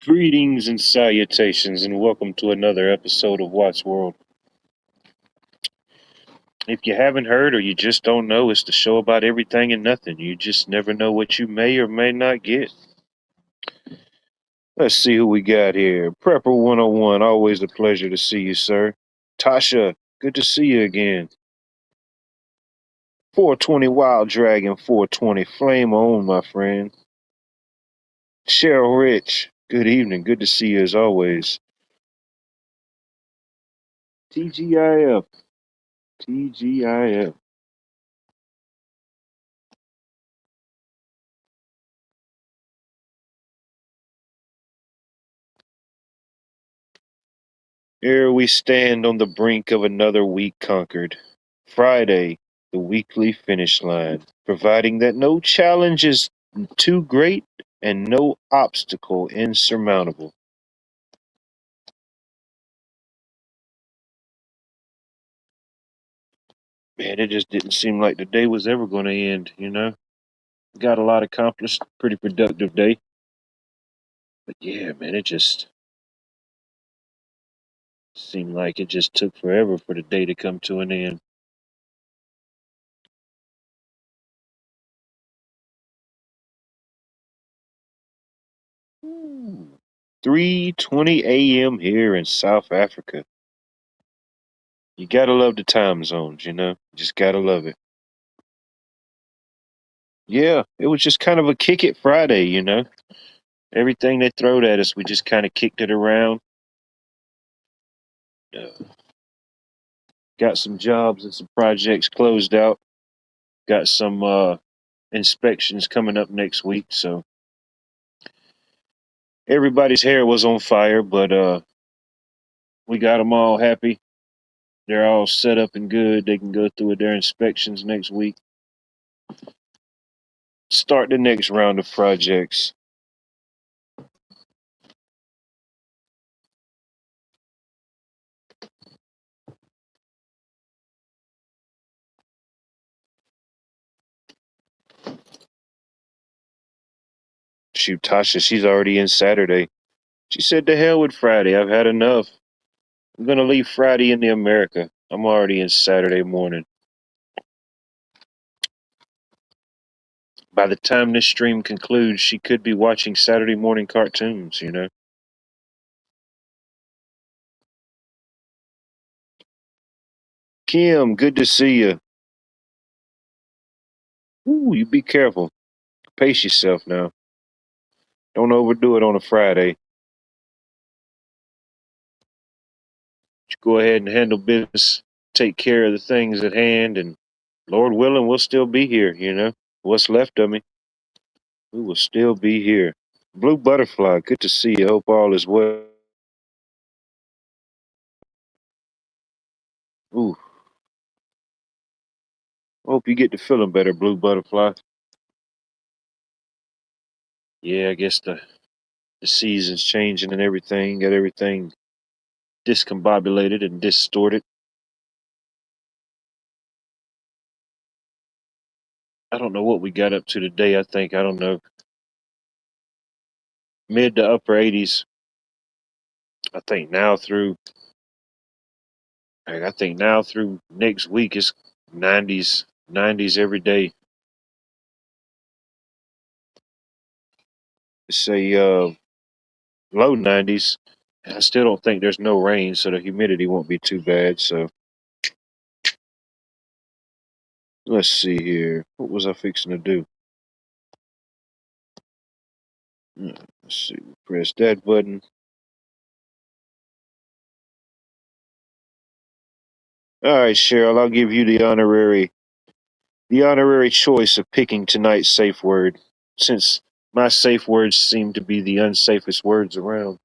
Greetings and salutations, and welcome to another episode of Watts World. If you haven't heard or you just don't know, it's the show about everything and nothing. You just never know what you may or may not get. Let's see who we got here. Prepper 101, always a pleasure to see you, sir. Tasha, good to see you again. 420 Wild Dragon, 420 Flame On, my friend. Cheryl Rich, good evening. Good to see you as always. TGIF, TGIF. Here we stand on the brink of another week conquered. Friday, the weekly finish line, providing that no challenge is too great and no obstacle insurmountable. Man, it just didn't seem like the day was ever going to end. Got a lot accomplished, pretty productive day. But yeah, man, it just seemed like it just took forever for the day to come to an end. Ooh. 3:20 a.m. here in South Africa. You gotta love the time zones. Just gotta love it. Yeah, it was just kind of a kick it Friday. Everything they throwed at us, we just kind of kicked it around. Uh, got some jobs and some projects closed out. Got some inspections coming up next week. So everybody's hair was on fire, but we got them all happy. They're all set up and good. They can go through with their inspections next week. Start the next round of projects. Shoot, Tasha, she's already in Saturday. She said, "The hell with Friday. I've had enough. I'm gonna leave Friday in the America. I'm already in Saturday morning." By the time this stream concludes, she could be watching Saturday morning cartoons. Kim, good to see you. Ooh, you be careful. Pace yourself now. Don't overdo it on a Friday. Just go ahead and handle business. Take care of the things at hand, and Lord willing, we'll still be here. What's left of me, we will still be here. Blue Butterfly, good to see you. Hope all is well. Ooh, hope you get to feeling better, Blue Butterfly. Yeah, I guess the season's changing and everything. Got everything discombobulated and distorted. I don't know what we got up to today. I don't know, mid to upper 80s. I think now through, I think now through next week is 90s, 90s every day. Say low 90s. I still don't think there's no rain, so the humidity won't be too bad. So let's see here. What was I fixing to do? Let's see. Press that button. All right, Cheryl, I'll give you the honorary choice of picking tonight's safe word, since my safe words seem to be the unsafest words around.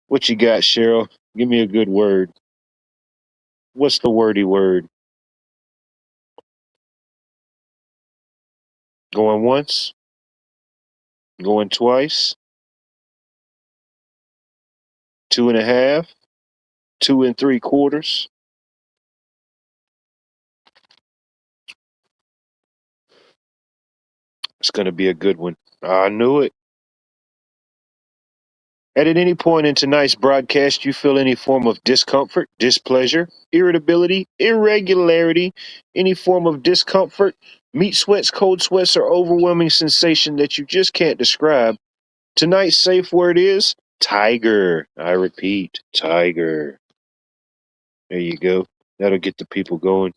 What you got, Cheryl? Give me a good word. What's the wordy word? Going once? Going twice? 2.5? 2 3/4? It's going to be a good one. I knew it. At any point in tonight's broadcast, you feel any form of discomfort, displeasure, irritability, irregularity, any form of discomfort, meat sweats, cold sweats, or overwhelming sensation that you just can't describe, tonight's safe word is tiger. I repeat, tiger. There you go. That'll get the people going.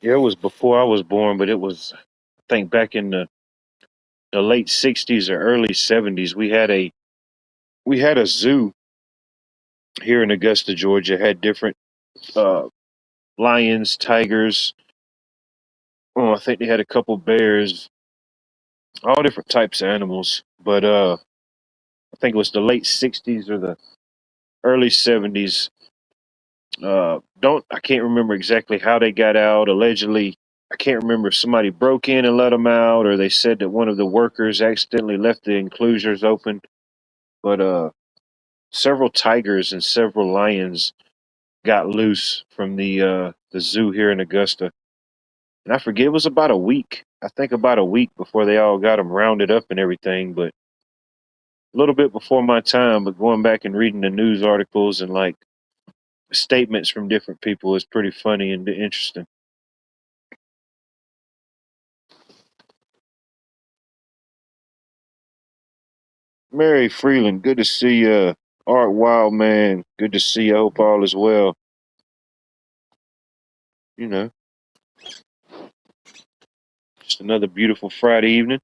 Yeah, it was before I was born, but it was, I think, back in the late '60s or early '70s. We had a zoo here in Augusta, Georgia. Had different uh, lions, tigers. Oh, I think they had a couple bears, all different types of animals. But I think it was the late '60s or the early '70s. Don't I can't remember exactly how they got out. Allegedly, I can't remember if somebody broke in and let them out, or they said that one of the workers accidentally left the enclosures open. But several tigers and several lions got loose from the zoo here in Augusta, and I forget it was about a week. I think about a week before they all got them rounded up and everything. But a little bit before my time. But going back and reading the news articles and like statements from different people is pretty funny and interesting. Mary Freeland, good to see you. Art Wild Man, good to see you. I hope all is well. You know, just another beautiful Friday evening.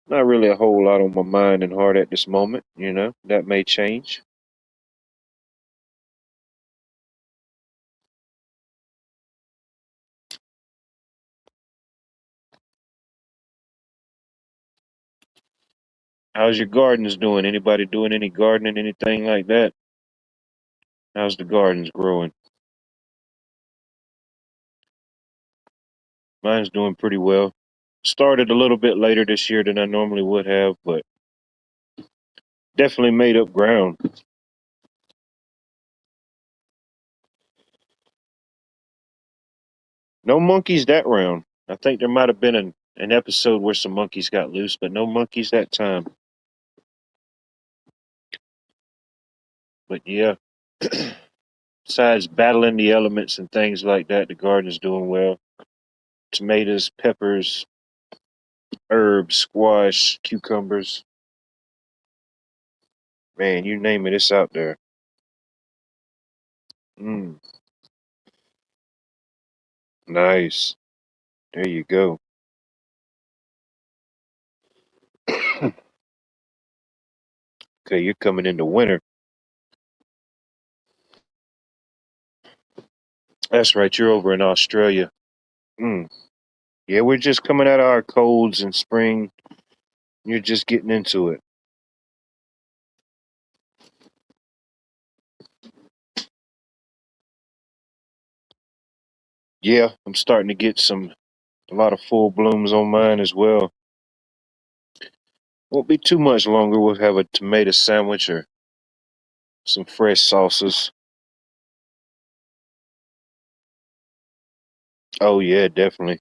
Not really a whole lot on my mind and heart at this moment. That may change. How's your gardens doing? Anybody doing any gardening, anything like that? How's the gardens growing? Mine's doing pretty well. Started a little bit later this year than I normally would have, but definitely made up ground. No monkeys that round. I think there might have been an episode where some monkeys got loose, but no monkeys that time. But yeah, besides battling the elements and things like that, the garden is doing well. Tomatoes, peppers, herbs, squash, cucumbers. Man, you name it, it's out there. Mm, nice. There you go. Okay, you're coming into winter. That's right, you're over in Australia. Mm. Yeah, we're just coming out of our colds in spring. You're just getting into it. Yeah, I'm starting to get a lot of full blooms on mine as well. Won't be too much longer. We'll have a tomato sandwich or some fresh sauces. Oh yeah, definitely.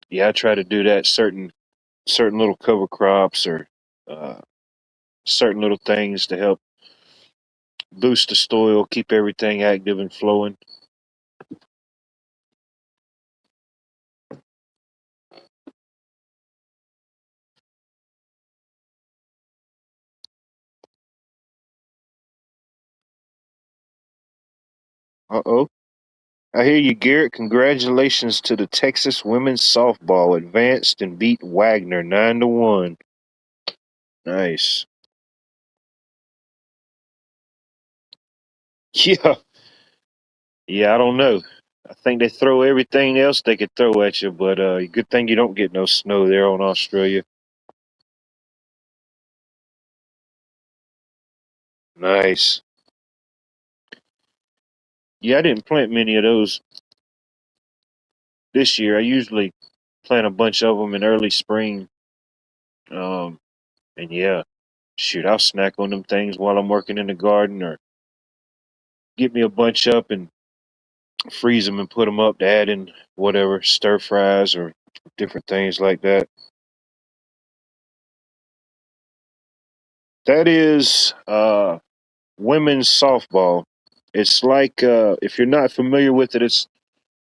Yeah, I try to do that certain little cover crops or uh, certain little things to help boost the soil, keep everything active and flowing. Uh-oh. I hear you, Garrett. Congratulations to the Texas women's softball advanced and beat Wagner 9-1. Nice. Yeah. Yeah, I don't know. I think they throw everything else they could throw at you, but good thing you don't get no snow there on Australia. Nice. Yeah, I didn't plant many of those this year. I usually plant a bunch of them in early spring. Um, and yeah, shoot, I'll snack on them things while I'm working in the garden, or get me a bunch up and freeze them and put them up to add in whatever stir fries or different things like that. That is women's softball. It's like if you're not familiar with it,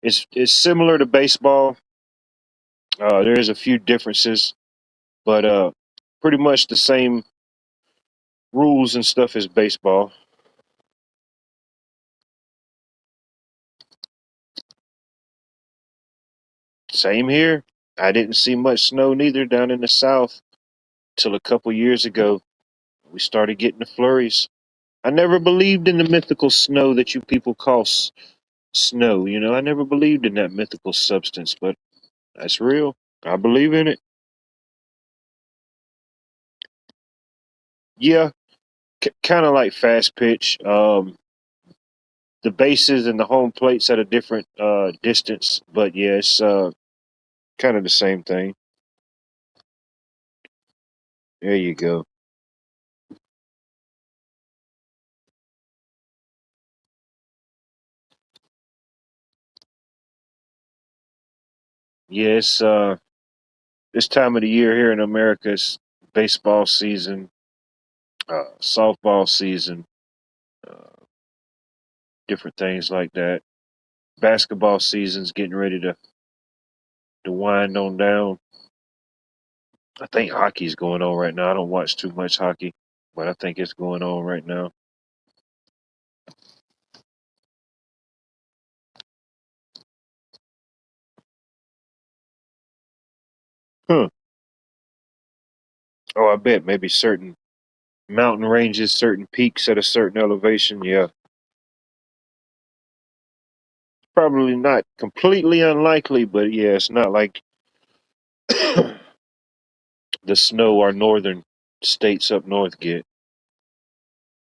it's similar to baseball. There is a few differences, but pretty much the same rules and stuff as baseball. Same here. I didn't see much snow neither down in the south till a couple years ago. We started getting the flurries. I never believed in the mythical snow that you people call snow. You know, I never believed in that mythical substance, but that's real. I believe in it. Yeah, kind of like fast pitch. The bases and the home plates at a different distance, but yeah, it's kind of the same thing. There you go. Yes, this time of the year here in America is baseball season, softball season, uh, different things like that. Basketball season's getting ready to wind on down. I think hockey's going on right now. I don't watch too much hockey, but I think it's going on right now. Huh. Oh, I bet maybe certain mountain ranges, certain peaks at a certain elevation. Yeah, probably not completely unlikely, but yeah, it's not like the snow our northern states up north get.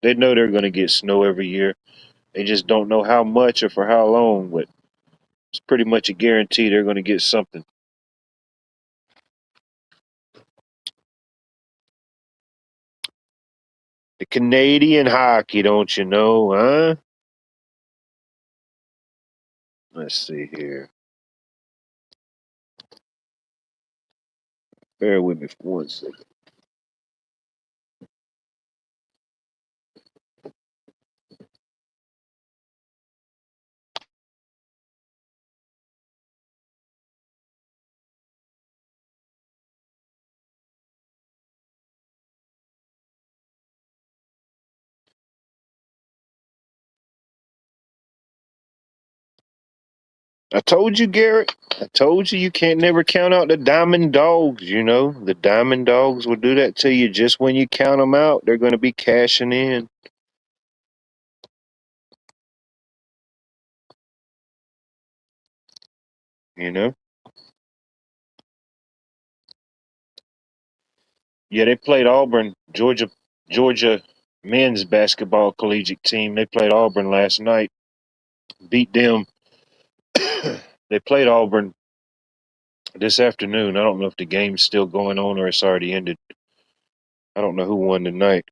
They know they're going to get snow every year. They just don't know how much or for how long, but it's pretty much a guarantee they're going to get something. The Canadian hockey, don't you know, huh? Let's see here. Bear with me for 1 second. I told you, Garrett. I told you can't never count out the diamond dogs. You know, the diamond dogs will do that to you just when you count them out. They're going to be cashing in. You know. Yeah, they played Auburn, Georgia men's basketball collegiate team. They played Auburn last night. Beat them. They played Auburn this afternoon. I don't know if the game's still going on or it's already ended. I don't know who won tonight.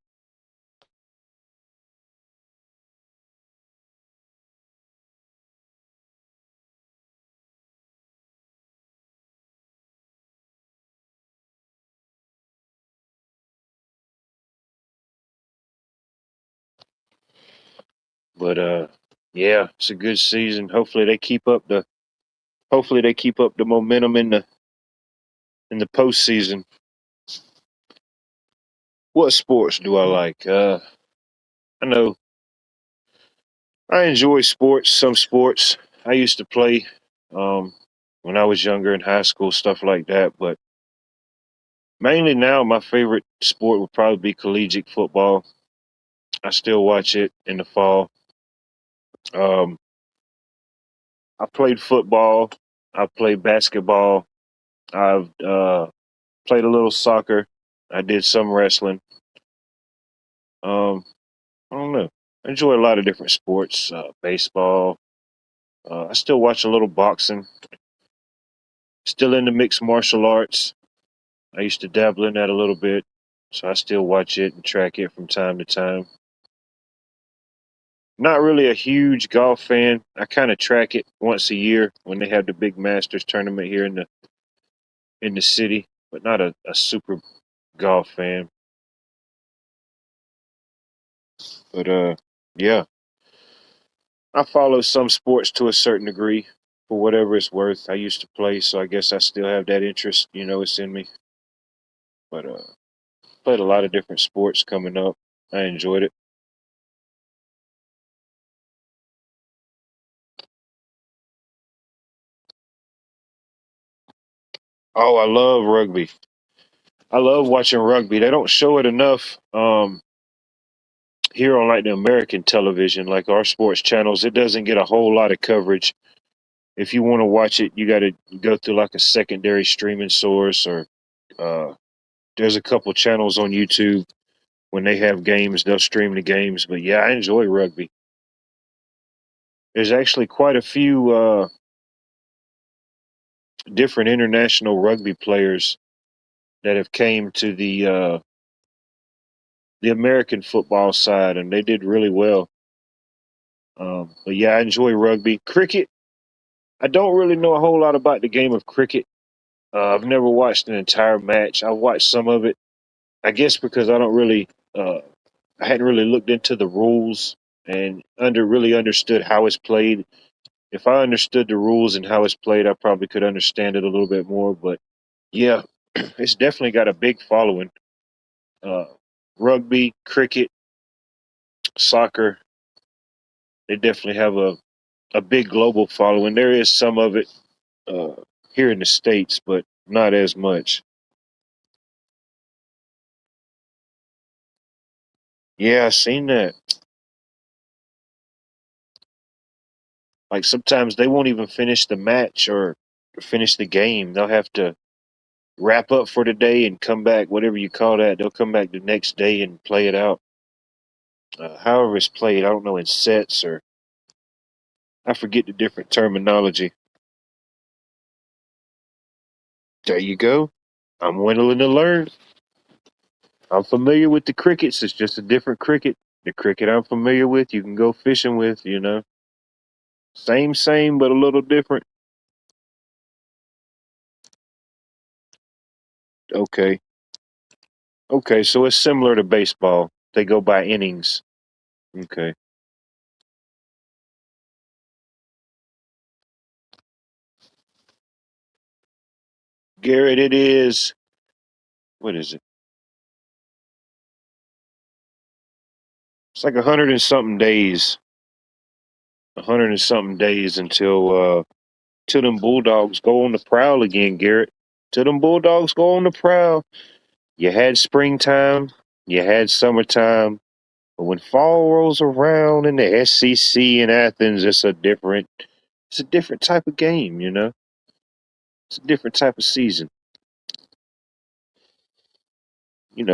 But yeah, it's a good season. Hopefully they keep up the momentum in the postseason. What sports do I like? I know I enjoy sports. Some sports I used to play um, when I was younger in high school, stuff like that. But mainly now, my favorite sport would probably be collegiate football. I still watch it in the fall. Um, I played football. I played basketball. I've played a little soccer. I did some wrestling. Um, I enjoy a lot of different sports, baseball. I still watch a little boxing. Still into mixed martial arts. I used to dabble in that a little bit, so I still watch it and track it from time to time. Not really a huge golf fan. I kind of track it once a year when they have the big Masters tournament here in the city, but not a super golf fan. But yeah, I follow some sports to a certain degree for whatever it's worth. I used to play, so I guess I still have that interest. It's in me. But played a lot of different sports coming up. I enjoyed it. Oh, I love rugby. I love watching rugby. They don't show it enough here on like the American television, like our sports channels. It doesn't get a whole lot of coverage. If you want to watch it, you got to go through like a secondary streaming source, or uh, there's a couple channels on YouTube. When they have games, they'll stream the games. But yeah, I enjoy rugby. There's actually quite a few different international rugby players that have came to the American football side, and they did really well. But yeah, I enjoy rugby. Cricket, I don't really know a whole lot about the game of cricket. I've never watched an entire match. I've watched some of it. I guess because uh, I hadn't really looked into the rules and really understood how it's played. If I understood the rules and how it's played, I probably could understand it a little bit more. But yeah, it's definitely got a big following. Uh, Rugby, cricket, soccer, they definitely have a big global following. There is some of it uh, here in the States, but not as much. Yeah, I seen that. Like sometimes they won't even finish the match or finish the game. They'll have to wrap up for the day and come back, whatever you call that. They'll come back the next day and play it out. However it's played, I don't know, in sets, or I forget the different terminology. There you go. I'm willing to learn. I'm familiar with the crickets. It's just a different cricket. The cricket I'm familiar with, you can go fishing with. Same, but a little different. Okay. Okay, so it's similar to baseball. They go by innings. Okay. Garrett, it is, what is it? It's like 100 and something days. 100 and something days till them Bulldogs go on the prowl again, Garrett. Till them Bulldogs go on the prowl. You had springtime, you had summertime, but when fall rolls around in the SEC in Athens, it's a different type of game. It's a different type of season.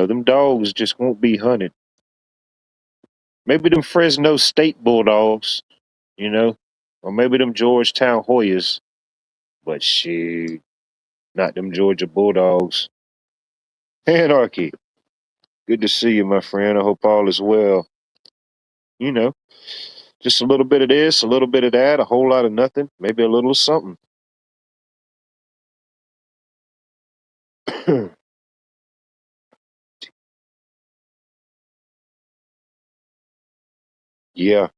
Them dogs just won't be hunted. Maybe them Fresno State Bulldogs, you know, or maybe them Georgetown Hoyas, but shoot, not them Georgia Bulldogs. Anarchy. Good to see you, my friend. I hope all is well. You know, just a little bit of this, a little bit of that, a whole lot of nothing, maybe a little of something. Yeah.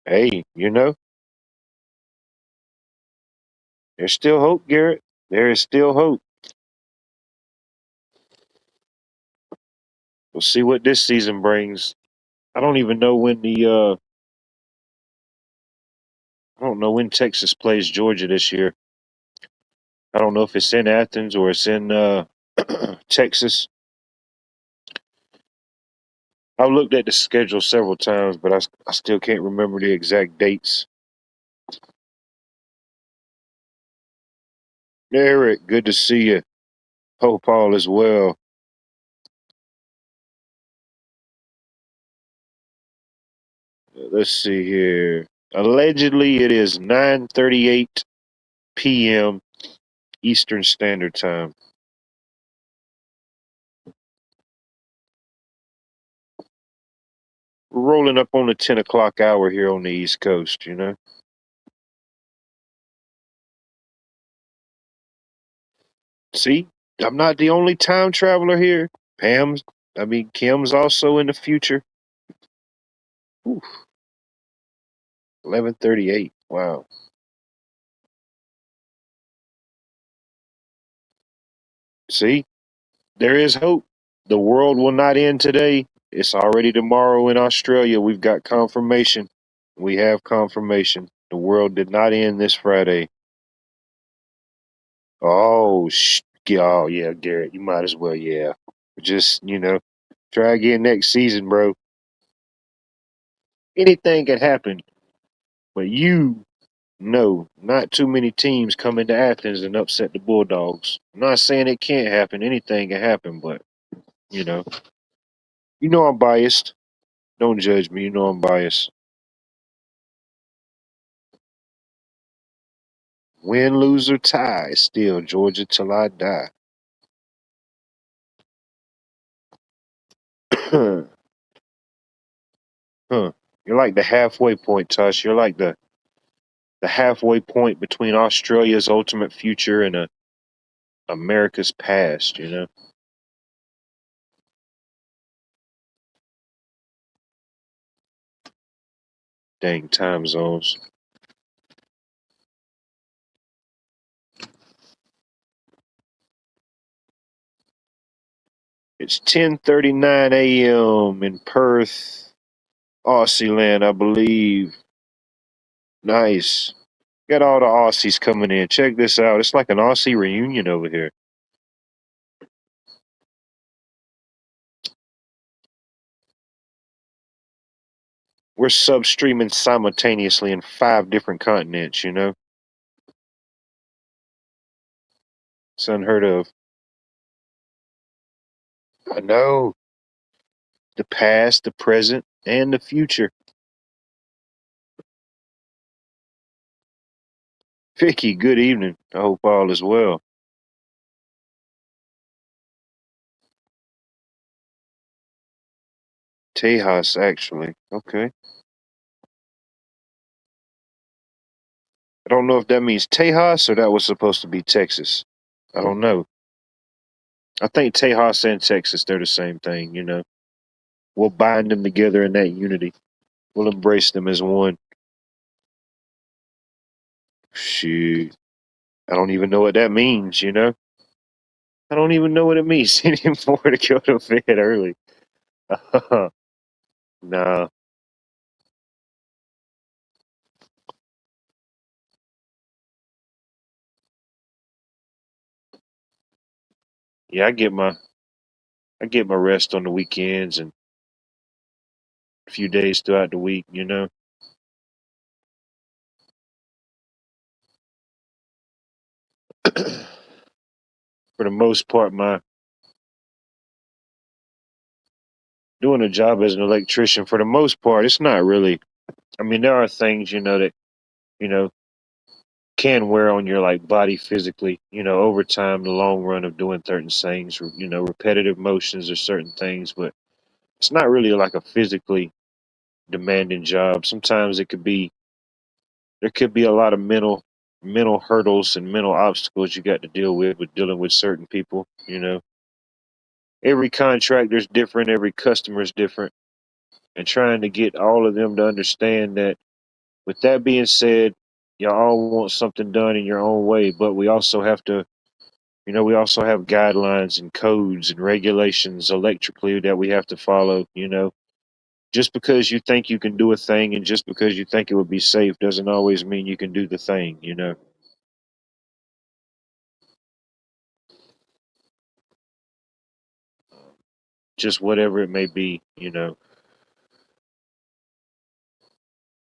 Hey, there's still hope, Garrett. There is still hope. We'll see what this season brings. I don't even know I don't know when Texas plays Georgia this year. I don't know if it's in Athens or it's in Texas. I've looked at the schedule several times, but I still can't remember the exact dates. Eric, good to see you. Hope all is well. Let's see here. Allegedly, it is 9:38 p.m. Eastern Standard Time. We're rolling up on the 10 o'clock hour here on the East Coast, you know? See, I'm not the only time traveler here. Kim's also in the future. Oof, 11:38. Wow. See, there is hope. The world will not end today. It's already tomorrow in Australia. We've got confirmation. We have confirmation. The world did not end this Friday. Oh, yeah, Garrett, you might as well, yeah. Just, try again next season, bro. Anything can happen, but not too many teams come into Athens and upset the Bulldogs. I'm not saying it can't happen. Anything can happen, but, you know, I'm biased. Don't judge me. You know I'm biased. Win, lose, or tie, still Georgia till I die. Huh. You're like the halfway point, Tush. You're like the halfway point between Australia's ultimate future and America's past, you know? Dang time zones. It's 10:39 a.m. in Perth, Aussie land, I believe. Nice. Got all the Aussies coming in. Check this out. It's like an Aussie reunion over here. We're substreaming simultaneously in 5 different continents, you know? It's unheard of. I know. The past, the present, and the future. Vicky, good evening. I hope all is well. Tejas, actually. Okay. I don't know if that means Tejas or that was supposed to be Texas. I don't know. I think Tejas and Texas, they're the same thing, you know. We'll bind them together in that unity. We'll embrace them as one. Shoot. I don't even know what that means, you know. I don't even know what it means anymore to go to bed early. Nah. Yeah, I get my rest on the weekends and a few days throughout the week, you know. For the most part, my doing a job as an electrician, for the most part, it's not really. I mean, there are things, that you know can wear on your like body physically, over time, the long run of doing certain things, repetitive motions or certain things, but it's not really like a physically demanding job. Sometimes there could be a lot of mental hurdles and mental obstacles you got to deal with dealing with certain people. Every contractor's different, every customer's different, and trying to get all of them to understand that. With that being said, y'all all want something done in your own way, but we also have guidelines and codes and regulations electrically that we have to follow. Just because you think you can do a thing and just because you think it would be safe doesn't always mean you can do the thing. Just whatever it may be.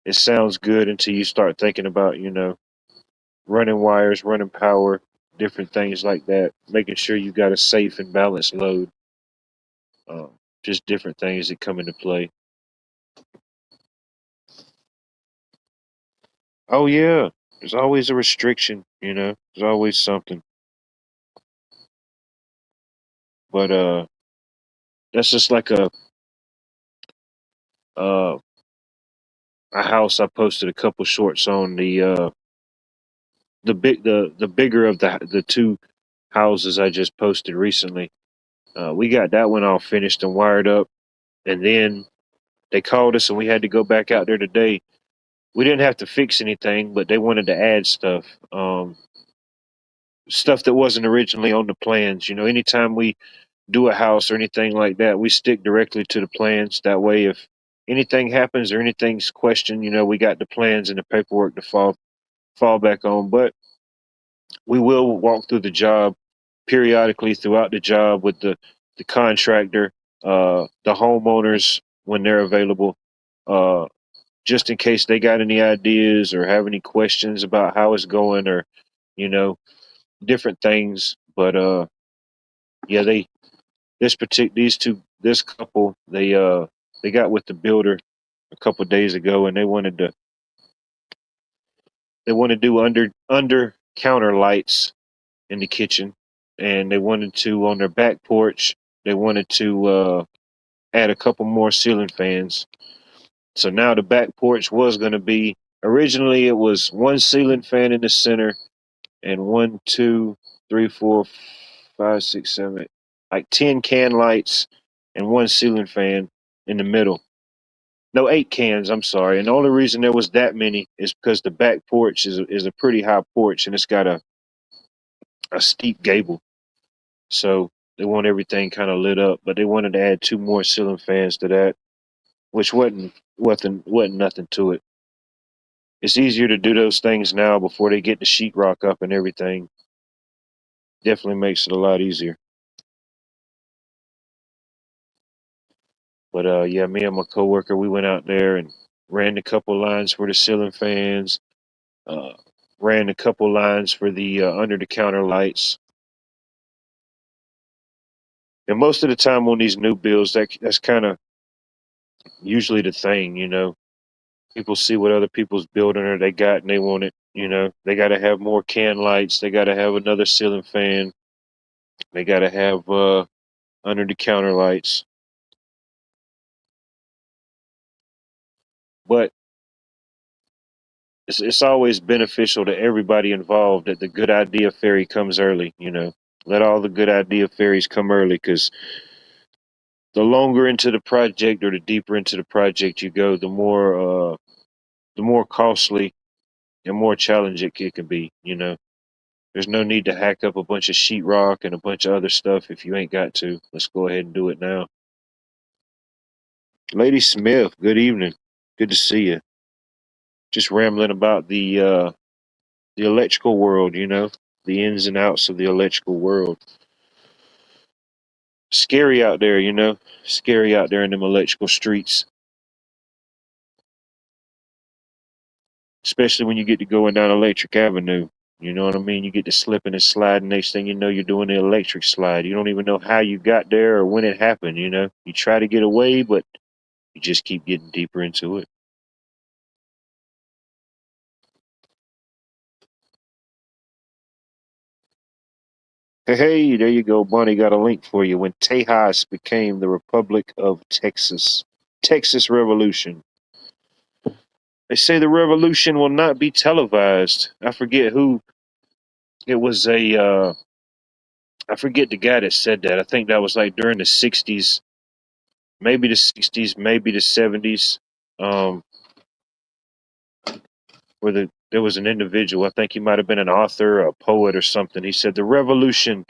It sounds good until you start thinking about, running wires, running power, different things like that, making sure you got a safe and balanced load. Um, just different things that come into play. Oh yeah, there's always a restriction. You know, there's always something. But that's just like uh a house I posted a couple shorts on the bigger of the two houses I just posted recently. We got that one all finished and wired up, and then they called us and we had to go back out there today. We didn't have to fix anything, but they wanted to add stuff. Stuff that wasn't originally on the plans. You know, anytime we do a house or anything like that, we stick directly to the plans. That way, if anything happens or anything's questioned, you know, we got the plans and the paperwork to fall back on. But we will walk through the job periodically throughout the job with the contractor, the homeowners when they're available, uh, just in case they got any ideas or have any questions about how it's going or you know different things. But yeah, this couple they got with the builder a couple days ago and they want to do under counter lights in the kitchen, and they wanted to on their back porch. They wanted to add a couple more ceiling fans. So now the back porch was going to be originally it was one ceiling fan in the center and one, two, three, four, five, six, seven, like 10 can lights and one ceiling fan in the middle. No, 8 cans. I'm sorry. And the only reason there was that many is because the back porch is a pretty high porch and it's got a steep gable. So they want everything kind of lit up, but they wanted to add two more ceiling fans to that, which wasn't nothing to it. It's easier to do those things now before they get the sheetrock up and everything. Definitely makes it a lot easier. But yeah, me and my coworker, we went out there and ran a couple lines for the ceiling fans, uh, ran a couple lines for the under the counter lights. And most of the time on these new builds, that's kind of usually the thing, you know. People see what other people's building or they got and they want it. You know, they got to have more can lights. They got to have another ceiling fan. They got to have under the counter lights. But it's always beneficial to everybody involved that the good idea fairy comes early. You know, let all the good idea fairies come early because the longer into the project or the deeper into the project you go, the more costly and more challenging it can be. You know, there's no need to hack up a bunch of sheetrock and a bunch of other stuff if you ain't got to. Let's go ahead and do it now. Lady Smith, good evening. Good to see you. Just rambling about the electrical world, you know, the ins and outs of the electrical world. Scary out there, you know, scary out there in them electrical streets, especially when you get to going down Electric Avenue. You know what I mean? You get to slipping and sliding. Next thing you know, you're doing the electric slide. You don't even know how you got there or when it happened. You know, you try to get away, but you just keep getting deeper into it. Hey, there you go. Bonnie got a link for you. When Tejas became the Republic of Texas, Texas Revolution. They say the revolution will not be televised. I forget who it was. I forget the guy that said that. I think that was like during the '60s, maybe the '60s, maybe the '70s, um, where there was an individual. I think he might have been an author, a poet, or something. He said the revolution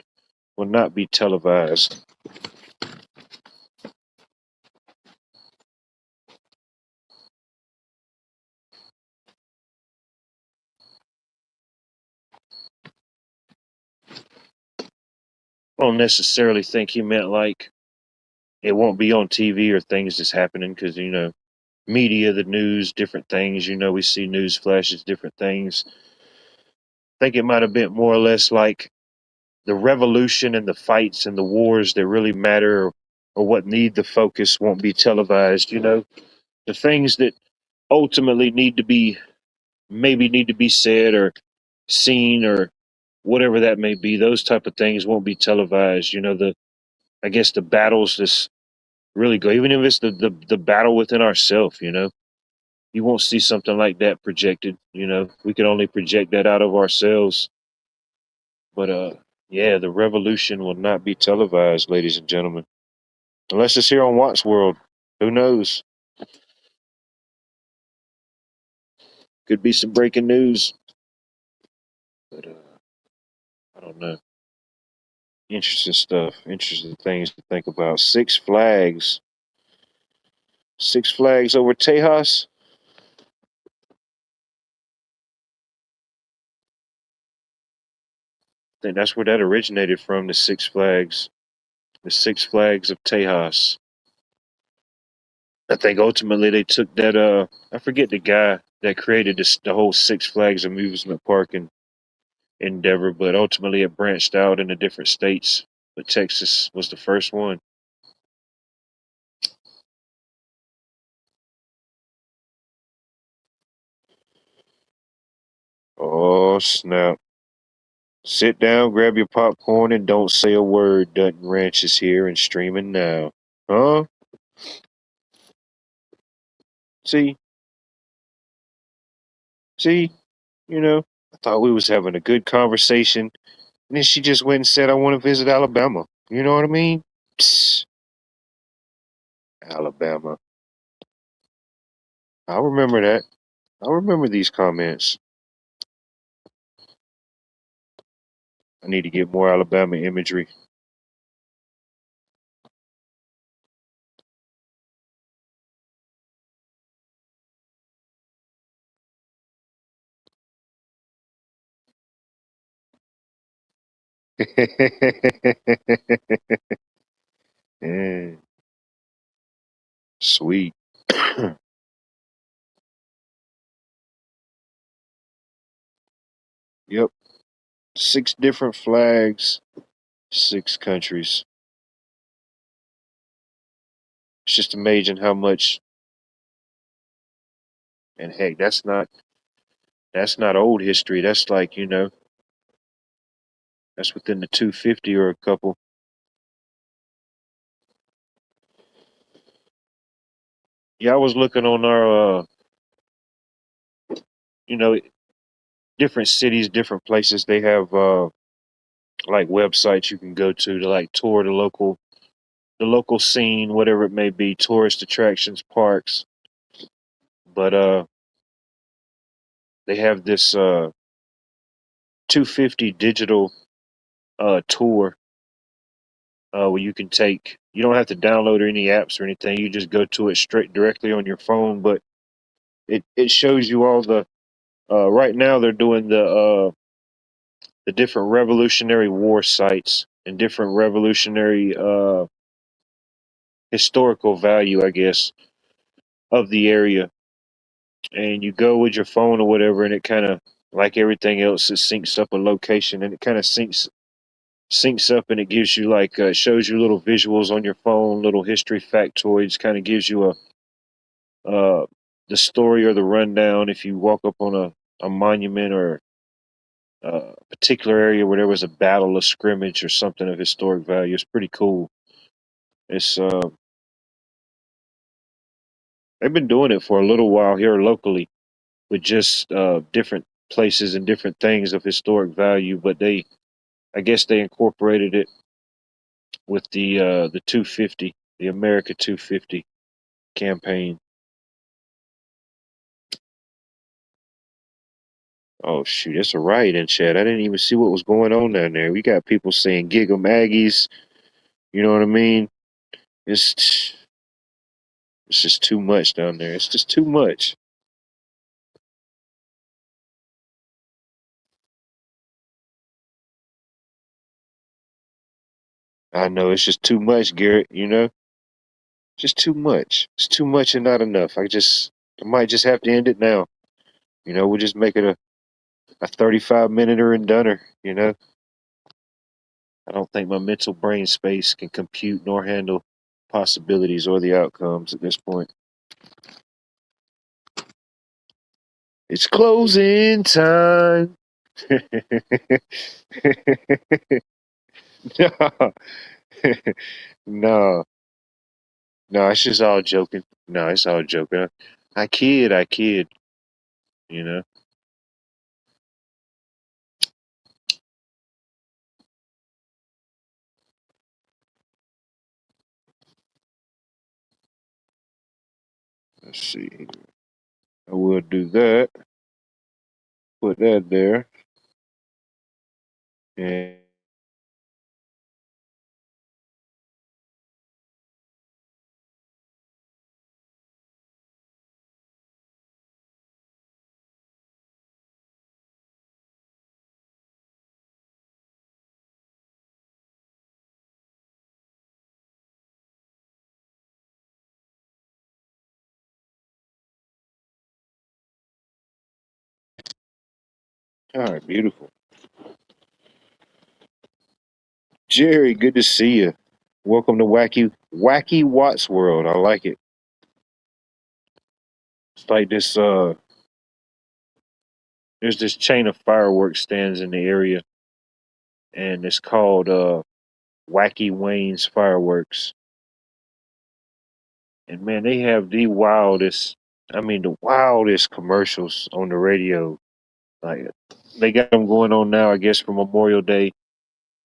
will not be televised. I don't necessarily think he meant like it won't be on TV or things that's happening because you know media, the news, different things. You know, we see news flashes, different things. I think it might have been more or less like the revolution and the fights and the wars that really matter or what need the focus won't be televised. You know, the things that ultimately need to be maybe need to be said or seen or whatever that may be. Those type of things won't be televised. I guess the battles just really go, even if it's the battle within ourselves. You won't see something like that projected. We can only project that out of ourselves. But yeah, the revolution will not be televised, ladies and gentlemen, unless it's here on Watts World. Who knows? Could be some breaking news. But I don't know. Interesting stuff. Interesting things to think about. Six Flags. Six Flags over Tejas. I think that's where that originated from. The Six Flags. The Six Flags of Tejas. I think ultimately they took that. I forget the guy that created the whole Six Flags amusement park and endeavor, but ultimately it branched out into different states. But Texas was the first one. Oh snap! Sit down, grab your popcorn, and don't say a word. Dutton Ranch is here and streaming now. Huh? See, see, I thought we was having a good conversation, and then she just went and said, "I want to visit Alabama." You know what I mean? Psst, Alabama. I'll remember that. I'll remember these comments. I need to get more Alabama imagery. Yeah, sweet. Yep. Six different flags, six countries. It's just amazing how much. And heck, that's not old history. That's like that's within the 250 or a couple. Yeah, I was looking on our you know different cities, different places. They have like websites you can go to like tour the local scene, whatever it may be, tourist attractions, parks. But they have this 250 digital tour where you can take. You don't have to download any apps or anything. You just go to it straight directly on your phone. But it shows you all the. Right now they're doing the different Revolutionary War sites and different revolutionary historical value, I guess, of the area. And you go with your phone or whatever, and it kind of, like everything else, it syncs up a location, and it kind of syncs up, and it gives you like shows you little visuals on your phone, little history factoids, kind of gives you uh the story or the rundown if you walk up on a monument or a particular area where there was a battle, a scrimmage, or something of historic value. It's pretty cool. It's they've been doing it for a little while here locally with just different places and different things of historic value, but I guess they incorporated it with the 250, the America 250 campaign. Oh shoot, it's a riot in chat. I didn't even see what was going on down there. We got people saying "Giggle Maggies." You know what I mean? It's it's just too much down there. It's just too much. I know it's just too much, Garrett. Just too much. It's too much and not enough. I might just have to end it now. We'll just make it a 35 minute and doneer. I don't think my mental brain space can compute nor handle possibilities or the outcomes at this point. It's closing time. No, no, no. It's just all joking. No, it's all joking. I kid. You know. Let's see. I will do that. Put that there. And all right, beautiful. Jerry, good to see you. Welcome to Wacky Watts World. I like it. It's like this. There's this chain of fireworks stands in the area, and it's called Wacky Wayne's Fireworks. And man, they have the wildest. I mean, the wildest commercials on the radio. Like they got them going on now. I guess for Memorial Day,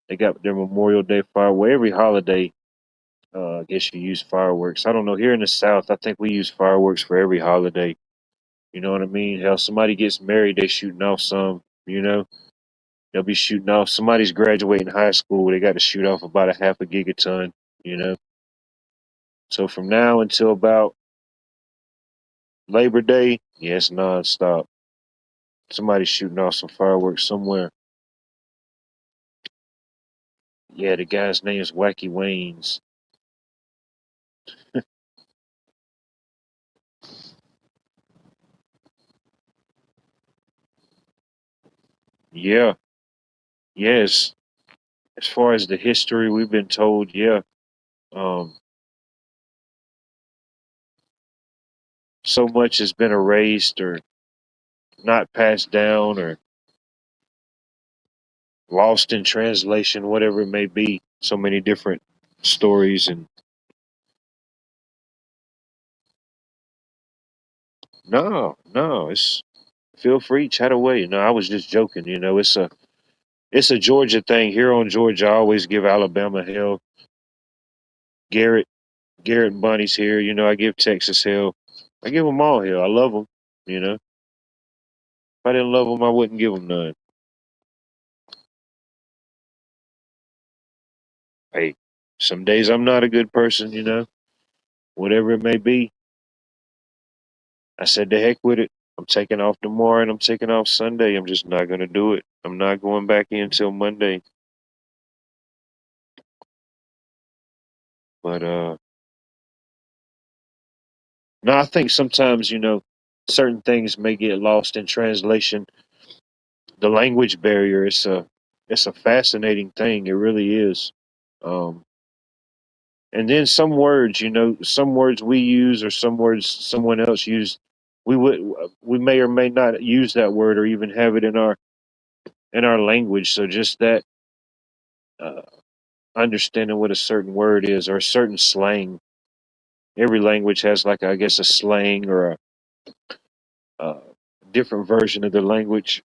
they got their Memorial Day fireworks. Every holiday, I guess you use fireworks. I don't know. Here in the South, I think we use fireworks for every holiday. You know what I mean? Hell, somebody gets married, they shooting off some. You know, they'll be shooting off. Somebody's graduating high school, they got to shoot off about a half a gigaton. You know, so from now until about Labor Day, yeah, it's nonstop. Somebody's shooting off some fireworks somewhere. Yeah, the guy's name is Wacky Wayne's. Yeah, yes. As far as the history we've been told, yeah. Um, so much has been erased or not passed down or lost in translation, whatever it may be. So many different stories and no, no, it's feel free, chat away. No, I was just joking. You know, it's a Georgia thing. Here on Georgia, I always give Alabama hell. Garrett, Garrett and Bonnie's here. You know, I give Texas hell. I give them all hell. I love them. You know, if I didn't love them, I wouldn't give them none. Hey, some days I'm not a good person. You know, whatever it may be. I said the heck with it. I'm taking off tomorrow and I'm taking off Sunday. I'm just not gonna do it. I'm not going back in till Monday. But no, I think sometimes, certain things may get lost in translation. The language barrier is a fascinating thing. It really is. Um, and then some words we use or some words someone else used, we may or may not use that word or even have it in our language. So just that uh, understanding what a certain word is or a certain slang. Every language has like I guess a slang or a different version of the language.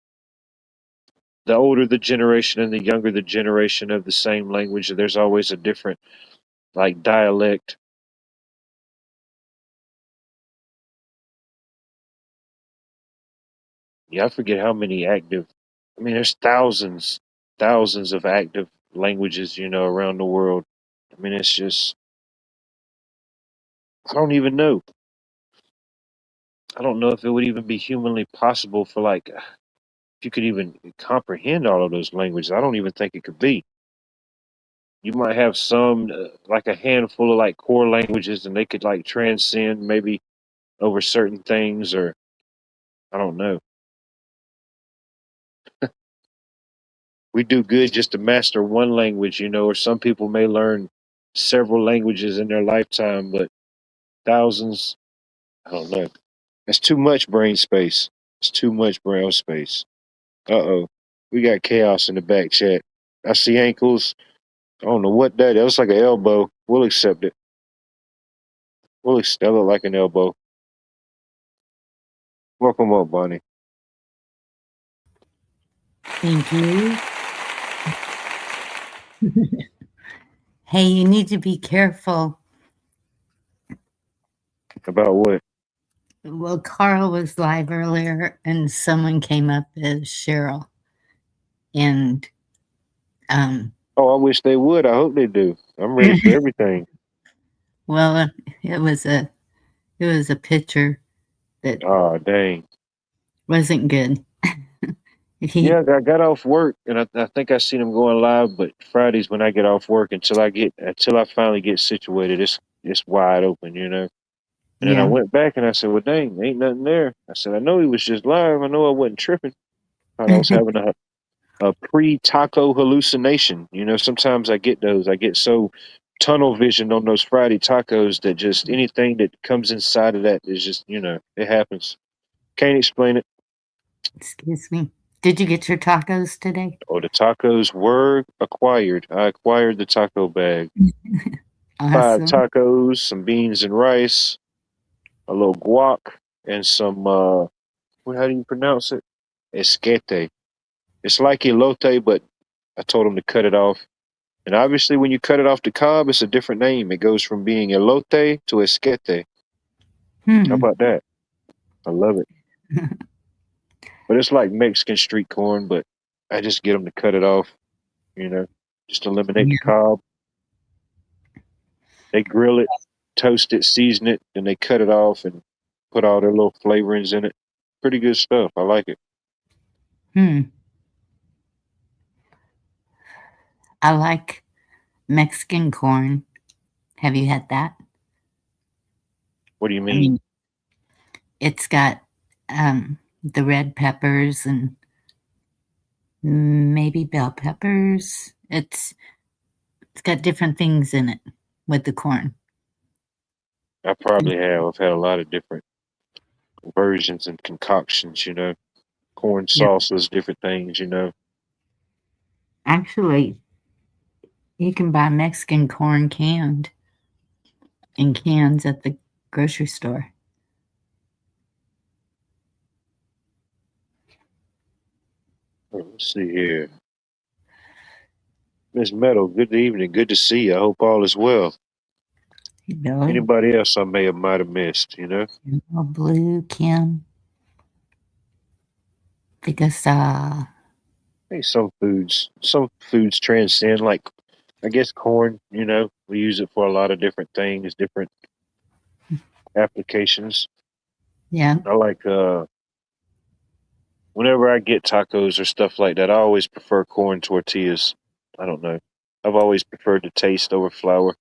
The older the generation and the younger the generation of the same language, there's always a different like dialect. Yeah, I forget how many active. I mean, there's thousands of active languages, around the world. I mean, it's just I don't even know. I don't know if it would even be humanly possible for like if you could even comprehend all of those languages. I don't even think it could be. You might have some like a handful of like core languages and they could like transcend maybe over certain things or I don't know. We do good just to master one language, or some people may learn several languages in their lifetime, but thousands, I don't know. That's too much brain space. It's too much brown space. Uh-oh. We got chaos in the back chat. I see ankles. I don't know what that is. That looks like an elbow. We'll accept it. That look like an elbow. Welcome up, Bonnie. Thank you. Hey, you need to be careful. About what? Well, Carl was live earlier and someone came up as Cheryl. And Oh, I wish they would. I hope they do. I'm ready for everything. well, it was a picture that Dang. wasn't good. Yeah, I got off work and I think I seen him going live, but Fridays when I get off work until I finally get situated, it's wide open, you know. And then I Yeah. went back and I said, well, dang, ain't nothing there. I said, I know he was just live. I know I wasn't tripping. Thought I was having a pre-taco hallucination. You know, sometimes I get those. I get so tunnel vision on those Friday tacos that just anything that comes inside of that is just, you know, it happens. Can't explain it. Excuse me. Did you get your tacos today? Oh, the tacos were acquired. I acquired the taco bag. 5 Awesome. tacos, some beans and rice, a little guac, and some how do you pronounce it? Esquete. It's like elote, but I told him to cut it off. And obviously, when you cut it off the cob, it's a different name. It goes from being elote to esquete. How about that? I love it. But it's like Mexican street corn, but I just get them to cut it off, you know, just eliminate the Yeah. cob. They grill it, toast it, season it, then they cut it off and put all their little flavorings in it. Pretty good stuff. I like it. I like Mexican corn. Have you had that? What do you I mean? mean, it's got the red peppers and maybe bell peppers. It's got different things in it with the corn. I probably have. I've had a lot of different versions and concoctions, you know, corn Yeah. sauces, different things, you know. Actually, you can buy Mexican corn canned in cans at the grocery store. Let's see here. Miss Meadow, good evening. Good to see you. I hope all is well. Really? Anybody else I might have missed, you know? Blue, Kim. Because Hey, some foods transcend, like I guess corn, you know, we use it for a lot of different things, different applications. yeah. I like whenever I get tacos or stuff like that, I always prefer corn tortillas. I don't know. I've always preferred the taste over flour.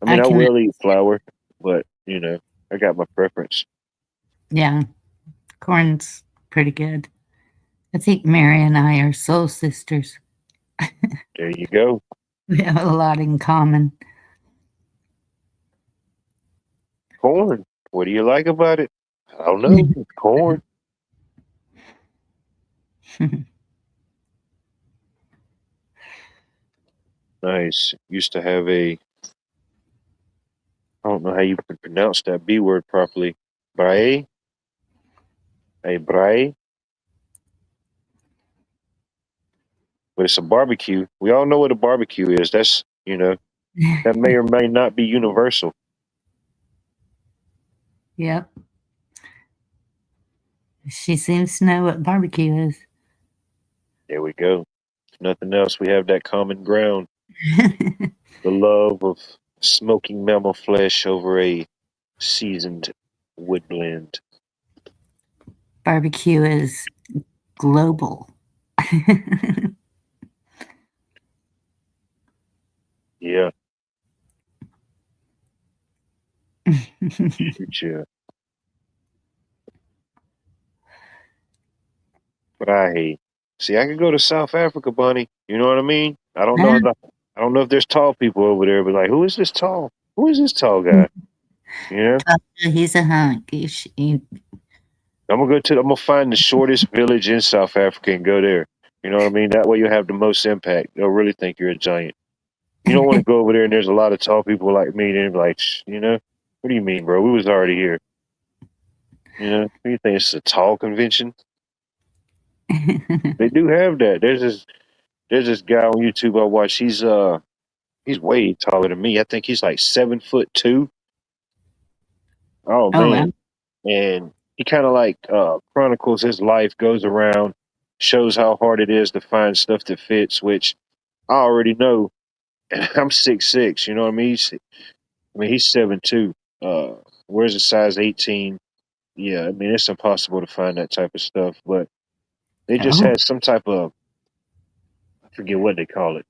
I mean, I I can will eat flour, but you know, I got my preference. yeah. Corn's pretty good. I think Mary and I are soul sisters. There you go. We have a lot in common. Corn. What do you like about it? I don't know. It's corn. Nice. Used to have I don't know how you pronounce that B word properly. Brae? A brae? But it's a barbecue. We all know what a barbecue is. That's, you know, that may or may not be universal. Yep. She seems to know what barbecue is. There we go. If nothing else, we have that common ground. The love of smoking mammal flesh over a seasoned wood blend. Barbecue is global. Yeah. Future. But I hate. See, I could go to South Africa, Bunny. You know what I mean? I don't know. I don't know if there's tall people over there, but like, who is this tall? Who is this tall guy? You know? He's a hunk. I'm gonna find the shortest village in South Africa and go there. You know what I mean? That way you have the most impact. They'll really think you're a giant. You don't want to go over there and there's a lot of tall people like me. And they're like, you know, what do you mean, bro? We was already here. You know, what do you think it's a tall convention? They do have that. There's this guy on YouTube I watch. He's way taller than me. I think he's like 7'2". Oh Oh, wow. man. And he kind of like chronicles his life, goes around, shows how hard it is to find stuff that fits, which I already know. And I'm 6'6", you know what I mean? He's 7'2". Where's a size 18? Yeah, I mean it's impossible to find that type of stuff. But they just Oh, had some type of, I forget what they call it,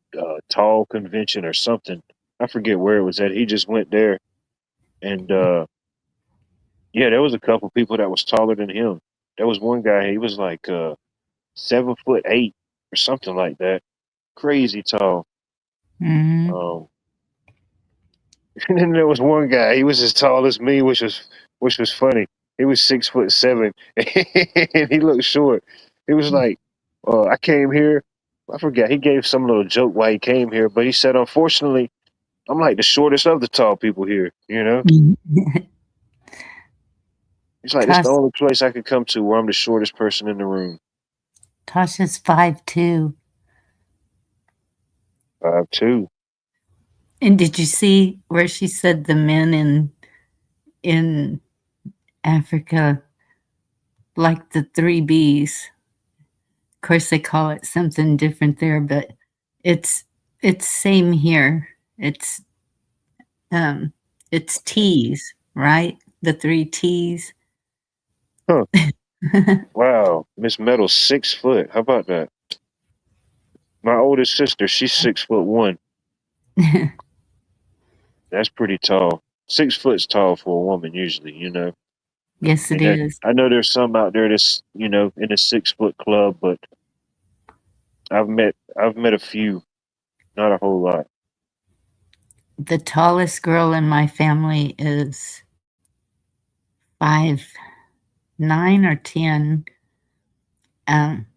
tall convention or something. I forget where it was at. He just went there, and yeah, there was a couple people that was taller than him. There was one guy. He was like 7'8" or something like that. Crazy tall. mhm. Um, and then there was one guy. He was as tall as me, which was funny. He was 6'7", and he looked short. He was like, "I came here." I forget. He gave some little joke why he came here, but he said, "Unfortunately, I'm like the shortest of the tall people here." You know, he's like, "It's the Tosh, only place I could come to where I'm the shortest person in the room." Tasha's 5'2". 5'2". And did you see where she said the men in Africa like the three B's? Of course, they call it something different there, but it's it's same here. Um, it's T's, right? The three T's. Huh? Wow, Miss Metal's 6 foot. How about that? My oldest sister, she's 6'1". That's pretty tall. 6 foot's tall for a woman usually, you know. Yes, it And there, is. I know there's some out there that's, in the 6 foot club, but I've met a few, not a whole lot. The tallest girl in my family is 5'9" or 10. Um,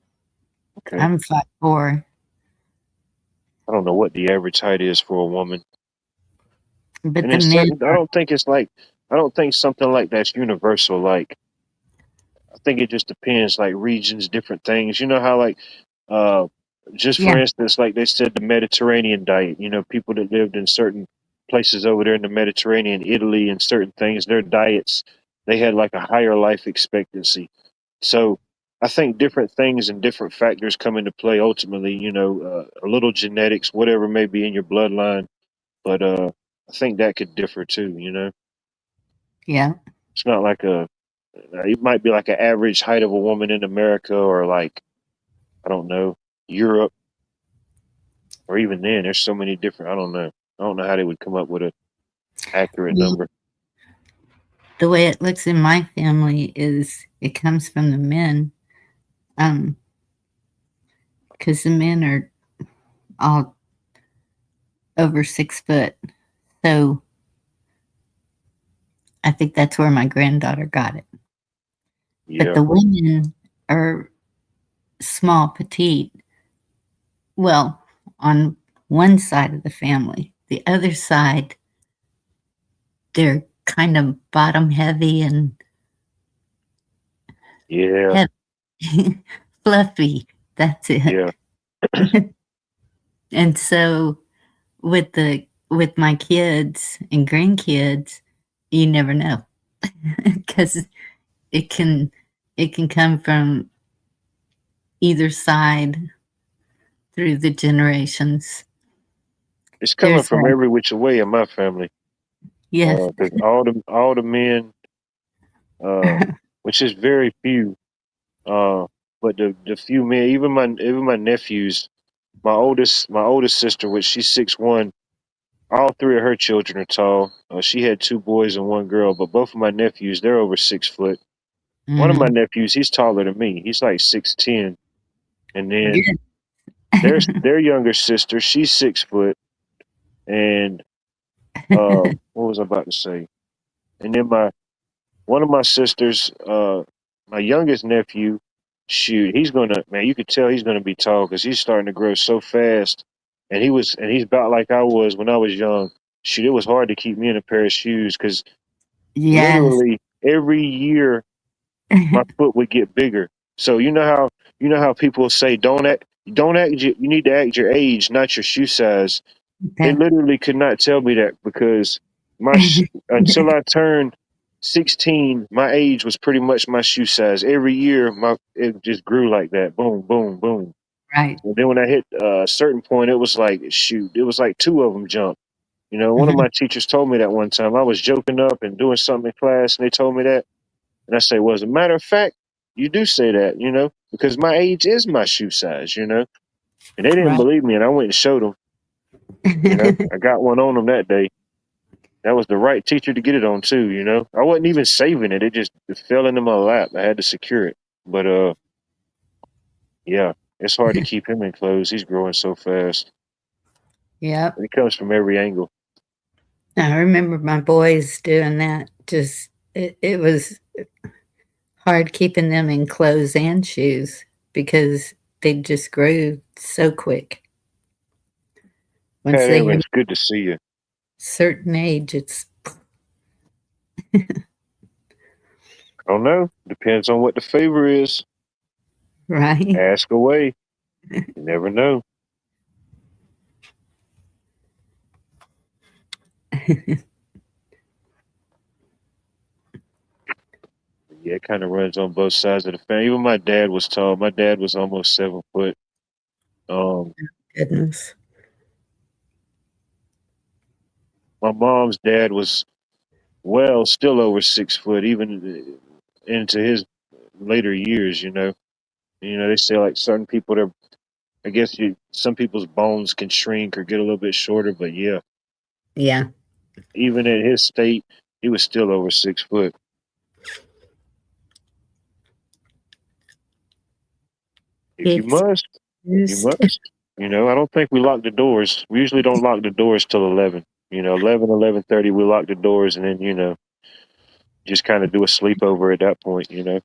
Okay. I'm 5'4", I don't know what the average height is for a woman. but And the it's men certain I don't think something like that's universal. Like I think it just depends, like regions, different things. You know how like uh just for yeah, instance, like they said the Mediterranean diet, people that lived in certain places over there in the Mediterranean, Italy and certain things, their diets, they had like a higher life expectancy. So I think different things and different factors come into play ultimately, a little genetics, whatever may be in your bloodline. But I think that could differ too. yeah. It's not like it might be like an average height of a woman in America or like, I don't know, Europe, or even then, there's so many different, I don't know. I don't know how they would come up with a accurate Well, number. the way it looks in my family is it comes from the men, um, because the men are all over 6 foot. So I think that's where my granddaughter got it. But Yeah. the women are small, petite. Well, on one side of the family, the other side, they're kind of bottom heavy and Yeah. heavy, fluffy. That's it. Yeah. And so with my kids and grandkids, you never know because it can it can come from either side through the generations. It's coming There's from every which way in my family. yes, 'Cause all the men, uh, which is very few, uh, but the few men, even my nephews, my oldest sister, which she's 6'1", all three of her children are tall. She had two boys and one girl, but both of my nephews, they're over 6 foot. One of my mm, nephews, he's taller than me. He's like 6'10", and then good. their younger sister, she's 6 foot, and what was I about to say? And then one of my sisters, my youngest nephew, shoot, he's gonna man. You could tell he's gonna be tall because he's starting to grow so fast. And he's about like I was when I was young. Shoot, it was hard to keep me in a pair of shoes because Yes. literally every year my foot would get bigger. So you know how people say don't act you need to act your age, not your shoe size. They That- literally could not tell me that because until I turned 16, my age was pretty much my shoe size. Every year, it just grew like that. Boom, boom, boom. right. And then when I hit a certain point, it was like shoot, it was like two of them jumped. You know, one of my teachers told me that one time. I was joking up and doing something in class, and they told me that, and I say, "Well, as a matter of fact, you do say that, you know, because my age is my shoe size, you know." And they didn't Right. believe me, and I went and showed them. You know, I got one on them that day. That was the right teacher to get it on too, you know. I wasn't even saving it. It fell into my lap. I had to secure it. But yeah, it's hard to keep him in clothes. He's growing so fast. Yep. It comes from every angle. I remember my boys doing that. Just it was hard keeping them in clothes and shoes because they just grew so quick. Once Pat they hit Evans, good to see you. a certain age, it's I don't know. Depends on what the favor is. right. Ask away. You never know. Yeah, it kind of runs on both sides of the family. Even my dad was tall. My dad was almost 7 foot. Um, Goodness. my mom's dad was well, still over 6 foot, even into his later years. You know, they say like certain people, I guess some people's bones can shrink or get a little bit shorter, but yeah, Yeah. even at his state, he was still over 6 foot. If He you excused. must. You know, I don't think we lock the doors. We usually don't lock the doors till 11. You know, 11:30, we lock the doors, and then just kind of do a sleepover at that point. You know,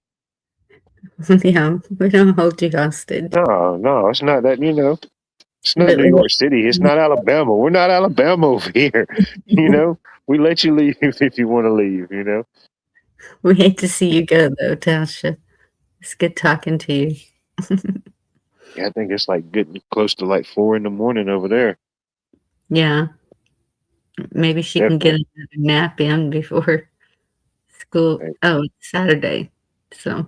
Yeah, we don't hold you hostage. no, no, it's not that. You know, it's not But New York City. It's not Alabama. We're not Alabama over here. You know, we let you leave if you want to leave. You know. we hate to see you go though, Tasha. It's good talking to you. Yeah, I think it's like getting close to like 4 in the morning over there. Yeah. Maybe she can get Definitely. another nap in before school. Hey, Oh, it's Saturday. So,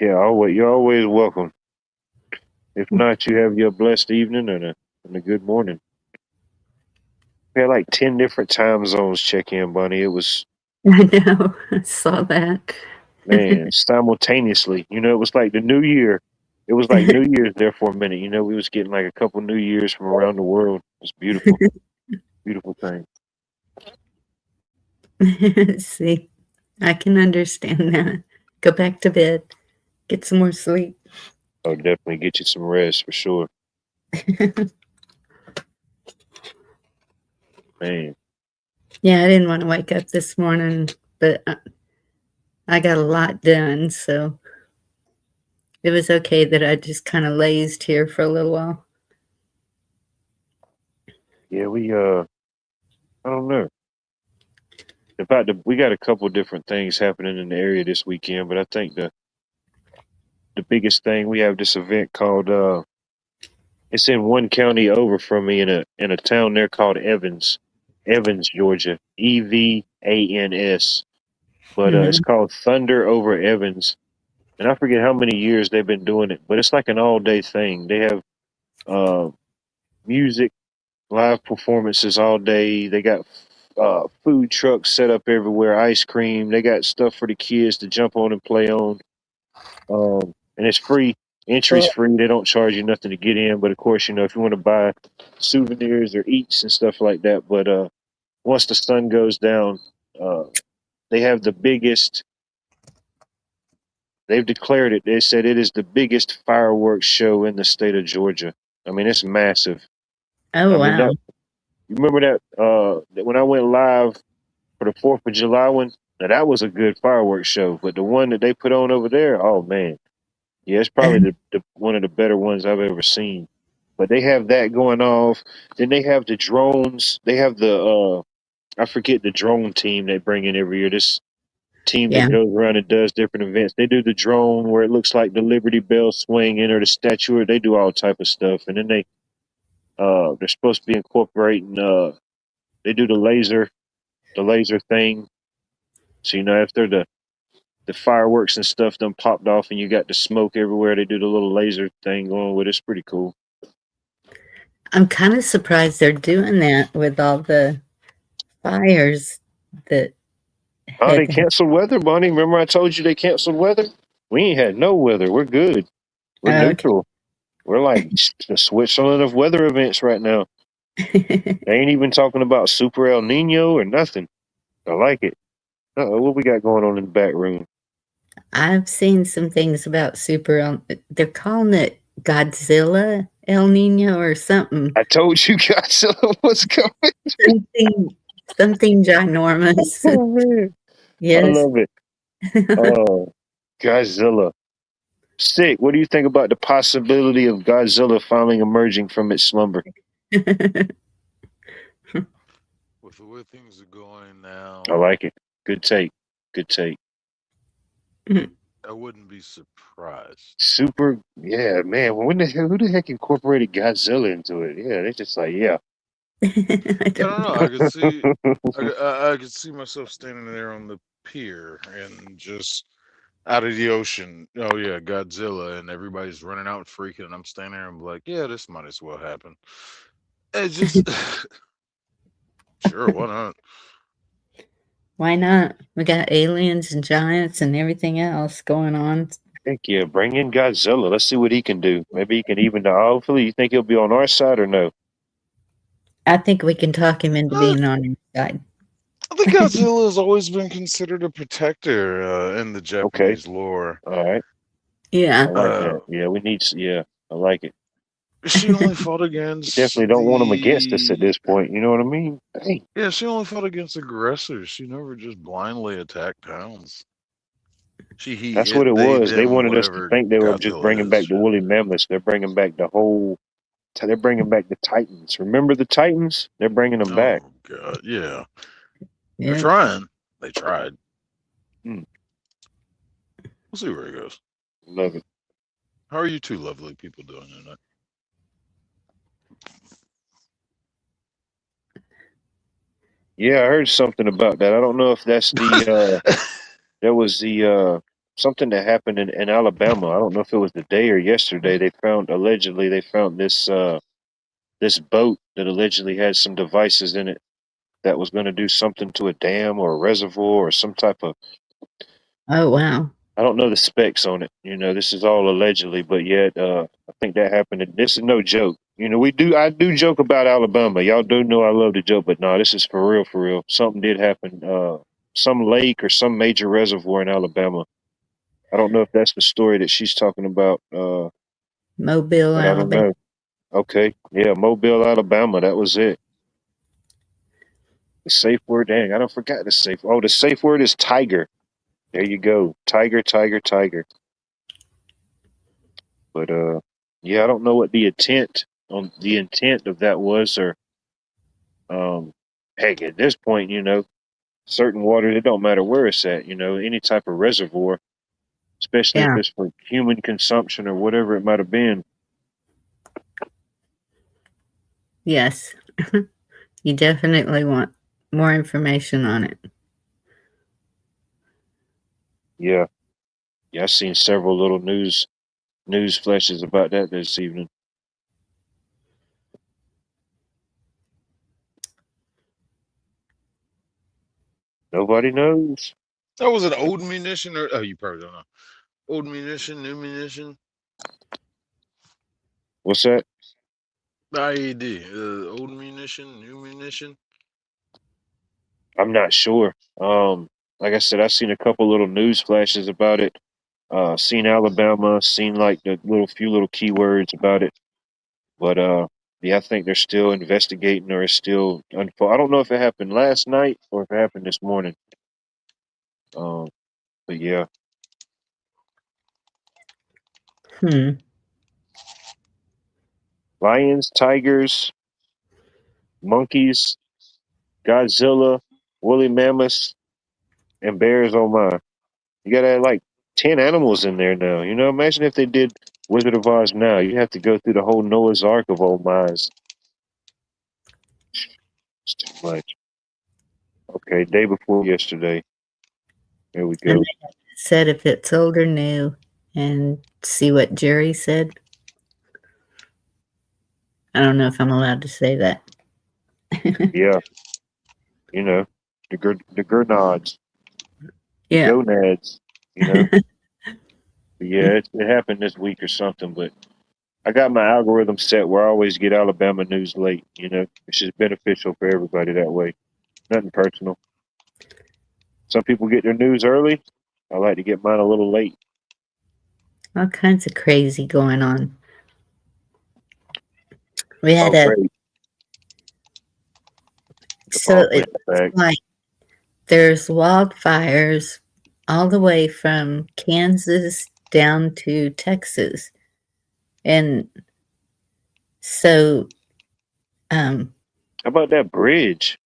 yeah, always, you're always welcome. If not, you have your blessed evening and a good morning. We had like 10 different time zones check in, Bunny. It was, I know. I saw that. man, simultaneously. You know, it was like the new year. It was like New Year's there for a minute. You know, we was getting like a couple New Years from around the world. It's beautiful. Beautiful thing. See, I can understand that. Go back to bed. Get some more sleep. I'll definitely get you some rest for sure. Man. Yeah, I didn't want to wake up this morning, but I got a lot done, so it was okay that I just kind of lazed here for a little while. Yeah, I don't know. In fact, we got a couple different things happening in the area this weekend, but I think the biggest thing, we have this event called it's in one county over from me in a town there called Evans, Georgia. EVANS. But it's Mhm. called Thunder Over Evans. And I forget how many years they've been doing it, but it's like an all day thing. They have uh music, live performances all day. They got food trucks set up everywhere, ice cream. They got stuff for the kids to jump on and play on. And it's free. Entry's Cool. free. They don't charge you nothing to get in. But of course, you know, if you want to buy souvenirs or eats and stuff like that. But once the sun goes down, uh, they have the biggest. They've declared it. They said it is the biggest fireworks show in the state of Georgia. I mean, it's massive. I Oh, mean wow. that. You remember that when I went live for the 4th of July one? Now that was a good fireworks show, but the one that they put on over there, oh man, yeah, it's probably the one of the better ones I've ever seen. But they have that going off. Then they have the drones. They have the I forget the drone team they bring in every year. This team that Yeah. goes around and does different events. They do the drone where it looks like the Liberty Bell swinging or the statue. They do all type of stuff, and then they're supposed to be incorporating. They do the laser thing. So after the fireworks and stuff done popped off, and you got the smoke everywhere, they do the little laser thing going with it. It's pretty cool. I'm kind of surprised they're doing that with all the fires that Oh, they had. canceled weather, Bonnie. Remember I told you they canceled weather? We ain't had no weather. We're good. We're Okay. neutral. We're like the Switzerland of weather events right now. They ain't even talking about Super El Nino or nothing. I like it. What we got going on in the back room? I've seen some things about they're calling it Godzilla El Nino or something. I told you Godzilla was coming. Something ginormous. Oh man, I Yes. love it. Oh, Godzilla. Sick. What do you think about the possibility of Godzilla finally emerging from its slumber? With the way things are going now, I like it. Good take. Good take. I wouldn't be surprised. Super. Yeah, man. Who the heck incorporated Godzilla into it? Yeah, they just like, yeah. I don't know. I could see myself standing there on the pier and just out of the ocean. Oh yeah, Godzilla, and everybody's running out freaking, and I'm standing there and be like, yeah, this might as well happen. It's just sure, why not? Why not? We got aliens and giants and everything else going on. Heck yeah, bring in Godzilla. Let's see what he can do. Maybe he can even. Hopefully, you think he'll be on our side or no? I think we can talk him into being on our side. I think Godzilla has always been considered a protector in the Okay. Japanese lore. All right. Yeah. I like that. Yeah, we need. Yeah, I like it. She only fought against Definitely don't want him against us at this point. You know what I mean? Hey. Yeah, she only fought against aggressors. She never just blindly attacked towns. That's what it was. They wanted us to whatever think they were just Godzilla bringing is. back the woolly mammoths. They're bringing back the whole. They're bringing back the Titans. Remember the Titans? They're bringing them back. Oh God, yeah. Yeah. They're trying. They tried. Hmm. We'll see where it goes. Love it. How are you two lovely people doing tonight? Yeah, I heard something about that. I don't know if that's the there was the something that happened in Alabama. I don't know if it was the day or yesterday. Allegedly they found this boat that allegedly had some devices in it that was going to do something to a dam or a reservoir or some type of. Oh wow. I don't know the specs on it. This is all allegedly, but yet I think that happened. And this is no joke. I do joke about Alabama. Y'all do know I love to joke, but no, this is for real, for real. Something did happen. Some lake or some major reservoir in Alabama. I don't know if that's the story that she's talking about. Mobile, But I don't Alabama. know. Okay, yeah, Mobile, Alabama. That was it. The safe word. Dang, I don't forgot the safe. Oh, the safe word is tiger. There you go. Tiger, tiger, tiger. But yeah, I don't know what the intent of that was, or heck, at this point, certain water, it don't matter where it's at, any type of reservoir, especially if Yeah. it's for human consumption or whatever it might have been. Yes. You definitely want more information on it. Yeah. Yeah, I've seen several little news flashes about that this evening. Nobody knows. That was an old munition, or you probably don't know. Old munition, new munition. What's that? IED. Old munition, new munition. I'm not sure. Like I said, I've seen a couple little news flashes about it. Seen Alabama, seen like the few little keywords about it. But yeah, I think they're still investigating or it's still unfold. I don't know if it happened last night or if it happened this morning. But yeah, lions, tigers, monkeys, Godzilla, woolly mammoths, and bears. Oh my! You gotta like 10 animals in there now. You know, imagine if they did Wizard of Oz now. You have to go through the whole Noah's Ark of old mice. It's too much. Okay, day before yesterday. Here we And go. they said if it's old or new, and see what Jerry said. I don't know if I'm allowed to say that. Yeah, you know, the Gernods, the Yeah. gonads, you know. But yeah, it happened this week or something, but I got my algorithm set where I always get Alabama news late, you know. It's just beneficial for everybody that way. Nothing personal. Some people get their news early. I like to get mine a little late. All kinds of crazy going on. We had Oh, great. so Bring it's it back. like there's wildfires all the way from Kansas down to Texas. And so How about that bridge?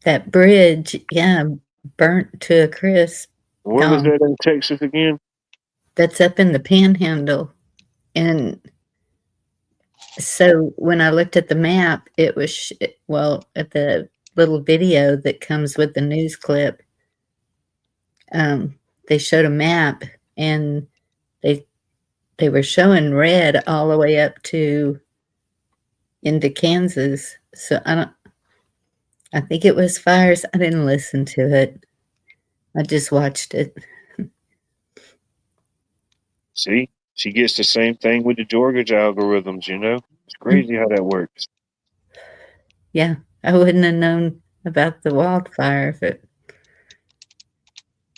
that bridge, yeah, burnt to a crisp, Where was gone. that in Texas again? That's up in the Panhandle. And so when I looked at the map, it was, well, at the little video that comes with the news clip, they showed a map and they were showing red all the way up to into Kansas. So I think it was fires. I didn't listen to it. I just watched it. See, she gets the same thing with the Georgia algorithms, you know? It's crazy how that works. Yeah, I wouldn't have known about the wildfire if it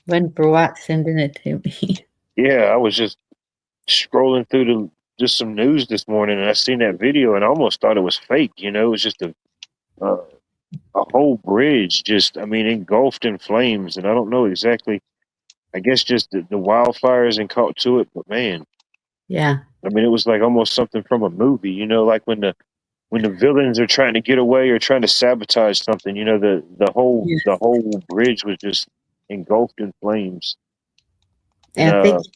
wasn't for Watt sending it to me. Yeah, I was just scrolling through just some news this morning and I seen that video and I almost thought it was fake, you know? It was just uh, a whole bridge just, I mean, engulfed in flames. And I don't know exactly, I guess just the wildfires and caught to it. But man, Yeah. I mean, it was like almost something from a movie, you know, like when the villains are trying to get away or trying to sabotage something, you know, the whole bridge was just engulfed in flames. And I think, is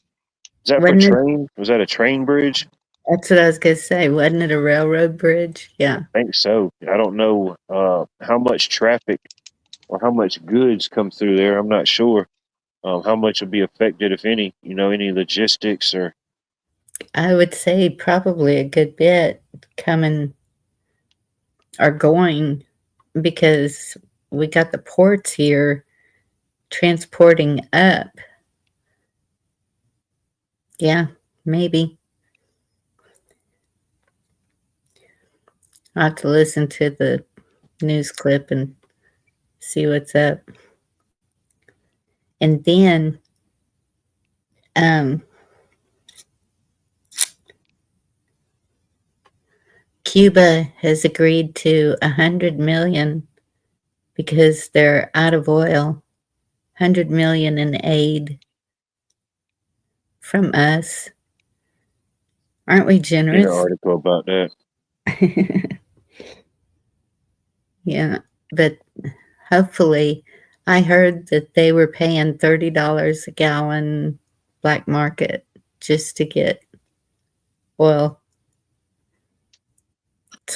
that for train? Was that a train bridge? That's what I was gonna say. Wasn't it a railroad bridge? Yeah. I think so. I don't know how much traffic or how much goods come through there. I'm not sure how much will be affected, if any. You know, any logistics or. I would say probably a good bit coming or going because we got the ports here transporting up. Yeah, maybe. I'll have to listen to the news clip and see what's up. And then Cuba has agreed to $100 million because they're out of oil. $100 million in aid from us. Aren't we generous? An article about that. Yeah, but hopefully, I heard that they were paying $30 a gallon black market just to get oil.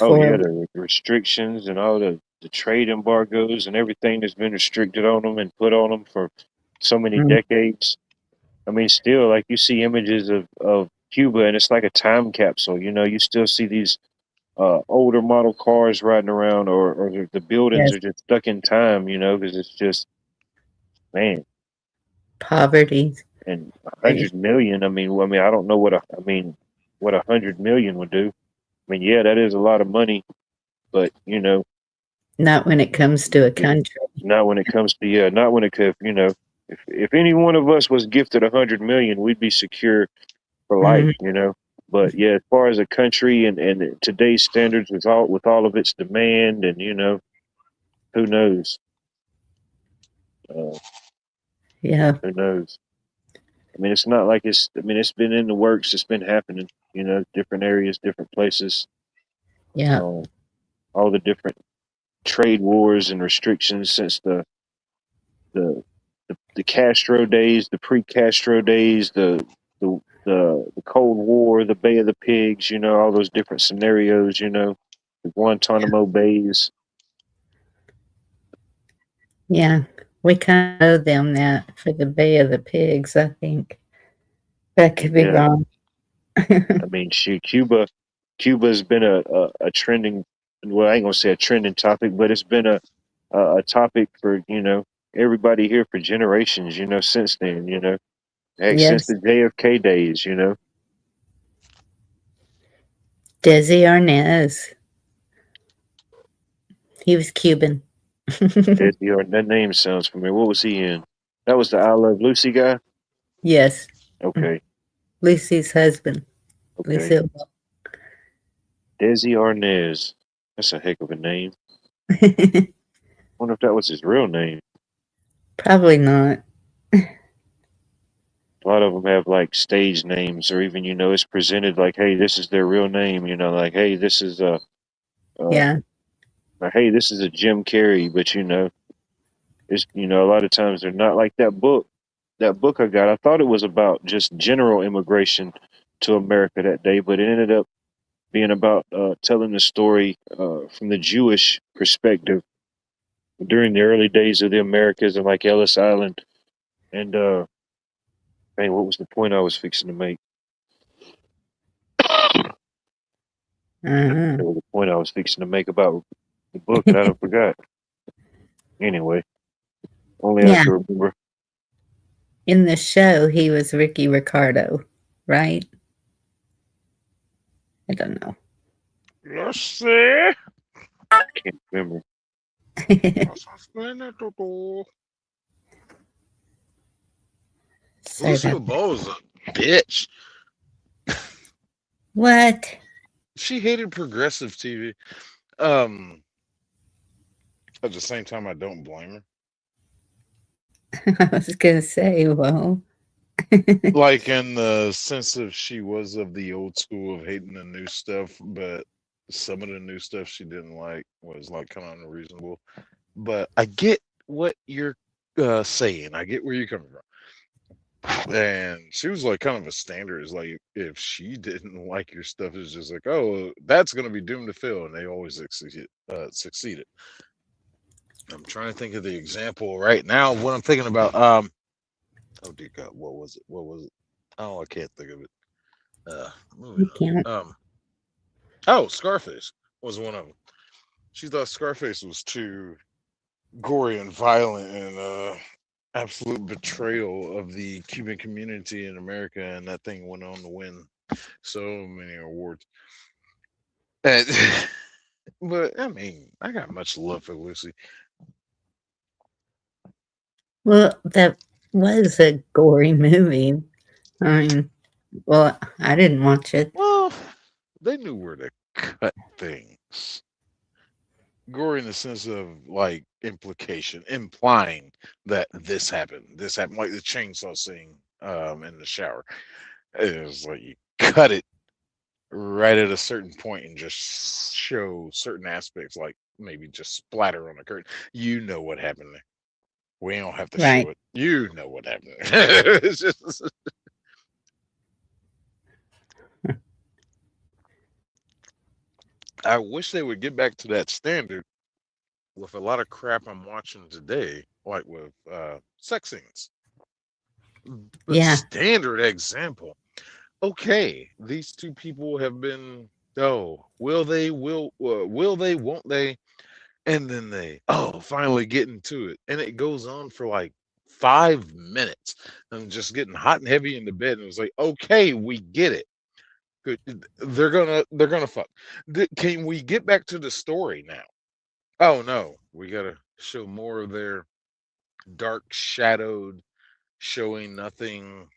Oh yeah, the restrictions and all the trade embargoes and everything that's been restricted on them and put on them for so many decades. I mean, still, like you see images of Cuba and it's like a time capsule. You know, you still see these older model cars riding around or the buildings are just stuck in time, you know, because it's just, man. Poverty. And 100 million, I mean, I don't know what 100 million would do. I mean, yeah, that is a lot of money, but you know, not when it comes to a country. Not when it comes to not when it could, you know, if any one of us was gifted 100 million, we'd be secure for life, you know. But yeah, as far as a country and today's standards with all of its demand and you know, who knows? Yeah. Who knows? I mean, it's not like it's. I mean, it's been in the works. It's been happening. You know, different areas, different places. Yeah. All the different trade wars and restrictions since the the Castro days, the pre-Castro days, the Cold War, the Bay of the Pigs. You know, all those different scenarios. You know, the Guantanamo Bays. Yeah. We kind of owe them that for the Bay of the Pigs, I think. That could be Yeah, wrong. I mean, Cuba's been a trending. Well, I ain't gonna say a trending topic, but it's been a topic for everybody here for generations. You know, since then. You know, heck, since Yes. the JFK days. You know, Desi Arnaz. He was Cuban. That name sounds familiar. What was he in? That was the I Love Lucy guy. Yes. Okay, Lucy's husband. okay. Lucille. Desi Arnaz. That's a heck of a name. Wonder if that was his real name. Probably not. A lot of them have like stage names, or even it's presented like, "Hey, this is their real name." You know, like, "Hey, this is Yeah. hey, this is a Jim Carrey," but it's a lot of times they're not like that book. That book I got, I thought it was about just general immigration to America that day, but it ended up being about telling the story from the Jewish perspective during the early days of the Americas and like Ellis Island. And hey, what was the point I was fixing to make? Uh-huh. There was a point I was fixing to make about the book, and I don't forgot. Anyway, only I Yeah. can remember. In the show, he was Ricky Ricardo, right? I don't know. Let's see. Can't remember. Sorry Lucille about that. Ball was a bitch. What? She hated progressive TV. At the same time, I don't blame her. I was going to say, well. Like in the sense of she was of the old school of hating the new stuff, but some of the new stuff she didn't like was like kind of unreasonable. But I get what you're saying. I get where you're coming from. And she was like kind of a standard. It's like if she didn't like your stuff, it's just like, oh, that's gonna be doomed to fail, and they always succeeded. I'm trying to think of the example right now. What I'm thinking about. Oh dear God, what was it? What was it? Oh, I can't think of it. Moving You can't. on. Oh, Scarface was one of them. She thought Scarface was too gory and violent and absolute betrayal of the Cuban community in America, and that thing went on to win so many awards. And, but I mean, I got much love for Lucy. Well, that was a gory movie. I mean, well, I didn't watch it. Well, they knew where to cut things. Gory in the sense of like implication, implying that this happened, like the chainsaw scene in the shower. It was like you cut it right at a certain point and just show certain aspects, like maybe just splatter on the curtain. You know what happened there. We don't have to Right. show it. You know what happened there. It's just I wish they would get back to that standard with a lot of crap I'm watching today, like with sex scenes. The Yeah. standard example. Okay, these two people have been. Oh, will they? Will they? Won't they? And then they finally get into it, and it goes on for like 5 minutes. And just getting hot and heavy in the bed, and it was like, okay, we get it. Good. They're gonna fuck. Can we get back to the story now? Oh no, we gotta show more of their dark shadowed, showing nothing,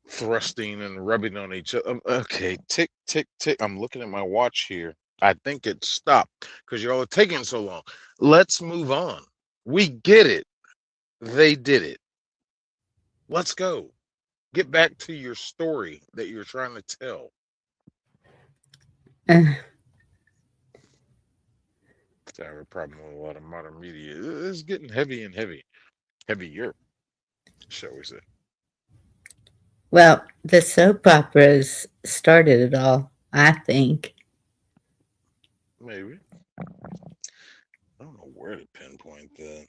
thrusting and rubbing on each other. Okay, tick, tick, tick. I'm looking at my watch here. I think it stopped because y'all are taking so long. Let's move on. We get it. They did it. Let's go. Get back to your story that you're trying to tell. Uh, I have a problem with a lot of modern media. It's getting heavy and heavier, shall we say? well, the soap operas started it all, I think. Maybe. I don't know where to pinpoint that.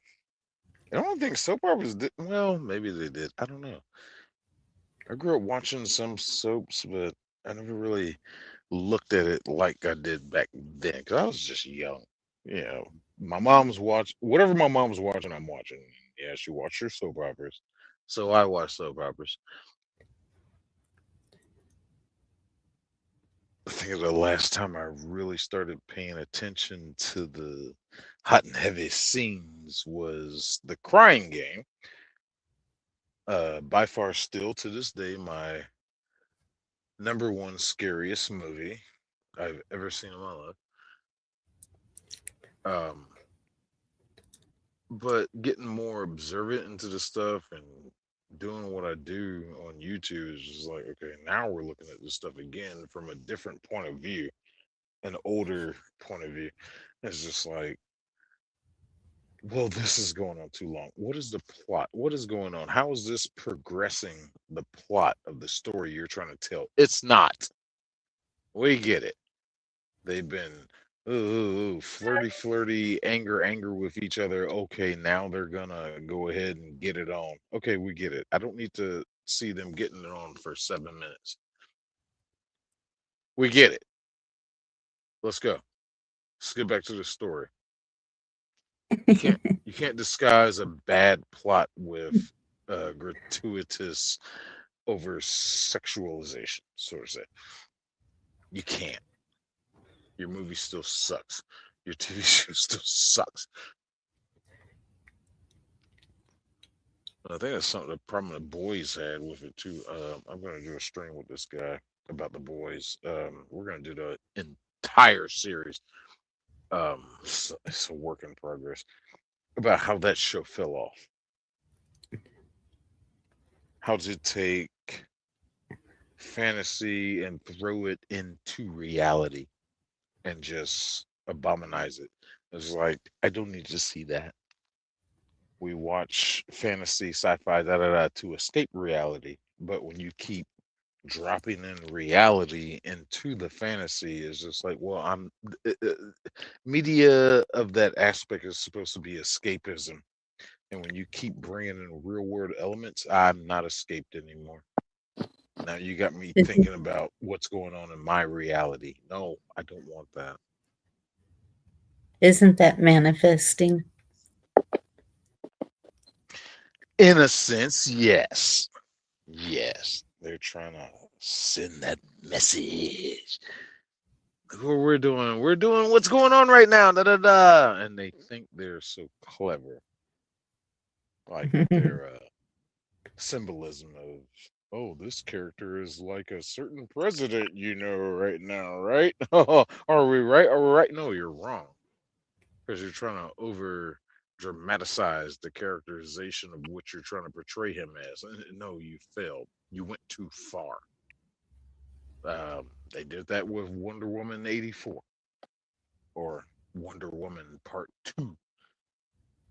I don't think soap operas did. Well, maybe they did. I don't know. I grew up watching some soaps, but I never really looked at it like I did back then because I was just young. You know, my mom's watch whatever my mom's watching, I'm watching. Yeah, she watched her soap operas, so I watch soap operas. I think the last time I really started paying attention to the hot and heavy scenes was The Crying Game. By far, still to this day, my number one scariest movie I've ever seen in my life. Um, but getting more observant into the stuff and doing what I do on YouTube is just like, okay, now we're looking at this stuff again from a different point of view, an older point of view. It's just like, well, this is going on too long. What is the plot? What is going on? How is this progressing the plot of the story you're trying to tell? It's not. We get it. They've been flirty, flirty, anger with each other. Okay, now they're gonna go ahead and get it on. Okay, we get it. I don't need to see them getting it on for 7 minutes. We get it. Let's go. Let's get back to the story. You can't disguise a bad plot with gratuitous over sexualization, so to say. You can't. Your movie still sucks. Your TV show still sucks. I think that's something the problem the boys had with it too. I'm gonna do a stream with this guy about the boys. We're gonna do the entire series. It's a work in progress about how that show fell off. How to take fantasy and throw it into reality and just abominize it. It's like I don't need to see that. We watch fantasy, sci-fi, to escape reality. But when you keep dropping in reality into the fantasy, is just like, well, media of that aspect is supposed to be escapism. And when you keep bringing in real world elements, I'm not escaped anymore. Now you got me thinking about what's going on in my reality. No, I don't want that. Isn't that manifesting? In a sense, yes. Yes. They're trying to send that message. Look what we're doing. We're doing what's going on right now. Da da da. And they think they're so clever. Like with their symbolism of, oh, this character is like a certain president, right now, right? Are we right? Are we right? No, you're wrong. Because you're trying to over dramatize the characterization of what you're trying to portray him as. No, you failed. You went too far. They did that with Wonder Woman 84 or Wonder Woman Part 2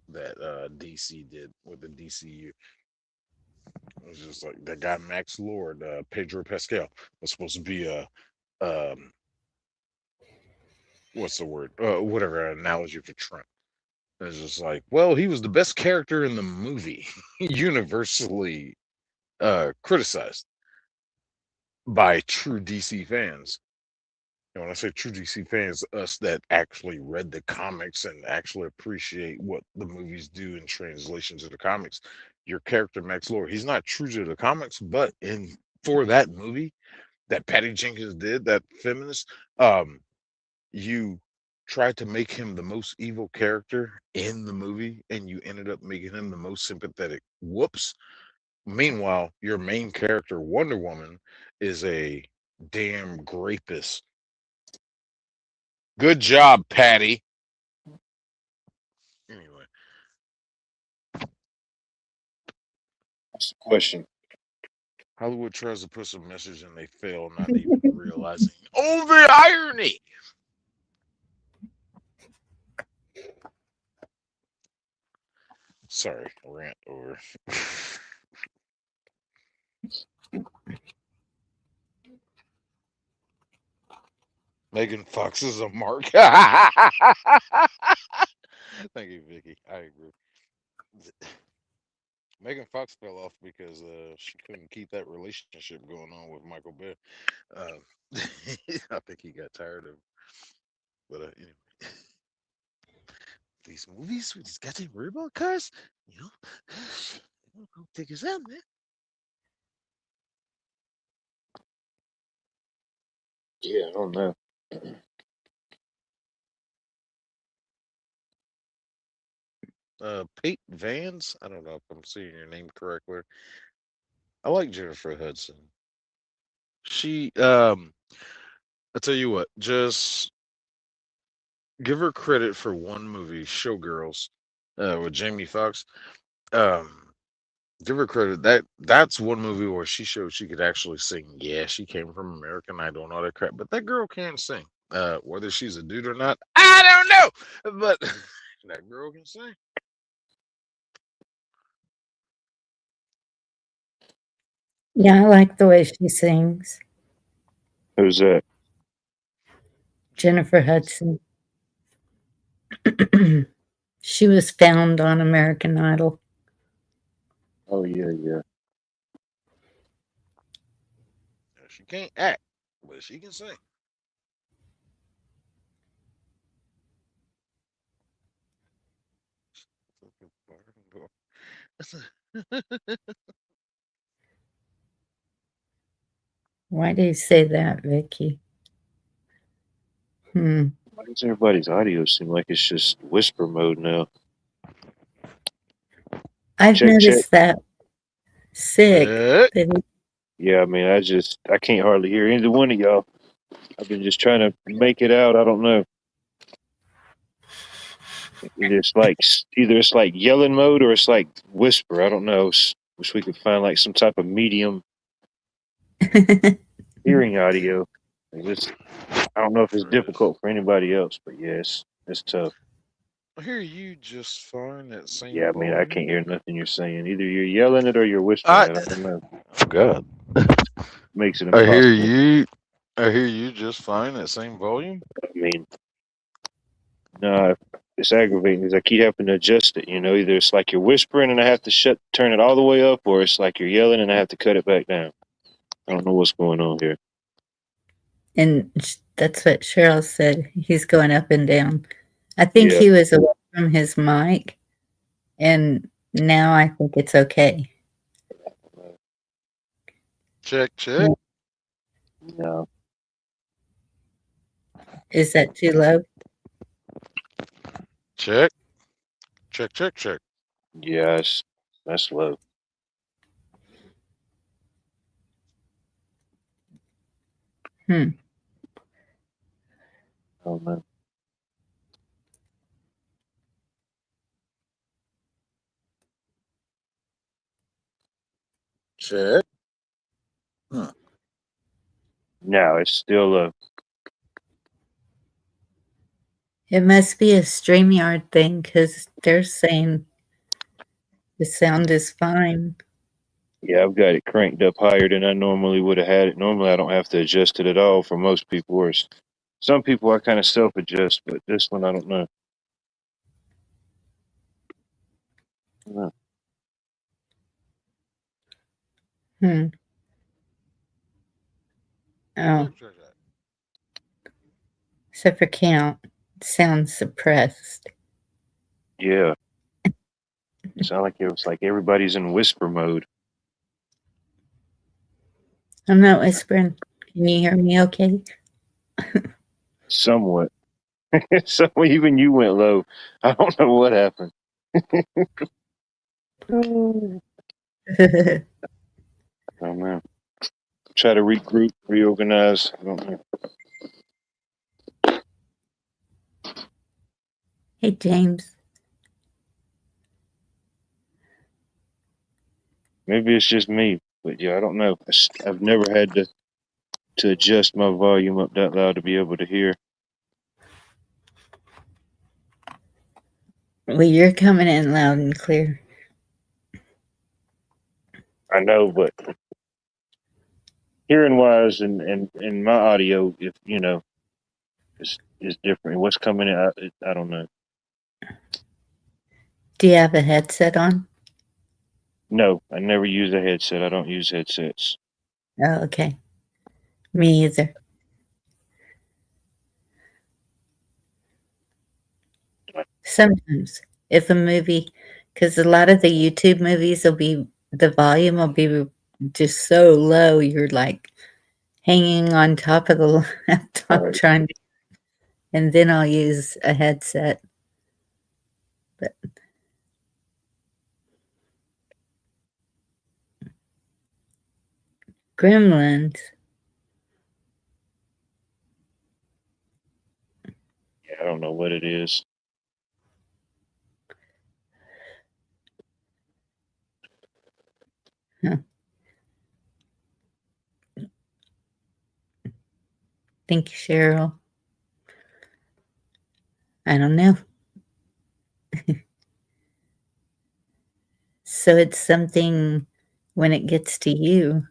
that DC did with the DCU. It was just like that guy Max Lord, Pedro Pascal, was supposed to be a what's the word? Whatever analogy for Trent. It's just like, well, he was the best character in the movie, universally criticized by true DC fans. And when I say true DC fans, us that actually read the comics and actually appreciate what the movies do in translation to the comics. Your character Max Lord, he's not true to the comics, but in for that movie that Patty Jenkins did, that feminist, you tried to make him the most evil character in the movie, and you ended up making him the most sympathetic. Whoops. Meanwhile, your main character, Wonder Woman, is a damn grapist. Good job, Patty. Anyway, What's the question? Hollywood tries to put some message and they fail, not even realizing. Oh, the irony! Sorry, rant over. Megan Fox is a mark. Thank you, Vicky. I agree. Megan Fox fell off because she couldn't keep that relationship going on with Michael Bay. I think he got tired of. But anyway, these movies with these goddamn robot cars, you know, don't take us out, man. Yeah, I don't know. Pate Vance. I don't know if I'm saying your name correctly. I like Jennifer Hudson. She, I tell you what, just give her credit for one movie, Showgirls, with Jamie Foxx. Um, give her credit. That's one movie where she showed she could actually sing. Yeah, she came from American Idol and all that crap, but that girl can't sing. Whether she's a dude or not, I don't know. But that girl can sing. Yeah, I like the way she sings. Who's that? Jennifer Hudson. She was found on American Idol. Oh yeah, yeah. She can't act, but she can sing. Why do you say that, Vicky? Why does everybody's audio seem like it's just whisper mode now? I've Check, noticed that. Sick. Check. Yeah, I mean, I can't hardly hear either one of y'all. I've been just trying to make it out. I don't know. Either it's like yelling mode or it's like whisper. I don't know. Wish we could find like some type of medium hearing audio. I don't know if it's Sure is. difficult for anybody else, but yes, it's tough. I hear you just fine at same Yeah, I mean, I volume. can't hear nothing you're saying. Either you're yelling it or you're whispering it. I don't know. Oh God. Makes it I hear impossible. you. I hear you just fine at same volume. I mean, no, it's aggravating because I keep having to adjust it. Either it's like you're whispering and I have to turn it all the way up, or it's like you're yelling and I have to cut it back down. I don't know what's going on here. And that's what Cheryl said. He's going up and down. I think Yeah. he was away from his mic, and now I think it's okay. Check, check. No. Is that too low? Check. Check, check, check. Yes, that's low. Hmm. Oh man. Check. No, it's still low. It must be a StreamYard thing because they're saying the sound is fine. Yeah, I've got it cranked up higher than I normally would have had it. Normally, I don't have to adjust it at all for most people. Or some people I kind of self-adjust, but this one I don't know. No. Hmm. Oh, Check, check, check. except for count. Sounds suppressed. Yeah, it sounded like it was like everybody's in whisper mode. I'm not whispering. Can you hear me okay? Somewhat. So even you went low. I don't know what happened. Oh man. Try to regroup, reorganize. I don't know. Hey, James. Maybe it's just me, but yeah, I don't know. I've never had to adjust my volume up that loud to be able to hear. Well, you're coming in loud and clear. I know, but hearing wise and my audio, if you know, is different. What's coming out, I don't know. Do you have a headset on? No, I never use a headset. I don't use headsets. Oh, okay. Me either. Sometimes, if a movie, because a lot of the YouTube movies will be, the volume will be just so low, you're like hanging on top of the laptop Right. trying to, and then I'll use a headset. But Gremlins, Yeah, I don't know what it is. thank you, Cheryl. I don't know. So it's something when it gets to you.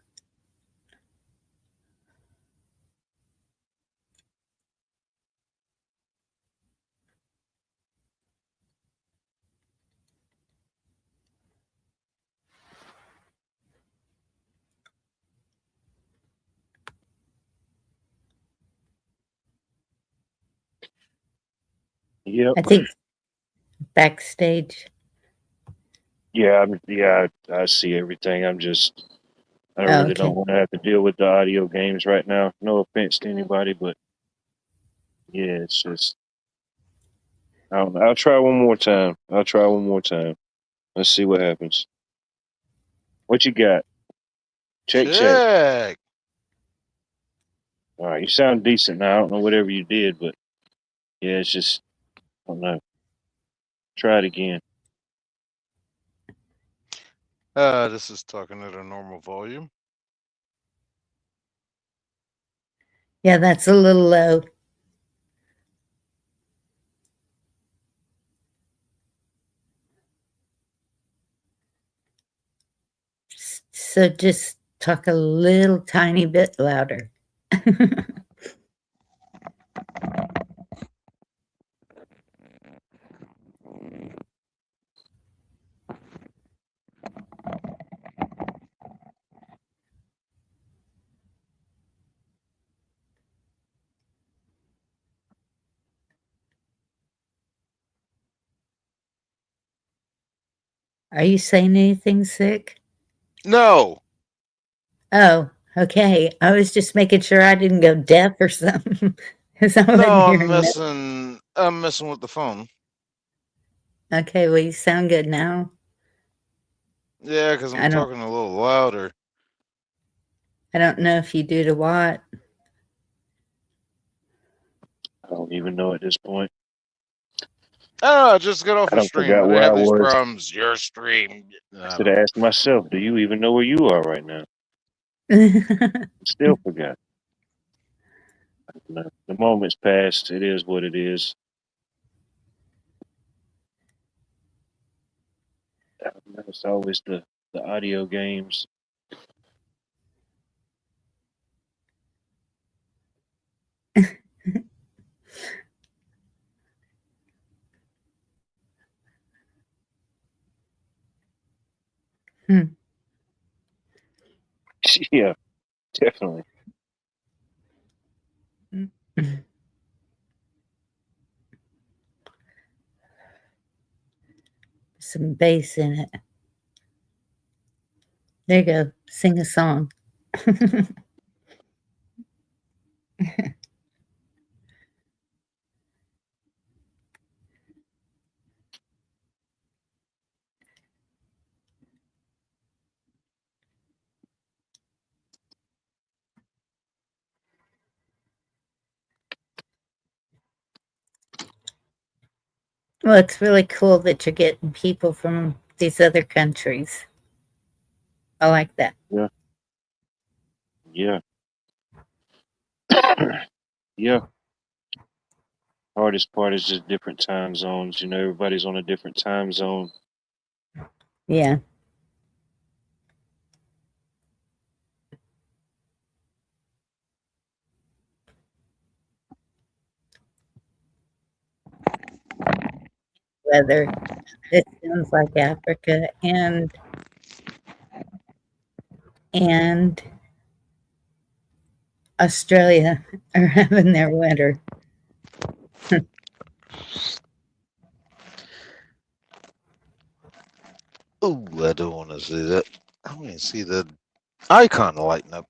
Yep. I think backstage. Yeah, I see everything. I Oh, really okay. don't want to have to deal with the audio games right now. No offense to anybody, but yeah, it's just I don't know. I'll try one more time. Let's see what happens. What you got? Check. Check. All right, you sound decent now. I don't know whatever you did, but yeah, it's just I don't know. Try it again. This is talking at a normal volume. Yeah, that's a little low. So just talk a little tiny bit louder. Are you saying anything sick? No. Oh, okay. I was just making sure I didn't go deaf or something. Because I wasn't No, hearing that. I'm messing with the phone. Okay, well, you sound good now. Yeah, because I'm talking a little louder. I don't know if you do to what. I don't even know at this point. Oh, just got off I a don't stream. forgot I where I have these was. problems. Your stream. I I should don't have know. asked myself, do you even know where you are right now? Still forgot. No, the moment's passed. It is what it is. It's always the audio games. Yeah, definitely. Some bass in it. There you go. Sing a song. Well, it's really cool that you're getting people from these other countries. I like that. Yeah. Yeah. Yeah. Hardest part is just different time zones. You know, everybody's on a different time zone. Yeah. Weather. It sounds like Africa and Australia are having their winter. Oh, I don't want to see that. I want to see the icon lighting up.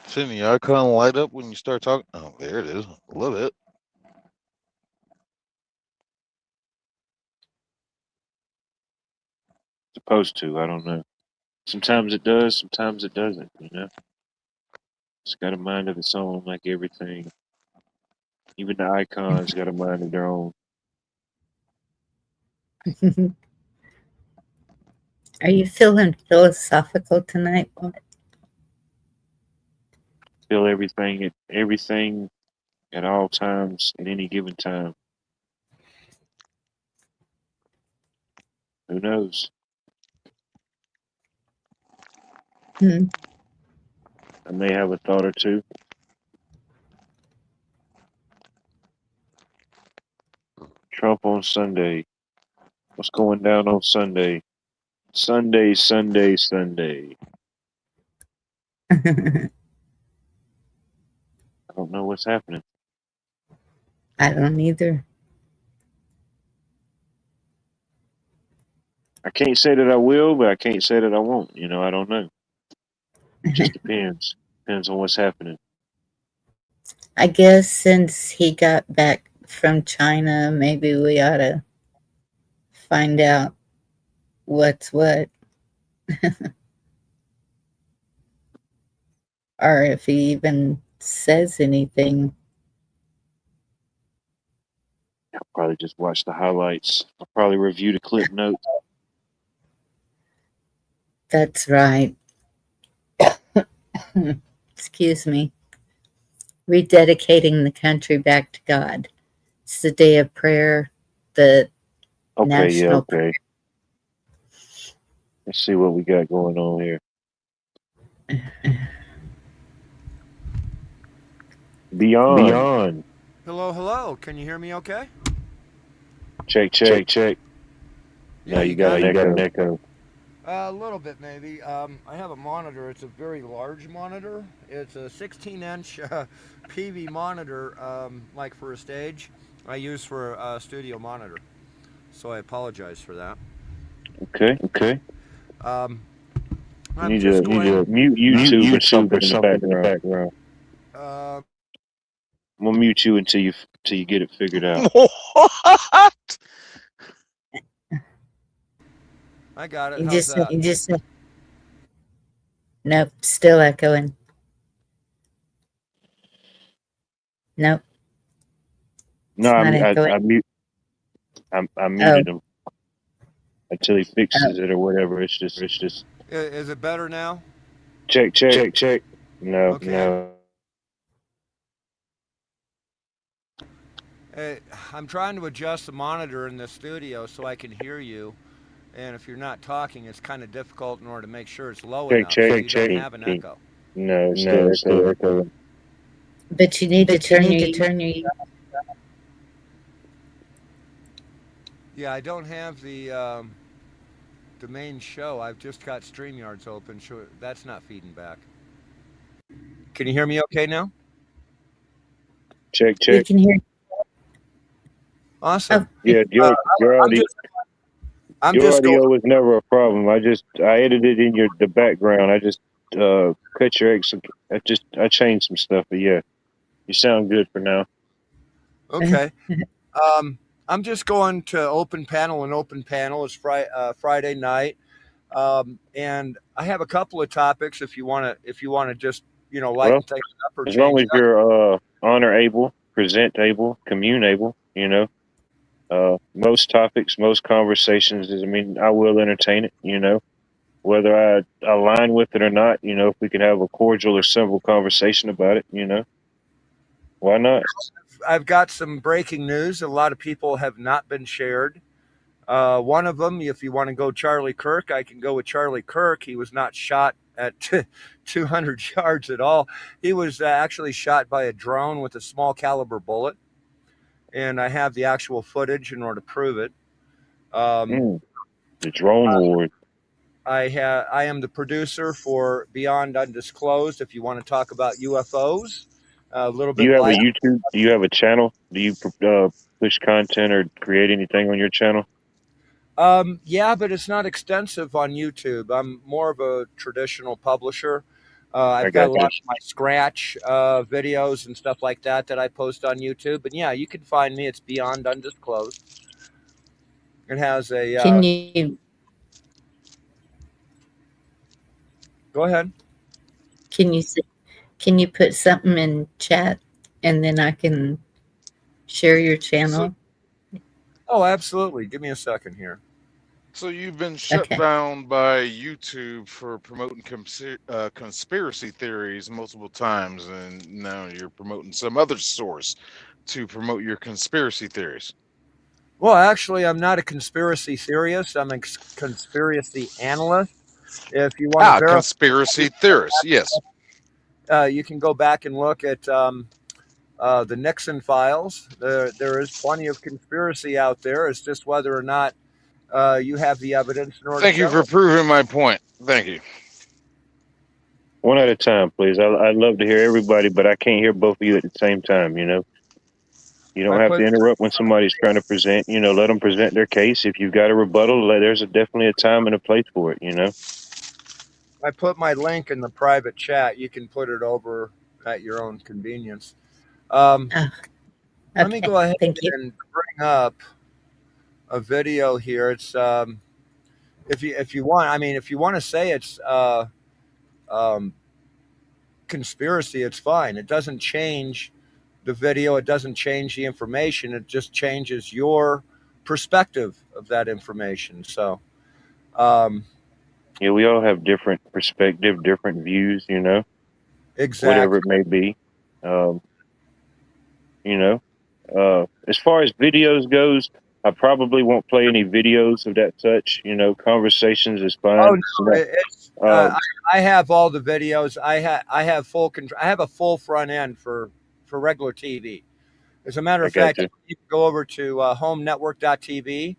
Seeing the icon light up when you start talking? Oh, there it is. Love it. Supposed to. I don't know. Sometimes it does. Sometimes it doesn't. You know, it's got a mind of its own, like everything. Even the icons got a mind of their own. Are you feeling philosophical tonight? Feel everything at all times at any given time. Who knows? Hmm. I may have a thought or two. Trump on Sunday. What's going down on Sunday? Sunday. I don't know what's happening. I don't either. I can't say that I will, but I can't say that I won't. You know, I don't know. It just depends. Depends on what's happening. I guess since he got back from China, maybe we ought to find out what's what. Or if he even says anything. I'll probably just watch the highlights. I'll probably review the clip notes. That's right. Excuse me. Rededicating the country back to God. It's the day of prayer, the Okay, national. yeah, okay. Let's see what we got going on here. Beyond. Hello. Can you hear me okay? Check. Yeah, No, you got an echo. A little bit, maybe. I have a monitor. It's a very large monitor. It's a 16-inch PV monitor, like for a stage. I use for a studio monitor. So I apologize for that. Okay. I'm Need just to going. mute YouTube or something in the background. I'm gonna mute you until you get it figured out. What? I got it. You How's that? just said. Nope, still echoing. Nope. No, I muted him until he fixes it or whatever. It's just Is it better now? check. No, Okay. no. I'm trying to adjust the monitor in the studio so I can hear you. And if you're not talking, it's kind of difficult in order to make sure it's low enough so you don't have an echo. No, it's still echoing. But you need to turn your. Yeah, I don't have the main show. I've just got StreamYards open. So that's not feeding back. Can you hear me okay now? Check. We can hear. Awesome. Yeah, your audio was never a problem. I edited in the background. I just cut your X. I changed some stuff, but yeah, you sound good for now. Okay. I'm just going to open panel, and open panel is Friday night, and I have a couple of topics. If you want to just lighten things up or as long as you're on or able. present able, commune able, you know. Most topics, most conversations is, I mean, I will entertain it, you know, whether I align with it or not, you know, if we can have a cordial or civil conversation about it, you know, why not? I've got some breaking news. A lot of people have not been shared. One of them, if you want to go Charlie Kirk, I can go with Charlie Kirk. He was not shot at 200 yards at all. He was actually shot by a drone with a small caliber bullet. And I have the actual footage in order to prove it. The drone war. I am the producer for Beyond Undisclosed. If you want to talk about UFOs, a little Do bit you have a light. YouTube? Do you have a channel? Do you push content or create anything on your channel? Yeah, but it's not extensive on YouTube. I'm more of a traditional publisher. I've got a lot of my scratch videos and stuff like that I post on YouTube. But yeah, you can find me. It's Beyond Undisclosed. It has a. Can you Go ahead. can you put something in chat and then I can share your channel? Oh, absolutely. Give me a second here. So you've been shut down by YouTube for promoting conspiracy theories multiple times, and now you're promoting some other source to promote your conspiracy theories. Well, actually, I'm not a conspiracy theorist. I'm a conspiracy analyst. If you want to verify, conspiracy theorist, yes. You can go back and look at the Nixon files. There is plenty of conspiracy out there. It's just whether or not you have the evidence in order. Thank you for proving my point. Thank you. One at a time, please. I'd love to hear everybody, but I can't hear both of you at the same time, you know. You don't have to interrupt when somebody's trying to present, you know, let them present their case. If you've got a rebuttal, there's definitely a time and a place for it, you know. I put my link in the private chat. You can put it over at your own convenience. Let me go ahead and bring up a video here. It's if you want, I mean, if you want to say it's conspiracy, it's fine. It doesn't change the video. It doesn't change the information. It just changes your perspective of that information. So, yeah, we all have different perspective, different views, you know, exactly, whatever it may be. You know, as far as videos goes, I probably won't play any videos of that such. You know, conversations is fine. Oh no, I have all the videos. I have full control. I have a full front end for regular TV. As a matter of fact, you can go over to homenetwork.tv,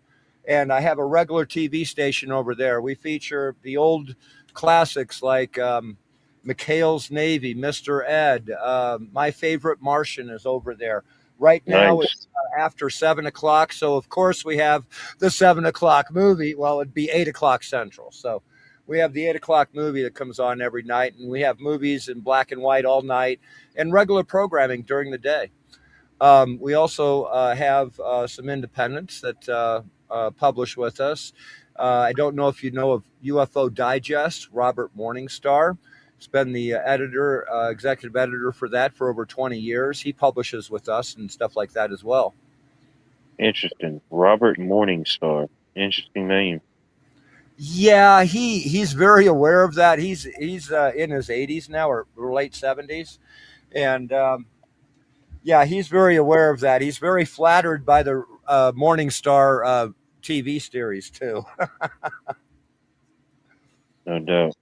and I have a regular TV station over there. We feature the old classics like McHale's Navy, Mr. Ed. My Favorite Martian is over there. Right now it's after 7 o'clock. So, of course, we have the 7 o'clock movie. Well, it'd be 8 o'clock Central. So we have the 8 o'clock movie that comes on every night. And we have movies in black and white all night and regular programming during the day. We also have some independents that publish with us. I don't know if you know of UFO Digest, Robert Morningstar. He's been the editor, executive editor for that for over 20 years. He publishes with us and stuff like that as well. Interesting. Robert Morningstar. Interesting name. Yeah, he's very aware of that. He's in his 80s now or late 70s. And yeah, he's very aware of that. He's very flattered by the Morningstar TV series too. No doubt.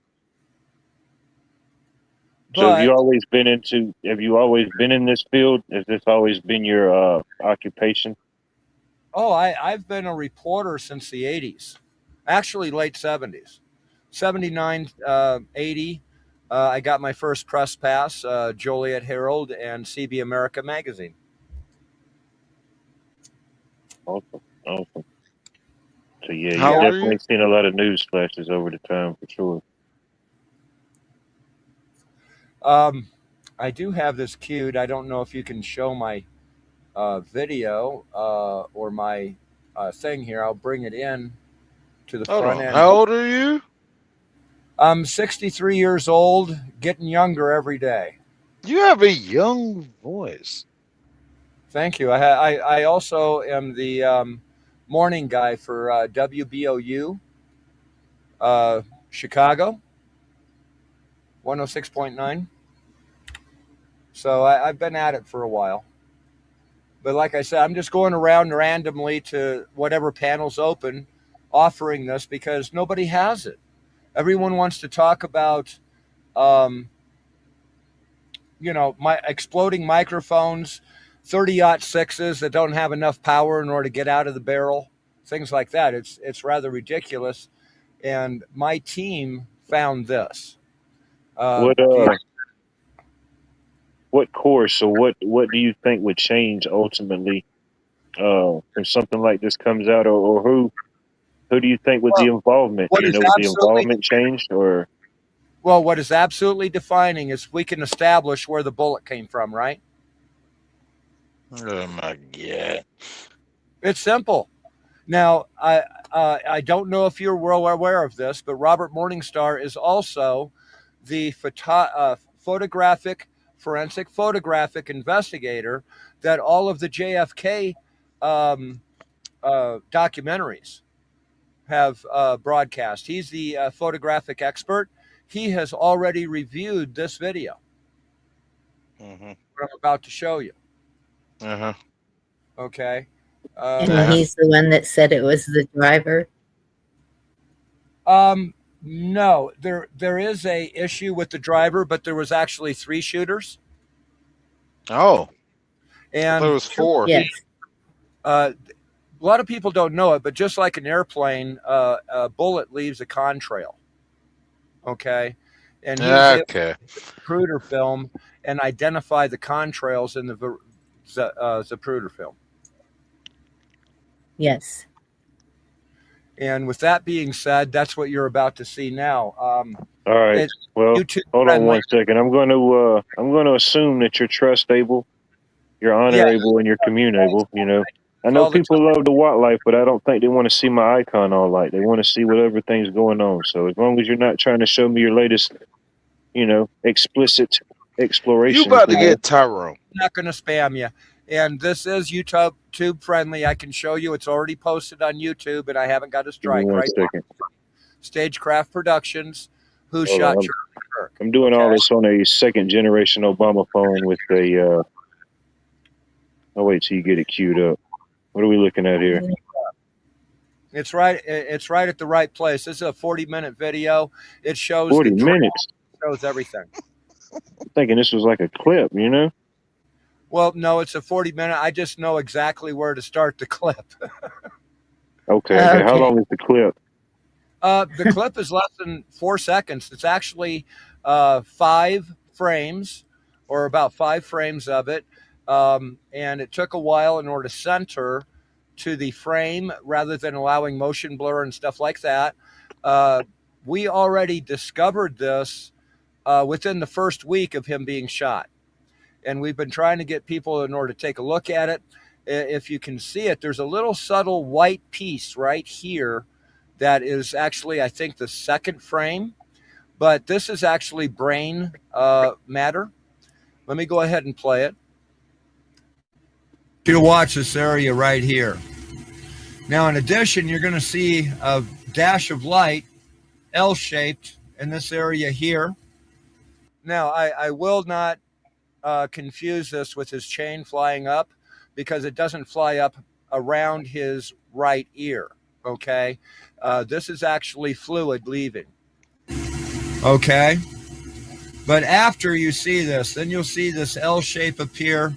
So have you always been in this field? Has this always been your occupation? Oh, I've been a reporter since the 80s, actually late 70s, 79, 80. I got my first press pass, Joliet Herald and CB America magazine. Awesome. So yeah, you've definitely seen a lot of news flashes over the time for sure. I do have this queued. I don't know if you can show my video or my thing here. I'll bring it in to the front end. How old are you? I'm 63 years old, getting younger every day. You have a young voice. Thank you. I also am the morning guy for WBOU Chicago 106.9. So I've been at it for a while. But like I said, I'm just going around randomly to whatever panel's open offering this because nobody has it. Everyone wants to talk about, um, my exploding microphones, 30-06s that don't have enough power in order to get out of the barrel, things like that. It's rather ridiculous. And my team found this. What Do you, what course or what do you think would change ultimately if something like this comes out, or who do you think with the well, involvement? Do what you is know what the absolutely involvement changed or? well, what is absolutely defining is we can establish where the bullet came from, right? Oh my God. It's simple. Now, I don't know if you're well aware of this, but Robert Morningstar is also the forensic photographic investigator that all of the JFK um, documentaries have broadcast. He's the photographic expert. He has already reviewed this video, Mm-hmm. what I'm about to show you. Uh-huh. Okay. And Uh-huh. he's the one that said it was the driver. No, there is a issue with the driver, but there was actually 3 shooters, Oh, I thought it and was 4. Yes. a lot of people don't know it, but just like an airplane, a bullet leaves a contrail. Okay, and he was able Okay. to Zapruder film and identify the contrails in the Zapruder film. Yes. And with that being said, that's what you're about to see now. All right. It's Well, YouTube hold on friendly. one second. I'm going to assume that you're trustable, you're Yeah, honorable, and you're communable. You know, I know all the time. people love the Watt life, but I don't think they want to see my icon all night. They want to see whatever thing's going on. So as long as you're not trying to show me your latest, explicit You exploration, about to you know. get Tyrone. I'm not going to spam you. And this is YouTube friendly. I can show you. It's already posted on YouTube, and I haven't got a Give me strike. one Right, second. Stagecraft Productions. Who Hold shot on. Charlie Kirk? I'm doing all Okay. this on a second generation Obama phone with a. I'll wait till you get it queued up. What are we looking at here? It's right. It's right at the right place. This is a 40-minute video. It shows 40 the drill, minutes. shows everything. I'm thinking this was like a clip, you know? Well, no, it's a 40-minute. I just know exactly where to start the clip. Okay, I get. How Okay. long is the clip? The clip is less than 4 seconds. It's actually 5 frames, or about 5 frames of it. And it took a while in order to center to the frame rather than allowing motion blur and stuff like that. We already discovered this within the first week of him being shot. And we've been trying to get people in order to take a look at it. If you can see it, there's a little subtle white piece right here that is actually, I think, the second frame. But this is actually brain matter. Let me go ahead and play it. You watch this area right here. Now, in addition, you're going to see a dash of light, L-shaped, in this area here. Now, I will not confuse this with his chain flying up, because it doesn't fly up around his right ear. Okay, this is actually fluid leaving. Okay, but after you see this, then you'll see this L shape appear,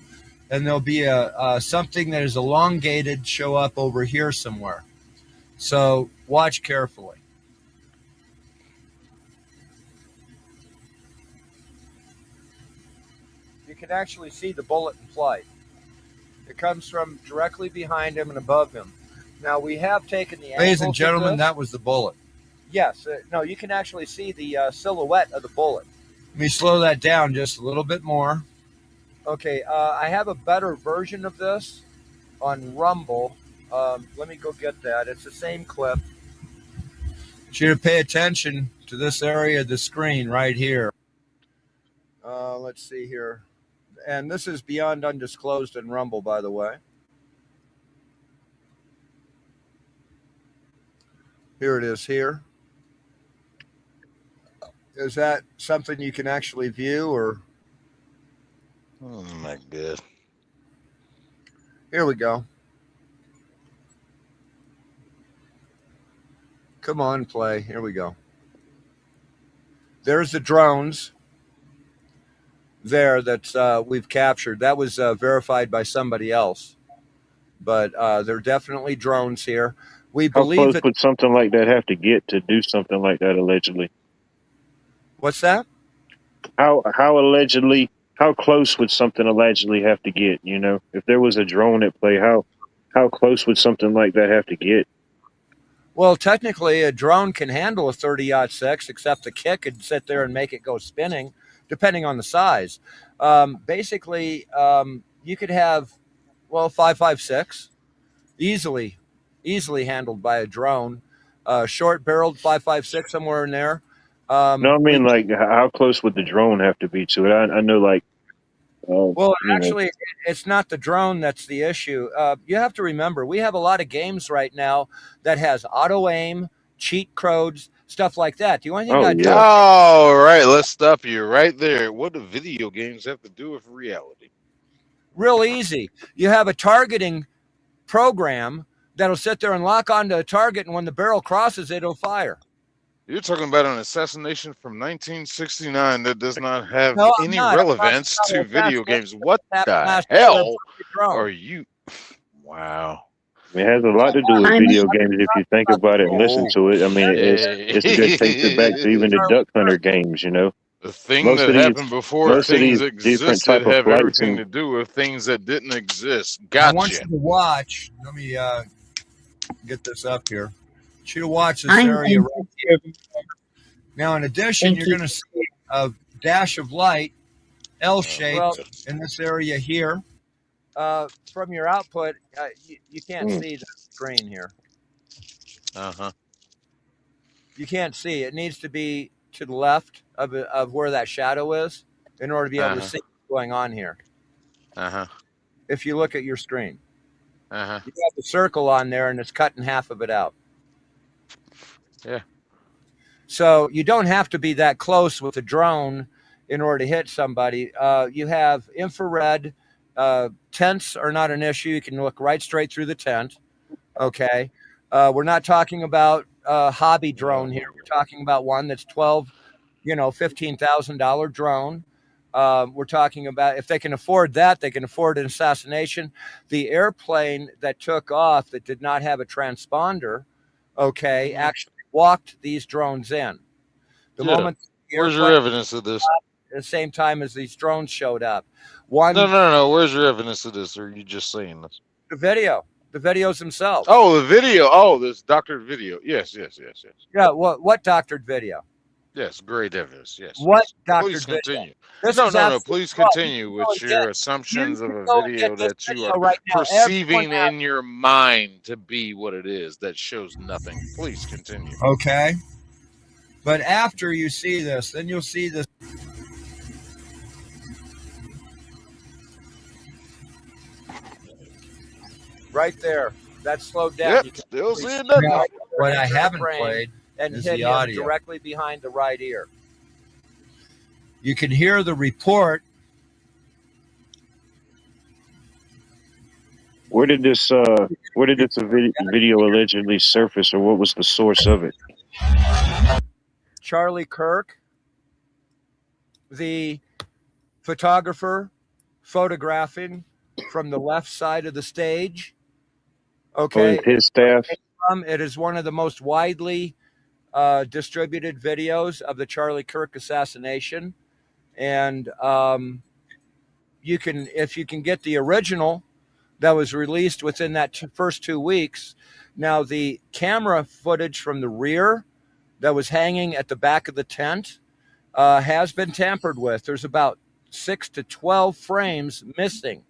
and there'll be a something that is elongated show up over here somewhere. So watch carefully. You can actually see the bullet in flight. It comes from directly behind him and above him. Now, we have taken the Ladies and angles of gentlemen, this. that was the bullet. Yes, no, you can actually see the silhouette of the bullet. Let me slow that down just a little bit more. Okay, I have a better version of this on Rumble. Let me go get that. It's the same clip. I want you to pay attention to this area of the screen right here. Let's see here. And this is beyond undisclosed in Rumble, by the way. Here it is here. Is that something you can actually view, or? Oh my God. Here we go. Come on, play. Here we go. There's the drones there that we've captured. That was verified by somebody else. But there are definitely drones here. We How believe close that. would something like that have to get to do something like that allegedly? What's that? How close would something allegedly have to get? You know, if there was a drone at play, how close would something like that have to get? Well, technically, a drone can handle a 30-06, except the kick could sit there and make it go spinning, depending on the size. Basically, you could have, 5.56, easily handled by a drone. Short-barreled 5.56, somewhere in there. No, I mean, like, how close would the drone have to be to it? I know, like, actually, it's not the drone that's the issue. You have to remember, we have a lot of games right now that has auto aim, cheat codes, stuff like that. Do you want anything? yeah. All right, let's stop you right there. What do video games have to do with reality? Real easy. You have a targeting program that'll sit there and lock onto a target, and when the barrel crosses, it'll fire. You're talking about an assassination from 1969 that does not have No, I'm any not. relevance I'm talking to about video assassination games. What that the last hell drone. are you? Wow. It has a lot to do with video games if you think about it and listen to it. I mean, it just takes it back to even the Duck Hunter games, you know. The thing Most that of these- happened before most of things these different existed type of have flights everything and- to do with things that didn't exist. I want Gotcha. you to watch. Let me get this up here. I want you to watch this I'm area right interested. now. In addition, Thank you're you. going to see a dash of light, L-shaped, Well, in this area here. from your output, you can't Hmm. see the screen here. Uh-huh. You can't see. It needs to be to the left of where that shadow is in order to be able to Uh-huh. see what's going on here. Uh-huh. If you look at your screen, Uh-huh. you have the circle on there, and it's cutting half of it out. Yeah. So you don't have to be that close with a drone in order to hit somebody. You have infrared. Tents are not an issue. You can look right straight through the tent. Okay. We're not talking about a hobby drone here. We're talking about one that's $15,000 drone. We're talking about, if they can afford that, they can afford an assassination. The airplane that took off that did not have a transponder, actually walked these drones in. The Yeah. moment the Where's your airplane, evidence of this? at the same time as these drones showed up, one No. Where's your evidence of this? Or are you just saying this? the videos themselves. Oh, the video. Oh, this doctored video. Yes. Yeah, what doctored video? Yes, great evidence. Yes. What yes. doctored Please video? continue. This No. is absolutely Please wrong. continue You go with and your get- assumptions you of can a go and video get this that you video are right now. perceiving Everyone in your mind to be what it is that shows nothing. Please continue. Okay. But after you see this, then you'll see this. right there. That's slowed down. Yep, You can still actually seeing see nothing. Now, right what there I in the haven't frame played and is hit the him audio. directly behind the right ear. You can hear the report. Where did this video allegedly surface, or what was the source of it? Charlie Kirk, the photographer, photographing from the left side of the stage. Or Okay. his staff? It is one of the most widely distributed videos of the Charlie Kirk assassination. And if you can get the original that was released within that first 2 weeks. Now, the camera footage from the rear that was hanging at the back of the tent has been tampered with. There's about 6 to 12 frames missing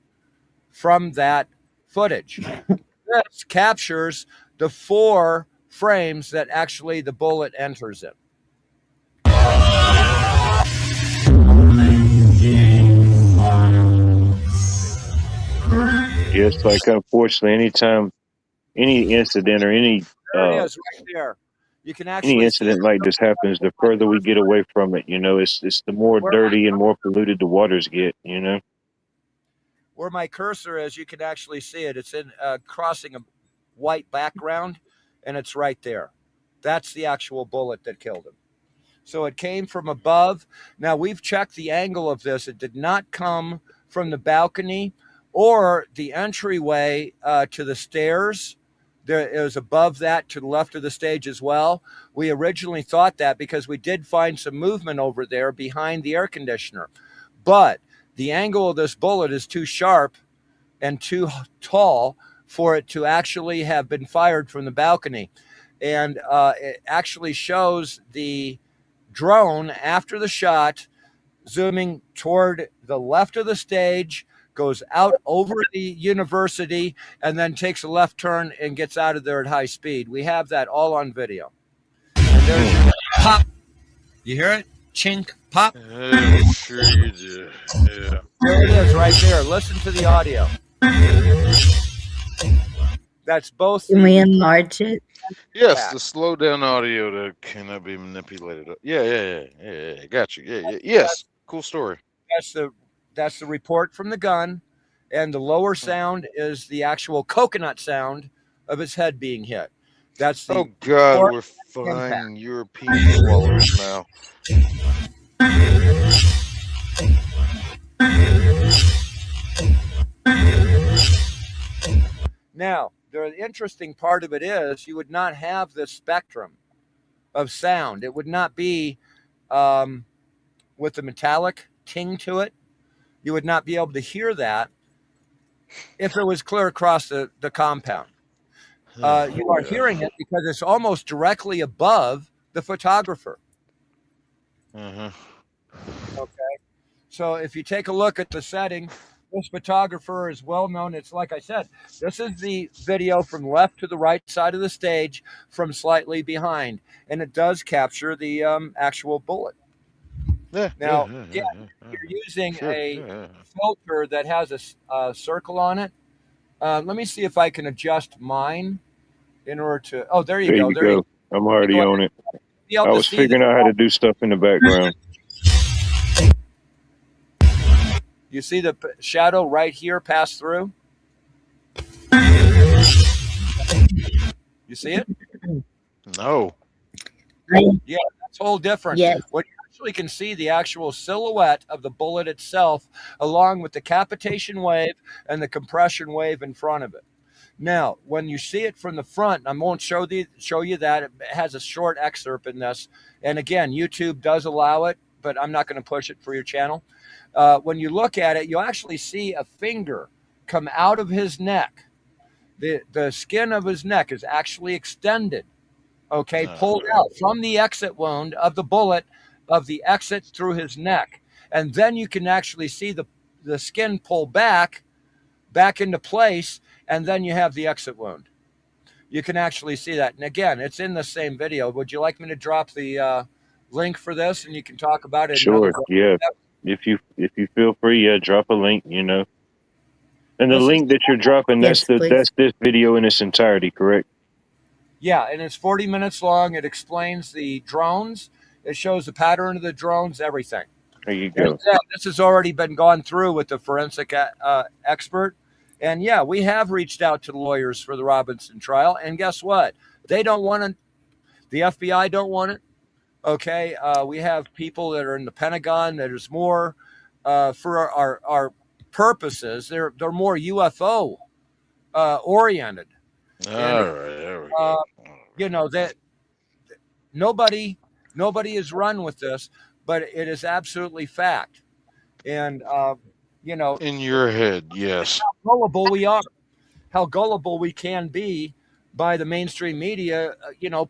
from that footage. This captures the 4 frames that actually the bullet enters in. Yeah, it's like unfortunately, anytime any incident or any There it is, right there. You can any actually see it incident like this happens, the further we get away from it, it's the more where my, dirty and more polluted the waters get. where my cursor is. You can actually see it. It's in crossing a white background, and it's right there. That's the actual bullet that killed him. So it came from above. Now we've checked the angle of this. It did not come from the balcony or the entryway to the stairs. It was above that to the left of the stage as well. We originally thought that because we did find some movement over there behind the air conditioner. But the angle of this bullet is too sharp and too tall for it to actually have been fired from the balcony. And it actually shows the drone after the shot zooming toward the left of the stage, goes out over the university, and then takes a left turn and gets out of there at high speed. We have that all on video. And there's your pop. You hear it? Chink, pop. Sure you do. Yeah. There it is right there. Listen to the audio. That's both. Can we enlarge it? Yes, the slow down audio that cannot be manipulated. Yeah. Got you. Yeah. Yes. Cool story. That's the report from the gun, and the lower sound is the actual coconut sound of his head being hit. That's the Oh God, report we're of impact. flying European swallows now. Now, the interesting part of it is you would not have this spectrum of sound. It would not be with the metallic ting to it. You would not be able to hear that if it was clear across the compound. You are hearing it because it's almost directly above the photographer. Uh-huh. Okay. So if you take a look at the setting, this photographer is well known. It's like I said, this is the video from left to the right side of the stage from slightly behind, and it does capture the actual bullet. Now, again, you're using a filter that has a circle on it. Let me see if I can adjust mine in order to. Oh, there you go. There you go. I'm already on it. Be able I to was see figuring out how to do stuff in the background. You see the shadow right here pass through? You see it? No. Yeah, that's whole different. Yes. What you actually can see the actual silhouette of the bullet itself, along with the capitation wave and the compression wave in front of it. Now, when you see it from the front, I won't show you that. It has a short excerpt in this. And again, YouTube does allow it, but I'm not going to push it for your channel. When you look at it, you'll actually see a finger come out of his neck. The skin of his neck is actually extended, okay, pulled out from the exit wound of the bullet, of the exit through his neck. And then you can actually see the skin pull back into place, and then you have the exit wound. You can actually see that. And again, it's in the same video. Would you like me to drop the link for this, and you can talk about it? Sure, yeah. If you feel free, yeah, drop a link, And the link that you're dropping, Yes, that's this video in its entirety, correct? Yeah, and it's 40 minutes long. It explains the drones. It shows the pattern of the drones, everything. There you go. This has already been gone through with the forensic expert. And yeah, we have reached out to the lawyers for the Robinson trial. And guess what? They don't want it. The FBI don't want it. Okay. We have people that are in the Pentagon that is more for our purposes. They're more UFO oriented. All right. There we go. That nobody is run with this, but it is absolutely fact. And in your head, yes. How gullible we are, how gullible we can be by the mainstream media,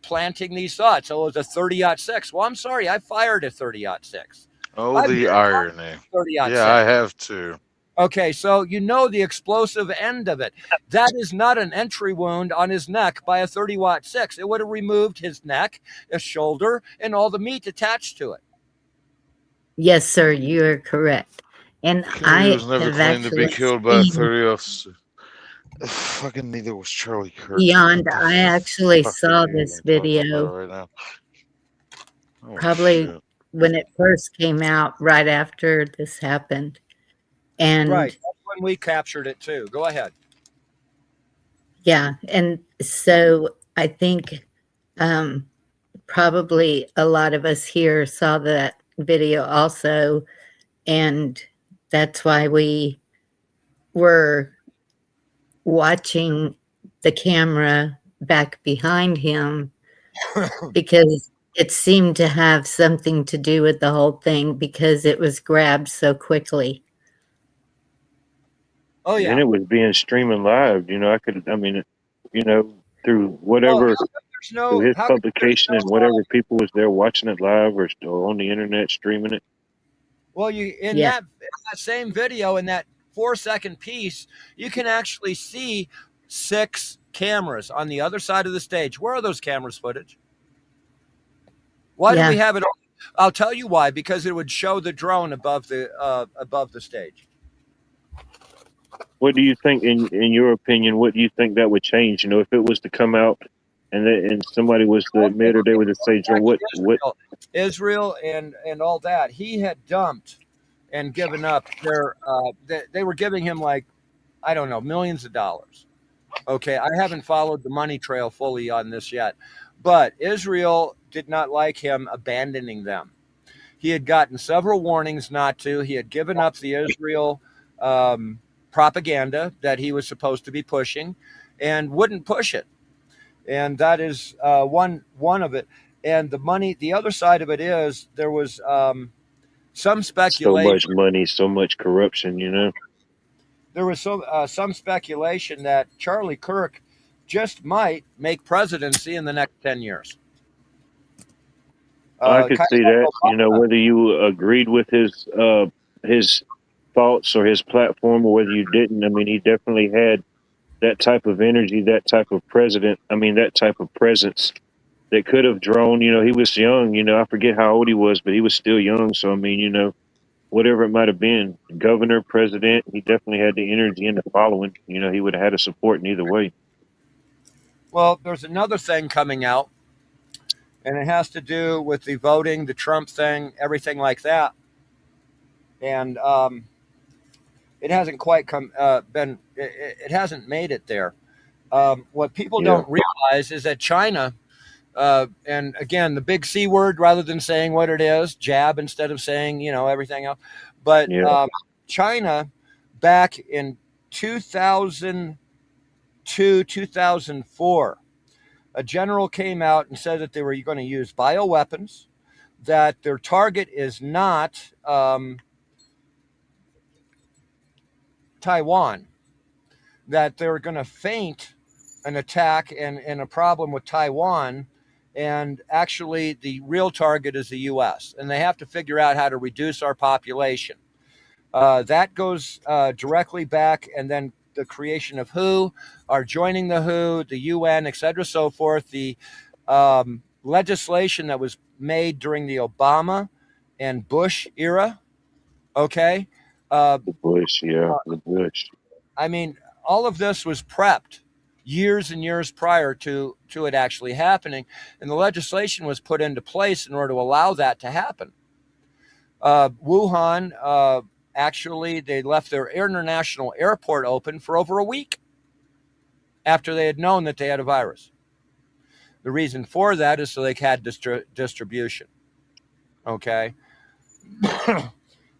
planting these thoughts. Oh, it was a 30-06. Well, I'm sorry, I fired a 30-06. Oh, the irony. 30-06. Yeah, I have too. Okay, so the explosive end of it. That is not an entry wound on his neck by a 30-06. It would have removed his neck, his shoulder, and all the meat attached to it. Yes, sir, you are correct. And He was never claimed to be killed by a 30-06. Fucking neither was Charlie Kirk. Beyond, What the I actually fuck saw are you this even talking video about right now? Oh probably shit! when it first came out, right after this happened. And Right. That's when we captured it too. Go ahead. yeah, and so I think probably a lot of us here saw that video also, and that's why we were watching the camera back behind him, because it seemed to have something to do with the whole thing because it was grabbed so quickly. Oh And yeah. it was being streaming live. I mean, through Well, whatever, how come there's through no? his How come there's publication no? and whatever people was there watching it live or on the internet streaming it. Well, in Yeah, that same video, in that 4-second piece, you can actually see 6 cameras on the other side of the stage. Where are those cameras footage? Why do we yeah. have it? I'll tell you why. Because it would show the drone above the stage. What do you think, in your opinion? What do you think that would change? If it was to come out and somebody was to Okay, admit, or they were to say, Joe, back to what? Israel and all that. He had dumped and given up their. They were giving him, like, I don't know, millions of dollars. Okay, I haven't followed the money trail fully on this yet, but Israel did not like him abandoning them. He had gotten several warnings not to. He had given up the Israel propaganda that he was supposed to be pushing, and wouldn't push it. And that is one of it. And the money, the other side of it is there was some So speculation. much money, so much corruption. There was some speculation that Charlie Kirk just might make presidency in the next 10 years. I could Kind see of like that. Obama. Whether you agreed with his thoughts or his platform, or whether you didn't. I mean, he definitely had that type of energy, that type of president. I mean, that type of presence that could have drawn. He was young. I forget how old he was, but he was still young. So I mean, whatever it might have been, governor, president, he definitely had the energy and the following. He would have had a support in either way. Well, there's another thing coming out, and it has to do with the voting, the Trump thing, everything like that. And it hasn't quite it hasn't made it there. What people Yeah, don't realize is that China, and again, the big C word, rather than saying what it is, jab instead of saying, everything else. But yeah. China, back in 2002, 2004, a general came out and said that they were going to use bioweapons, that their target is not Taiwan, that they're going to feint an attack and a problem with Taiwan. And actually, the real target is the U.S., and they have to figure out how to reduce our population. That goes directly back, and then the creation of WHO, our joining the WHO, the UN, et cetera, so forth. The legislation that was made during the Obama and Bush era. Okay. The Bush, the Bush. I mean, all of this was prepped years and years prior to it actually happening, and the legislation was put into place in order to allow that to happen. Wuhan, actually, they left their international airport open for over a week after they had known that they had a virus. The reason for that is so they had distribution. Okay.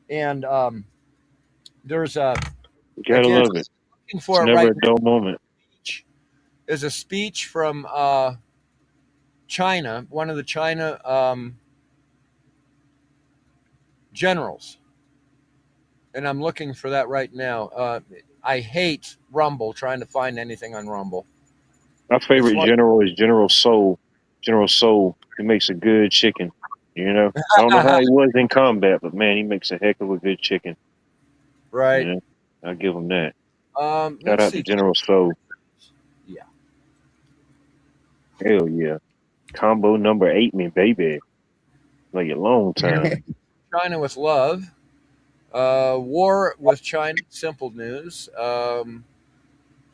And there's a, You gotta again, love it. looking It's for it never right a dull moment. now, is a speech from China, one of the China generals. And I'm looking for that right now. I hate Rumble, trying to find anything on Rumble. My favorite general is General Soul. General Soul. He makes a good chicken. I don't know how he was in combat, but man, he makes a heck of a good chicken. Right. I'll give him that. Shout Let's out see. to General Soul. Yeah. Hell yeah. Combo number 8, me baby. Like a long time. China with love. War with China, simple news.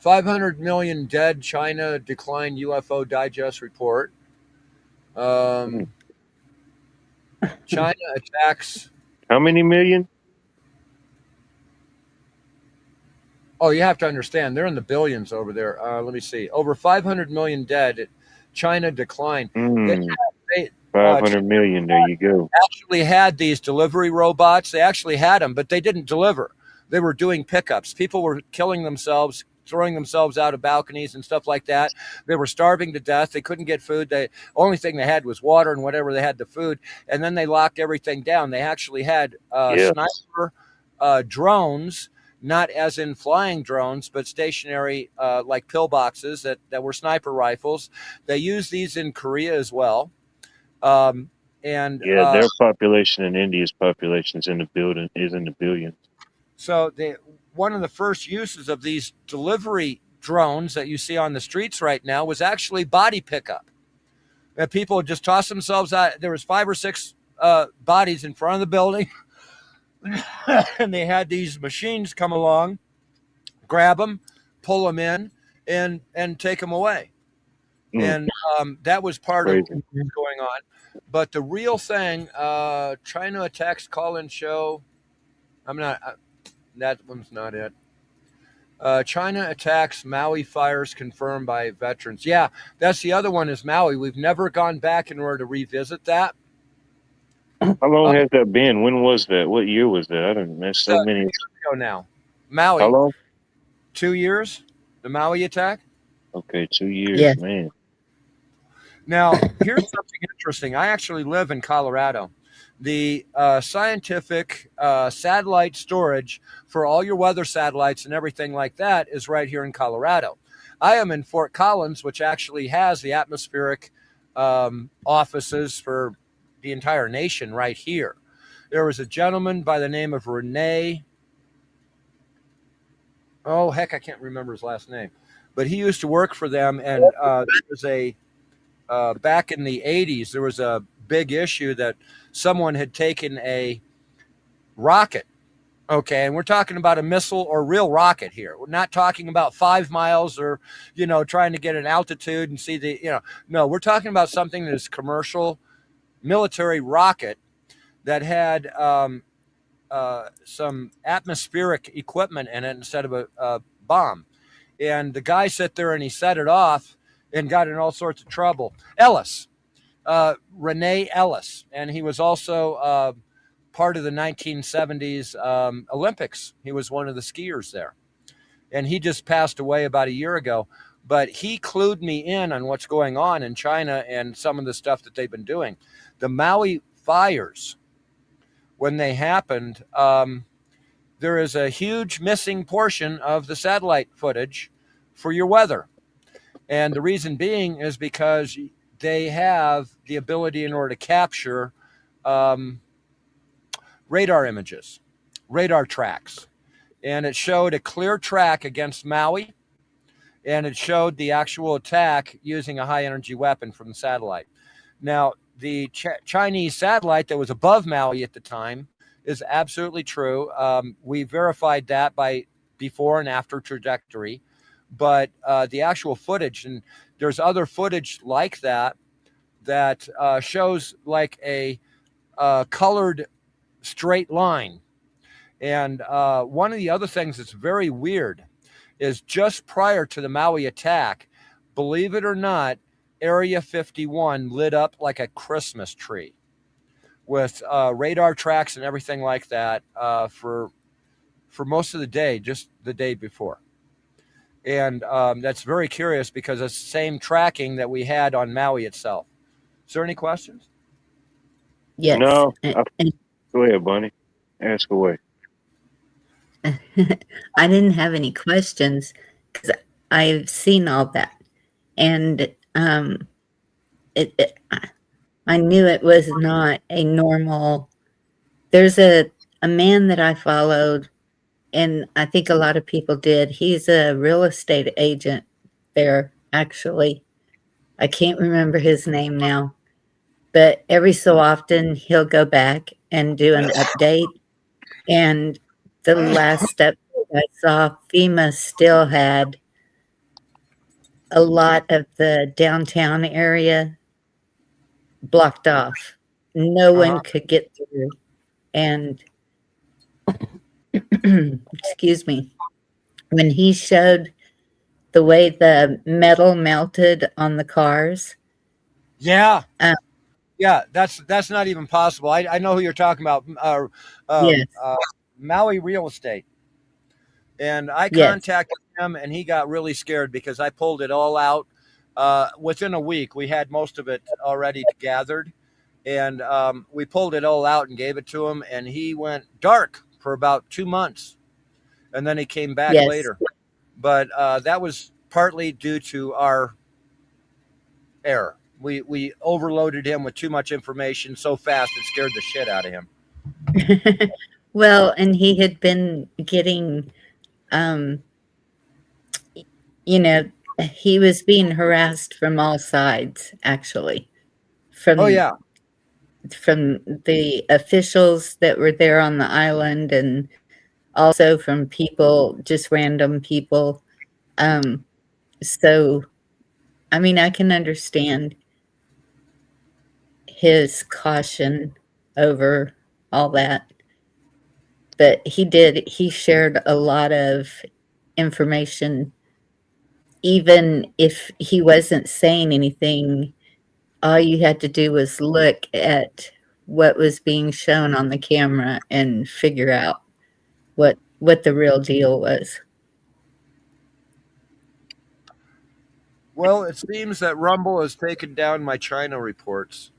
500 million dead. China declined UFO Digest report. China attacks. How many million? Oh, you have to understand, they're in the billions over there. Let me see. Over 500 million dead. China declined. They, 500 million. There you go. actually had these delivery robots. They actually had them, but they didn't deliver. They were doing pickups. People were killing themselves, throwing themselves out of balconies and stuff like that. They were starving to death. They couldn't get food. The only thing they had was water and whatever they had, the food. And then they locked everything down. They actually had sniper drones, not as in flying drones, but stationary like pillboxes that were sniper rifles. They use these in Korea as well. And their population and India's population is in the billions. So one of the first uses of these delivery drones that you see on the streets right now was actually body pickup. That people would just toss themselves out. There was 5 or 6 bodies in front of the building, and they had these machines come along, grab them, pull them in, and take them away. And that was part of what was going on. But the real thing, China attacks call-in show. That one's not it. China attacks Maui fires confirmed by veterans. Yeah, that's the other one is Maui. We've never gone back in order to revisit that. How long has that been? When was that? What year was that? I don't know. So many years ago now. Maui. How long? 2 years. The Maui attack. Okay, 2 years, man. Now, here's something interesting. I actually live in Colorado. The scientific satellite storage for all your weather satellites and everything like that is right here in Colorado. I am in Fort Collins, which actually has the atmospheric offices for the entire nation right here. There was a gentleman by the name of Rene. Oh, heck, I can't remember his last name. But he used to work for them, and there was a back in the 80s, there was a big issue that someone had taken a rocket. Okay. And we're talking about a missile or real rocket here. We're not talking about 5 miles or, trying to get an altitude and see no, we're talking about something that is commercial military rocket that had some atmospheric equipment in it instead of a bomb. And the guy sat there and he set it off and got in all sorts of trouble. Ellis, Rene Ellis, and he was also part of the 1970s Olympics. He was one of the skiers there, and he just passed away about a year ago. But he clued me in on what's going on in China and some of the stuff that they've been doing. The Maui fires, when they happened, there is a huge missing portion of the satellite footage for your weather. And the reason being is because they have the ability in order to capture radar images, radar tracks. And it showed a clear track against Maui, and it showed the actual attack using a high energy weapon from the satellite. Now, the Chinese satellite that was above Maui at the time is absolutely true. We verified that by before and after trajectory. But the actual footage, and there's other footage like that shows like a colored straight line. And one of the other things that's very weird is just prior to the Maui attack, believe it or not, Area 51 lit up like a Christmas tree with radar tracks and everything like that for most of the day, just the day before. And that's very curious because it's the same tracking that we had on Maui itself. Is there any questions? Yes. No. Go ahead, Bonnie. Ask away. I didn't have any questions because I've seen all that. And I knew it was not a normal. There's a man that I followed, and I think a lot of people did. He's a real estate agent there, actually. I can't remember his name now, but every so often he'll go back and do an update. And the last update I saw, FEMA still had a lot of the downtown area blocked off. No one could get through. And excuse me, when he showed the way the metal melted on the cars. Yeah. Uh, Yeah, that's not even possible. I know who you're talking about. Yes. Maui Real Estate. And I Yes. contacted him, and he got really scared because I pulled it all out. Within a week, we had most of it already gathered, and we pulled it all out and gave it to him, and he went dark for about 2 months, and then he came back Yes. later. But that was partly due to our error. We overloaded him with too much information so fast it scared the shit out of him. Well, and he had been getting, you know, he was being harassed from all sides, actually. Oh yeah. From the officials that were there on the island, and also from people, just random people. So, I mean, I can understand his caution over all that. But he shared a lot of information. Even if he wasn't saying anything, all you had to do was look at what was being shown on the camera and figure out what the real deal was. Well, it seems that Rumble has taken down my China reports.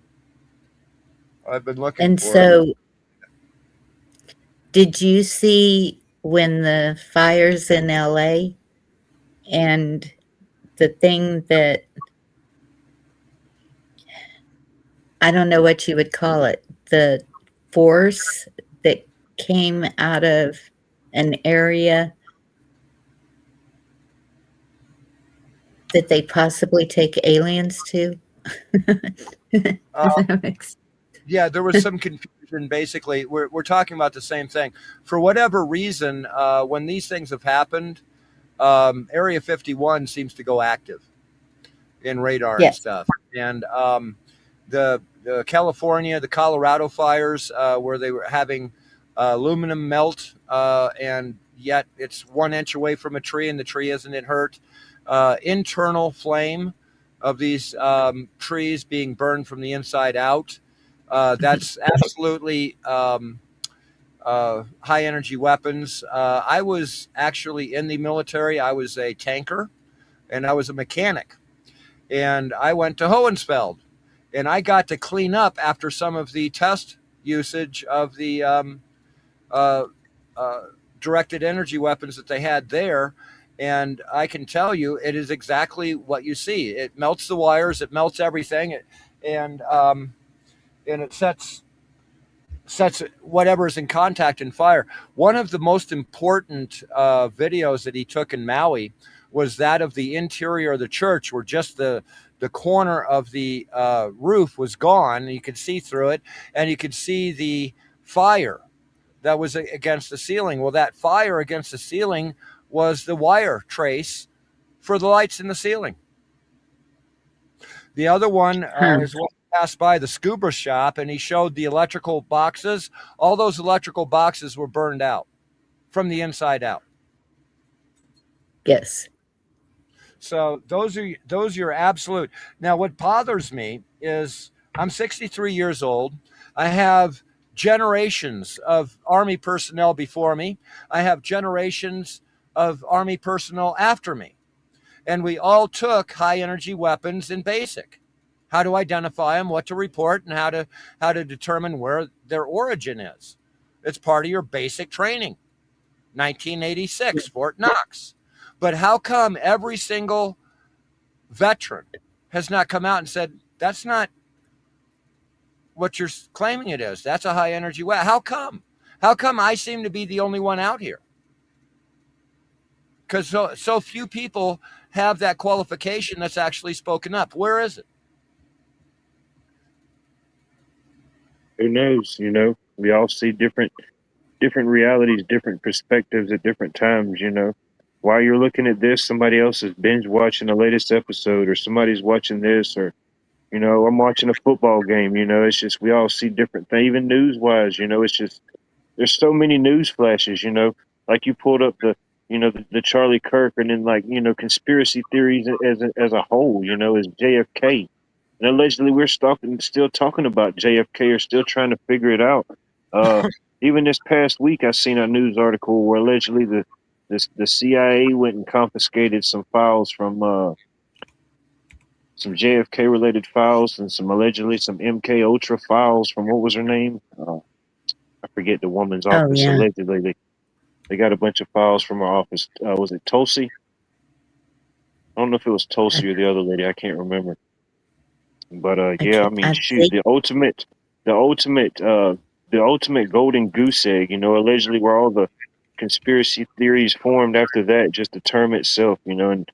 I've been looking And for it. so, did you see when the fires in LA and the thing that, I don't know what you would call it, the force that came out of an area that they possibly take aliens to? Yeah, there was some confusion. Basically, we're talking about the same thing. For whatever reason, when these things have happened, Area 51 seems to go active in radar and Yes. stuff. And the California, the Colorado fires, where they were having aluminum melt, and yet it's 1 inch away from a tree, and the tree isn't hurt. Internal flame of these trees being burned from the inside out. That's absolutely high energy weapons. I was actually in the military. I was a tanker, and I was a mechanic. And I went to Hohenfeld, and I got to clean up after some of the test usage of the directed energy weapons that they had there. And I can tell you, it is exactly what you see. It melts the wires, it melts everything, and it sets whatever is in contact in fire. One of the most important videos that he took in Maui was that of the interior of the church, where just the corner of the roof was gone. You could see through it, and you could see the fire that was against the ceiling. Well, that fire against the ceiling was the wire trace for the lights in the ceiling. The other one is one passed by the scuba shop, and he showed the electrical boxes. All those electrical boxes were burned out from the inside out. Yes. So those are your absolute. Now, what bothers me is I'm 63 years old. I have generations of Army personnel before me. I have generations of Army personnel after me. And we all took high energy weapons in basic. How to identify them, what to report, and how to determine where their origin is. It's part of your basic training. 1986, Fort Knox. But how come every single veteran has not come out and said, that's not what you're claiming it is? That's a high energy weapon. How come? How come I seem to be the only one out here? Because so few people have that qualification that's actually spoken up. Where is it? Who knows? You know, we all see different realities, different perspectives at different times. You know, while you're looking at this, somebody else is binge watching the latest episode, or somebody's watching this, or I'm watching a football game. It's just we all see different things, even news wise. It's just there's so many news flashes. Like you pulled up the Charlie Kirk, and then like conspiracy theories as a whole. Is JFK, and allegedly we're still talking about JFK, or still trying to figure it out. Even this past week, I seen a news article where allegedly the CIA went and confiscated some files from some JFK related files, and allegedly some MK Ultra files from, what was her name? I forget the woman's Oh, office. yeah. Allegedly, they got a bunch of files from her office. Was it Tulsi? I don't know if it was Tulsi or the other lady. I can't remember. But yeah, I mean, I shoot, think, the ultimate golden goose egg. Allegedly where all the conspiracy theories formed after that, just the term itself. And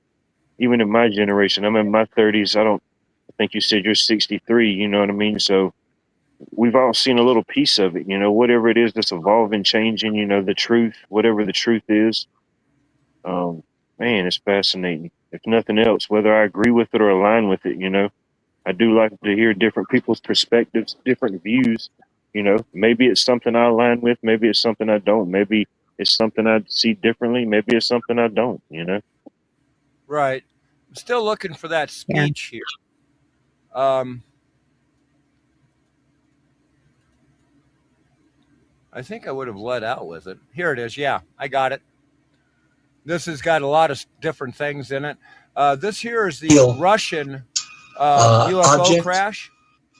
even in my generation, I'm in my 30s. I think you said you're 63. You know what I mean? So we've all seen a little piece of it. Whatever it is that's evolving, changing. The truth, whatever the truth is. Um, Man, it's fascinating. If nothing else, whether I agree with it or align with it, I do like to hear different people's perspectives, different views. Maybe it's something I align with, maybe it's something I don't, maybe it's something I see differently, maybe it's something I don't. Right. I'm still looking for that yeah. speech here. I think I would have let out with it. Here it is. Yeah, I got it. This has got a lot of different things in it. This here is the Russian UFO object. crash.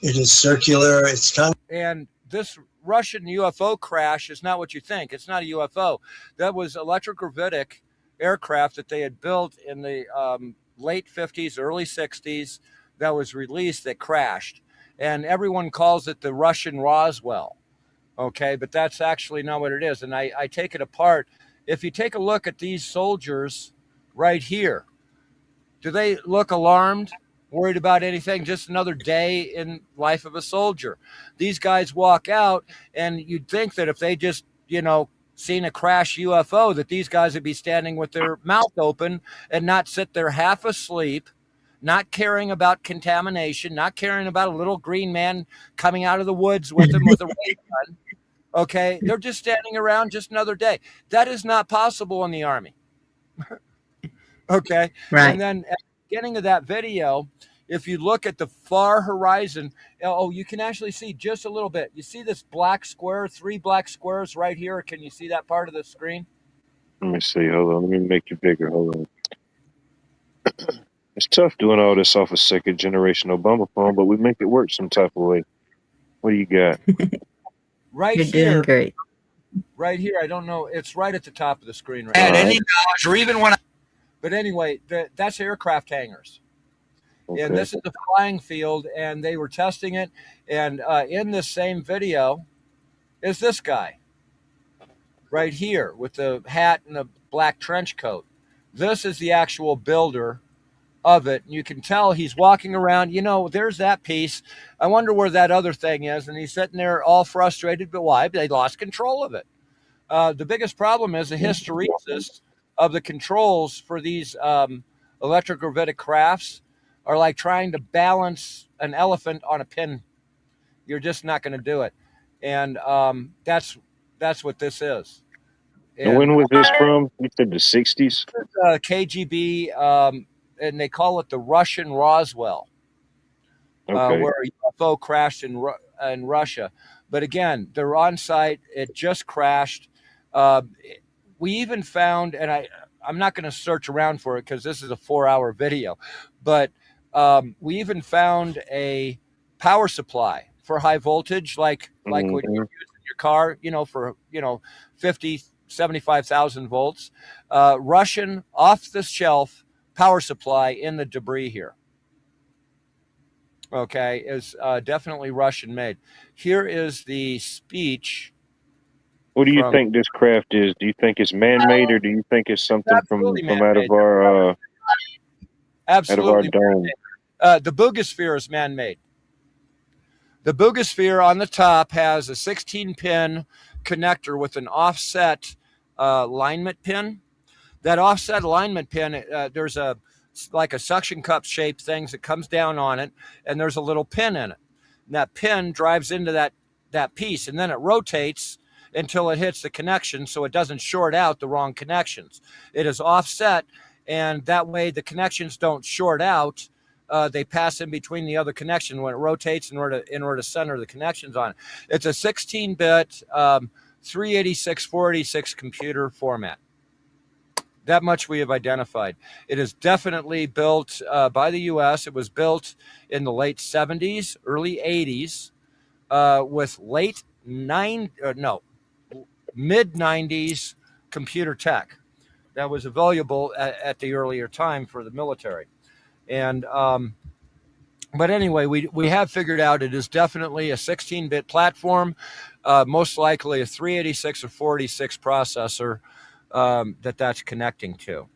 It is circular. It's kind of. And this Russian UFO crash is not what you think. It's not a UFO. That was electrogravitic aircraft that they had built in the late 50s, early 60s that was released that crashed. And everyone calls it the Russian Roswell. Okay, but that's actually not what it is. And I take it apart. If you take a look at these soldiers right here, do they look alarmed, worried about anything? Just another day in life of a soldier. These guys walk out, and you'd think that if they just, seen a crash UFO, that these guys would be standing with their mouth open and not sit there half asleep, not caring about contamination, not caring about a little green man coming out of the woods with them with a ray gun. Okay, they're just standing around, just another day. That is not possible in the Army. Okay, Right. and then at the beginning of that video, if you look at the far horizon, you can actually see just a little bit. You see this black square, 3 black squares right here. Can you see that part of the screen? Let me see. Hold on. Let me make you bigger. Hold on. It's tough doing all this off a second generation Obama phone, but we make it work some type of way. What do you got? Right You're here. doing great. Right here. I don't know. It's right at the top of the screen right Had now. any knowledge, or even when But anyway, that's aircraft hangars. Okay. And this is the flying field, and they were testing it. And in this same video is this guy right here with the hat and the black trench coat. This is the actual builder of it. And you can tell he's walking around. There's that piece. I wonder where that other thing is. And he's sitting there all frustrated. But why? They lost control of it. The biggest problem is the hysteresis of the controls for these electrogravitic crafts are like trying to balance an elephant on a pin. You're just not going to do it. And that's what this is. And when was this from? You said the 60s? KGB, and they call it the Russian Roswell, Okay. where a UFO crashed in Russia. But again, they're on site. It just crashed. We even found, and I'm not going to search around for it because this is a 4-hour video, but we even found a power supply for high voltage, like when you're using your car, for 50, 75,000 volts. Russian off-the-shelf power supply in the debris here. Okay, is definitely Russian made. Here is the speech. What do you think this craft is? Do you think it's man-made, or do you think it's something from out of our absolutely out of our dome? The Boogosphere is man-made. The Boogosphere on the top has a 16-pin connector with an offset alignment pin. That offset alignment pin, there's like a suction cup shaped thing that comes down on it, and there's a little pin in it. And that pin drives into that piece, and then it rotates until it hits the connection, so it doesn't short out the wrong connections. It is offset, and that way the connections don't short out. They pass in between the other connection when it rotates in order to center the connections on it. It's a 16-bit 386 486 computer format. That much we have identified. It is definitely built by the U.S. It was built in the late 70s, early 80s, with mid 90s computer tech that was available at the earlier time for the military. And but anyway, we have figured out it is definitely a 16-bit platform, most likely a 386 or 486 processor that's connecting to.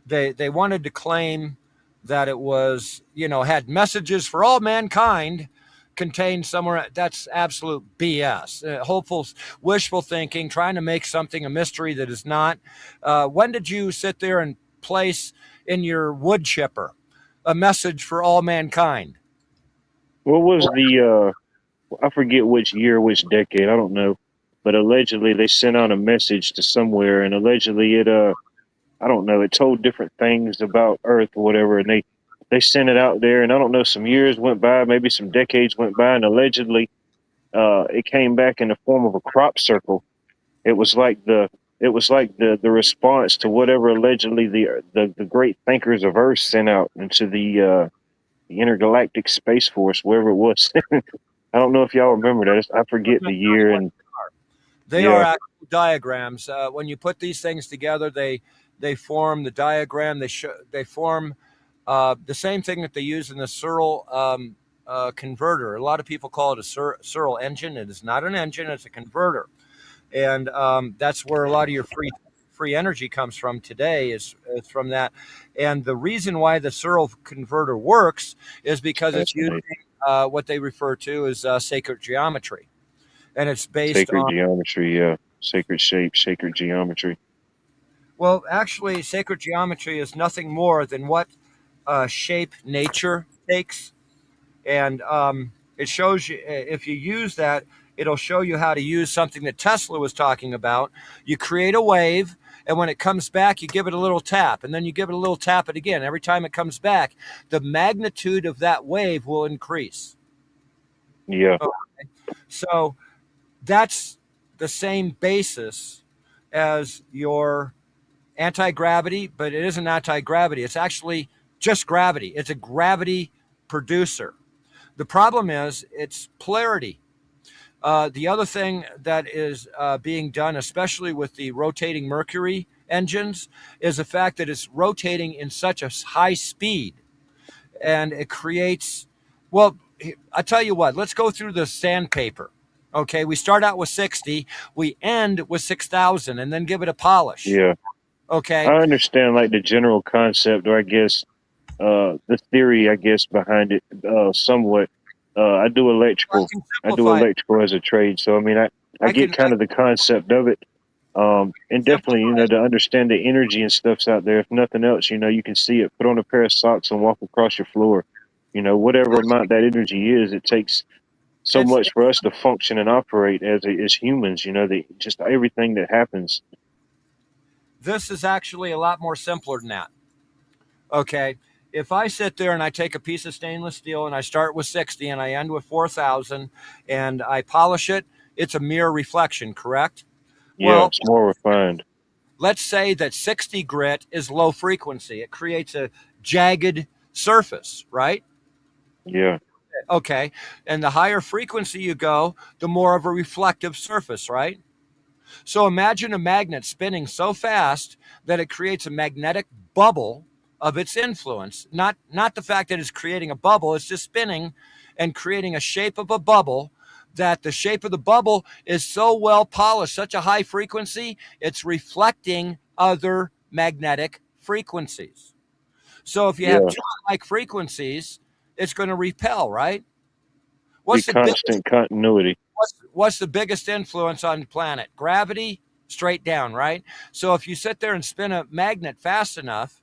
They wanted to claim that it was, had messages for all mankind contained somewhere. That's absolute BS. Hopeful, wishful thinking, trying to make something a mystery that is not. When did you sit there and place in your wood chipper a message for all mankind? What was the I forget which year, which decade, I don't know. But allegedly they sent out a message to somewhere, and allegedly it I don't know, it told different things about Earth or whatever, and they sent it out there, and I don't know, some years went by, maybe some decades went by, and allegedly it came back in the form of a crop circle. It was like the response to whatever allegedly the great thinkers of Earth sent out into the intergalactic space force, wherever it was. I don't know if y'all remember that. I forget the year, and They yeah, are actual diagrams. When you put these things together, they form the diagram. They form the same thing that they use in the Searle converter. A lot of people call it a Searle engine. It is not an engine; it's a converter, and that's where a lot of your free energy comes from today. Is from that, and the reason why the Searle converter works is because it's using what they refer to as sacred geometry, and it's based sacred on geometry, yeah, sacred shape, sacred geometry. Well, actually, sacred geometry is nothing more than what shape nature takes. And it shows you, if you use that, it'll show you how to use something that Tesla was talking about. You create a wave, and when it comes back, you give it a little tap, and then you give it a little tap it again. Every time it comes back, the magnitude of that wave will increase. Yeah. Okay. So that's the same basis as your anti-gravity, but it isn't anti-gravity. It's actually just gravity. It's a gravity producer. The problem is it's polarity. The other thing that is being done, especially with the rotating Mercury engines, is the fact that it's rotating in such a high speed, and it creates, well, I tell you what, let's go through the sandpaper. Okay, we start out with 60, we end with 6,000, and then give it a polish. Yeah. Okay. I understand like the general concept, or I guess the theory, I guess, behind it somewhat. I do electrical. I do electrical as a trade, so I mean, I get kind of the concept of it. And definitely, to understand the energy and stuff's out there. If nothing else, you can see it. Put on a pair of socks and walk across your floor. Whatever amount that energy is, it takes so much for us to function and operate as humans. Just everything that happens. This is actually a lot more simpler than that. Okay. If I sit there and I take a piece of stainless steel and I start with 60 and I end with 4,000 and I polish it, it's a mirror reflection, correct? Yeah, well, it's more refined. Let's say that 60 grit is low frequency. It creates a jagged surface, right? Yeah. Okay. And the higher frequency you go, the more of a reflective surface, right? So imagine a magnet spinning so fast that it creates a magnetic bubble of its influence. Not the fact that it's creating a bubble, it's just spinning and creating a shape of a bubble, that the shape of the bubble is so well polished, such a high frequency, it's reflecting other magnetic frequencies. So if you have two like frequencies, it's going to repel, right? What's the constant continuity? What's the biggest influence on the planet? Gravity, straight down, right? So if you sit there and spin a magnet fast enough,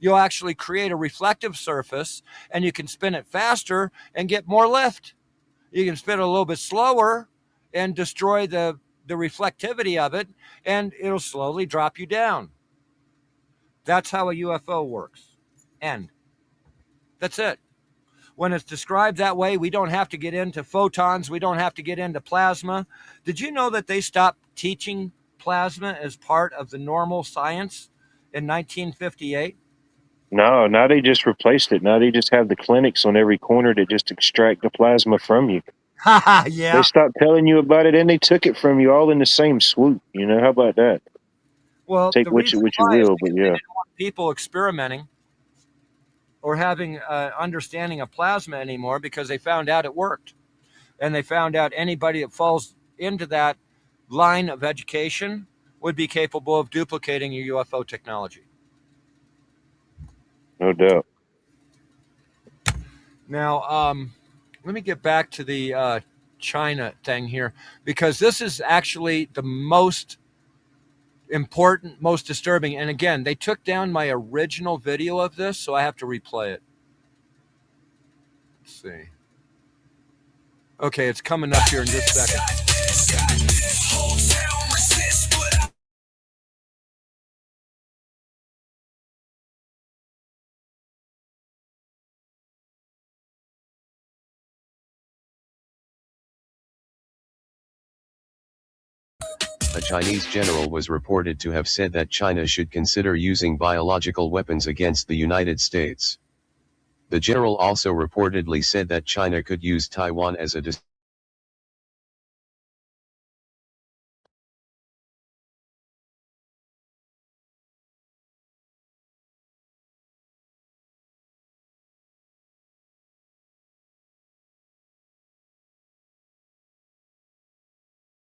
you'll actually create a reflective surface, and you can spin it faster and get more lift. You can spin it a little bit slower and destroy the reflectivity of it, and it'll slowly drop you down. That's how a UFO works. End. That's it. When it's described that way, we don't have to get into photons. We don't have to get into plasma. Did you know that they stopped teaching plasma as part of the normal science in 1958? No, now they just replaced it. Now they just have the clinics on every corner that just extract the plasma from you. Yeah. They stopped telling you about it, and they took it from you all in the same swoop. You know, how about that? Well, Take the what you reason why is will, because but they yeah. didn't want people experimenting or having understanding of plasma anymore, because they found out it worked. And they found out anybody that falls into that line of education would be capable of duplicating your UFO technology. No doubt. Now, let me get back to the China thing here, because this is actually the most important, most disturbing. And again, they took down my original video of this, so I have to replay it. Let's see. Okay, it's coming up here in just a second. A Chinese general was reported to have said that China should consider using biological weapons against the United States. The general also reportedly said that China could use Taiwan as a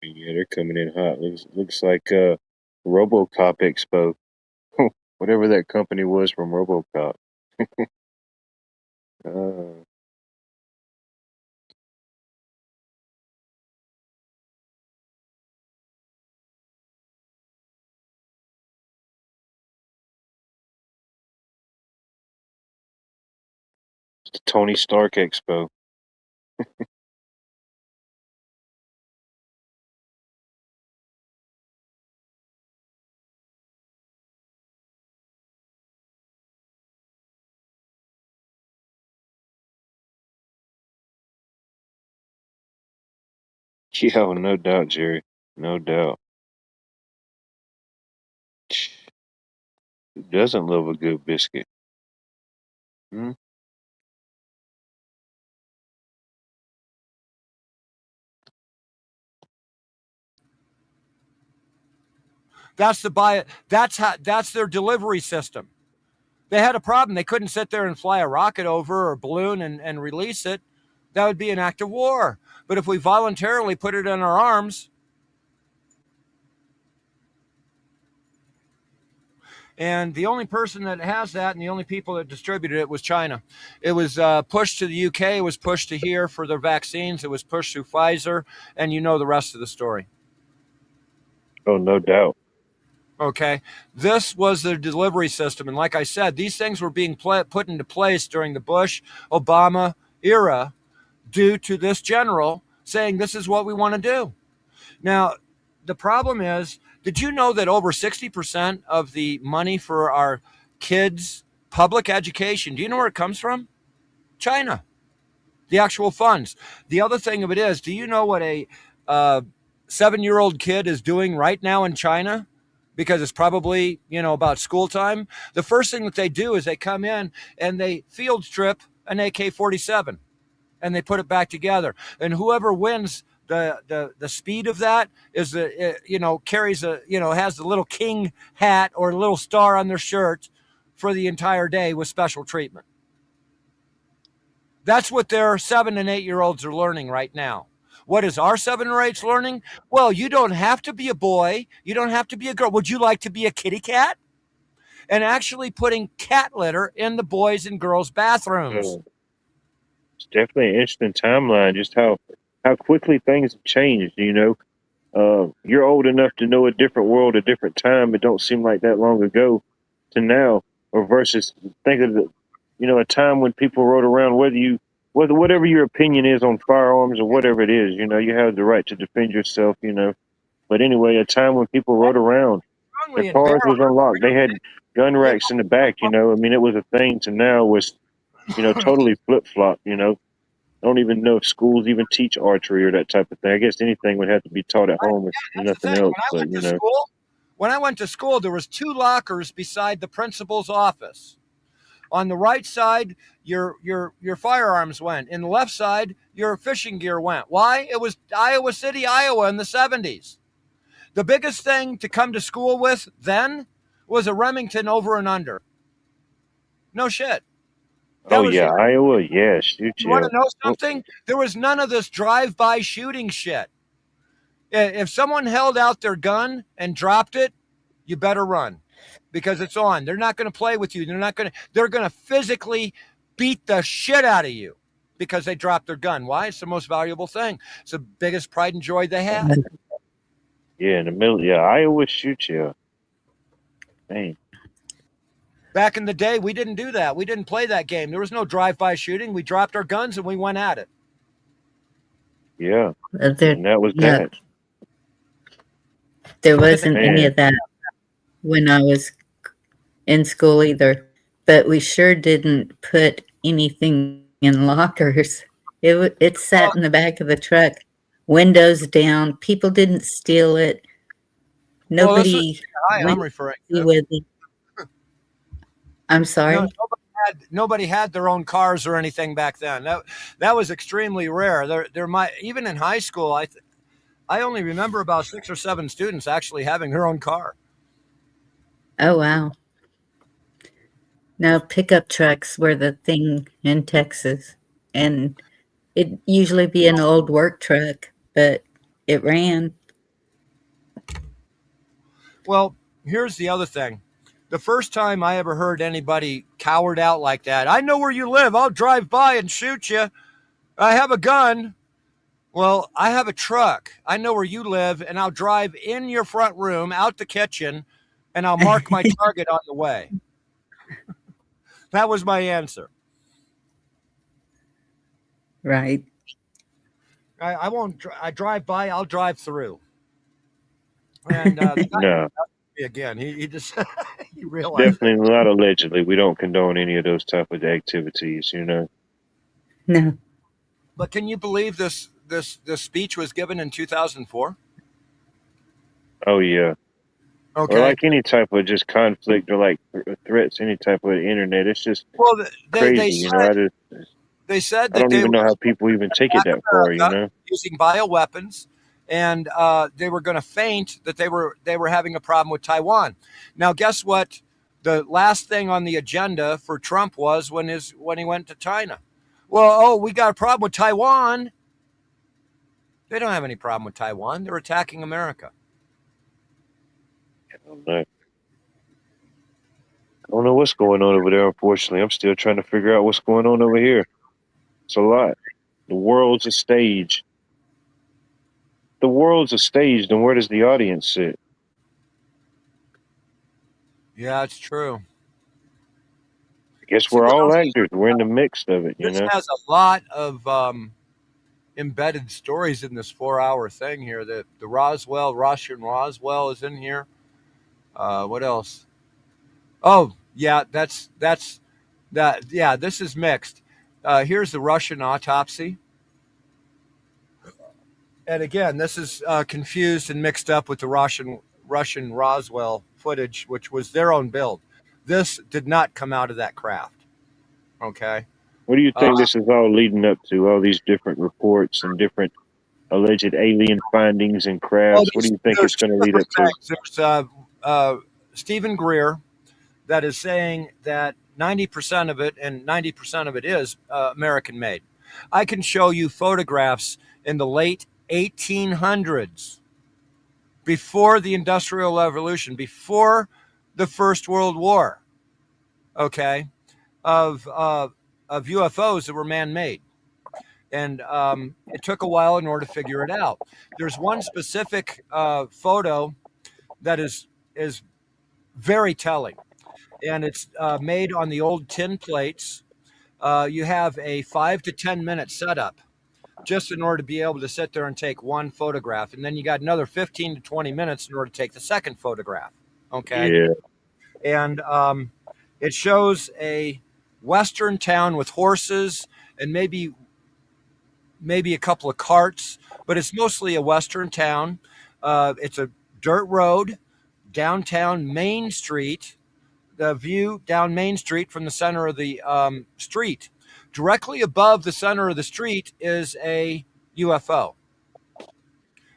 Yeah, they're coming in hot. Looks like RoboCop Expo. Whatever that company was from RoboCop. uh, it's the Tony Stark Expo. Yeah, no doubt, Jerry. No doubt. Who doesn't love a good biscuit? Hmm? That's that's their delivery system. They had a problem. They couldn't sit there and fly a rocket over or a balloon and release it. That would be an act of war. But if we voluntarily put it in our arms, and the only person that has that and the only people that distributed it was China. It was pushed to the UK. It was pushed to here for their vaccines. It was pushed through Pfizer, and you know the rest of the story. Oh, no doubt. Okay. This was the delivery system. And like I said, these things were being put into place during the Bush Obama era due to this general saying this is what we want to do. Now, the problem is, did you know that over 60% of the money for our kids' public education, do you know where it comes from? China. The actual funds. The other thing of it is, do you know what a 7-year-old kid is doing right now in China? Because it's probably, about school time. The first thing that they do is they come in and they field strip an AK-47 and they put it back together. And whoever wins the speed of that is carries has the little king hat or a little star on their shirt for the entire day with special treatment. That's what their 7 and 8-year-olds are learning right now. What is our 7 or 8s learning? Well, you don't have to be a boy. You don't have to be a girl. Would you like to be a kitty cat? And actually putting cat litter in the boys' and girls' bathrooms. It's definitely an interesting timeline, just how quickly things have changed, You're old enough to know a different world, a different time. It don't seem like that long ago to now, or versus think of a time when people rode around. Whatever your opinion is on firearms or whatever it is, you have the right to defend yourself. But anyway, a time when people rode around, their Strongly in cars barrel. was unlocked. They had gun Yeah, racks in the back. I mean, it was a thing. To now was totally flip flop. I don't even know if schools even teach archery or that type of thing. I guess anything would have to be taught at home if that's the nothing thing. else. But When I went to school, there was 2 lockers beside the principal's office. On the right side, your firearms went. In the left side, your fishing gear went. Why? It was Iowa City, Iowa in the 70s. The biggest thing to come to school with then was a Remington over and under. No shit. That oh was yeah, Iowa, yeah, shoot You want yeah. to know Oh, something? There was none of this drive-by shooting shit. If someone held out their gun and dropped it, you better run because it's on. They're not going to play with you. They're going to physically beat the shit out of you because they dropped their gun. Why? It's the most valuable thing. It's the biggest pride and joy they had. yeah, in the middle, yeah, Iowa, shoot yeah. Man, Back in the day, we didn't do that. We didn't play that game. There was no drive-by shooting. We dropped our guns and we went at it. yeah, There, and that was yeah, that. there wasn't any Man, of that when I was in school either. But we sure didn't put anything in lockers. It sat in the back of the truck, windows down. People didn't steal it. Well, this is Nobody the guy I'm went referring to to. with it. I'm sorry. No, nobody had their own cars or anything back then. That was extremely rare. There might even in high school. I only remember about 6 or 7 students actually having their own car. Oh wow. Now pickup trucks were the thing in Texas, and it'd usually be an old work truck, but it ran. Well, here's the other thing. The first time I ever heard anybody cowered out like that, I know where you live. I'll drive by and shoot you. I have a gun. Well, I have a truck. I know where you live, and I'll drive in your front room, out the kitchen, and I'll mark my target on the way. That was my answer. Right. I won't. I drive by. I'll drive through. And no, again, he just he realized. definitely not allegedly. We don't condone any of those type of activities. No. But can you believe this speech was given in 2004? Oh yeah. Okay. Or like any type of just conflict or like threats, any type of internet. It's just Well, crazy, they said I that don't they even were know how people even take it that far, using bioweapons, and they were going to feint that they were having a problem with Taiwan. Now, guess what? The last thing on the agenda for Trump was when he went to China. Well, we got a problem with Taiwan. They don't have any problem with Taiwan. They're attacking America. I don't know what's going on over there, unfortunately. I'm still trying to figure out what's going on over here. It's a lot. The world's a stage. The world's a stage, then where does the audience sit? Yeah, it's true. I guess See, we're what all else actors. We're in the mix of it, This has a lot of embedded stories in this 4-hour thing here. The Russian Roswell is in here. What else? Oh, yeah, that's that. Yeah, this is mixed. Here's the Russian autopsy. And again, this is confused and mixed up with the Russian Roswell footage, which was their own build. This did not come out of that craft. Okay. What do you think this is all leading up to? All these different reports and different alleged alien findings and crafts. What do you think it's going to lead up to? There's Stephen Greer that is saying that 90% of it, and 90% of it is American made. I can show you photographs in the late 1800s, before the Industrial Revolution, before the First World War, okay, of UFOs that were man-made. And it took a while in order to figure it out. There's one specific photo that is very telling, and it's made on the old tin plates. You have a 5 to 10 minute setup just in order to be able to sit there and take one photograph, and then you got another 15 to 20 minutes in order to take the second photograph. Okay. Yeah. And it shows a western town with horses and maybe a couple of carts, but it's mostly a western town. It's a dirt road downtown Main Street. The view down Main Street from the center of the street. Directly above the center of the street is a UFO.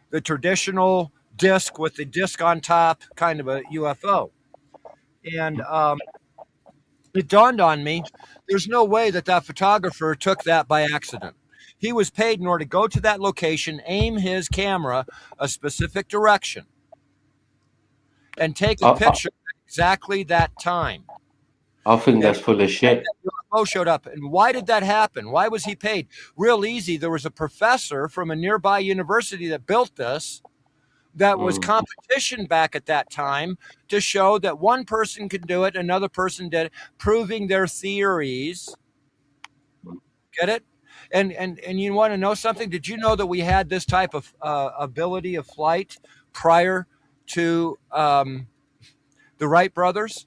The traditional disc with the disc on top, kind of a UFO. And it dawned on me, there's no way that photographer took that by accident. He was paid in order to go to that location, aim his camera a specific direction, and take a picture at exactly that time. I think that's full of shit. UFO showed up. And why did that happen? Why was he paid? Real easy. There was a professor from a nearby university that built this that was competition back at that time to show that one person could do it, another person did it, proving their theories. Get it? And you want to know something? Did you know that we had this type of ability of flight prior to the Wright brothers?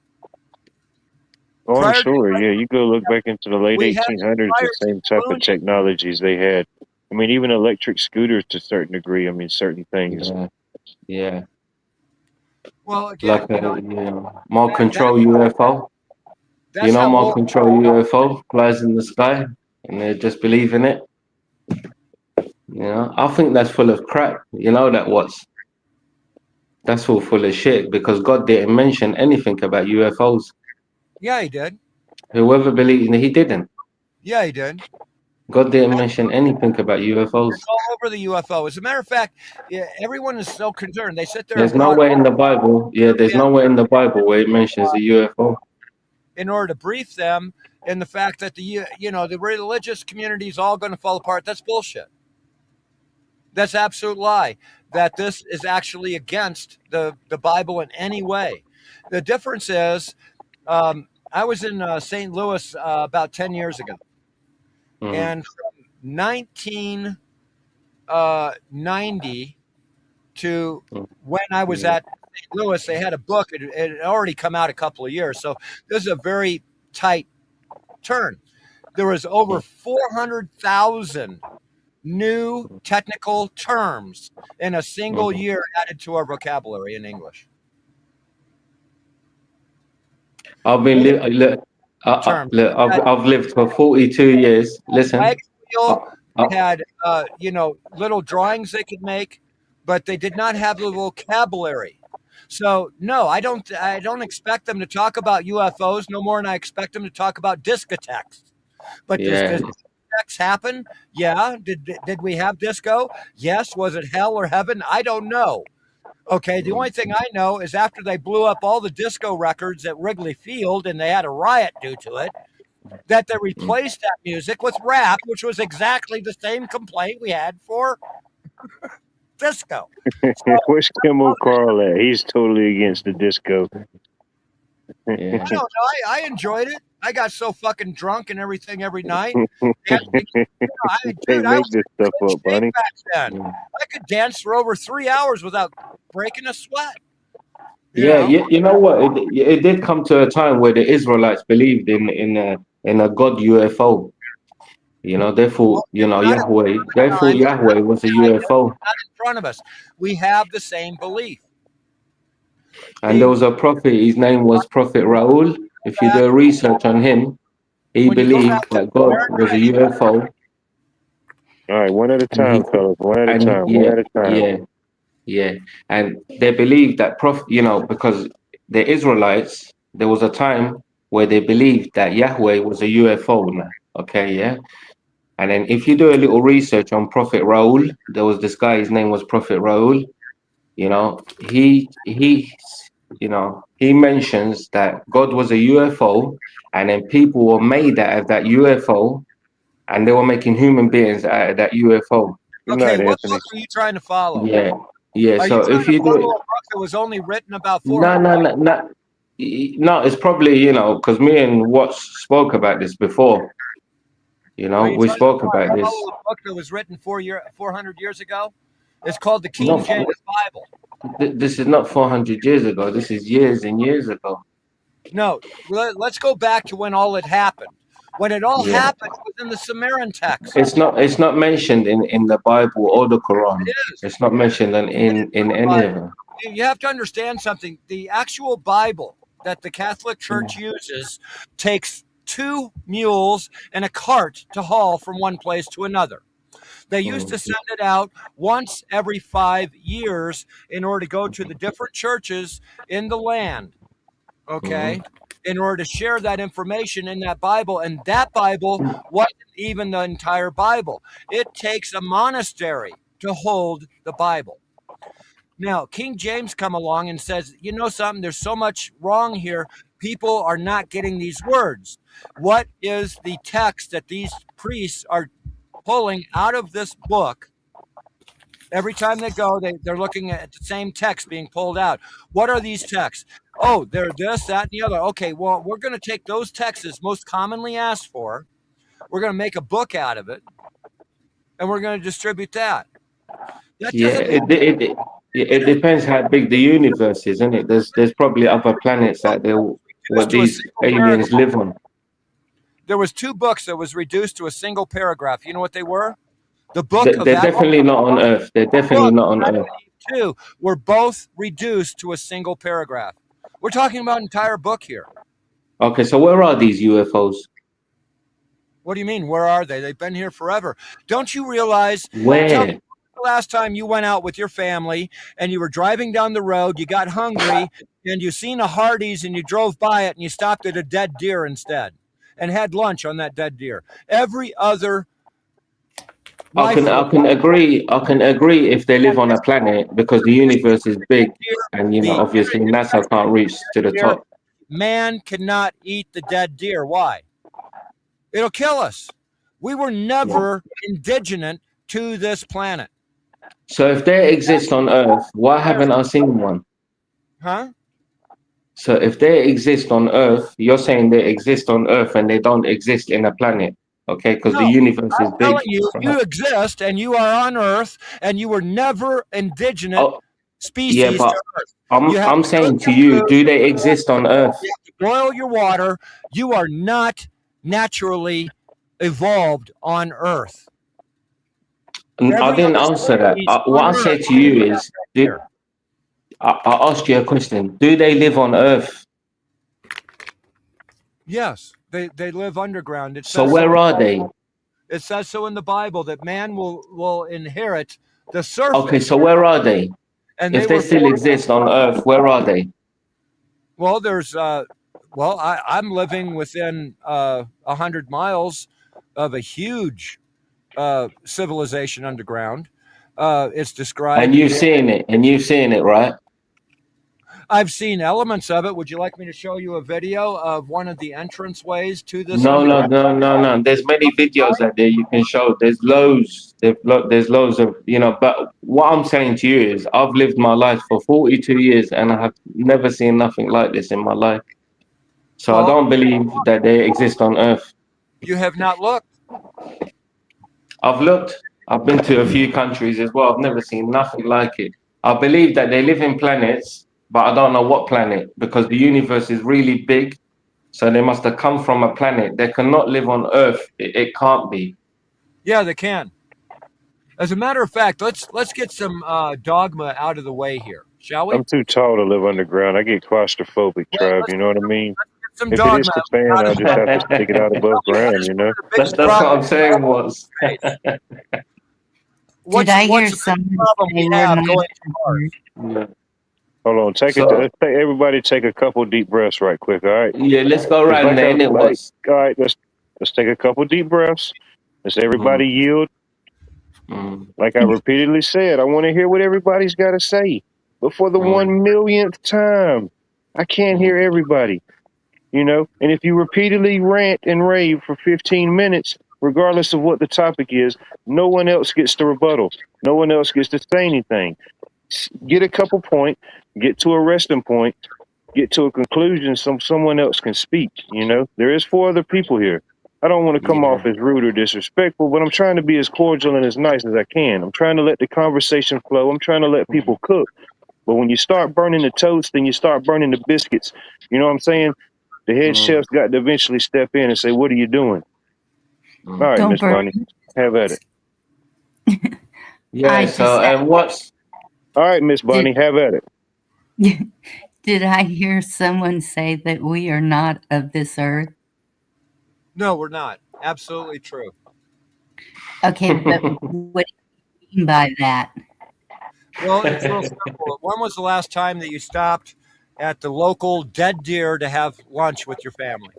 Oh, I'm sure. Yeah, you go look back into the late 1800s, the same type of technologies they had. I mean, even electric scooters to a certain degree. I mean, certain things. Yeah. Well, again, like more control UFO. You know, more control UFO flies in the sky, and they just believe in it. You know, I think that's full of crap. You know that that's all full of shit because God didn't mention anything about UFOs. Yeah, he did. Whoever believed, he didn't. Yeah, he did. God didn't mention anything about UFOs. It's all over the UFO. As a matter of fact, everyone is so concerned. They sit there. There's nowhere in the Bible. Yeah, there's nowhere in the Bible where it mentions a UFO. In order to brief them in the fact that the religious community is all going to fall apart. That's bullshit. That's absolute lie. That this is actually against the Bible in any way. The difference is, I was in St. Louis about 10 years ago. And from 1990 to when I was at St. Louis, they had a book. It had already come out a couple of years. So this is a very tight turn. There was over 400,000 new technical terms in a single year added to our vocabulary in English. I've been I've lived for 42 years. Listen, had little drawings they could make, but they did not have the vocabulary. So no, I don't expect them to talk about UFOs no more than I expect them to talk about discotheques. But does discotheques happen? Yeah. Did we have disco? Yes. Was it hell or heaven? I don't know. Okay, the only thing I know is after they blew up all the disco records at Wrigley Field and they had a riot due to it, that they replaced that music with rap, which was exactly the same complaint we had for disco. Where's Kimmel Carl at? He's totally against the disco. I don't know. I enjoyed it. I got so fucking drunk and everything every night. They make this stuff up, buddy. I could dance for over 3 hours without breaking a sweat. You know what? It did come to a time where the Israelites believed in a God UFO. You know, they thought, Yahweh. They thought Yahweh was a UFO. Not in front of us. We have the same belief. And there was a prophet. His name was Prophet Raul. If you do research on him, he believed that God was a UFO. All right, one at a time, fellas. One at a time. Yeah. And they believed that because the Israelites, there was a time where they believed that Yahweh was a UFO. Okay, yeah. And then if you do a little research on Prophet Raul, there was this guy. His name was Prophet Raul. He mentions that God was a UFO, and then people were made out of that UFO, and they were making human beings out of that UFO. Good Okay, night, what Anthony. book are you trying to follow? Yeah, yeah. Are you So trying if to you follow a do it, book that was only written about no, 400 no, no, no. No, it's probably, you know, because me and Watts spoke about this before. You Are know, you we trying spoke to about this. follow a book that was written 400 years ago? It's called the King No, James Bible. this is not 400 years ago. This is years and years ago. No, let's go back to when all it happened. When it all Yeah, happened, it was in the Sumerian text. it's not mentioned in the Bible or the Quran. It is. It's not mentioned in any of them. You have to understand something. The actual Bible that the Catholic Church uses takes 2 mules and a cart to haul from one place to another. They used to send it out once every 5 years in order to go to the different churches in the land, okay, in order to share that information in that Bible. And that Bible wasn't even the entire Bible. It takes a monastery to hold the Bible. Now, King James come along and says, you know something, there's so much wrong here. People are not getting these words. What is the text that these priests are pulling out of this book? Every time they go, they're looking at the same text being pulled out. What are these texts? Oh, they're this, that, and the other. Okay, well, we're going to take those texts most commonly asked for. We're going to make a book out of it, and we're going to distribute that. That Yeah, doesn't it depends how big the universe is, isn't it? There's probably other planets out there where to a these single aliens paragraph. live on. There was 2 books that was reduced to a single paragraph. You know what they were? The book of They're Adam definitely not on Earth. They're definitely not on and Earth. Eve 2 were both reduced to a single paragraph. We're talking about an entire book here. Okay, so where are these UFOs? What do you mean? Where are they? They've been here forever. Don't you realize? Where? Tell me the last time you went out with your family and you were driving down the road, you got hungry, and you seen a Hardee's and you drove by it and you stopped at a dead deer instead and had lunch on that dead deer. Every other I can agree if they live on a planet because the universe is big and you know obviously NASA can't reach to the top. Man cannot eat the dead deer. Why? It'll kill us. We were never indigenous to this planet. So if they exist on Earth, why haven't I seen one? Huh? So if they exist on Earth, you're saying they exist on Earth and they don't exist in a planet, okay? Because the universe is big. I'm telling you, you exist and you are on Earth and you were never indigenous species but to Earth. I'm saying to you, do they exist on Earth? You have to boil your water. You are not naturally evolved on Earth. I didn't answer that. What I said to you is, I asked you a question. Do they live on Earth? Yes, they live underground. So where are they? It says so in the Bible that man will inherit the surface. Okay, so where are they? And if they still exist on Earth, where are they? Well, there's I'm living within 100 miles of a huge civilization underground. It's described. And you've seen it, right? I've seen elements of it. Would you like me to show you a video of one of the entrance ways to this? No. There's many videos out there you can show. There's loads. There's loads of, you know, but what I'm saying to you is I've lived my life for 42 years and I have never seen nothing like this in my life. So I don't believe that they exist on Earth. You have not looked? I've looked. I've been to a few countries as well. I've never seen nothing like it. I believe that they live in planets, but I don't know what planet because the universe is really big. So they must have come from a planet. They cannot live on Earth. It can't be. Yeah, they can. As a matter of fact, let's get some dogma out of the way here, shall we? I'm too tall to live underground. I get claustrophobic, Trav. You know what I mean? Some if it is the fan, I'll just have to stick it out above ground, you know? That's what I'm saying was. Did I hear something say Hold on, everybody take a couple deep breaths right quick, all right? Yeah, let's go around there. All right, let's take a couple deep breaths. Let's everybody yield. Like I repeatedly said, I want to hear what everybody's got to say. But for the 1 millionth time, I can't hear everybody, you know? And if you repeatedly rant and rave for 15 minutes, regardless of what the topic is. No one else gets to rebuttal. No one else gets to say anything. Get a couple point, get to a resting point, get to a conclusion so someone else can speak. You know, there is 4 other people here. I don't want to come off as rude or disrespectful, but I'm trying to be as cordial and as nice as I can. I'm trying to let the conversation flow. I'm trying to let people cook. But when you start burning the toast and you start burning the biscuits, you know what I'm saying? The head chef's got to eventually step in and say, "What are you doing?" All right, Don't Miss burn. Bonnie, have at it. Yeah. I So just- and what's All right, Miss Bonnie, have at it. Did I hear someone say that we are not of this earth? No, we're not. Absolutely true. Okay, but what do you mean by that? Well, it's real simple. When was the last time that you stopped at the local dead deer to have lunch with your family?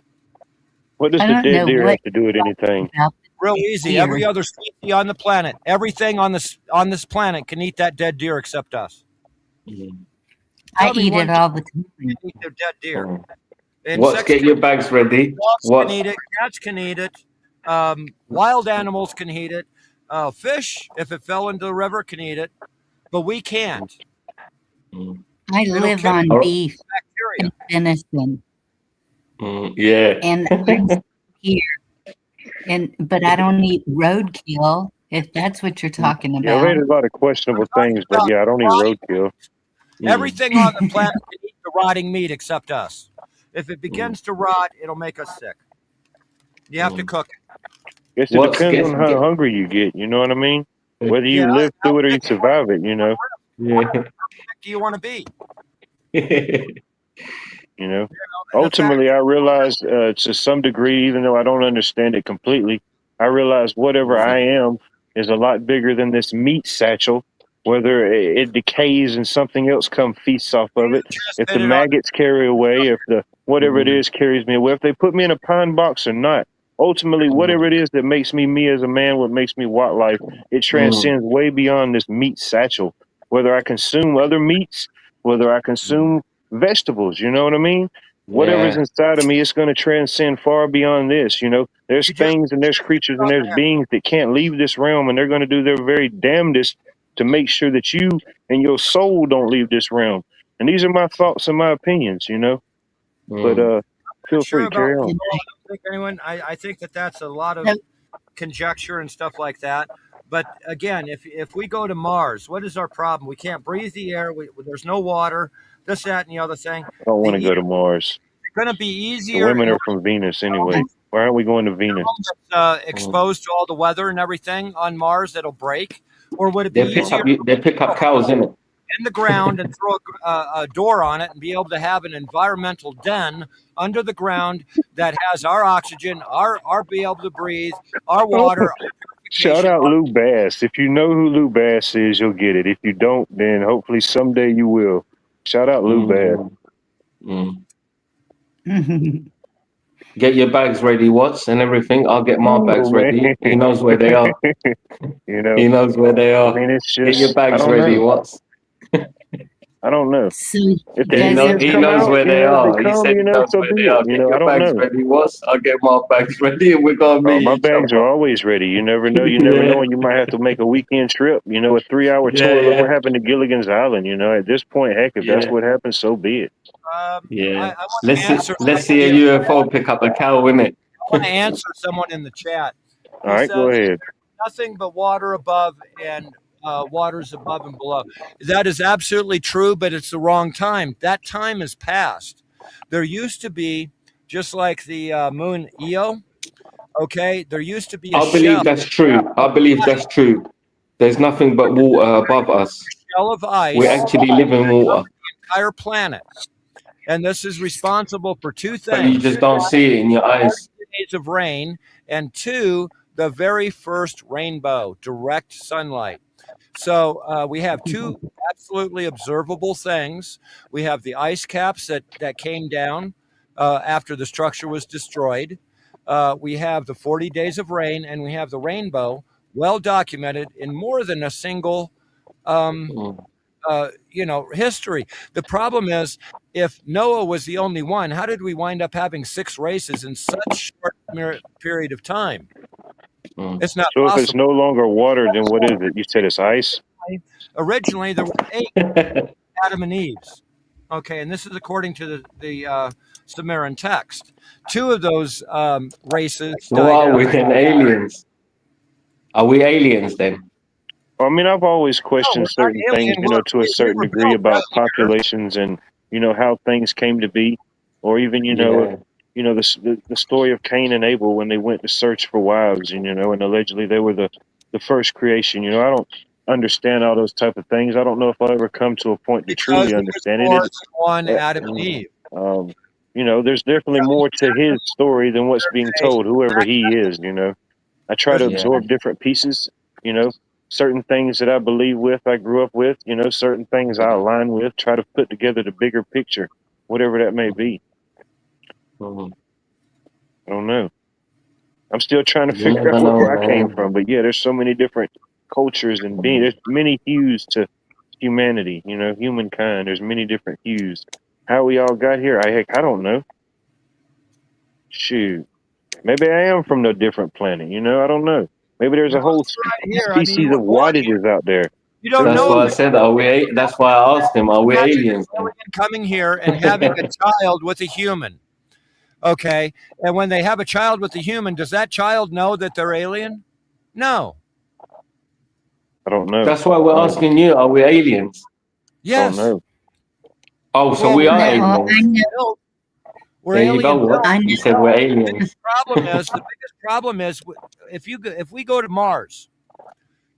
What does I the don't dead know deer what have to do with anything? about Real easy. deer. Every other species on the planet, everything on this planet can eat that dead deer except us. I Tell me eat one it all the can time. eat their dead deer. What's Insects get your bags ready? dogs What's can eat it. Cats can eat it. Wild animals can eat it. Fish, if it fell into the river, can eat it. But we can't. I It'll live kill on Alright. beef bacteria. and venison, Yeah. and I'm here. But I don't eat roadkill. If that's what you're talking Yeah, I've about. ate a lot of questionable things, but yeah, I don't eat roadkill. Everything on the planet can eat the rotting meat except us. If it begins to rot, it'll make us sick. You have to cook it. Guess it What's depends on how get hungry you get. You know what I mean? Whether you Yeah, live how through it or you sick survive it. You know. yeah. do you want to be? You know. The fact- Ultimately, I realize to some degree, even though I don't understand it completely, I realize whatever I am is a lot bigger than this meat satchel. Whether it decays and something else come feasts off of it, just if hit the it on- maggots carry away, if the whatever it is carries me away, if they put me in a pine box or not, ultimately, whatever it is that makes me me as a man, what makes me life, it transcends way beyond this meat satchel. Whether I consume other meats, whether I consume vegetables, you know what I mean? Whatever's Yeah. inside of me, it's going to transcend far beyond this. You know, there's You just things and there's creatures and there's beings that can't leave this realm, and they're going to do their very damnedest to make sure that you and your soul don't leave this realm. And these are my thoughts and my opinions, you know. But feel sure free, about carry on. I don't think anyone. I think that's a lot of No. conjecture and stuff like that. But again, if we go to Mars, what is our problem? We can't breathe the air. There's no water. This, that, and the other thing. I don't want to go to Mars. It's going to be The easier. women are from Venus anyway. Why aren't we going to Venus? Exposed to all the weather and everything on Mars that'll break, or would it be easier They pick up cows, innit? in the ground and throw a door on it and be able to have an environmental den under the ground that has our oxygen, our be able to breathe, our water. Shout out Lou Bass. If you know who Lou Bass is, you'll get it. If you don't, then hopefully someday you will. Shout out Lou Bass. Get your bags ready, Watts, and everything. I'll get my bags ready. He knows where they are. You know, He knows where they are. I mean, it's just, Get your bags I don't ready, know. Watts. I don't know. So If the He, aliens he come knows out, where you they know, are. they He come, said you he know, knows so where be they are. it. You Get know, I your don't bags know. ready, Watts. I'll get my bags ready, and we're gonna meet My each bags other. are always ready. You never know. You never Yeah. know when you might have to make a weekend trip. You know, a 3-hour Yeah, tour. Look yeah. what happened to Gilligan's Island. You know, at this point, heck, if that's Yeah. what happens, so be it. Yeah. I want Let's to answer. see a UFO pick up a cow, innit? I want to answer someone in the chat. All right, go ahead. Nothing but water above and waters above and below. That is absolutely true, but it's the wrong time. That time is past. There used to be, just like the moon Io, okay, there used to be a I believe that's true. I believe that's true. There's nothing but water above us. shell of ice. We actually live in water, the entire planet. And this is responsible for two things. but you just don't see it in your eyes. Days of rain, and two, the very first rainbow, direct sunlight. So we have two absolutely observable things. We have the ice caps that came down after the structure was destroyed. We have the 40 days of rain, and we have the rainbow, well documented in more than a single history. The problem is, if Noah was the only one, how did we wind up having 6 races in such short period of time? It's not So if it's possible. no longer water, then what is it? You said it's ice? Originally, there were 8 Adam and Eves. Okay, and this is according to the Sumerian text. 2 of those races So died are we out. then aliens? Are we aliens then? I mean, I've always No, we're questioned not certain things, alien. you know, to a We certain were degree built right about populations and, you know, how things came to be, or even, Yeah. the story of Cain and Abel when they went to search for wives, and, and allegedly they were the first creation. You know, I don't understand all those type of things. I don't know if I'll ever come to a point to because truly there was understand it. more than one Uh, Adam and Eve. There's definitely more to his story than what's being told, whoever he is, I try to Yeah. absorb different pieces, certain things that I believe with, I grew up with, certain things I align with, try to put together the bigger picture, whatever that may be. Mhm. I don't know. I'm still trying to You figure never out know, where I came man. from. But yeah, there's so many different cultures and beings. There's many hues to humanity, humankind. There's many different hues. How we all got here, I don't know. Shoot. Maybe I am from a different planet, I don't know. Maybe there's No, a whole right here. I mean, species you of were born here. whitages out there. You don't That's know why I that. said, that's why I asked him, are we Imagine aliens an then? alien coming here and having a child with a human. Okay, and when they have a child with a human, does that child know that they're alien? No. I don't know. That's why we're asking you, are we aliens? Don't Yes. know. Oh, so Well, we are No, aliens. I know. We're There you go. alien built. What? I You know. said we're The aliens. biggest problem is if we go to Mars.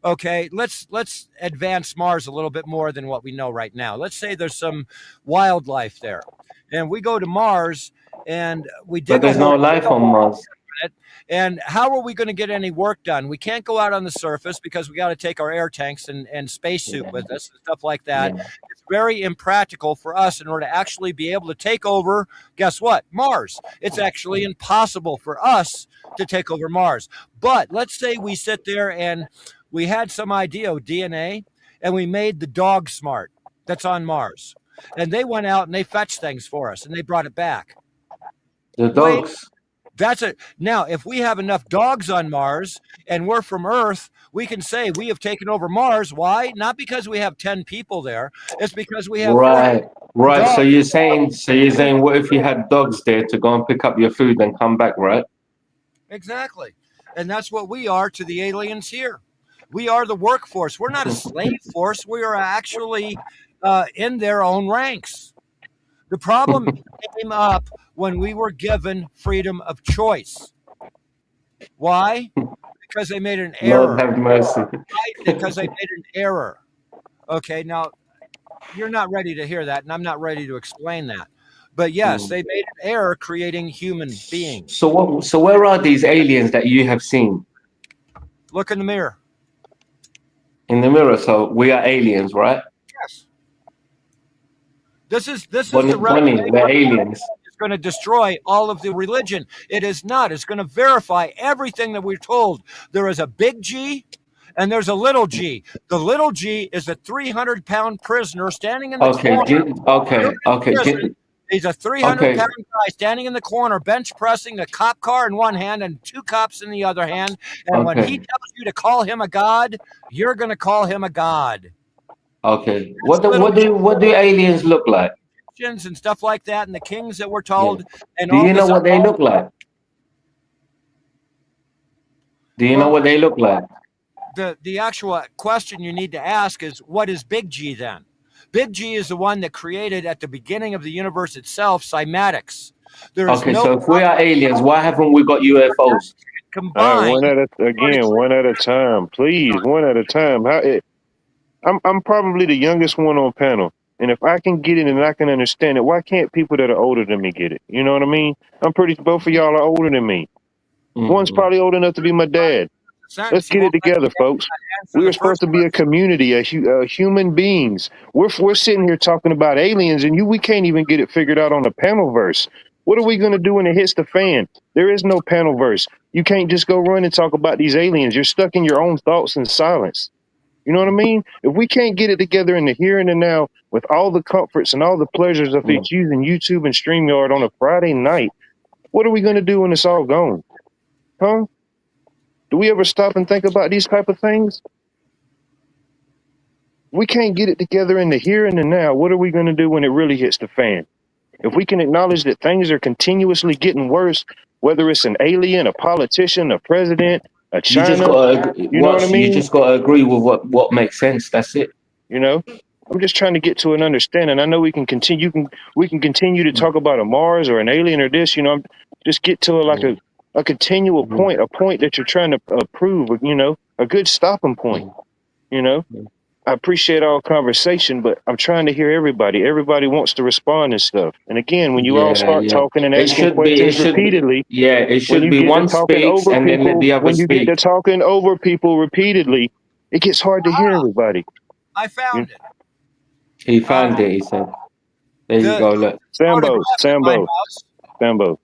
Okay, let's advance Mars a little bit more than what we know right now. Let's say there's some wildlife there, and we go to Mars and we dig But there's a hole. no life on Mars. And how are we going to get any work done? We can't go out on the surface because we got to take our air tanks and spacesuit with us and stuff like that. Yeah. It's very impractical for us in order to actually be able to take over, guess what? Mars. It's actually impossible for us to take over Mars. But let's say we sit there and we had some idea of DNA and we made the dog smart that's on Mars. And they went out and they fetched things for us and they brought it back. The Wait, dogs. that's it. Now, if we have enough dogs on Mars and we're from Earth, we can say we have taken over Mars. Why? Not because we have 10 people there. It's because we have Right. Right. dogs. So you're saying what if you had dogs there to go and pick up your food and come back, right? Exactly. And that's what we are to the aliens here. We are the workforce. We're not a slave force. We are actually in their own ranks. The problem came up when we were given freedom of choice. Why? Because they made an error. Lord have mercy. Right? Because they made an error. Okay, now you're not ready to hear that, and I'm not ready to explain that. But yes, they made an error creating human beings. So where are these aliens that you have seen? Look in the mirror. In the mirror. So we are aliens, right? Yes. This is Bunny, the revelation. we're aliens. It's going to destroy all of the religion. It is not. It's going to verify everything that we're told. There is a big G and there's a little G. The little G is a 300-pound prisoner standing in the corner. He's a 300-pound guy standing in the corner, bench pressing a cop car in one hand and 2 cops in the other hand. And when he tells you to call him a god, you're going to call him a god. Okay. What do aliens look like? And stuff like that, and the kings that we're told. Yeah. And do you know what they look like? Do you know what they look like? The actual question you need to ask is, what is Big G then? Big G is the one that created at the beginning of the universe itself cymatics. Okay, so if we are aliens, why haven't we got UFOs? Combined. One at a time, please. One at a time. I'm probably the youngest one on panel, and if I can get it and I can understand it, why can't people that are older than me get it? You know what I mean? Both of y'all are older than me. One's probably old enough to be my dad. Let's get it together, folks. We were supposed to be a community, human beings. We're sitting here talking about aliens, and we can't even get it figured out on the panel verse. What are we going to do when it hits the fan? There is no panel verse. You can't just go run and talk about these aliens. You're stuck in your own thoughts and silence. You know what I mean? If we can't get it together in the here and the now with all the comforts and all the pleasures of it's using YouTube and StreamYard on a Friday night, what are we going to do when it's all gone? Huh? Do we ever stop and think about these type of things? We can't get it together in the here and the now. What are we going to do when it really hits the fan? If we can acknowledge that things are continuously getting worse, whether it's an alien, a politician, a president, a You just China, gotta you know what I you mean? just gotta agree with what makes sense. That's it. You know, I'm just trying to get to an understanding. I know we can continue. We can continue to talk about a Mars or an alien or this. You know, just get to a continual point, a point that you're trying to prove. You know, a good stopping point. You know, I appreciate our conversation, but I'm trying to hear everybody. Everybody wants to respond and stuff. And again, when you all start talking and asking questions repeatedly, it should when you be get to one talking speaks over and then let people, the other when you get speak. to talking over people repeatedly, it gets hard to hear everybody. I found it. He found it, he said. There you go, look. Sambo. Mm.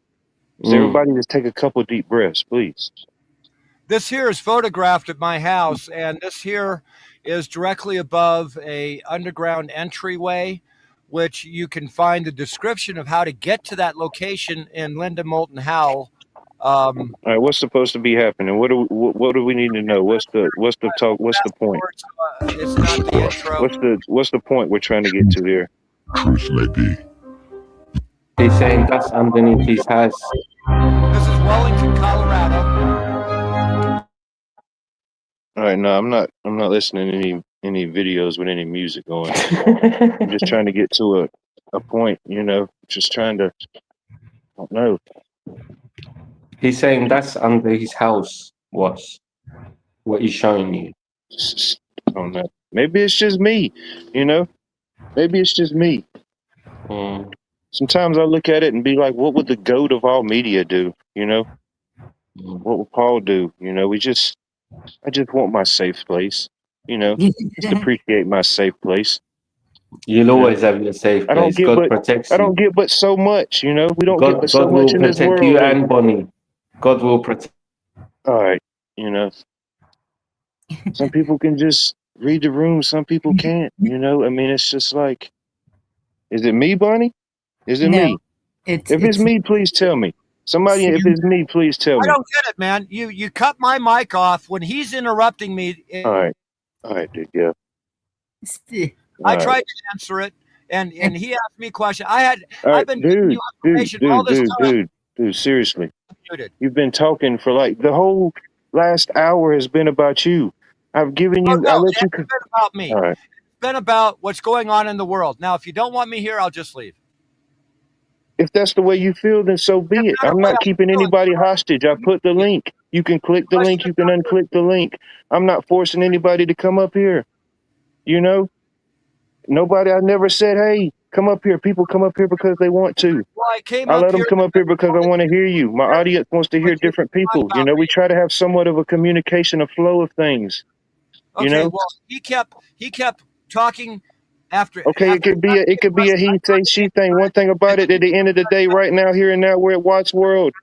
Everybody just take a couple deep breaths, please. This here is photographed at my house, and this here is directly above a underground entryway, which you can find the description of how to get to that location in Linda Moulton Howe. All right, what's supposed to be happening? What do we need to know? What's the talk? What's the point? It's not the intro. What's the point we're trying to get to here? Truth may be. He's saying that's underneath his house. This is Wellington, Colorado. All right, no, I'm not listening to any videos with any music going. I'm just trying to get to a point, you know. Just trying to. I don't know. He's saying that's under his house. What he's showing you. I don't know. Maybe it's just me, you know. Maybe it's just me. Sometimes I look at it and be like, what would the GOAT of all media do? You know, what would Paul do? You know, I just want my safe place. You know, just appreciate my safe place. You'll always have your safe place. God protects you. I don't get but so much, you know. We don't get but so much in this world. God will protect you and Bonnie. God will protect. All right, you know. Some people can just read the room. Some people can't. You know, I mean, it's just like, is it me, Bonnie? Is it me? If it's me, please tell me. Somebody, if it's me, please tell me. I don't get it, man. You cut my mic off when he's interrupting me. All right, dude. Yeah. I tried to answer it, and he asked me a question. I've been giving you information all this time. Dude, seriously. You've been talking for like the whole last hour has been about you. I've given you. No, it's been about me. All right. It's been about what's going on in the world. Now, if you don't want me here, I'll just leave. If that's the way you feel, then so be it. I'm not keeping anybody hostage. I put the link. You can click the link. You can unclick the link. I'm not forcing anybody to come up here. You know? Nobody, I never said, hey, come up here. People come up here because they want to. Well, I let them come up here because I want to hear you. My audience wants to hear different people. You know, we try to have somewhat of a communication, a flow of things. You know? Well, he kept talking after. Okay, it could be a he say she thing. One thing about it, at the end of the day, right now, here and now, we're at Watts World.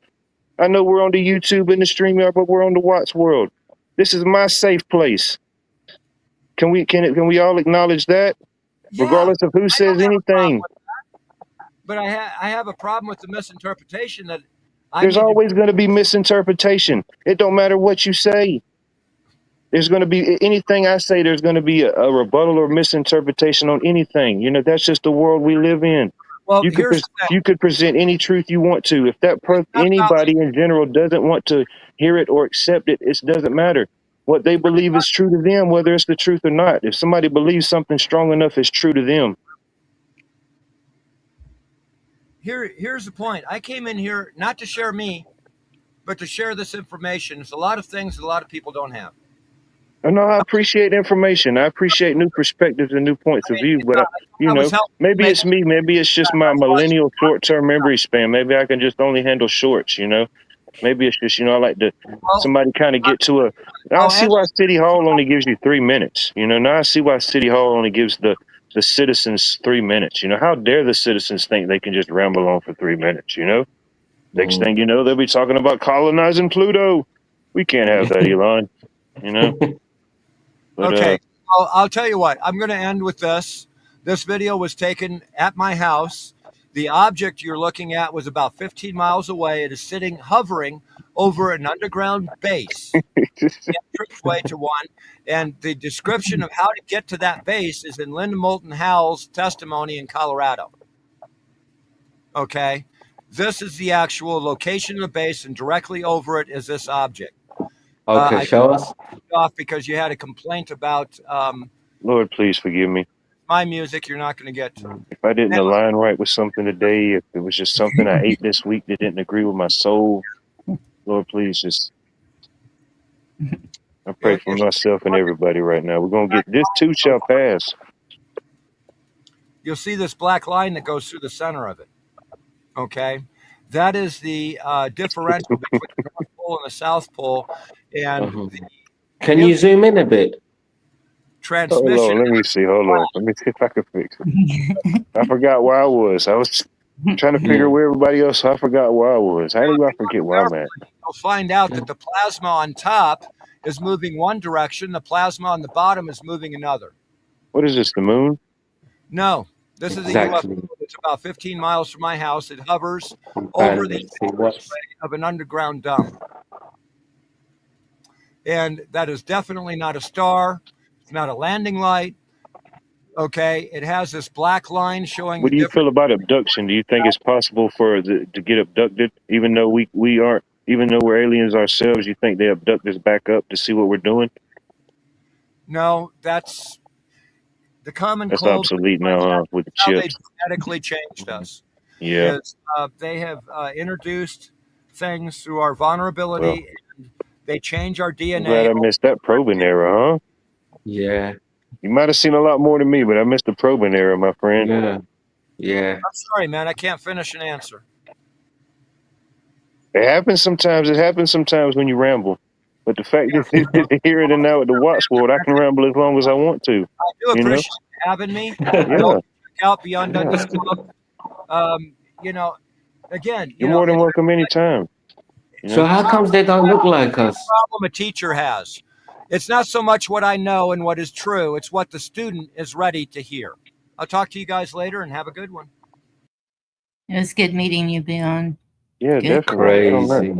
I know we're on the YouTube and the StreamYard, but we're on the Watts World. This is my safe place. Can we all acknowledge that? Yeah, regardless of who says anything. But I have a problem with the misinterpretation that there's always going to be misinterpretation. It don't matter what you say. There's going to be anything I say. There's going to be a rebuttal or misinterpretation on anything. You know, that's just the world we live in. Well, you could present any truth you want to. If anybody in general doesn't want to hear it or accept it, it doesn't matter. What they believe is true to them, whether it's the truth or not. If somebody believes something strong enough, it's true to them. Here's the point. I came in here not to share me, but to share this information. There's a lot of things that a lot of people don't have. No, I appreciate information. I appreciate new perspectives and new points of view. But, maybe it's me. Maybe it's just my millennial short-term memory span. Maybe I can just only handle shorts, you know. Maybe it's just, I like to somebody kind of get to I see why City Hall only gives you 3 minutes. You know, now I see why City Hall only gives the citizens 3 minutes. You know, how dare the citizens think they can just ramble on for 3 minutes, you know? Next thing you know, they'll be talking about colonizing Pluto. We can't have that, Elon. You know? But, okay, I'll tell you what. I'm going to end with this. This video was taken at my house. The object you're looking at was about 15 miles away. It is hovering over an underground base, the entranceway to one. And the description of how to get to that base is in Linda Moulton Howell's testimony in Colorado. Okay. This is the actual location of the base, and directly over it is this object. Okay, show us. Off because you had a complaint about Lord, please forgive me. my music. You're not going to get to. If I didn't align right with something today, if it was just something I ate this week that didn't agree with my soul, Lord, please just. I pray for myself and everybody right now. We're going to get this too shall pass. You'll see this black line that goes through the center of it. Okay. That is the differential between the North Pole and the South Pole. And the can you zoom in a bit? Transmission. Hold on, let me see. Hold on. Let me see if I can fix it. I forgot where I was. I was trying to figure where everybody else. So I forgot where I was. How do I forget where I'm at? You'll find out that the plasma on top is moving one direction. The plasma on the bottom is moving another. What is this, the moon? No. This is a UFO. It's about 15 miles from my house. It hovers over the of an underground dump. And that is definitely not a star. It's not a landing light. Okay. It has this black line showing. What do you feel about abduction? Do you think it's possible to get abducted, even though we aren't, even though we're aliens ourselves? You think they abduct us back up to see what we're doing? No, that's the common That's cold. obsolete now, with the chips. They genetically changed us. Yeah. They have introduced things through our vulnerability, and they change our DNA. I'm glad I missed that probing era, huh? Yeah. You might have seen a lot more than me, but I missed the probing era, my friend. Yeah. Yeah. I'm sorry, man. I can't finish an answer. It happens sometimes. It happens sometimes when you ramble. But the fact that here and now at the Watts World, I can ramble as long as I want to. I do appreciate you having me. Yeah. Don't check out Beyond Undisclosed. You know, again, you're more than welcome anytime. You know? So how comes they don't look like us? Problem a teacher has. It's not so much what I know and what is true. It's what the student is ready to hear. I'll talk to you guys later and have a good one. It was good meeting you, Beyond. Yeah, good. Definitely. Crazy.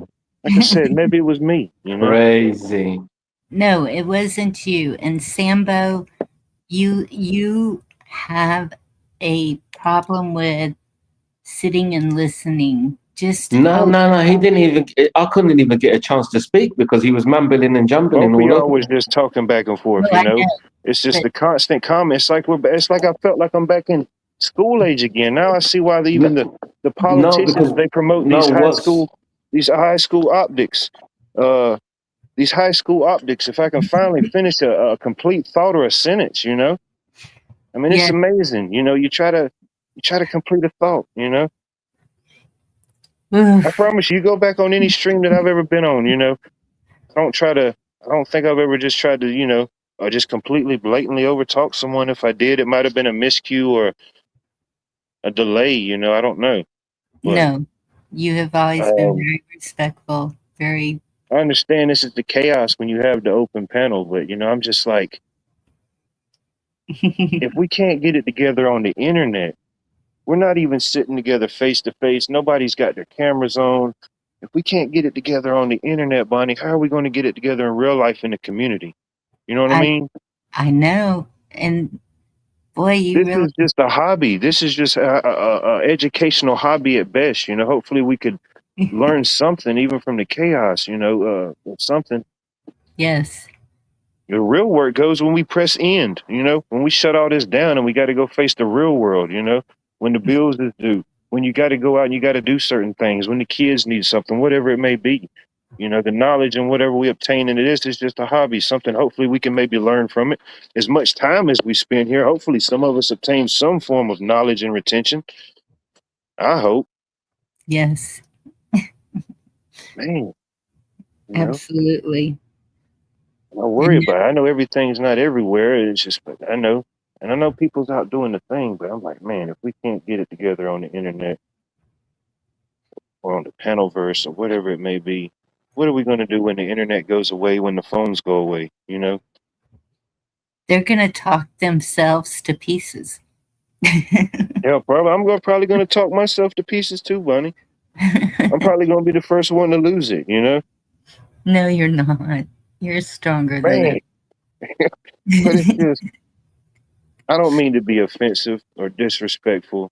Like I said, maybe it was me. You know? Crazy. No, it wasn't you. And Sambo, you have a problem with sitting and listening. Just no. He didn't even. I couldn't even get a chance to speak because he was mumbling and jumbling. Both of y'all was just talking back and forth. Well, you know, it's just the constant comments. It's like I felt like I'm back in school age again. Now I see why the politicians they promote these high school optics. These high school optics. If I can finally finish a complete thought or a sentence, you know, I mean, it's amazing. You know, you try to complete a thought. You know. I promise you go back on any stream that I've ever been on, you know, I don't think I've ever just tried to, you know, or just completely blatantly overtalk someone. If I did, it might have been a miscue or a delay, you know, I don't know. But, no, you have always been very respectful, very. I understand this is the chaos when you have the open panel, but, you know, I'm just like, if we can't get it together on the internet, we're not even sitting together face to face. Nobody's got their cameras on. If we can't get it together on the internet, Bonnie, how are we going to get it together in real life in the community? You know what I mean? I know. And boy, this is just a hobby. This is just a educational hobby at best. You know, hopefully we could learn something even from the chaos, you know, something. Yes. The real work goes when we press end, you know, when we shut all this down and we got to go face the real world, you know. When the bills is due, when you got to go out and you got to do certain things, when the kids need something, whatever it may be, you know, the knowledge and whatever we obtain in it is just a hobby, something hopefully we can maybe learn from it. As much time as we spend here, hopefully some of us obtain some form of knowledge and retention. I hope. Yes. Man. Absolutely. I worry about it. I know everything's not everywhere. It's just, but I know. And I know people's out doing the thing, but I'm like, man, if we can't get it together on the internet or on the Panelverse or whatever it may be, what are we going to do when the internet goes away, when the phones go away, you know? They're going to talk themselves to pieces. Yeah, probably. I'm probably going to talk myself to pieces too, Bunny. I'm probably gonna be the first one to lose it, you know? No, you're not. You're stronger than Man. it. But it's just, I don't mean to be offensive or disrespectful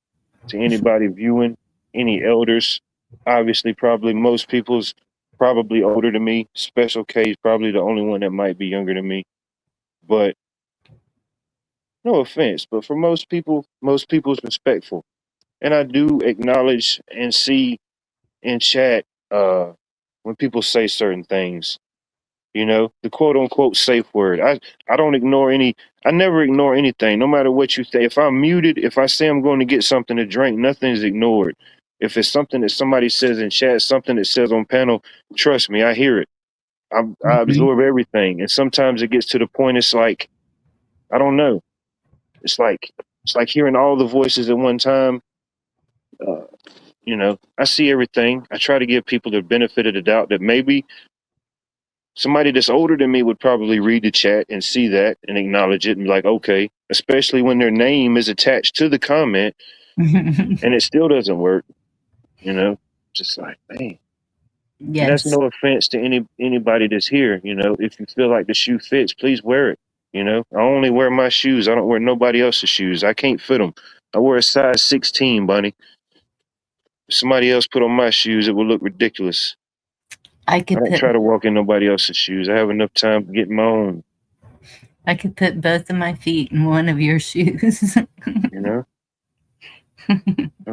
to anybody viewing, any elders. Obviously, probably most people's probably older than me. Special K's probably the only one that might be younger than me. But no offense, but for most people's respectful. And I do acknowledge and see in chat when people say certain things. You know, the quote unquote safe word. I don't ignore any, I never ignore anything, no matter what you say. If I'm muted, if I say I'm going to get something to drink, nothing is ignored. If it's something that somebody says in chat, something that says on panel, trust me, I hear it. I absorb everything. And sometimes it gets to the point, it's like, I don't know. It's like hearing all the voices at one time. Uh, you know, I see everything. I try to give people the benefit of the doubt that maybe somebody that's older than me would probably read the chat and see that and acknowledge it and be like, okay, especially when their name is attached to the comment and it still doesn't work, you know, just like, man. And that's Yes. no offense to anybody that's here, you know, if you feel like the shoe fits, please wear it. You know, I only wear my shoes. I don't wear nobody else's shoes. I can't fit them. I wear a size 16, Bunny. If somebody else put on my shoes, it would look ridiculous. I I could don't put try to walk in nobody else's shoes. I have enough time to get my own, I could put both of my feet in one of your shoes. you know.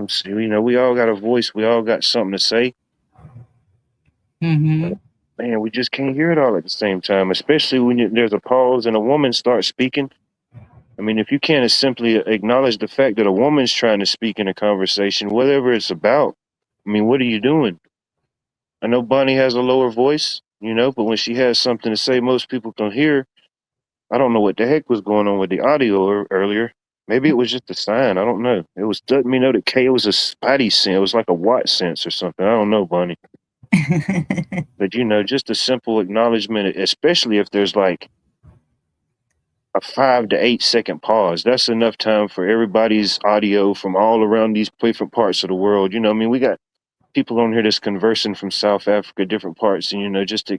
So, you know, we all got a voice. We all got something to say. Mm-hmm. Man, we just can't hear it all at the same time, especially when there's a pause and a woman starts speaking. I mean, if you can't simply acknowledge the fact that a woman's trying to speak in a conversation, whatever it's about, I mean, what are you doing? I know Bonnie has a lower voice, you know, but when she has something to say, most people can hear. I don't know what the heck was going on with the audio earlier. Maybe it was just a sign. I don't know. It was letting me know that K was a spidey sense. It was like a watch sense or something. I don't know, Bonnie. But you know, just a simple acknowledgement, especially if there's like a 5 to 8 second pause. That's enough time for everybody's audio from all around these different parts of the world. You know, I mean, we got people on here that's conversing from South Africa, different parts, and you know, just to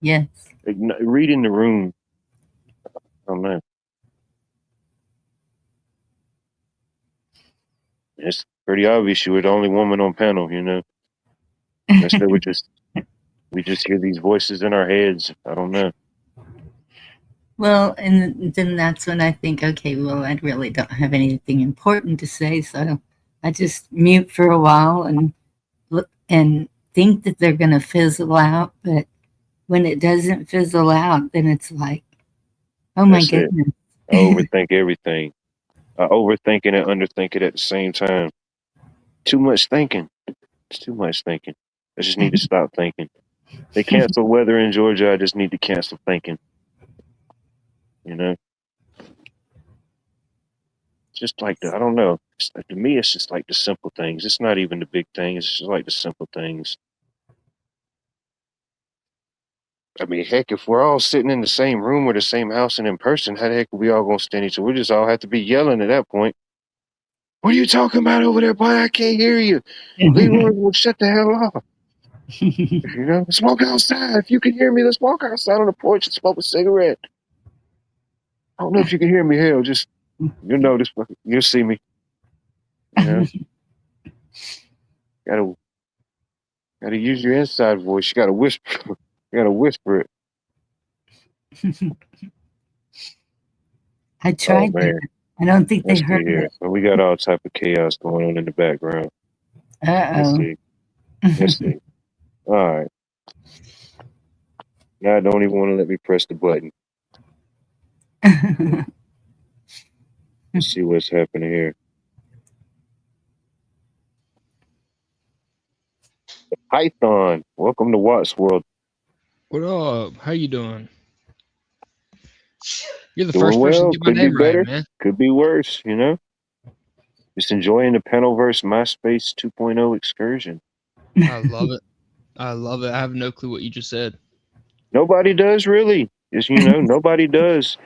Yes. reading the room. I don't know. It's pretty obvious you were the only woman on panel, you know. Unless they were just, we just hear these voices in our heads. I don't know. Well, and then that's when I think, okay, well, I really don't have anything important to say, so I just mute for a while and look and think that they're going to fizzle out. But when it doesn't fizzle out, then it's like, oh my That's it. goodness. I overthink everything. I overthink it and underthink it at the same time. Too much thinking. It's too much thinking. I just need to stop thinking. They cancel weather in Georgia. I just need to cancel thinking. You know? Just like I don't know. Like, to me, it's just like the simple things. It's not even the big things. It's just like the simple things. I mean, heck, if we're all sitting in the same room or the same house and in person, how the heck are we all going to stand each other? We just all have to be yelling at that point. What are you talking about over there, boy? I can't hear you. Leroy will shut the hell off. You know, let's walk outside. If you can hear me, let's walk outside on the porch and smoke a cigarette. I don't know if you can hear me. Hell, just you'll notice. You'll see me. You know, gotta use your inside voice. You gotta whisper. You gotta whisper it. I tried that. I don't think they heard it. So we got all type of chaos going on in the background. Let's Uh-oh. see. Let's see. All right. Now I don't even want to let me press the button. Let's see what's happening here. Python, welcome to Watts World. What up? How you doing? You're the Doing first person well. to get my Could be name better. right, man. Could be worse, you know? Just enjoying the Panelverse MySpace 2.0 excursion. I love it. I love it. I have no clue what you just said. Nobody does, really. It's, nobody does.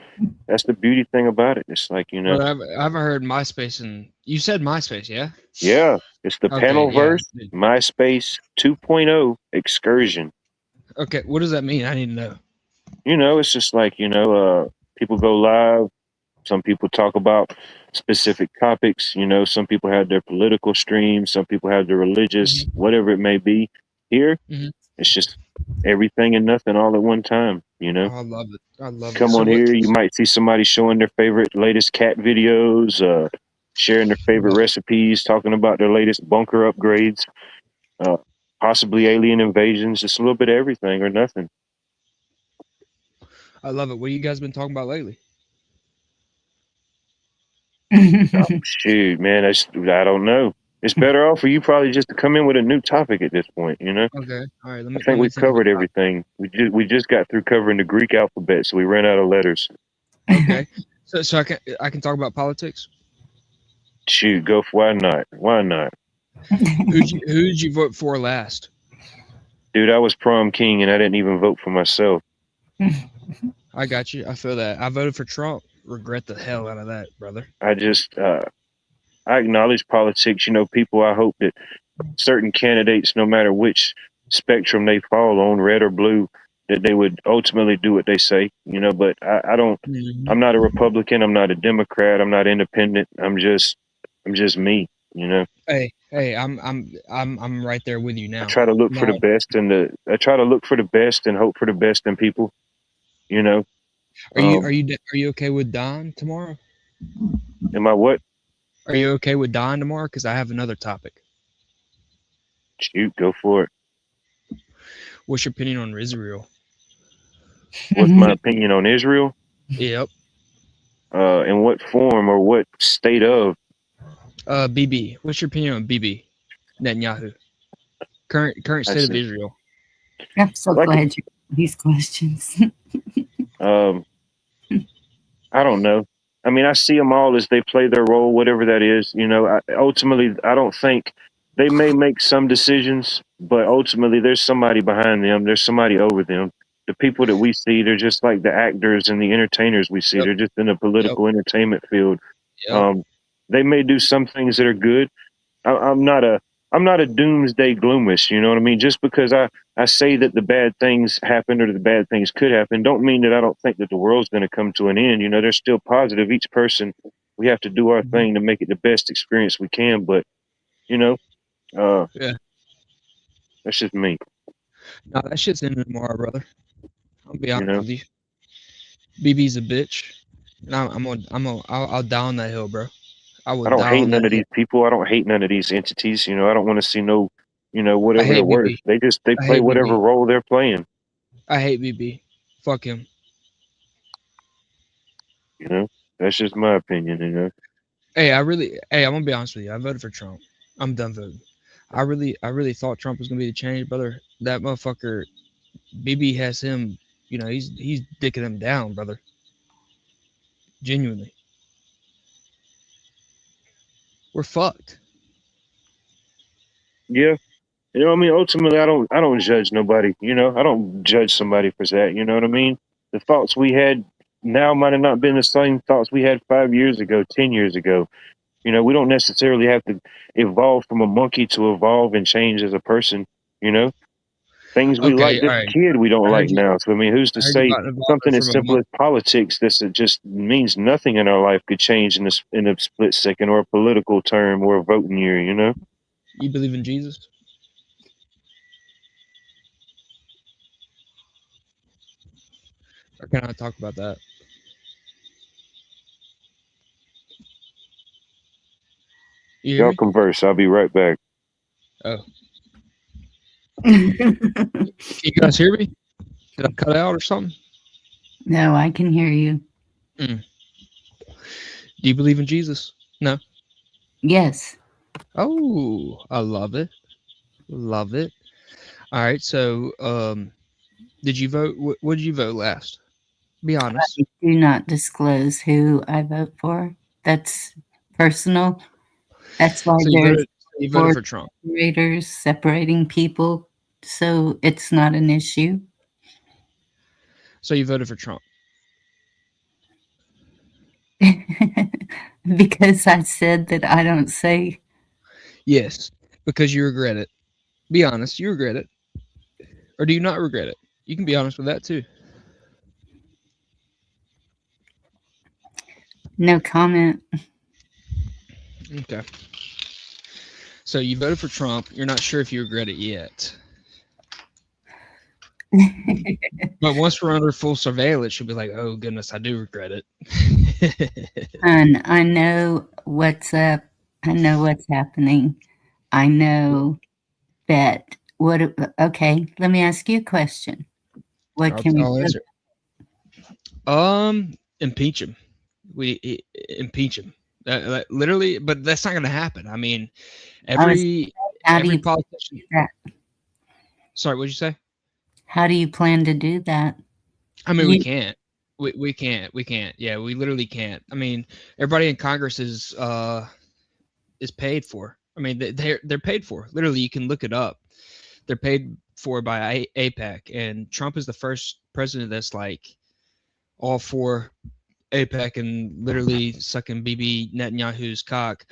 That's the beauty thing about it. It's like, But I haven't heard MySpace, and you said MySpace, yeah? yeah, it's the Okay, yeah. Panelverse, MySpace 2.0 excursion. Okay, what does that mean? I need to know. It's just like, people go live. Some people talk about specific topics. Some people have their political streams. Some people have their religious, whatever it may be. Here, it's just everything and nothing all at one time. Oh, I love it. I love it. Come on here. You might see somebody showing their favorite latest cat videos, sharing their favorite recipes, talking about their latest bunker upgrades, possibly alien invasions, just a little bit of everything or nothing. I love it. What have you guys been talking about lately? Oh, shoot, man, I don't know. It's better off for you probably just to come in with a new topic at this point, Okay, all right. I think we've covered everything. We just got through covering the Greek alphabet, so we ran out of letters. Okay, so I can talk about politics. Shoot, go for why not? Why not? Who did you vote for last? Dude, I was prom king and I didn't even vote for myself. I got you. I feel that. I voted for Trump. Regret the hell out of that, brother. I just I acknowledge politics. People, I hope that certain candidates, no matter which spectrum they fall on, red or blue, that they would ultimately do what they say, but I don't, I'm not a Republican. I'm not a Democrat. I'm not independent. I'm just me, Hey, I'm right there with you now. I try to look for the best I try to look for the best and hope for the best in people, Are you okay with Don tomorrow? Am I what? Are you okay with Don tomorrow? Because I have another topic. Shoot, go for it. What's your opinion on Israel? What's my opinion on Israel? Yep. In what form or what state of? BB. What's your opinion on BB Netanyahu? Current state of Israel. I'm so glad you these questions. I don't know. I mean, I see them all as they play their role, whatever that is. Ultimately, I don't think they may make some decisions, but ultimately, there's somebody behind them. There's somebody over them. The people that we see, they're just like the actors and the entertainers we see. They're just in the political entertainment field. They may do some things that are good. I'm not a doomsday gloomist. You know what I mean? Just because I say that the bad things happen or the bad things could happen, don't mean that I don't think that the world's going to come to an end. There's still positive. Each person, we have to do our thing to make it the best experience we can. But, that's just me. No, that shit's ending tomorrow, brother. I'll be honest with you. BB's a bitch, and I'll die on that hill, bro. I don't hate none of these people. I don't hate none of these entities. I don't want to see no, whatever they're worth. They play whatever role they're playing. I hate BB. Fuck him. That's just my opinion. Hey, I'm gonna be honest with you. I voted for Trump. I'm done voting. I really thought Trump was gonna be the change, brother. That motherfucker, BB has him. He's dicking him down, brother. Genuinely. We're fucked. Yeah. I mean, ultimately, I don't judge nobody. I don't judge somebody for that. You know what I mean? The thoughts we had now might have not been the same thoughts we had 5 years ago, 10 years ago. We don't necessarily have to evolve from a monkey to evolve and change as a person. Things we liked as a kid, we don't like now. So, I mean, who's to say something as simple as politics that just means nothing in our life could change in a split second, or a political term, or a voting year, You believe in Jesus? Or can I talk about that? Y'all converse. I'll be right back. Oh. Can you guys hear me? Did I cut out or something? No, I can hear you. Do you believe in Jesus? No. Yes. Oh, I love it. Love it. All right. So, did you vote? What did you vote last? Be honest. I do not disclose who I vote for. That's personal. That's why there's you voted for Trump. Separating people, so it's not an issue. So you voted for Trump. Because I said that I don't say. Yes, because you regret it. Be honest, you regret it. Or do you not regret it? You can be honest with that too. No comment. Okay. So you voted for Trump. You're not sure if you regret it yet. But once we're under full surveillance, you'll be like, oh, goodness, I do regret it. And I know what's up. I know what's happening. I know that okay, let me ask you a question. What can we I'll do? answer. Impeach him. We impeach him. Literally, but that's not going to happen. I mean, every politician. Sorry, what'd you say? How do you plan to do that? I mean, we can't. We can't. Yeah, we literally can't. I mean, everybody in Congress is paid for. I mean, they're paid for. Literally, you can look it up. They're paid for by AIPAC, and Trump is the first president that's like all for AIPAC and literally sucking Bibi Netanyahu's cock,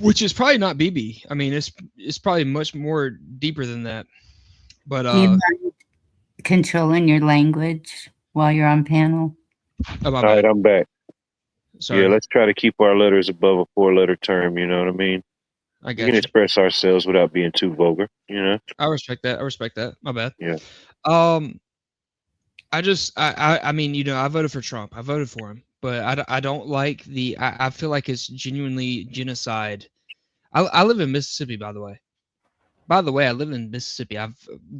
which is probably not Bibi. I mean, it's probably much more deeper than that. But do you mind controlling your language while you're on panel? All right, I'm back. Sorry. Yeah, let's try to keep our letters above a 4-letter term. You know what I mean? I We can express ourselves without being too vulgar. You know. I respect that. My bad. Yeah. I mean, you know, I voted for Trump. I voted for him, but I don't like I feel like it's genuinely genocide. I live in Mississippi, by the way. I live in Mississippi. I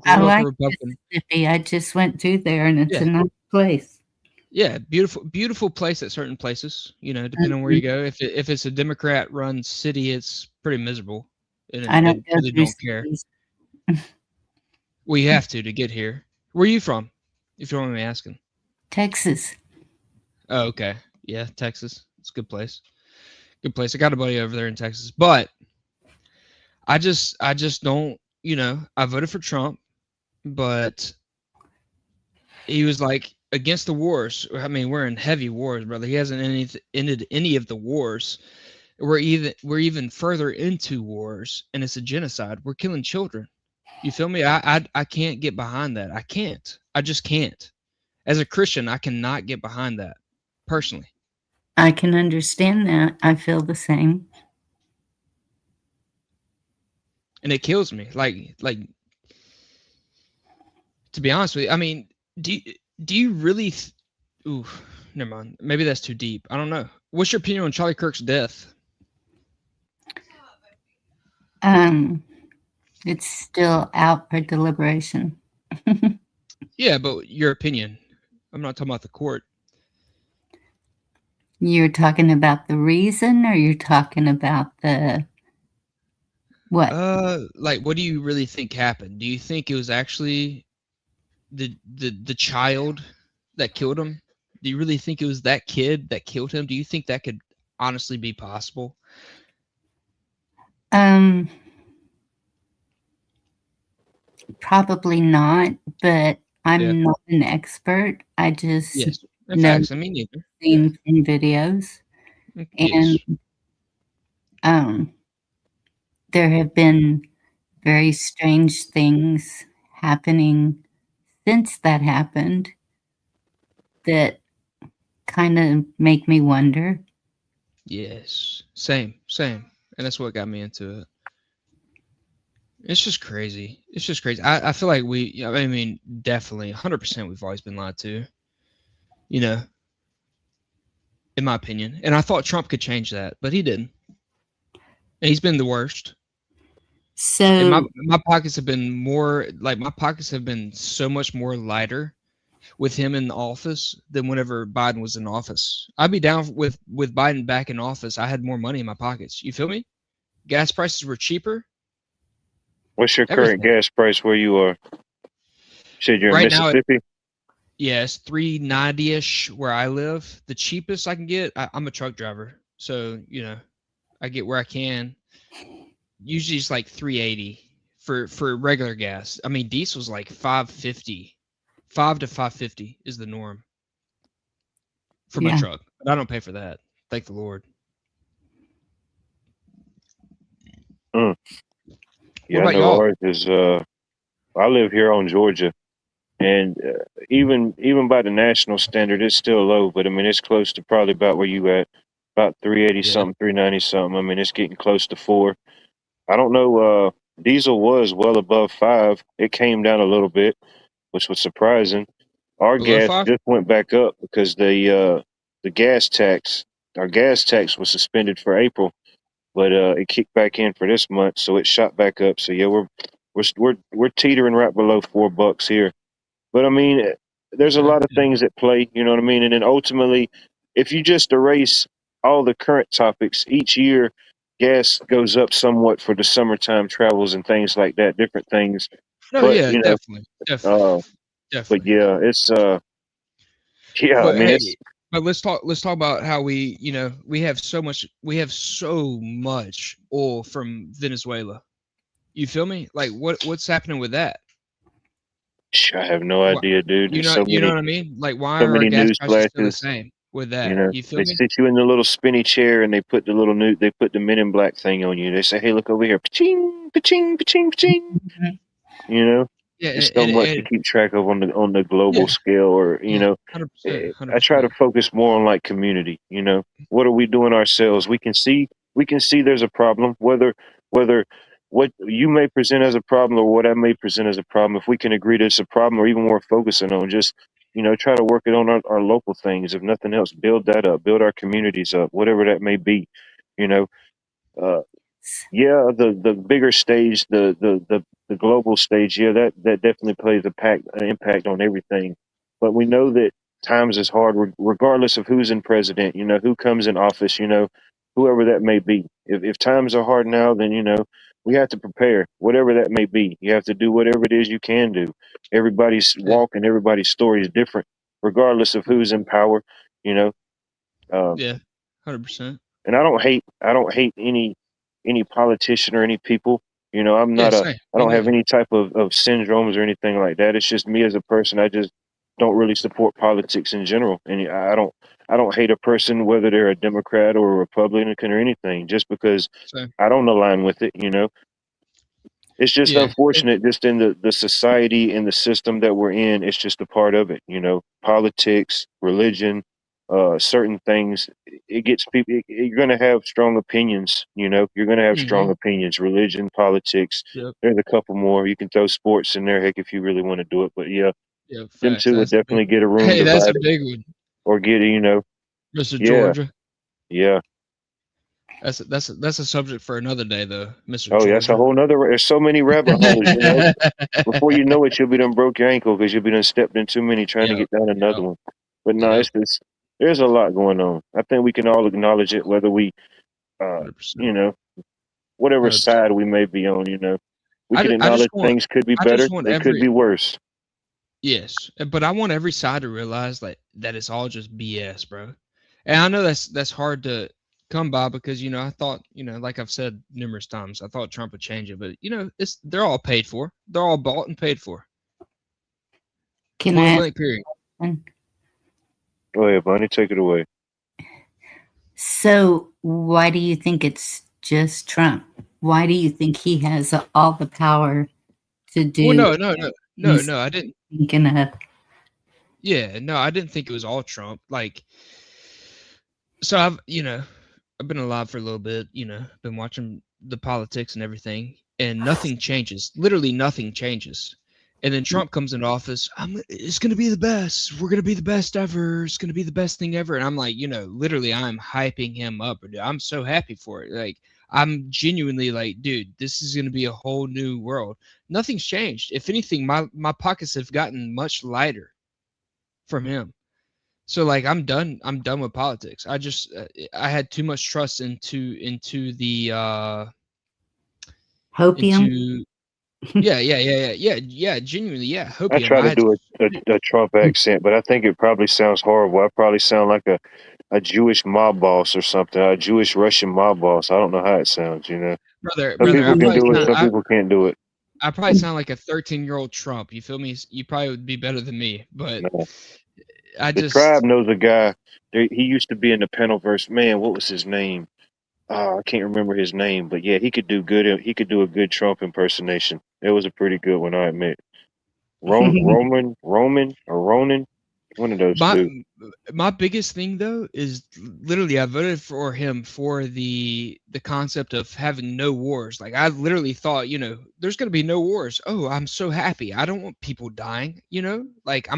like Mississippi. I just went through there, and it's a nice place. Yeah, beautiful place at certain places. You know, depending on where you go. If it's a Democrat-run city, it's pretty miserable. And I don't care. We have to get here. Where are you from? If you don't mind me asking. Texas. Oh, okay. Yeah, Texas. It's a good place. Good place. I got a buddy over there in Texas, but I just don't. You know, I voted for Trump, but he was like against the wars. I mean, we're in heavy wars, brother. He hasn't ended any of the wars. We're even further into wars, and it's a genocide. We're killing children. You feel me? I can't get behind that. I can't. I just can't. As a Christian, I cannot get behind that personally. I can understand that. I feel the same. And it kills me. Like to be honest with you, I mean, do you really ooh, never mind. Maybe that's too deep. I don't know. What's your opinion on Charlie Kirk's death? It's still out for deliberation. Yeah, but your opinion. I'm not talking about the court. You're talking about the reason, or you're talking about the what? Like, what do you really think happened? Do you think it was actually the child that killed him? Do you really think it was that kid that killed him? Do you think that could honestly be possible? Probably not, but I'm not an expert. I just know I mean, neither. Seen in videos, and there have been very strange things happening since that happened that kind of make me wonder. Yes, same, and that's what got me into it. It's just crazy. I feel like I mean, definitely 100% we've always been lied to, you know, in my opinion. And I thought Trump could change that, but he didn't. And he's been the worst. So and my pockets have been so much more lighter with him in the office than whenever Biden was in office. I'd be down with Biden back in office. I had more money in my pockets. You feel me? Gas prices were cheaper. What's your current gas price where you are? You said you're in Mississippi? It's $3.90-ish where I live. The cheapest I can get, I'm a truck driver. So, you know, I get where I can. Usually it's like $3.80 for regular gas. I mean, diesel's like $5.50 $5 to $5.50 is the norm for my Yeah. truck. But I don't pay for that. Thank the Lord. Yeah, What I about know y'all? ours is. I live here on Georgia, and even by the national standard, it's still low. But I mean, it's close to probably about where you at, about 380 Yeah. something, 390 something. I mean, it's getting close to 4. I don't know. Diesel was well above 5. It came down a little bit, which was surprising. Our Below gas 5? just went back up because the gas tax, our gas tax was suspended for April, but it kicked back in for this month, so it shot back up. So yeah, we're teetering right below $4 here. But I mean, there's a Okay. lot of things at play, you know what I mean? And then ultimately, if you just erase all the current topics, each year gas goes up somewhat for the summertime travels and things like that, different things. No, But yeah, you know, definitely. Definitely. uh, but Definitely. yeah, it's yeah, I But mean it's hey, but let's talk about how we, we have so much oil from Venezuela. You feel me? Like what's happening with that? I have no What idea, dude. There's so you know many what I mean? Like why so are our many gas news prices still the flashes. same with You that? know, You feel they me? sit you in the little spinny chair and they put they put the Men in Black thing on you. They say, "Hey, look over here, paching, paching, paching, paching." You know, Yeah, it's so much to and keep track of on the global yeah, scale, or you yeah, know, 100%, I try to 100%. focus more on like community. You know, what are we doing ourselves? We can see there's a problem, whether what you may present as a problem or what I may present as a problem. If we can agree that it's a problem, or even more focusing on just try to work it on our local things. If nothing else, build that up, build our communities up, whatever that may be. You know, uh, yeah, the bigger stage, the global stage, yeah, that definitely plays an impact on everything. But we know that times is hard, regardless of who's in president. You know, who comes in office. You know, whoever that may be. If times are hard now, then we have to prepare, whatever that may be. You have to do whatever it is you can do. Everybody's Yeah, walk and everybody's story is different, regardless of who's in power. You know, uh, yeah, 100%. and I don't hate any politician or any people. You know, Yeah, same. I Me don't have neither. any type of syndromes or anything like that. It's just me as a person. I just don't really support politics in general, and I don't hate a person whether they're a Democrat or a Republican or anything just because Same. I don't align with it. You know, it's just Yeah, unfortunate, just in the society and the system that we're in. It's just a part of it, politics, religion, certain things. It gets people. You're going to have strong opinions. You're going to have strong mm-hmm. opinions. Religion, politics. Yep. There's a couple more. You can throw sports in there, heck, if you really want to do it. But yeah, Yep. them Facts. two would That's a big definitely one. get a room Hey, that's a divided big one, or get Mr. yeah, Georgia. yeah. That's a subject for another day, though, Mr. Oh, yeah, that's a Georgia. whole nother. There's so many rabbit holes. Before you know it, you'll be done broke your ankle because you'll be done stepped in too many trying to Yep. get down another Yep. one. But no, Yep. there's a lot going on. I think we can all acknowledge it, whether we, uh, 100%. you know, whatever 100%. side we may be on. We can I just acknowledge want things could be I just better. want They could every be worse. yes, but I want every side to realize that it's all just BS, bro. And I know that's hard to come by because I thought like I've said numerous times I thought Trump would change it, but they're all paid for. They're all bought and paid for. Can Point I blank period. ask? Go ahead, Bonnie. Take it away. So, why do you think it's just Trump? Why do you think he has all the power to do? Well, no. I didn't. Thinking of. Yeah, no, I didn't think it was all Trump. Like, so I've been alive for a little bit. Been watching the politics and everything, and nothing changes. Literally, nothing changes. And then Trump comes into office. It's going to be the best. We're going to be the best ever. It's going to be the best thing ever. And I'm like, literally, I'm hyping him up. I'm so happy for it. Like, I'm genuinely like, dude, this is going to be a whole new world. Nothing's changed. If anything, my pockets have gotten much lighter from him. So like, I'm done. I'm done with politics. I had too much trust into the Hopium? into yeah, genuinely, yeah. I Hopium. try I to had do a Trump accent, but I think it probably sounds horrible. I probably sound like a Jewish mob boss or something, a Jewish Russian mob boss. I don't know how it sounds. brother, Some I people can probably do it, sound some people can't do it. I probably sound like a 13-year-old Trump. You feel me? You probably would be better than me, but No. I The just tribe knows a guy. He used to be in the Penalverse. Man, what was his name? I can't remember his name, but yeah, he could do good. He could do a good Trump impersonation. It was a pretty good one, I admit. Roman, or Ronan, one of those my two. my biggest thing though is literally I voted for him for the concept of having no wars. Like I literally thought, there's gonna be no wars. Oh, I'm so happy. I don't want people dying. Like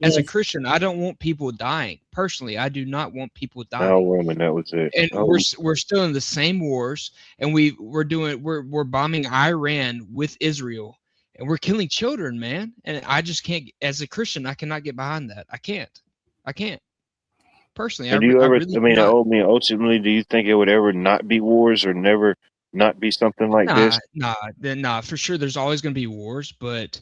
as a Yes. Christian, I don't want people dying. Personally, I do not want people Oh, dying. Roman, that was it. And Oh, we're still in the same wars, and we're bombing Iran with Israel, and we're killing children, man. And I just can't, as a Christian, I cannot get behind that. I can't personally. and do you I ever? really I do mean, not. ultimately, do you think it would ever not be wars or never not be something like this? Nah. For sure, there's always going to be wars, but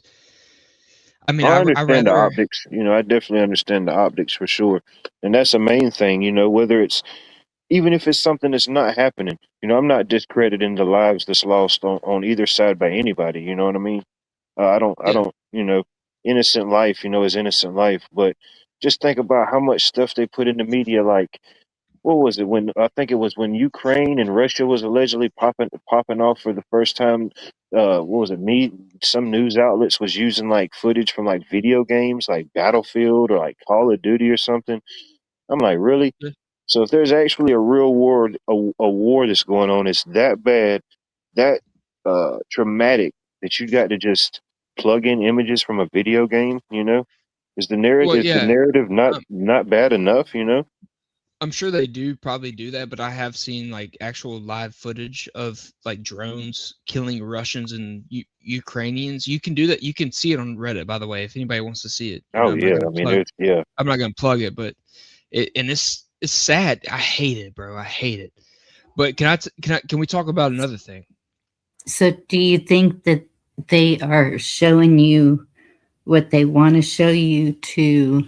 I mean, I I understand the rather. optics. I definitely understand the optics for sure, and that's the main thing. Whether it's even if it's something that's not happening. I'm not discrediting the lives that's lost on either side by anybody. You know what I mean? I Yeah. don't. Innocent life. Is innocent life. But just think about how much stuff they put in the media. Like, what was it when I think it was when Ukraine and Russia was allegedly popping off for the first time. What was it? Some news outlets was using like footage from like video games, like Battlefield or like Call of Duty or something. I'm like, really? Yeah. So if there's actually a real war, a war that's going on, it's that bad, that traumatic that you got to just plug in images from a video game. Is the Well, narrative yeah. not bad enough? I'm sure they do probably do that, but I have seen like actual live footage of like drones killing Russians and Ukrainians. You can do that. You can see it on Reddit, by the way, if anybody wants to see it. Oh yeah, I mean I'm not gonna plug it, but it's sad. I hate it, bro. I hate it. But can we talk about another thing? So do you think that they are showing you what they want to show you to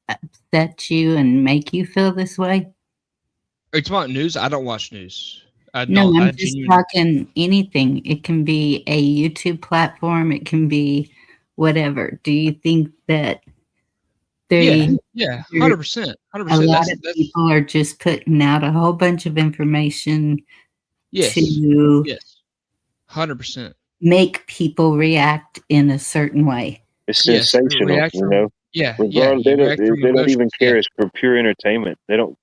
upset you and make you feel this way? It's about news. I don't watch news. No, I'm just talking anything. It can be a YouTube platform. It can be whatever. Do you think that Yeah, 100%. A lot of people are just putting out a whole bunch of information to 100% make people react in a certain way. It's sensational, Yeah, Regardless, they don't even care. It's for pure entertainment. They don't.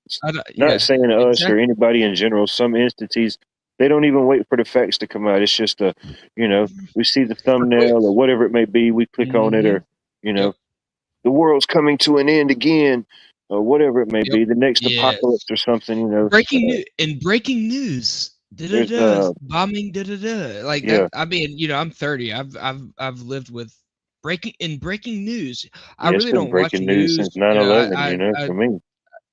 Not saying us or anybody in general. Some entities, they don't even wait for the facts to come out. It's just we see the thumbnail or whatever it may be. We click on it, or the world's coming to an end again, or whatever it may be. The next apocalypse or something. Breaking news. Bombing. Like that. I mean, I'm 30. I've lived with breaking news. I really don't watch news since 9/11. For me.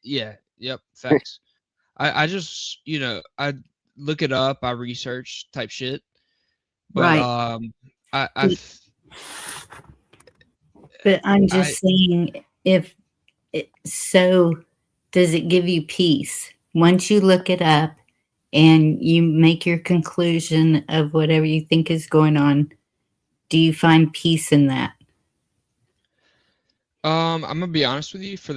Yeah. Yep. Facts. I just I look it up. I research type shit. But right. But I'm just saying, does it give you peace once you look it up and you make your conclusion of whatever you think is going on? Do you find peace in that? I'm gonna be honest with you. I'm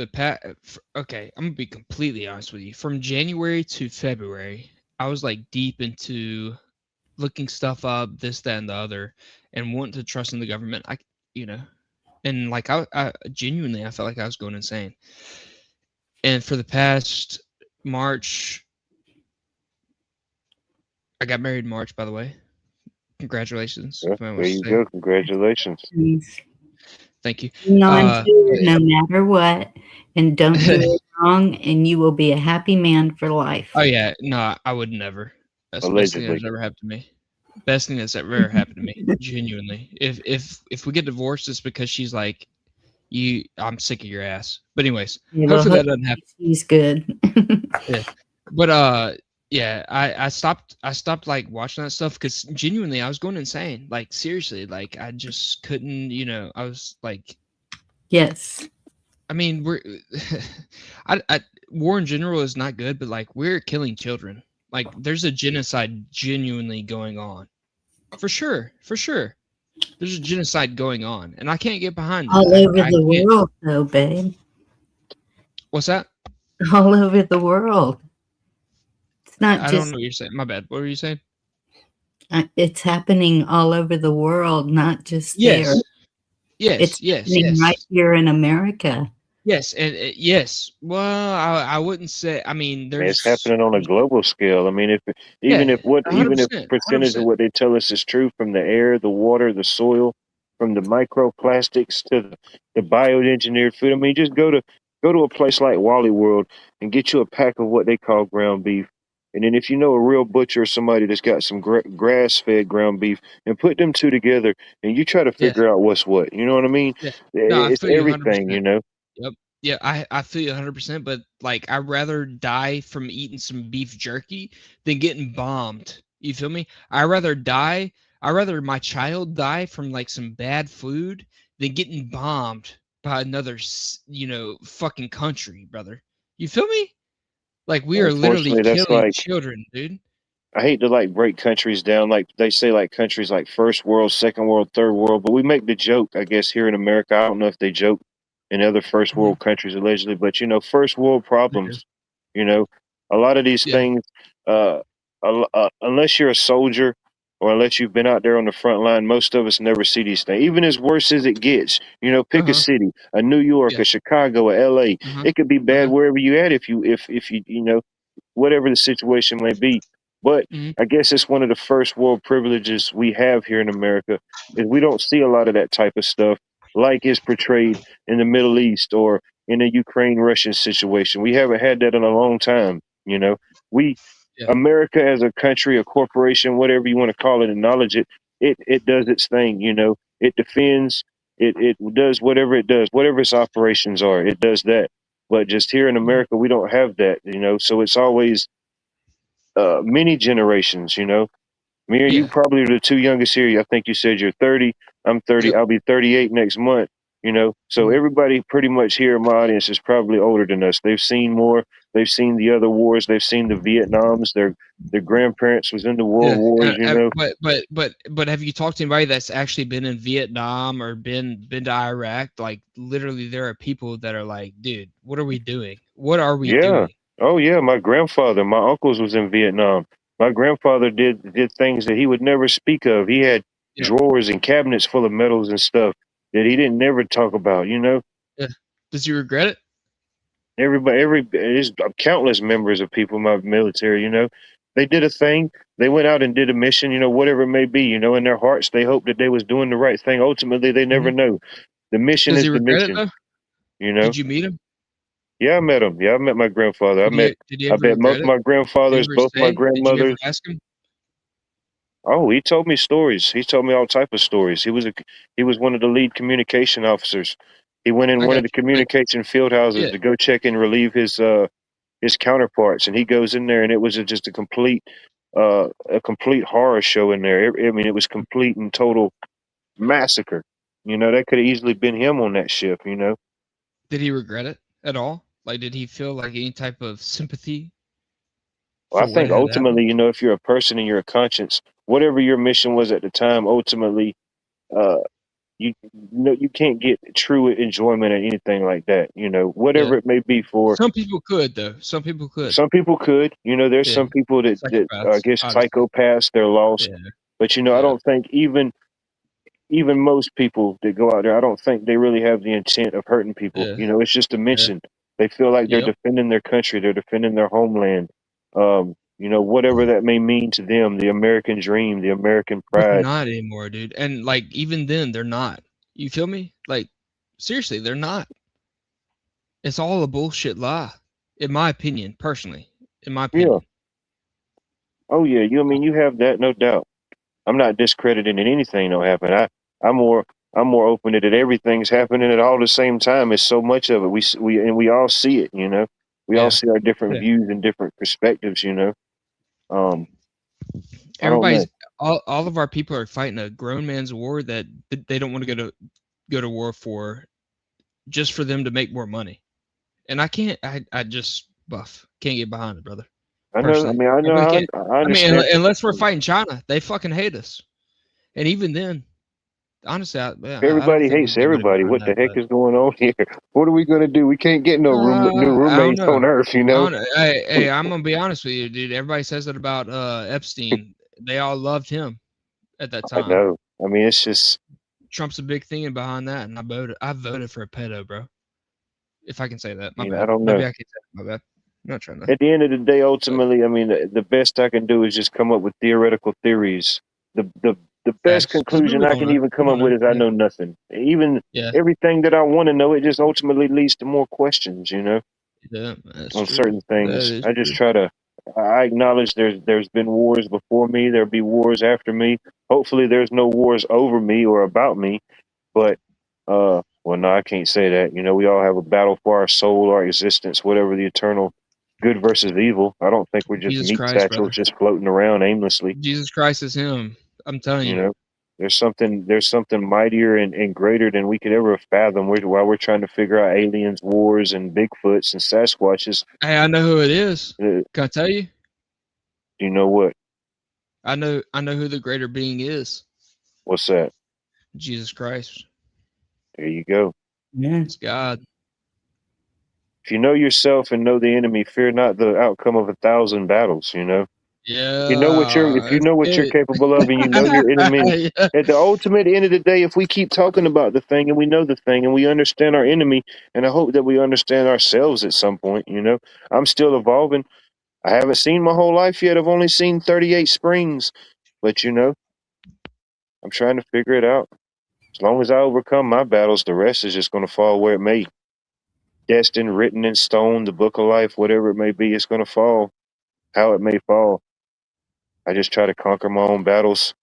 gonna be completely honest with you. From January to February, I was like deep into looking stuff up, this, that, and the other, and wanting to trust in the government. And like I genuinely, I felt like I was going insane. And for the past March, I got married in March, by the way. Congratulations. There you go. Congratulations. Thank you. No matter what, and don't do it wrong, and you will be a happy man for life. Oh yeah, no, I would never. That's the best thing that's ever happened to me. Best thing that's ever happened to me. Genuinely. If we get divorced, it's because she's like, I'm sick of your ass. But anyways, hopefully that doesn't happen. He's good. Yeah. But yeah, I stopped like watching that stuff because genuinely I was going insane. Like seriously, like I just couldn't, I was like, yes. I mean, war in general is not good, but like we're killing children. Like there's a genocide genuinely going on. For sure. There's a genocide going on, and I can't get behind that. All over I the can't. world, though, babe. What's that? All over the world. It's not I don't just. know what you're saying. My bad. What were you saying? It's happening all over the world, not just Yes. there. Yes. It's Yes. happening Yes. right here in America. Yes. And yes. Well, I wouldn't say. I mean, It's there's. happening on a global scale. I mean, if Yeah. even if 100%. percentage of 100%. what they tell us is true, from the air, the water, the soil, from the microplastics to the bioengineered food. I mean, just go to a place like Wally World and get you a pack of what they call ground beef. And then if you know a real butcher or somebody that's got some grass-fed ground beef, and put them two together, and you try to Yeah. figure out what's what. You know what I mean? Yeah. No, I It's feel you everything, 100%. you know. Yep. Yeah, I feel you 100%. But like, I'd rather die from eating some beef jerky than getting bombed. You feel me? I'd rather my child die from like some bad food than getting bombed by another, fucking country, brother. You feel me? Like, we are literally Unfortunately, that's killing like, children, dude. I hate to like break countries down, like they say, like countries like first world, second world, third world, but we make the joke, I guess, here in America. I don't know if they joke in other first world countries allegedly, but first world problems, you know, a lot of these Yeah. things, unless you're a soldier or unless you've been out there on the front line, most of us never see these things. Even as worse as it gets, pick a city, a New York, Yeah. a Chicago, a LA. It could be bad wherever you at if you whatever the situation may be. But I guess it's one of the first world privileges we have here in America is we don't see a lot of that type of stuff like is portrayed in the Middle East or in the Ukraine-Russian situation. We haven't had that in a long time. We America as a country, a corporation, whatever you want to call it, acknowledge it. It does its thing. It defends. It does whatever it does, whatever its operations are. It does that. But just here in America, we don't have that. So it's always many generations. Me and you probably are the two youngest here. I think you said you're 30. I'm 30. Yep. I'll be 38 next month. So everybody pretty much here in my audience is probably older than us. They've seen more. They've seen the other wars. They've seen the Vietnams. Their grandparents was in the world wars. But have you talked to anybody that's actually been in Vietnam or been to Iraq? Like, literally, there are people that are like, dude, what are we doing? What are we doing? Oh yeah, my grandfather, my uncles was in Vietnam. My grandfather did things that he would never speak of. He had drawers and cabinets full of medals and stuff that he didn't never talk about. Yeah. Does he regret it? There's countless members of people in my military. They did a thing. They went out and did a mission. Whatever it may be. In their hearts, they hoped that they was doing the right thing. Ultimately, they never know. The mission Does is he the regret mission. it though? Did you meet him? Yeah, I met him. Yeah, I met my grandfather. Did he I ever met both regret it? my grandfathers, both my Did you ever grandmothers. ask him? Oh, he told me stories. He told me all type of stories. He was one of the lead communication officers. He went in I one got of the you. communication field houses to go check and relieve his counterparts, and he goes in there, and it was just a complete horror show in there. I mean, it was complete and total massacre. That could have easily been him on that ship. Did he regret it at all? Like, did he feel like any type of sympathy Well, I for what think had happened? ultimately, if you're a person and you're a conscience, whatever your mission was at the time, ultimately, you can't get true enjoyment or anything like that. Whatever it may be for. Some people could, though. Some people could. Some people could. There's some people that I guess psychopaths. They're lost. Yeah. But I don't think even most people that go out there, I don't think they really have the intent of hurting people. Yeah. It's just a mission. They feel like they're defending their country, they're defending their homeland. Whatever that may mean to them, the American dream, the American But they're pride. not anymore, dude. And like, even then, they're not. You feel me? Like, seriously, they're not. It's all a bullshit lie, in my opinion, personally. In my opinion. Yeah. Oh yeah, you have that, no doubt. I'm not discrediting that anything don't happen. I'm more open to that everything's happening at all the same time. It's so much of it. We all see it. We all see our different views and different perspectives. Everybody's all of our people are fighting a grown man's war that they don't want to go to war for, just for them to make more money. And I can't. I just can't get behind it, brother. I know. I understand. Unless we're fighting China, they fucking hate us. And even then, honestly, I don't Everybody think we hates can get rid of everybody. him What the behind heck that. is going on here? What are we gonna do? We can't get no new I don't roommates know. on Earth, you I know. don't know. Hey, I'm gonna be honest with you, dude. Everybody says that about Epstein. They all loved him at that I time. know. I mean, it's just Trump's a big thing behind that, and I voted for a pedo, bro. If I can say that, my bad. I don't Maybe know. I can say that, my bad. I'm not trying to. At the end of the day, ultimately, I mean, the best I can do is just come up with theoretical theories. The best Facts. 'Cause we conclusion really I don't can know. even We come up don't know. with is I Yeah. know nothing. Even Yeah. everything that I want to know, it just ultimately leads to more questions, Yeah. That's on true. certain That things. is I just true. try to. I acknowledge there's been wars before me. There'll be wars after me. Hopefully, there's no wars over me or about me. But well, no, I can't say that. We all have a battle for our soul, our existence, whatever the eternal good versus evil. I don't think we're just Jesus meat Christ, satchels brother. just floating around aimlessly. Jesus Christ is him. I'm telling you. There's something mightier and greater than we could ever fathom. While we're trying to figure out aliens, wars, and Bigfoots and Sasquatches. Hey, I know who it is. Can I tell you? You know what? I know who the greater being is. What's that? Jesus Christ. There you go. Yeah. It's God. If you know yourself and know the enemy, fear not the outcome of 1,000 battles. Yeah. If you know what you're That's capable of, and you know your enemy. it. Yeah. At the ultimate end of the day, if we keep talking about the thing and we know the thing and we understand our enemy, and I hope that we understand ourselves at some point. I'm still evolving. I haven't seen my whole life yet. I've only seen 38 springs, but I'm trying to figure it out. As long as I overcome my battles, the rest is just going to fall where it may. Destined, written in stone, the book of life, whatever it may be, it's going to fall how it may fall. I just try to conquer my own battles.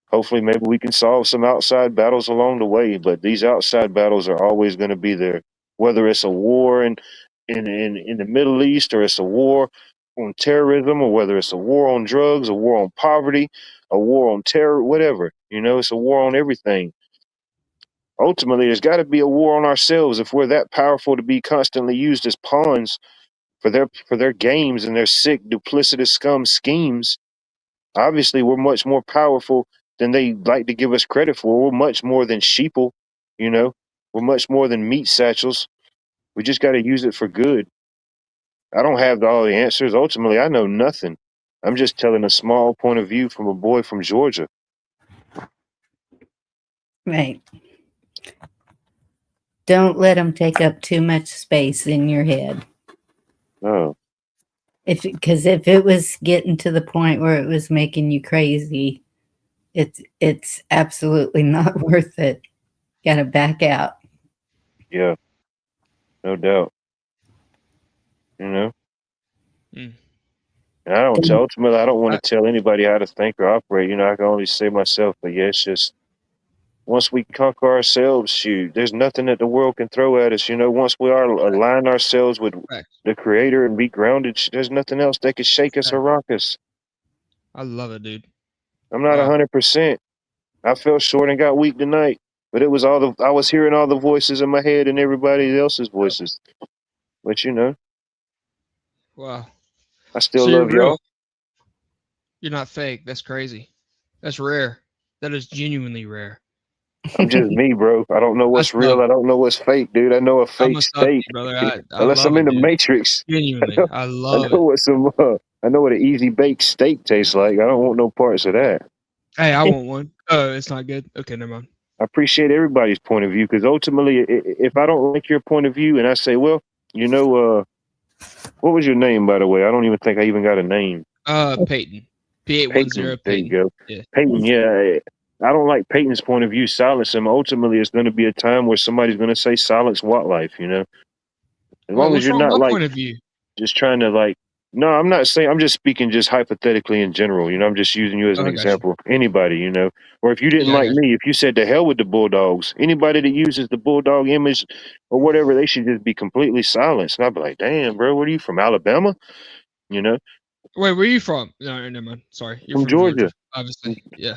Hopefully, maybe we can solve some outside battles along the way, but these outside battles are always going to be there. Whether it's a war in the Middle East, or it's a war on terrorism, or whether it's a war on drugs, a war on poverty, a war on terror, whatever. It's a war on everything. Ultimately, there's got to be a war on ourselves if we're that powerful to be constantly used as pawns for their games and their sick, duplicitous scum schemes. Obviously, we're much more powerful than they like to give us credit for. We're much more than sheeple, We're much more than meat satchels. We just got to use it for good. I don't have all the answers. Ultimately, I know nothing. I'm just telling a small point of view from a boy from Georgia. Right. Don't let them take up too much space in your head. Oh, Because if it was getting to the point where it was making you crazy, it's absolutely not worth it. Gotta back out. yeah, no doubt. Mm. And ultimately, I don't want to tell anybody how to think or operate. I can only say myself, but yeah, it's just once we conquer ourselves, shoot, there's nothing that the world can throw at us. Once we align ourselves with the Creator and be grounded, there's nothing else that can shake us or rock us. I love it, dude. I'm not 100%. I fell short and got weak tonight, but it was I was hearing all the voices in my head and everybody else's voices. But Wow. I still So you're love y'all. real. You're not fake. That's crazy. That's rare. That is genuinely rare. I'm just me, bro. I don't know what's real. I don't know what's fake, dude. I know a fake state. Brother. Unless I'm in the Matrix. Genuinely. I love it. I know what an easy baked steak tastes like. I don't want no parts of that. Hey, I want one. Oh, it's not good. Okay, never mind. I appreciate everybody's point of view, because ultimately, if I don't like your point of view and I say, well, what was your name, by the way? I don't even think I even got a name. Peyton. P810 Peyton. There you go. Yeah. Peyton, yeah. I don't like Peyton's point of view. Silence him. Ultimately, it's going to be a time where somebody's going to say silence what life, As long as you're not point of view? Just trying to no, I'm not saying, I'm just speaking just hypothetically in general. I'm just using you as an example. Anybody, or if you didn't like me, if you said to hell with the Bulldogs, anybody that uses the Bulldog image or whatever, they should just be completely silenced. And I'd be like, damn, bro, where are you from? Alabama? Wait, where are you from? No, never mind. Sorry. You're from Georgia. Obviously. Yeah.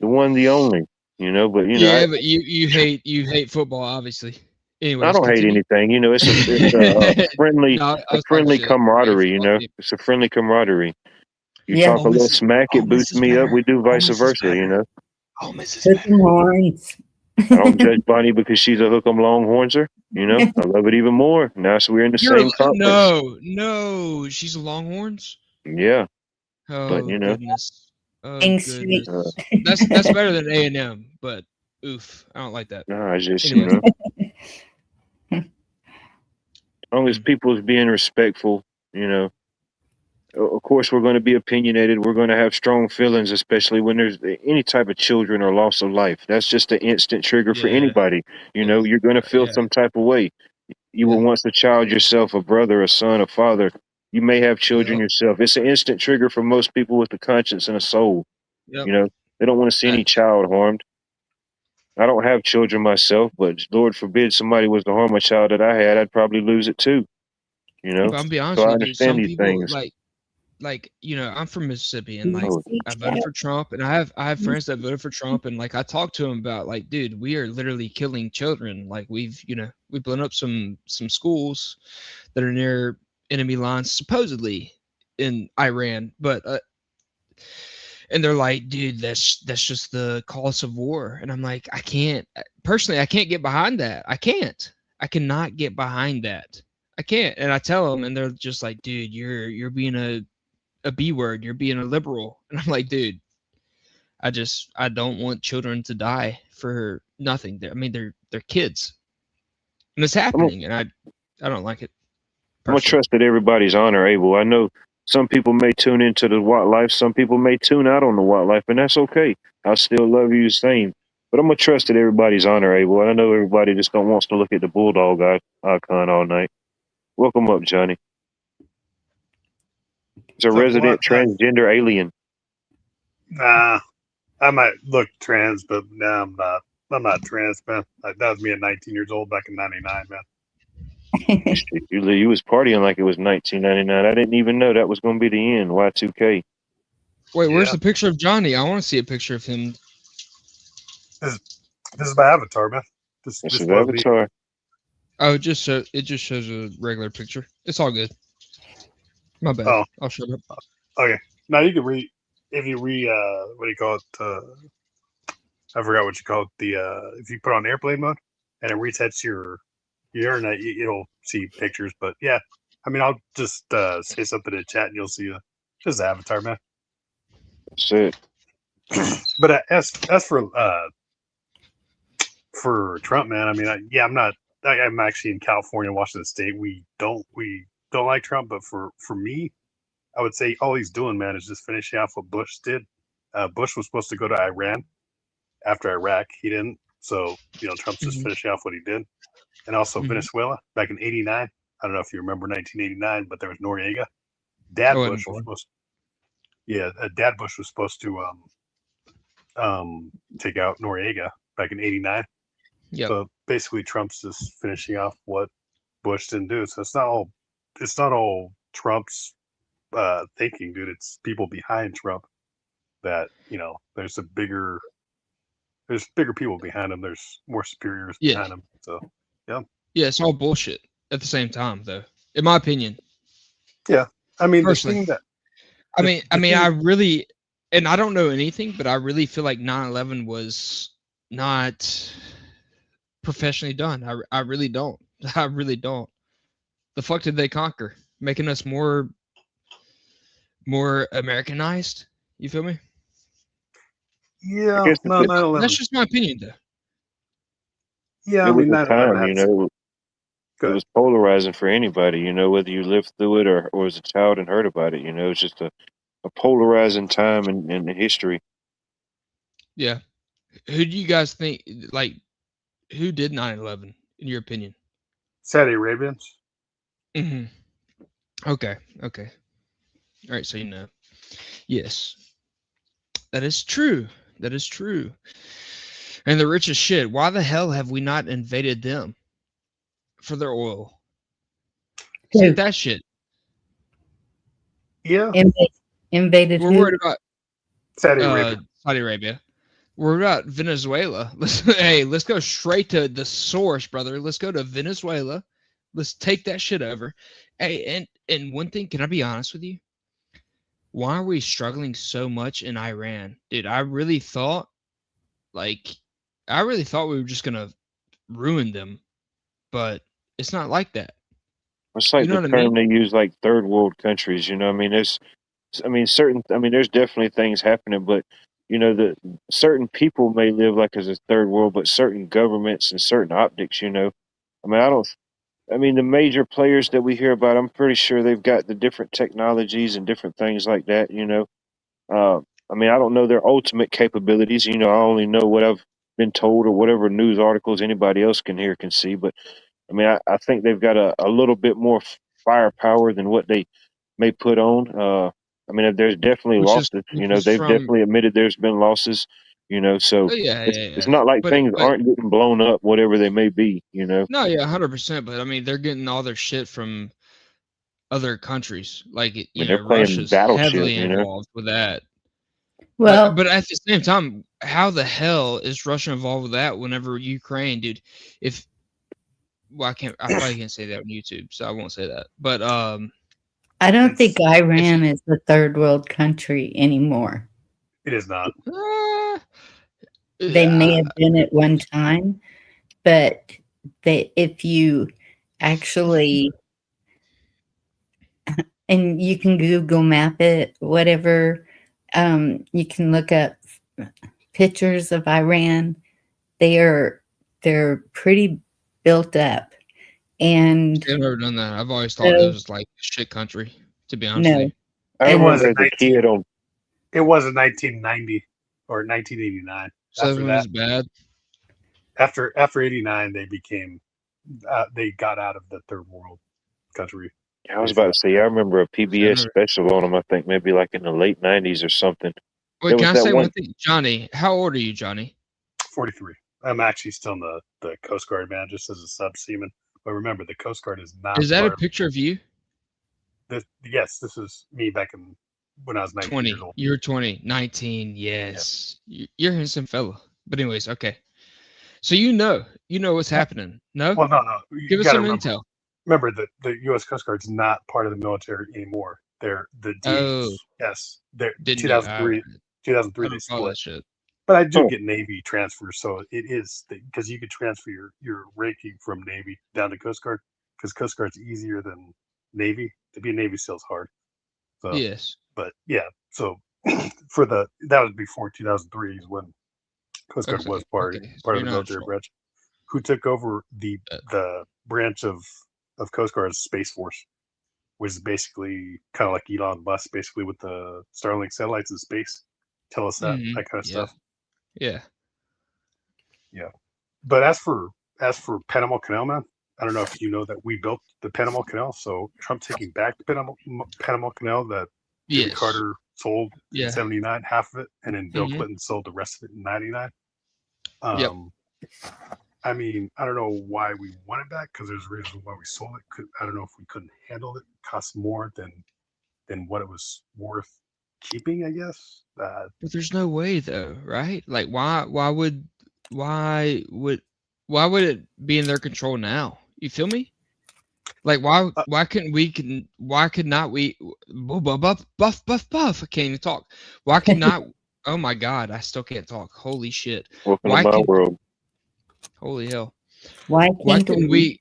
The one, the only, but but you hate football, obviously. Anyways, I don't hate anything. It's a friendly camaraderie. It's a friendly camaraderie. You talk a little smack, it boosts me up. We do vice versa. Oh, Mrs. Hook 'em horns. I don't judge Bonnie because she's a hook 'em Longhornser. You know, I love it even more. Now, so we're in the same conference. No, she's a Longhorns. Yeah, Oh but you know, goodness. Oh King Street. goodness. That's better than A&M, but oof, I don't like that. no, I just Anyway. you know, as long as people is being respectful, you know. Of course, we're going to be opinionated. We're going to have strong feelings, especially when there's any type of children or loss of life. That's just an instant trigger for Yeah. anybody. You know, you're going to feel Yeah. some type of way. You Yeah. were once a child yourself, a brother, a son, a father. You may have children Yep. yourself. It's an instant trigger for most people with a conscience and a soul. Yep. You know, they don't want to see any Facts. child harmed. I don't have children myself, but Lord forbid somebody was to harm a child that I had, I'd probably lose it too. You know, But I'm be honest so I with you, dude. understand Some these people things. like you know, I'm from Mississippi, and like Oh, I voted for Trump, and I have friends that voted for Trump, and like I talked to them about like, dude, we are literally killing children. Like we've blown up some schools that are near enemy lines, supposedly in Iran, but and they're like, dude, that's just the cost of war, and I'm like, I can't get behind that. I cannot get behind that. I can't, and I tell them, and they're just like, dude, you're being a B word. You're being a liberal. And I'm like, dude, I don't want children to die for nothing. I mean, they're kids, and it's happening, and I don't like it. I'm gonna trust that everybody's honor able. I know some people may tune into the Watt Life, some people may tune out on the Watt Life, and that's okay. I still love you the same. But I'm gonna trust that everybody's honor able. And I know everybody just don't wants to look at the bulldog icon all night. Welcome up, Johnny. He's a resident transgender alien. Nah, I might look trans, but nah, I'm not. I'm not trans, man. That was me at 19 years old back in '99, man. You was partying like it was 1999. I didn't even know that was going to be the end. Y2K. Wait, where's the picture of Johnny? I want to see a picture of him. This is my avatar, man. This is was avatar. Me. Oh, it just shows a regular picture. It's all good. My bad. Oh, I'll shut up. Okay. Now you can if you what do you call it? I forgot what you call it. If you put on airplane mode and it resets your internet, it'll see pictures. But yeah, I mean, I'll just say something in the chat and you'll see just the avatar, man. That's it. But as for Trump, man, I mean, I'm actually in California, Washington State. We don't like Trump, but for me, I would say all he's doing, man, is just finishing off what Bush did. Bush was supposed to go to Iran after Iraq. He didn't. So, Trump's just finishing off what he did. And also Venezuela back in '89. I don't know if you remember 1989, but there was Noriega. Dad Bush was supposed to take out Noriega back in '89. Yep. So basically Trump's just finishing off what Bush didn't do. So it's not all Trump's thinking, dude. It's people behind Trump that, there's bigger people behind him. There's more superiors behind him. So yeah. Yeah, it's all bullshit at the same time, though, in my opinion. Yeah. I mean, personally, I really, and I don't know anything, but I really feel like 9/11 was not professionally done. I really don't. I really don't. The fuck did they conquer? Making us more Americanized? You feel me? Yeah, that's just my opinion, though. Yeah, it was a time, it was polarizing for anybody, whether you lived through it or was a child and heard about it. It's just a polarizing time in history. Yeah. Who do you guys think, who did 9/11, in your opinion? Saudi Arabians. Mm-hmm. Okay. All right, so yes, that is true. And the rich as shit. Why the hell have we not invaded them for their oil? See that shit. Yeah. Invaded. We're worried about Saudi Arabia. Saudi Arabia. We're about Venezuela. Let's go straight to the source, brother. Let's go to Venezuela. Let's take that shit over. Hey, and one thing, can I be honest with you? Why are we struggling so much in Iran? Dude, I really thought Like, I really thought we were just gonna ruin them, but it's not like that. It's like You know the what I term mean? they use, like third world countries. I mean, there's there's definitely things happening, but the certain people may live like as a third world, but certain governments and certain optics. I mean, I don't. I mean, the major players that we hear about, I'm pretty sure they've got the different technologies and different things like that. Uh, I mean, I don't know their ultimate capabilities. I only know what I've been told or whatever news articles anybody else can see. But I mean, I think they've got a little bit more firepower than what they may put on. I mean, there's definitely losses. Which is They've from. definitely admitted there's been losses. So Oh yeah, it's yeah, it's yeah. not like things But aren't getting blown up, whatever they may be. no, yeah, 100%. But I mean, they're getting all their shit from other countries. Like, I mean, they're playing Russia's battleship. heavily involved with that. Well, But at the same time, how the hell is Russia involved with that? Whenever Ukraine, dude, if well, I probably can't say that on YouTube, so I won't say that. But I don't think It's Iran is a third world country anymore. it is not. They may have been at one time, but if you actually, and you can Google map it, whatever, you can look up pictures of Iran. They're pretty built up, and I've never done that. I've always thought it was like a shit country, to be honest with no, you. I It was remember in as a kid on. It was in 1990 or 1989. So After when that, it's bad. after 89, they got out of the third world country. I was about to say, I remember a PBS special on them. I think maybe like in the late '90s or something. Wait, There can was I that say one. one thing, Johnny? How old are you, Johnny? 43. I'm actually still in the Coast Guard, man, just as a sub seaman. But remember, the Coast Guard is not. Is that a part picture of you? Yes, this is me back when I was 19 20. years old. You're 20. 19. Yes. You're a handsome fella. But anyways, okay. So you know what's happening. No? Well, no. Give us some intel. Remember that the U.S. Coast Guard's not part of the military anymore. They're the Oh. yes. They're Didn't 2003. 2003 they follow that split. shit. But I do get Navy transfers, so it is because you could transfer your ranking from Navy down to Coast Guard because Coast Guard's easier than Navy. To be a Navy SEAL is hard. So, Yes. But yeah, so that was before 2003 is when Coast Guard was part of the military branch. Who took over the branch of Coast Guard's Space Force, which is basically kind of like Elon Musk, basically with the Starlink satellites in space. Tell us that kind of stuff. Yeah. Yeah. But as for Panama Canal, man, I don't know if you know that we built the Panama Canal. So Trump taking back the Panama Canal that Jimmy Carter sold in 79, half of it, and then Bill Clinton sold the rest of it in 99. I mean, I don't know why we want it back because there's a reason why we sold it. I don't know if we couldn't handle it. It cost more than what it was worth keeping, I guess. But there's no way though, right? Like why would it be in their control now? You feel me? Like why could not we buff I can't even talk. Why could not oh my god, I still can't talk. Holy shit. Welcome to my world. Holy hell. Why couldn't we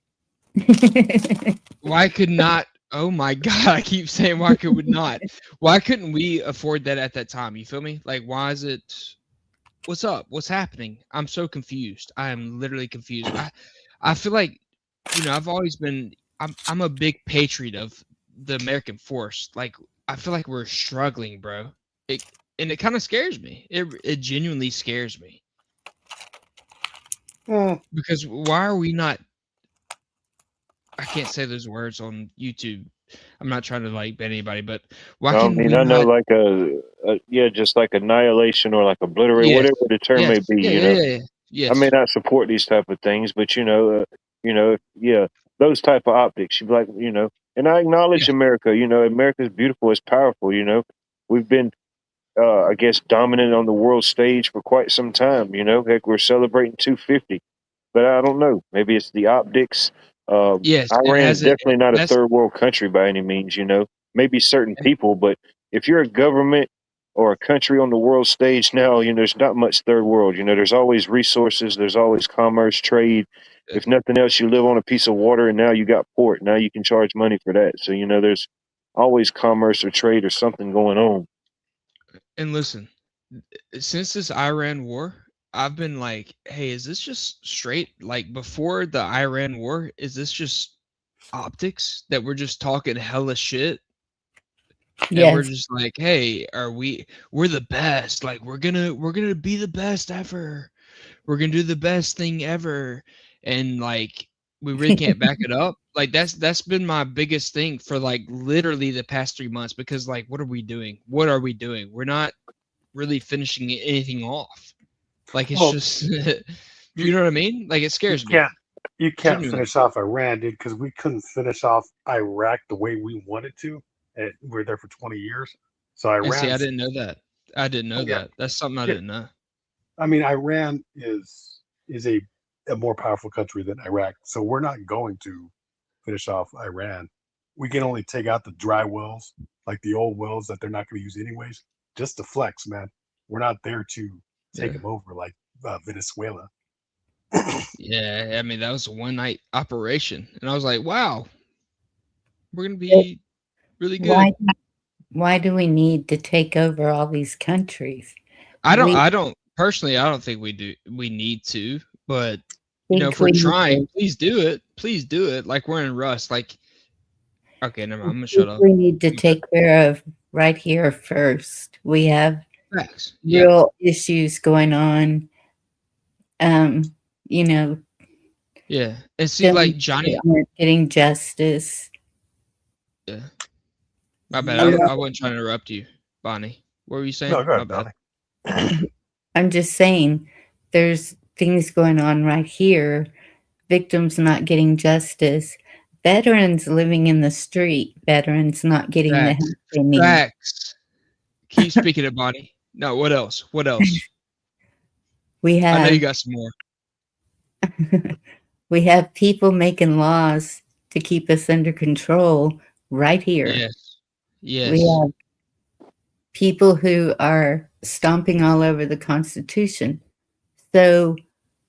why could not oh my god, I keep saying why could we not? Why couldn't we afford that at that time? You feel me? Like why is it what's up? What's happening? I'm so confused. I am literally confused. I feel like I've always been I'm a big patriot of the American force. Like I feel like we're struggling, bro. It kind of scares me. It genuinely scares me. Because why are we not I can't say those words on YouTube. I'm not trying to like ban anybody, but why can we I know not like just like annihilation or like obliterate, whatever the term may be. Yes. I may not support these type of things, but those type of optics. You'd be like, and I acknowledge America. America's beautiful, it's powerful. We've been, I guess, dominant on the world stage for quite some time. Heck, we're celebrating 250, but I don't know. Maybe it's the optics. Iran is definitely not a third world country by any means. Maybe certain people, but if you're a government or a country on the world stage now, there's not much third world. There's always resources, there's always commerce, trade. If nothing else, you live on a piece of water, and now you got port. Now you can charge money for that. So, there's always commerce or trade or something going on. And listen, since this Iran war, I've been like, hey, is this just straight? Like before the Iran war, is this just optics that we're just talking hella shit? And we're Yes. just like, hey, we're the best. Like we're gonna be the best ever. We're gonna do the best thing ever. And like we really can't back it up. Like that's been my biggest thing for like literally the past 3 months, because like what are we doing? What are we doing? We're not really finishing anything off. Like it's just you know what I mean? Like it scares me. You can't Genuinely. finish off Iran, dude, because we couldn't finish off Iraq the way we wanted to. And we were there for 20 years. So And Iran. see, I didn't know that. I didn't know that. That's something I didn't know. I mean, Iran is a more powerful country than Iraq. So we're not going to finish off Iran. We can only take out the dry wells, like the old wells that they're not going to use anyways, just to flex, man. We're not there to take them over like Venezuela. Yeah, I mean that was a one-night operation, and I was like, "Wow, we're gonna be really good." Why do we need to take over all these countries? I don't personally. I don't think we do. We need to, but if we're we trying, please do it. Please do it. Like we're in Rust. Like, okay, never mind. I'm gonna shut up. We need to take care of right here first. We have Facts. real issues going on. Yeah, and see, like Johnny aren't getting justice. Yeah. My bad. I wasn't trying to interrupt you, Bonnie. What were you saying? No, go ahead, My bad. I'm just saying there's things going on right here. Victims not getting justice. Veterans living in the street. Veterans not getting the help they need. Facts. Keep speaking it, Bonnie. No, what else? What else? We have. I know you got some more. We have people making laws to keep us under control right here. Yes. Yes. We have people who are stomping all over the Constitution. So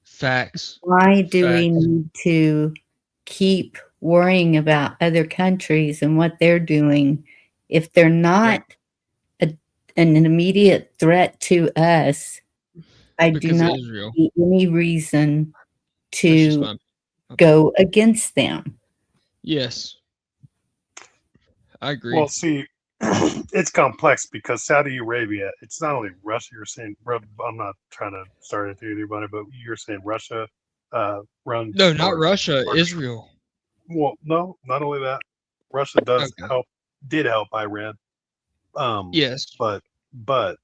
facts. Why do we need to keep worrying about other countries and what they're doing if they're not an immediate threat to us? I do not see any reason to go against them. Yes. I agree. Well, see, it's complex because Saudi Arabia, it's not only Russia. You're saying, I'm not trying to start it to anybody, but you're saying Russia runs. No, not Russia, Israel. Well, no, not only that. Russia did help Iran. Yes. But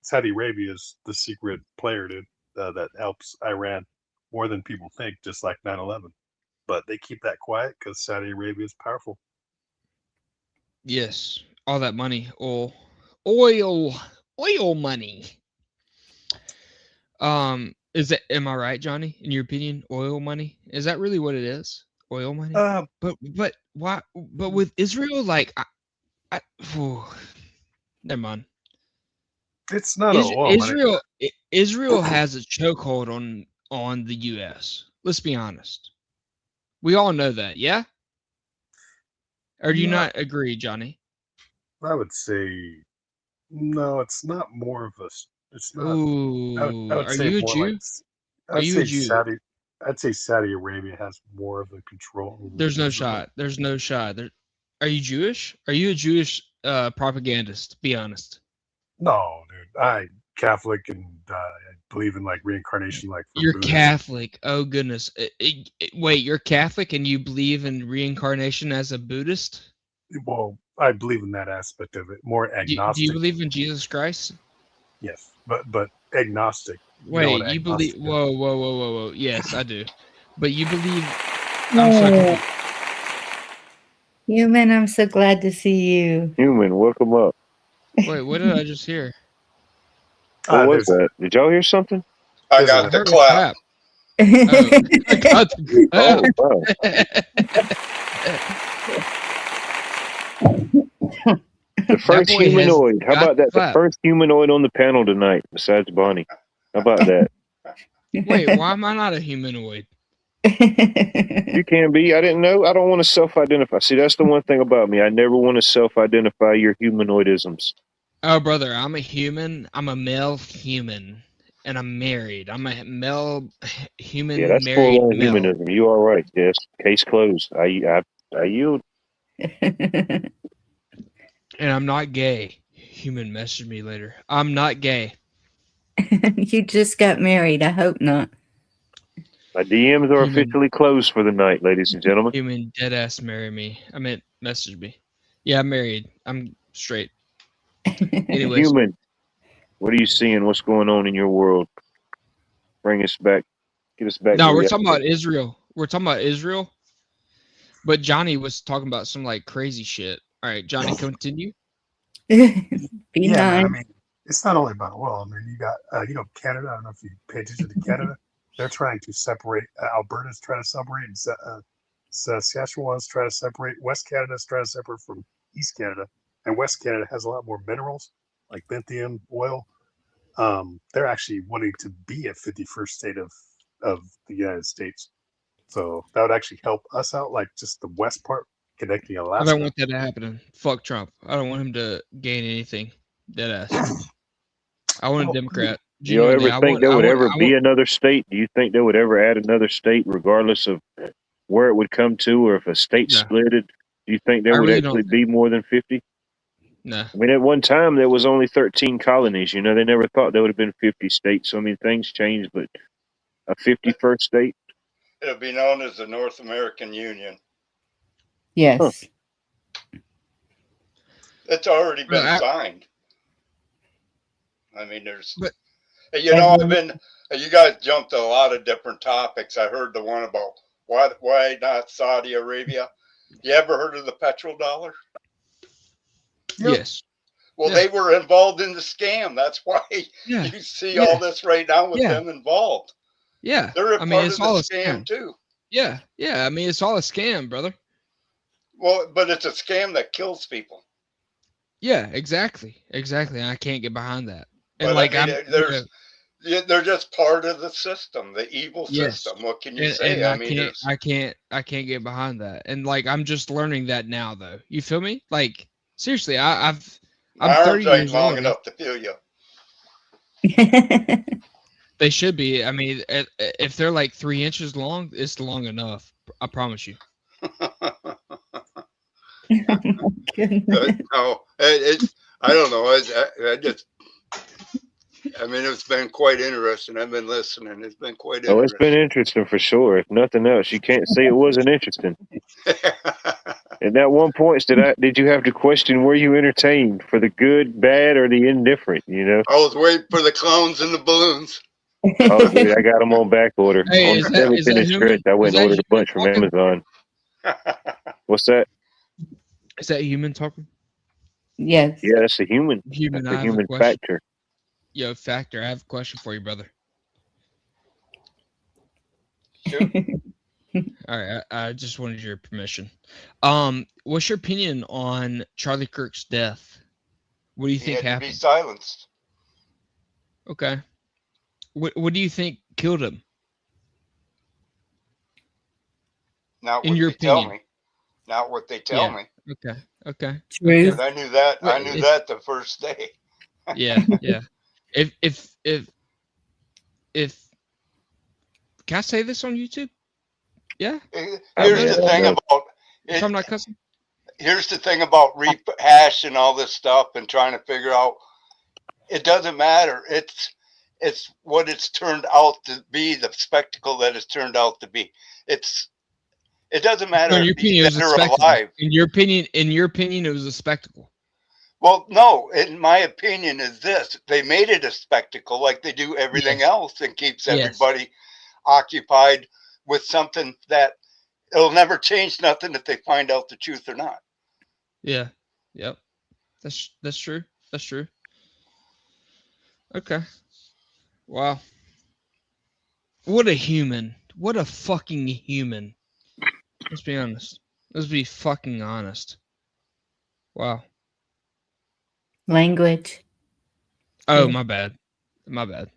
Saudi Arabia is the secret player, dude, that helps Iran more than people think, just like 9/11. But they keep that quiet because Saudi Arabia is powerful. Yes, all that money, oil money. Is that, am I right, Johnny? In your opinion, oil money? Is that really what it is? Oil money? But why? But with Israel, like, never mind. It's not oil money. Israel has a chokehold on the U.S. Let's be honest. We all know that, yeah? Or do you not agree, Johnny? I would say no. It's not more of a. It's not. Ooh, are you a Jew? Are you a Jew? I'd say Saudi Arabia has more of the control. There's no shot. There's no shot. Are you Jewish? Are you a Jewish propagandist? Be honest. No, dude. I'm Catholic and I believe in like reincarnation. Like you're Buddhist. Catholic. Oh goodness. Wait, you're Catholic and you believe in reincarnation as a Buddhist? Well, I believe in that aspect of it. More agnostic. Do you believe in Jesus Christ? Yes, but agnostic. Wait, you believe? Whoa! Yes, I do. But you believe? I'm so confused. Human, I'm so glad to see you. Human, welcome up. Wait, what did I just hear? What was that? Did y'all hear something? I got the clap. The first boy has humanoid. How got about that? The clap. first humanoid on the panel tonight, besides Bonnie. How about that? Wait, why am I not a humanoid? You can be. I didn't know. I don't want to self-identify. See, that's the one thing about me. I never want to self-identify your humanoidisms. Oh, brother, I'm a human. I'm a male human, and I'm married. I'm a male human Yeah, that's married full-on male, humanism. You are right. Yes. Case closed. I yield. and I'm not gay. Human, message me later. I'm not gay. You just got married. I hope not. My DMs are Human. officially closed for the night, ladies and gentlemen. Human, dead ass, marry me. I meant message me. Yeah, I'm married. I'm straight. Anyways, Human, what are you seeing? What's going on in your world? Bring us back. Get us back. no, to we're reality. talking about Israel. We're talking about Israel. But Johnny was talking about some like crazy shit. All right, Johnny, continue. Be Yeah, nice. man, I mean, it's not only about oil. I mean, you got, Canada. I don't know if you pay attention to Canada. They're trying to separate. Alberta's trying to separate. Saskatchewan's trying to separate. West Canada's trying to separate from East Canada. And West Canada has a lot more minerals, like lithium, oil. They're actually wanting to be a 51st state of the United States. So that would actually help us out, like just the west part connecting I Alaska. don't want that to happen. Fuck Trump. I don't want him to gain anything. Dead ass. I want a Democrat. Do you ever Genuinely, think there would ever be another state? Do you think they would ever add another state, regardless of where it would come to, or if a state No. splitted? Do you think there I would really actually don't be more than 50? No. I mean, at one time there was only 13 colonies. You know, they never thought there would have been 50 states. So I mean, things changed, but a 51st state. It'll be known as the North American Union. Yes. Huh. It's already been Well, signed. I mean, there's, But- you know, you guys jumped to a lot of different topics. I heard the one about why not Saudi Arabia. You ever heard of the petrodollar? Yes. Well, Yeah. they were involved in the scam. That's why Yeah. you see Yeah. all this right now with Yeah. them involved. Yeah. They're a I mean, part it's of the all a scam scam. too. Yeah. Yeah. I mean, it's all a scam, brother. Well, but it's a scam that kills people. Yeah, exactly. Exactly. And I can't get behind that. And But like, I mean, they're just part of the system, the evil Yes. system. What can you and say? I mean, I can't get behind that. And like, I'm just learning that now, though. You feel me? Like, seriously, I'm my 30 arms ain't years long old. enough to feel you. They should be. I mean, if they're like 3 inches long, it's long enough. I promise you. No, I don't know. I mean, it's been quite interesting. I've been listening. It's been quite interesting. Oh, it's been interesting for sure. If nothing else, you can't say it wasn't interesting. At that one point, did you have to question, were you entertained for the good, bad, or the indifferent? You know. I was waiting for the clowns and the balloons. Oh, dude, I got them on back order. Hey, On is the that 7th human? stretch, I went Is and that ordered a bunch from human Amazon. What's that? Is that human talking? Yes. Yeah, that's a human. Human, That's I a have a human question. factor. Yo, Factor, I have a question for you, brother. Shoot. All right, I just wanted your permission. What's your opinion on Charlie Kirk's death? What do you He think had to happened? be silenced. Okay. What do you think killed him? Not In what your they tell opinion. me. Not what they tell Yeah. me. Okay. Truth. But I knew that. I Wait, knew that the first day. Yeah. If can I say this on YouTube? Yeah. Here's the thing about If I'm not cussing. here's the thing about rehashing all this stuff and trying to figure out. It doesn't matter. It's what it's turned out to be, the spectacle that it's turned out to be. It doesn't matter So in your if he's opinion, it was dead a or spectacle. alive. In your opinion, it was a spectacle. Well, no, in my opinion is this. They made it a spectacle like they do everything else and keeps Yes. everybody occupied with something that it'll never change nothing if they find out the truth or not. Yeah. Yep. That's true. That's true. Okay. Wow. What a human. What a fucking human. Let's be honest. Let's be fucking honest. Wow. Language. Oh, Yeah. my bad. My bad.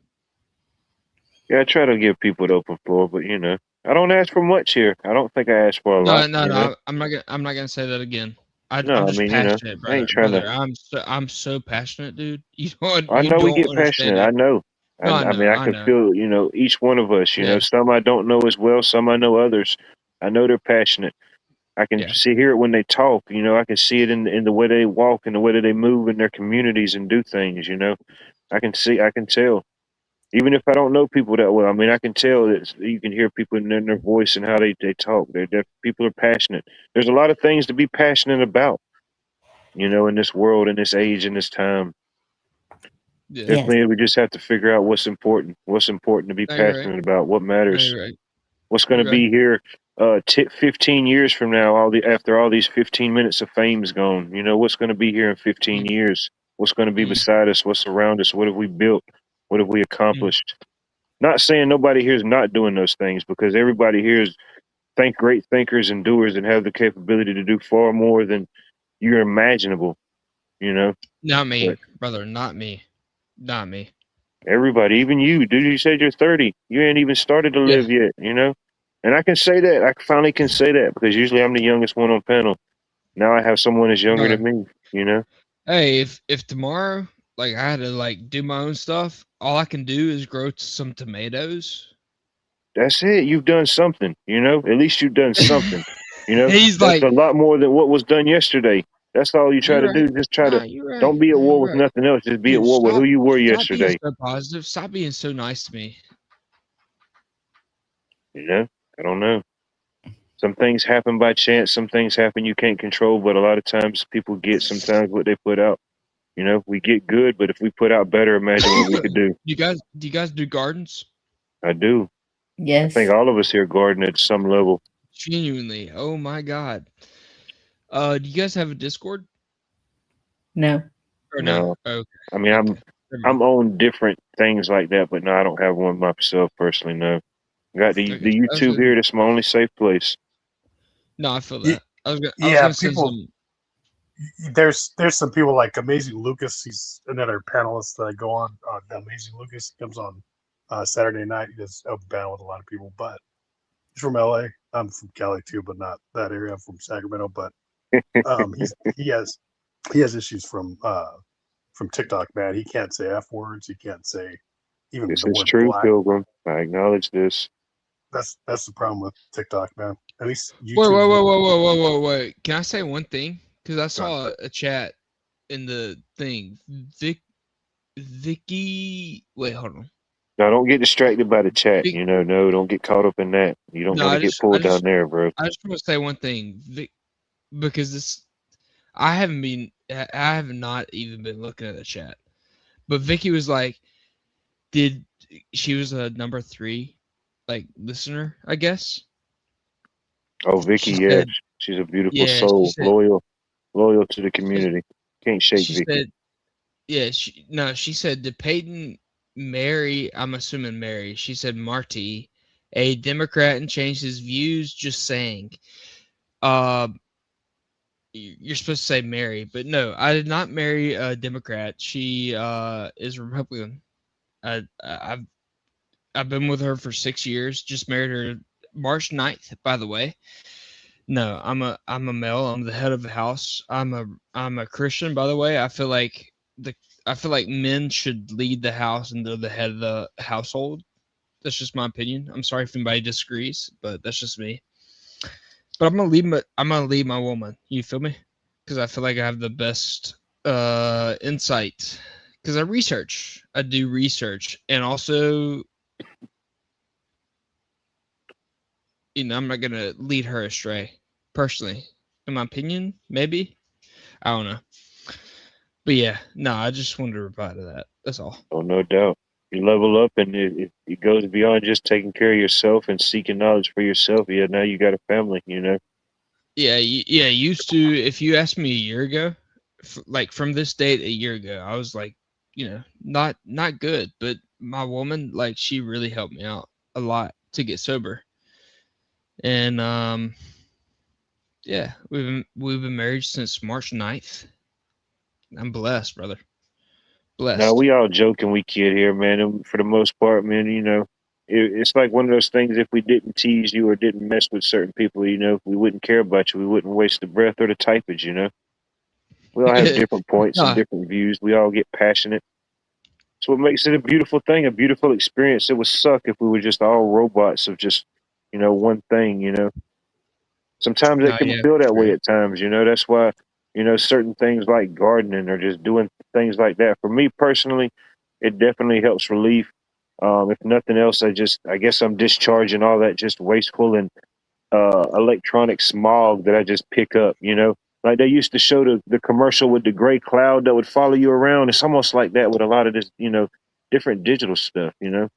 Yeah, I try to give people the open floor, but I don't ask for much here. I don't think I ask for a No, lot. no, no. I'm not gonna say that again. I'm No, I just mean, passionate, I ain't brother. trying to. Brother, I'm so passionate, dude. I You know we don't get understand passionate. I it. know. No, I I mean, know, I I can know. feel, each one of us. Yeah. Some I don't know as well. Some I know others. I know they're passionate. I can Yeah. hear it when they talk. I can see it in the way they walk and the way that they move in their communities and do things. I can tell. Even if I don't know people that well, I mean, I can tell that you can hear people in their voice and how they talk. People are passionate. There's a lot of things to be passionate about, in this world, in this age, in this time. Yeah. Yes. Definitely, we just have to figure out what's important to be No, you're right. passionate about, what No, matters, you're right. what's going to You're right. be here 15 years from now, after all these 15 minutes of fame's gone. What's going to be here in 15 years? What's going to be beside us? What's around us? What have we built? What have we accomplished? Not saying nobody here is not doing those things, because everybody here is great thinkers and doers and have the capability to do far more than you're imaginable, Not me, but brother. Not me. Not me. everybody, even you, dude, you said you're 30. You ain't even started to Yeah. live yet, And I can say that. I finally can say that, because usually I'm the youngest one on panel. Now I have someone that's younger Brother. than me. Hey, if tomorrow, like, I had to do my own stuff, all I can do is grow some tomatoes. That's it. You've done something, At least you've done something, He's That's like, a lot more than what was done yesterday. That's all you try you're to do. right. Just try to Nah, you're right. don't be at Nah, war you're with right. nothing else. Just be at Dude, war with who you were stop being yesterday. so positive. Stop being so nice to me. I don't know. Some things happen by chance. Some things happen you can't control. But a lot of times people get sometimes what they put out. We get good, but if we put out better, imagine what we could do. Do you guys do gardens? I do. I Yes. think all of us here garden at some level. Genuinely. Oh my god. Do you guys have a Discord? No. Or No. no? Okay. I mean, Okay. I'm on different things like that, but no, I don't have one myself personally. No, got the Okay. YouTube here. That's my only safe place. No, I feel Ye- that. I was Yeah, gonna send people. some. There's some people like Amazing Lucas. He's another panelist that I go on. Amazing Lucas comes on Saturday night. He does open panel with a lot of people, but he's from LA. I'm from Cali too, but not that area. I'm from Sacramento, but he has issues from TikTok. Man, he can't say F words. He can't say even This the is word true, black. Pilgrim. I acknowledge this. That's the problem with TikTok, man. At least YouTube. Wait. Can I say one thing? Because I saw a chat in the thing. Vicky. Wait, hold on. Now, don't get distracted by the chat. No, don't get caught up in that. You don't No, want to get pulled down there, bro. I just want to say one thing, because this, I have not even been looking at the chat, but Vicky was like, she was a number 3, listener, I guess. Oh, Vicky, She yes, said, she's a beautiful yeah, soul, loyal to the community. Can't shake she Vicky. said, yeah, she said, did Peyton marry? I'm assuming Mary. She said Marty, a Democrat, and changed his views. Just saying. You're supposed to say Mary, but no, I did not marry a Democrat. She is Republican. I've been with her for 6 years. Just married her March 9th, by the way. No, I'm a male. I'm the head of the house. I'm a Christian, by the way. I feel like men should lead the house and they're the head of the household. That's just my opinion. I'm sorry if anybody disagrees, but that's just me. But I'm gonna lead my woman. You feel me? Because I feel like I have the best insight. Because I do research, and also, I'm not gonna lead her astray. Personally, in my opinion, maybe, I don't know. But yeah, no, I just wanted to reply to that. That's all. Oh, no doubt. You level up, and it goes beyond just taking care of yourself and seeking knowledge for yourself. Yeah, now you got a family. Yeah, used to. If you asked me a year ago, from this date a year ago, I was like, not good. But my woman, she really helped me out a lot to get sober. And yeah, we've been married since March 9th. I'm blessed, brother. No, Blessed. we all joke and we kid here, man. And for the most part, man, it's like one of those things. If we didn't tease you or didn't mess with certain people, we wouldn't care about you. We wouldn't waste the breath or the typage, We all have different points and Nah, different views. We all get passionate. It's what makes it a beautiful thing, a beautiful experience. It would suck if we were just all robots of just, one thing, Sometimes it nah, can yeah, feel for that way sure. at times, That's why, certain things like gardening or just doing things like that. For me personally, it definitely helps relief. If nothing else, I guess I'm discharging all that just wasteful and electronic smog that I just pick up, Like they used to show the commercial with the gray cloud that would follow you around. It's almost like that with a lot of this, different digital stuff, People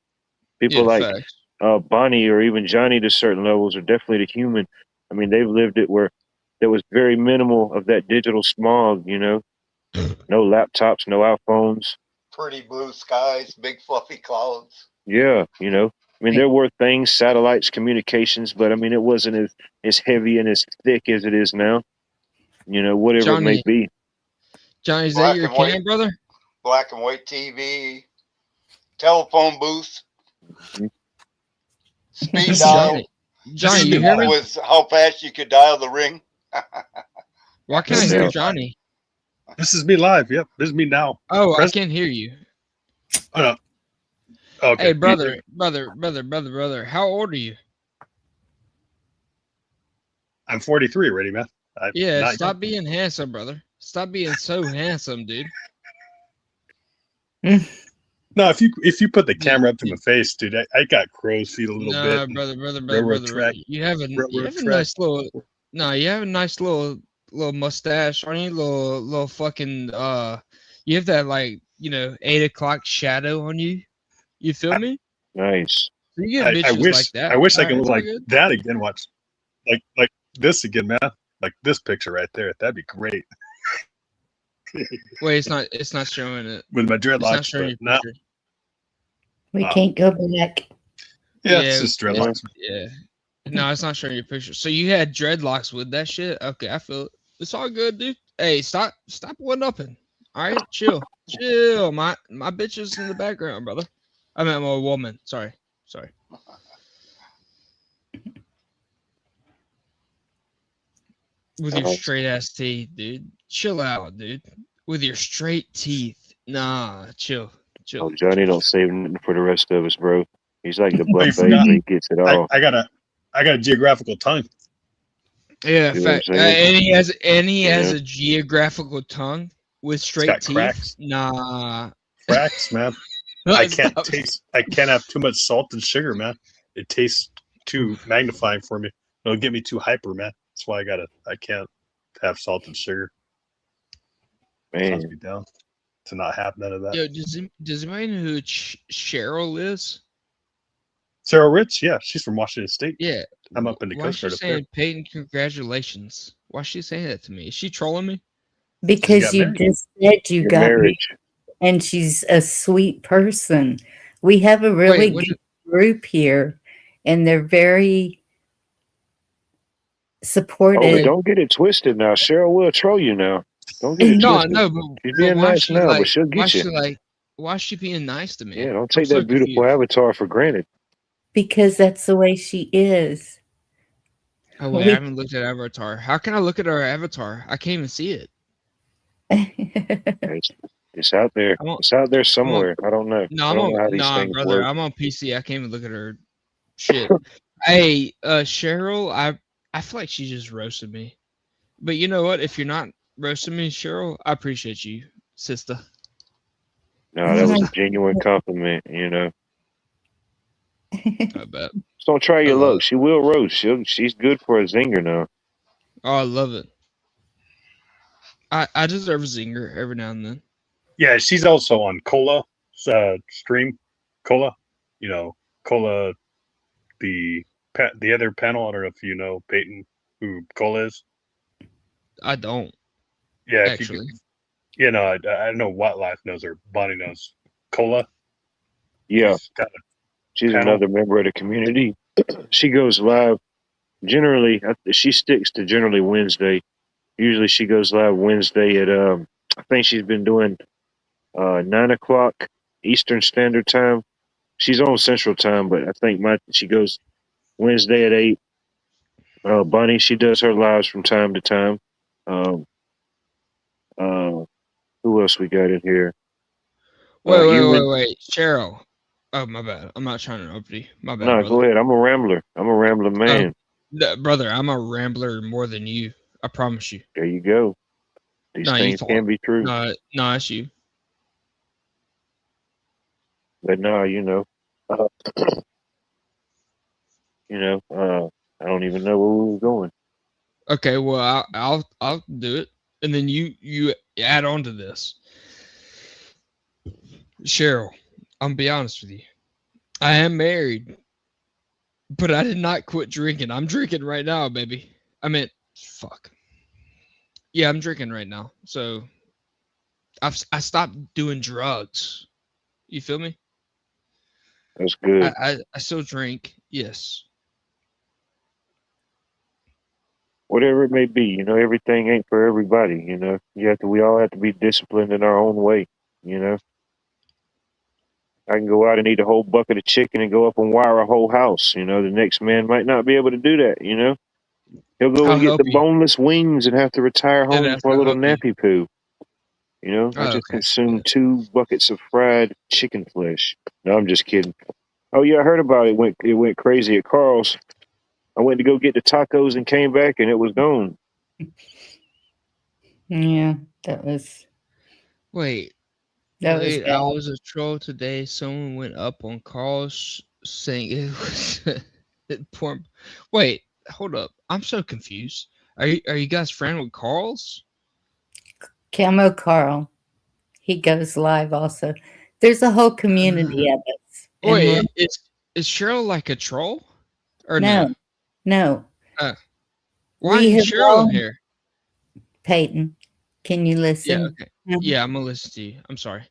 Yeah, like facts. Bonnie or even Johnny to certain levels are definitely the human. I mean, they've lived it where there was very minimal of that digital smog, No laptops, no iPhones. Pretty blue skies, big fluffy clouds. Yeah, I mean, there were things, satellites, communications, but I mean, it wasn't as heavy and as thick as it is now. Whatever it may Johnny, be. Johnny, is that Black your and white, cam, brother? black and white TV, telephone booth, Mhm. speed dial. Johnny, is you me hear That me? was how fast you could dial the ring. Why can't This I is hear me. doubt. Johnny? This is me live. Yep, this is me now. Oh, I Press. can't hear you. Oh no. Okay. Hey, brother, how old are you? I'm 43 already, man. I'm Yeah, not stop being handsome, brother. Stop being so handsome, dude. No, if you put the Dude, camera up to my face, dude, I got crow's feet a little nah, bit. brother. Railroad track. You have a Railroad track. nice little, nah, you have a nice little mustache on you, little fucking you have that like 8 o'clock shadow on you. You feel me? Nice. So you get I bitches like that. wish I All right, could it's look all like good. that again. Watch like this again, man. Like this picture right there. That'd be great. Wait, it's not showing it. With my It's not dreadlocks, showing but your no. picture. We can't go back. Yeah, it's just Yeah. dreadlocks. Yeah. No, it's not showing your picture. So you had dreadlocks with that shit? Okay, I feel it. It's all good, dude. Hey, stop one upping. All right, chill. Chill. My bitch is in the background, brother. I meant my woman. Sorry. With your straight ass teeth, dude. Chill out, dude. With your straight teeth. Nah, chill. Oh, Johnny don't save nothing for the rest of us, bro. He's like the Oh, you buffet, forgot. but he gets it all. I got a geographical tongue. Yeah, You know what I'm fact. saying? And he has Yeah. a geographical tongue with It's straight got teeth. cracks. Nah. Cracks, man. I can't Stop. taste. I can't have too much salt and sugar, man. It tastes too magnifying for me. It'll get me too hyper, man. That's why I can't have salt and sugar. Calms Man. me down to not have none of that. Yo, does anybody know who Cheryl is? Sarah Rich, yeah, she's from Washington State. Yeah. I'm up in the Why is Coast she Guard up there. saying Peyton, congratulations? Why is she saying that to me? Is she trolling me? Because got you married. just said you Your got married, marriage. and she's a sweet person. We have a really Wait, good group here, and they're very Oh, supportive. but don't get it twisted now. Cheryl will troll you now. Don't get it No, twisted. no, She's but being why is nice she now, like? but she'll Why get you. is she being nice to me? Yeah, don't I'm take so that beautiful confused. avatar for granted. Because that's the way she is. Oh wait, I haven't looked at Avatar. How can I look at our avatar? I can't even see it. It's out there. It's out there somewhere. I don't know. No, I don't know how these things brother. work. I'm on PC. I can't even look at her shit. Hey, Cheryl, I feel like she just roasted me. But you know what? If you're not roasting me, Cheryl, I appreciate you, sister. No, that was a genuine compliment, I bet. Just don't try your love luck. She will roast. She's good for a zinger now. Oh, I love it. I deserve a zinger every now and then. Yeah, she's also on Cola stream. Cola, Cola, the other panel. I don't know if you know Peyton, who Cola is. I don't. Yeah, actually. I know Wildlife knows her. Bonnie knows Cola. Yeah. She's panel. another member of the community. She goes live. Generally, she sticks to generally Wednesday. Usually she goes live Wednesday at I think she's been doing 9 o'clock Eastern Standard Time. She's on Central Time, but I think she goes Wednesday at 8. Bunny, she does her lives from time to time. Um, uh, who else we got in here? Wait. Cheryl. Oh, my bad. I'm not trying to interrupt you. My bad, No, brother. go ahead. I'm a rambler. I'm a rambler man. Brother, I'm a rambler more than you. I promise you. There you go. These things can be true. No, it's you. But no, I don't even know where we were going. Okay, well, I'll do it, and then you add on to this. Cheryl, I'm gonna be honest with you. I am married, but I did not quit drinking. I'm drinking right now, baby. Fuck. Yeah, I'm drinking right now. So I stopped doing drugs. You feel me? That's good. I still drink, yes. Whatever it may be, everything ain't for everybody. We all have to be disciplined in our own way. I can go out and eat a whole bucket of chicken and go up and wire a whole house. The next man might not be able to do that. He'll go I'll and get help the you. boneless wings and have to retire home Deadass, for a I'll little help you. nappy poo. I just Okay. consumed 2 buckets of fried chicken flesh. No, I'm just kidding. Oh yeah, I heard about it. It went crazy at Carl's. I went to go get the tacos and came back and it was gone. Yeah, that was. Wait. That was I was a troll today. Someone went up on Carl's saying it was porn. Wait, hold up. I'm so confused. Are you guys friend with Carl's? Camo Carl. He goes live also. There's a whole community of us. and Wait, is Cheryl like a troll? Or No. why We is have Cheryl all, in here? Peyton, can you Yeah, listen? okay. Yeah, I'm gonna listen to you. I'm sorry.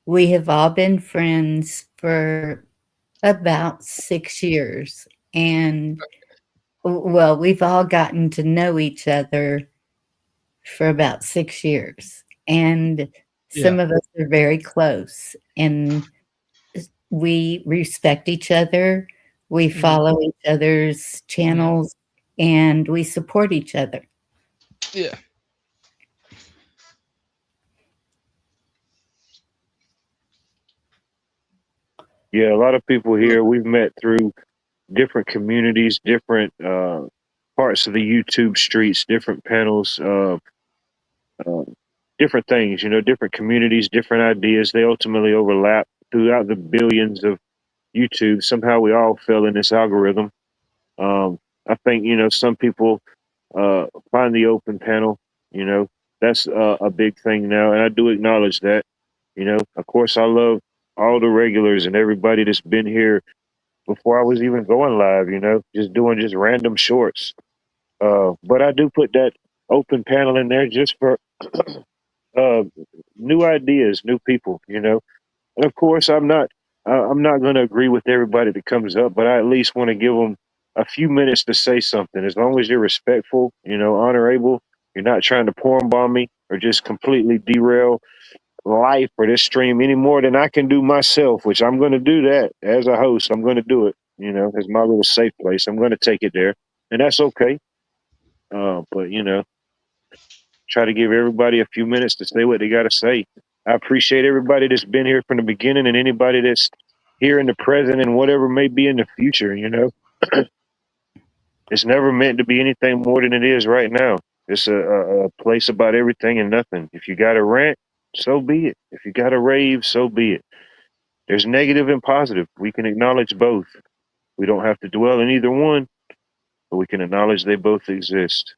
We have all been friends for about 6 years. And, well, we've all gotten to know each other for about 6 years. And some Yeah. of us are very close. And we respect each other. We follow each other's channels. And we support each other. Yeah. Yeah, a lot of people here we've met through different communities, different parts of the YouTube streets, different panels, different things, different communities, different ideas. They ultimately overlap throughout the billions of YouTube. Somehow we all fell in this algorithm. I think, some people find the open panel, that's a big thing now. And I do acknowledge that, of course, I love all the regulars and everybody that's been here before I was even going live, just doing just random shorts. But I do put that open panel in there just for new ideas, new people, And of course, I'm not going to agree with everybody that comes up, but I at least want to give them a few minutes to say something. As long as you're respectful, honorable, you're not trying to porn bomb me or just completely derail life or this stream any more than I can do myself, which I'm going to do that as a host. I'm going to do it, as my little safe place. I'm going to take it there, and that's okay. But try to give everybody a few minutes to say what they got to say. I appreciate everybody that's been here from the beginning and anybody that's here in the present and whatever may be in the future, It's never meant to be anything more than it is right now. It's a place about everything and nothing. If you got a rant, so be it. If you got a rave, so be it. There's negative and positive. We can acknowledge both. We don't have to dwell in either one, but we can acknowledge they both exist.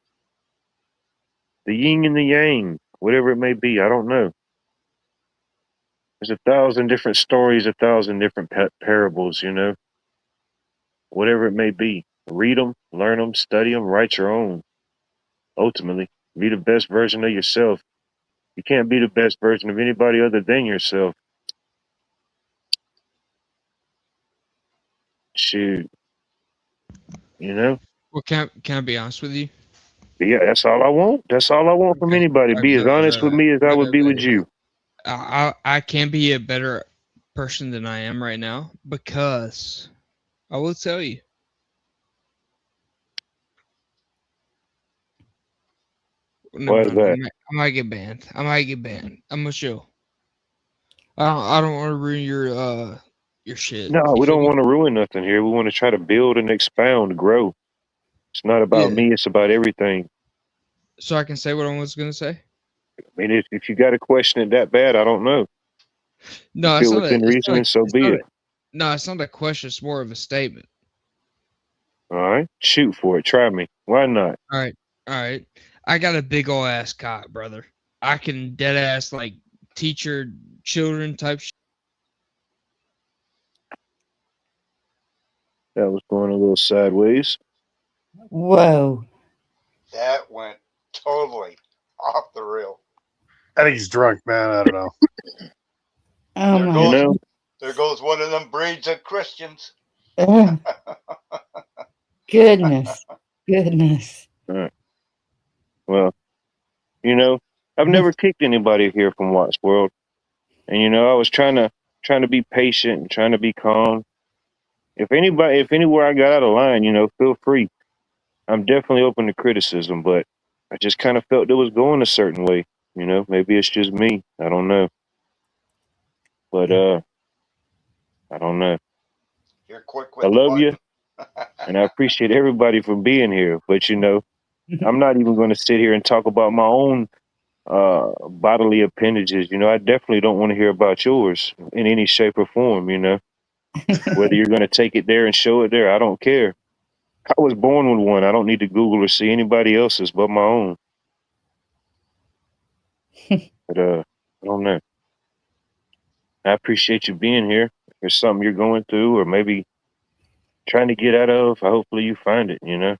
The yin and the yang, whatever it may be, I don't know. There's 1,000 different stories, 1,000 different parables, Whatever it may be. Read them, learn them, study them, write your own. Ultimately, be the best version of yourself. You can't be the best version of anybody other than yourself. Shoot. Well, can I be honest with you? Yeah, that's all I want. That's all I want from anybody. Be as honest with me as I would be with you. I can be a better person than I am right now because I will tell you. Why is that? I might get banned. I'm gonna show. I don't want to ruin your shit. No, You we feel don't me? want to ruin nothing here. We want to try to build and expound, grow. It's not about me. It's about everything. So I can say what I was gonna say. I mean, if you got to question it that bad, I don't know. No, if it's it not. within reasoning, so be it. No, it's not a question. It's more of a statement. All right, shoot for it. Try me. Why not? All right. I got a big ol' ass cock, brother. I can dead ass like teach your children type shit. That was going a little sideways. Whoa. That went totally off the rail. I think he's drunk, man. I don't know. Oh there goes one of them breeds of Christians. Goodness. All right. Well, I've never kicked anybody here from Watts World, and I was trying to be patient and trying to be calm. If anywhere I got out of line, feel free. I'm definitely open to criticism, but I just kind of felt it was going a certain way. Maybe it's just me. I don't know. But I don't know. You're quick with I love you, and I appreciate everybody for being here. But I'm not even going to sit here and talk about my own bodily appendages. I definitely don't want to hear about yours in any shape or form. Whether you're going to take it there and show it there, I don't care. I was born with one. I don't need to Google or see anybody else's but my own. But I don't know. I appreciate you being here. If there's something you're going through or maybe trying to get out of, hopefully you find it, And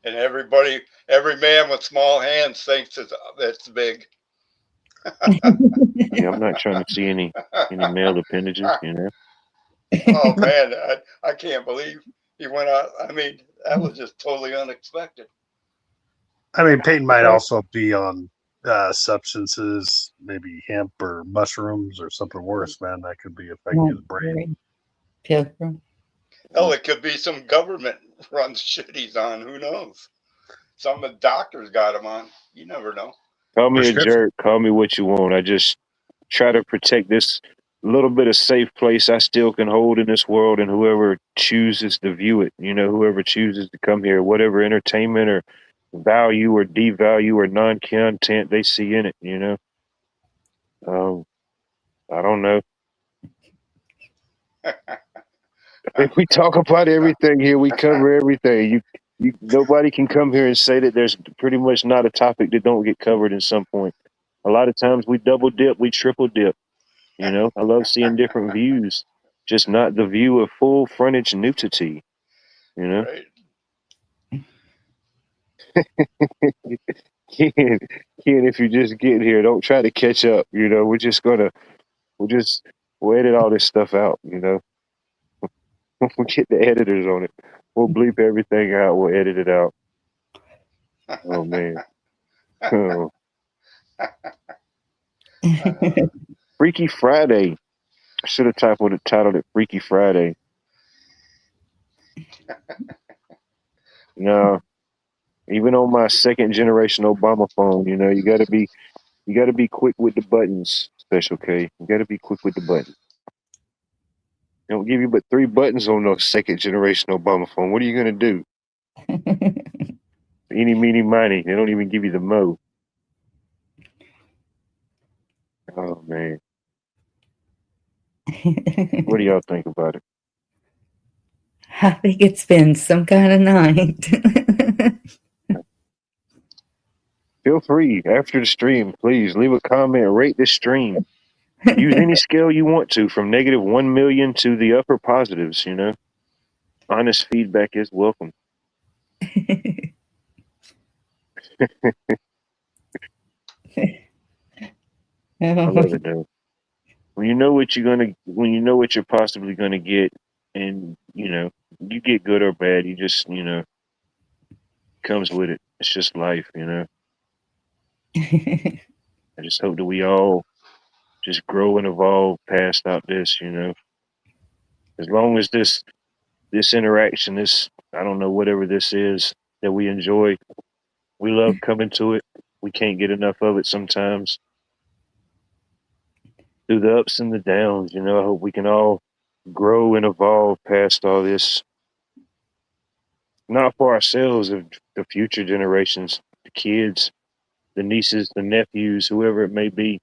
every man with small hands thinks it's big. Yeah, I'm not trying to see any male appendages, Oh man, I can't believe he went out. I mean, that was just totally unexpected. I mean, Peyton might also be on substances, maybe hemp or mushrooms or something worse, man. That could be affecting his brain. Pilgrim. Hell, it could be some government run shit he's on. Who knows? Some of the doctors got him on. You never know. Call me a jerk. Call me what you want. I just try to protect this little bit of safe place I still can hold in this world, and whoever chooses to view it, whoever chooses to come here, whatever entertainment or value or devalue or non-content they see in it, I don't know. If we talk about everything here, we cover everything. Nobody can come here and say that there's pretty much not a topic that don't get covered in some point. A lot of times we double dip, we triple dip. I love seeing different views, just not the view of full frontage nudity. Right. Ken, if you just get here, don't try to catch up. We'll edit all this stuff out. We'll get the editors on it. We'll bleep everything out. We'll edit it out. Oh man. Oh. Freaky Friday. I should have titled it Freaky Friday. No. Even on my second generation Obama phone, you gotta be quick with the buttons, Special K. You gotta be quick with the buttons. They don't give you but 3 buttons on those second generation Obama phone. What are you gonna do? Eeny, meeny, miny. They don't even give you the mo. Oh man. What do y'all think about it? I think it's been some kind of night. Feel free after the stream, please leave a comment, rate this stream. Use any scale you want to, from -1 million to the upper positives. Honest feedback is welcome. I love it though. When you know what you're possibly gonna get, and you get good or bad, you just comes with it. It's just life, you know. I just hope that we all just grow and evolve past out this, you know. As long as this interaction, this, I don't know, whatever this is that we enjoy, we love coming to it. We can't get enough of it sometimes. Through the ups and the downs, you know, I hope we can all grow and evolve past all this. Not for ourselves, of the future generations, the kids, the nieces, the nephews, whoever it may be,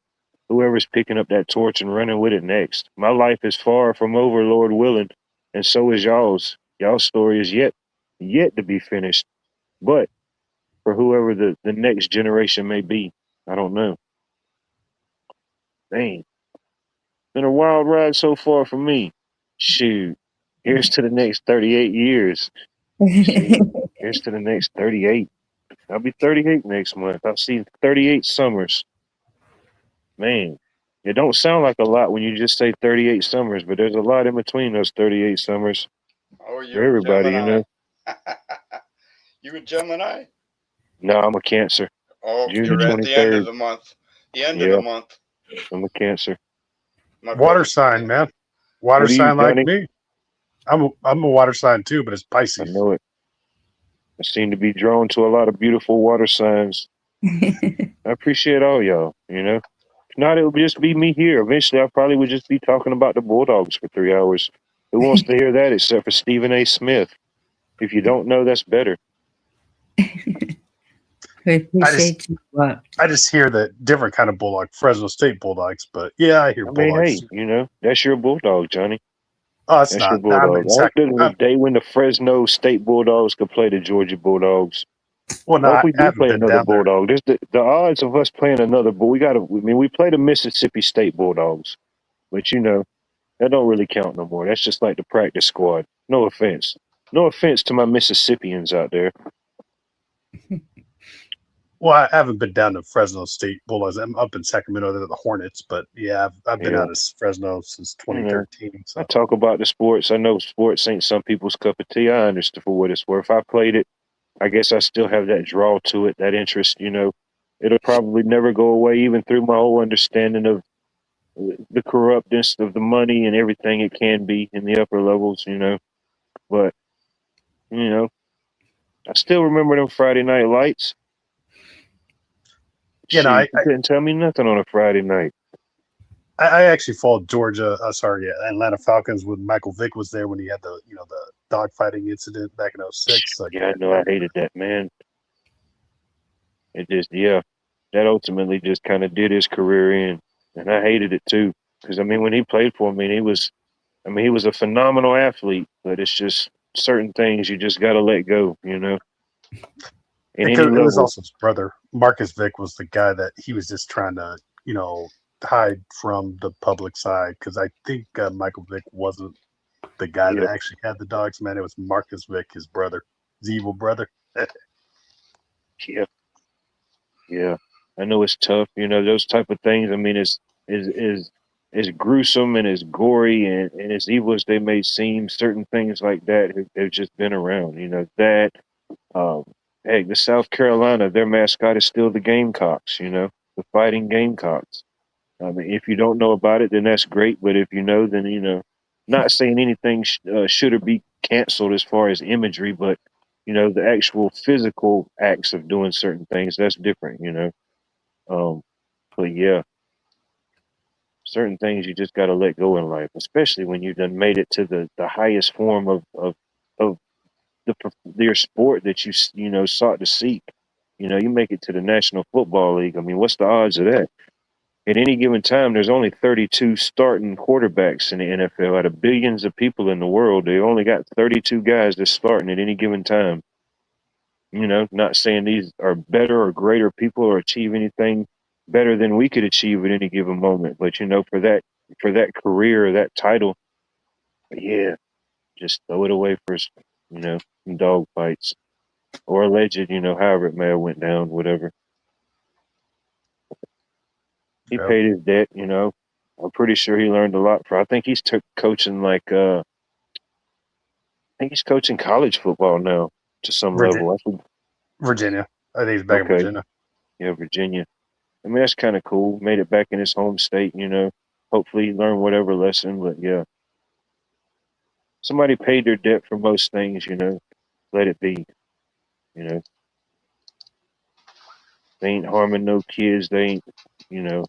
whoever's picking up that torch and running with it next. My life is far from over, Lord willing, and so is y'all's. Y'all's story is yet to be finished. But for whoever the next generation may be, I don't know. Dang. Been a wild ride so far for me. Shoot. Here's to the next 38 years. Shoot. Here's to the next 38. I'll be 38 next month. I'll see 38 summers. Man, it don't sound like a lot when you just say 38 summers, but there's a lot in between those 38 summers. Oh, For you're a everybody, you Gemini. know. You a Gemini? No, I'm a Cancer. Oh, June you're at the end of 23rd. the month. The end of Yeah, the month. I'm a Cancer. My Water brother. sign, man. Water What are you, sign like Johnny? me. I'm a water sign too, but it's I Pisces. know it. I seem to be drawn to a lot of beautiful water signs. I appreciate all y'all, you know. If not, it would just be me here. Eventually, I probably would just be talking about the Bulldogs for 3 hours. Who wants to hear that except for Stephen A. Smith? If you don't know, that's better. We appreciate you. I just hear the different kind of bulldog, Fresno State Bulldogs, but yeah, I hear I mean, Bulldogs. hey, you know, that's your Bulldog, Johnny. Oh, it's That's your not. I'm Bulldog. in I hope second. there's a day when the Fresno State Bulldogs could play the Georgia Bulldogs. Well, no, What if I we do haven't play been another down there. Bulldog? There's the odds of us playing another, but we play the Mississippi State Bulldogs, but you know, that don't really count no more. That's just like the practice squad. No offense. No offense to my Mississippians out there. Well, I haven't been down to Fresno State Bulldogs. I'm up in Sacramento. They're the Hornets, but yeah, I've been Yeah. out of Fresno since You know, 2013. I So talk about the sports. I know sports ain't some people's cup of tea. I understand for what it's worth. I played it. I guess I still have that draw to it, that interest, you know. It'll probably never go away, even through my whole understanding of the corruptness of the money and everything it can be in the upper levels, you know. But, you know, I still remember them Friday night lights. you know, Shit, you couldn't tell me nothing on a Friday night. I actually followed Georgia. Atlanta Falcons when Michael Vick was there when he had the dogfighting incident back in 06. So Yeah, I know. I hated that, man. It just, yeah, that ultimately just kind of did his career in. And I hated it too. Because, I mean, when he played for me, he was a phenomenal athlete, but it's just certain things you just got to let go, you know. In any Because it was level. also his brother. Marcus Vick was the guy that he was just trying to, hide from the public side. Because I think Michael Vick wasn't the guy Yeah. that actually had the dogs, man. It was Marcus Vick, his brother, his evil brother. Yeah. Yeah. I know it's tough, you know, those type of things. I mean, is gruesome and as gory and as evil as they may seem, certain things like that have just been around, you know, that heck, the South Carolina, their mascot is still the Gamecocks, you know, the Fighting Gamecocks. I mean, if you don't know about it, then that's great. But if you know, then, you know, not saying anything should or be canceled as far as imagery, but, you know, the actual physical acts of doing certain things, that's different, you know. But yeah, certain things you just got to let go in life, especially when you've done made it to the highest form of your sport that you know sought to seek. You know, you make it to the National Football League. I mean, what's the odds of that? At any given time, there's only 32 starting quarterbacks in the NFL. Out of billions of people in the world, they only got 32 guys that's starting at any given time. You know, not saying these are better or greater people or achieve anything better than we could achieve at any given moment. But you know, for that career or that title, yeah, just throw it away for you know some dog fights or alleged, you know, however it may have went down, whatever. He Yep. paid his debt, you know. I'm pretty sure he learned a lot from. I think he's coaching I think he's coaching college football now to some level. Virginia. I think he's back in Okay. Virginia. Yeah, Virginia. I mean, that's kind of cool. Made it back in his home state, you know. Hopefully he learned whatever lesson, but yeah. Somebody paid their debt for most things, you know. Let it be, you know. They ain't harming no kids. They ain't, you know,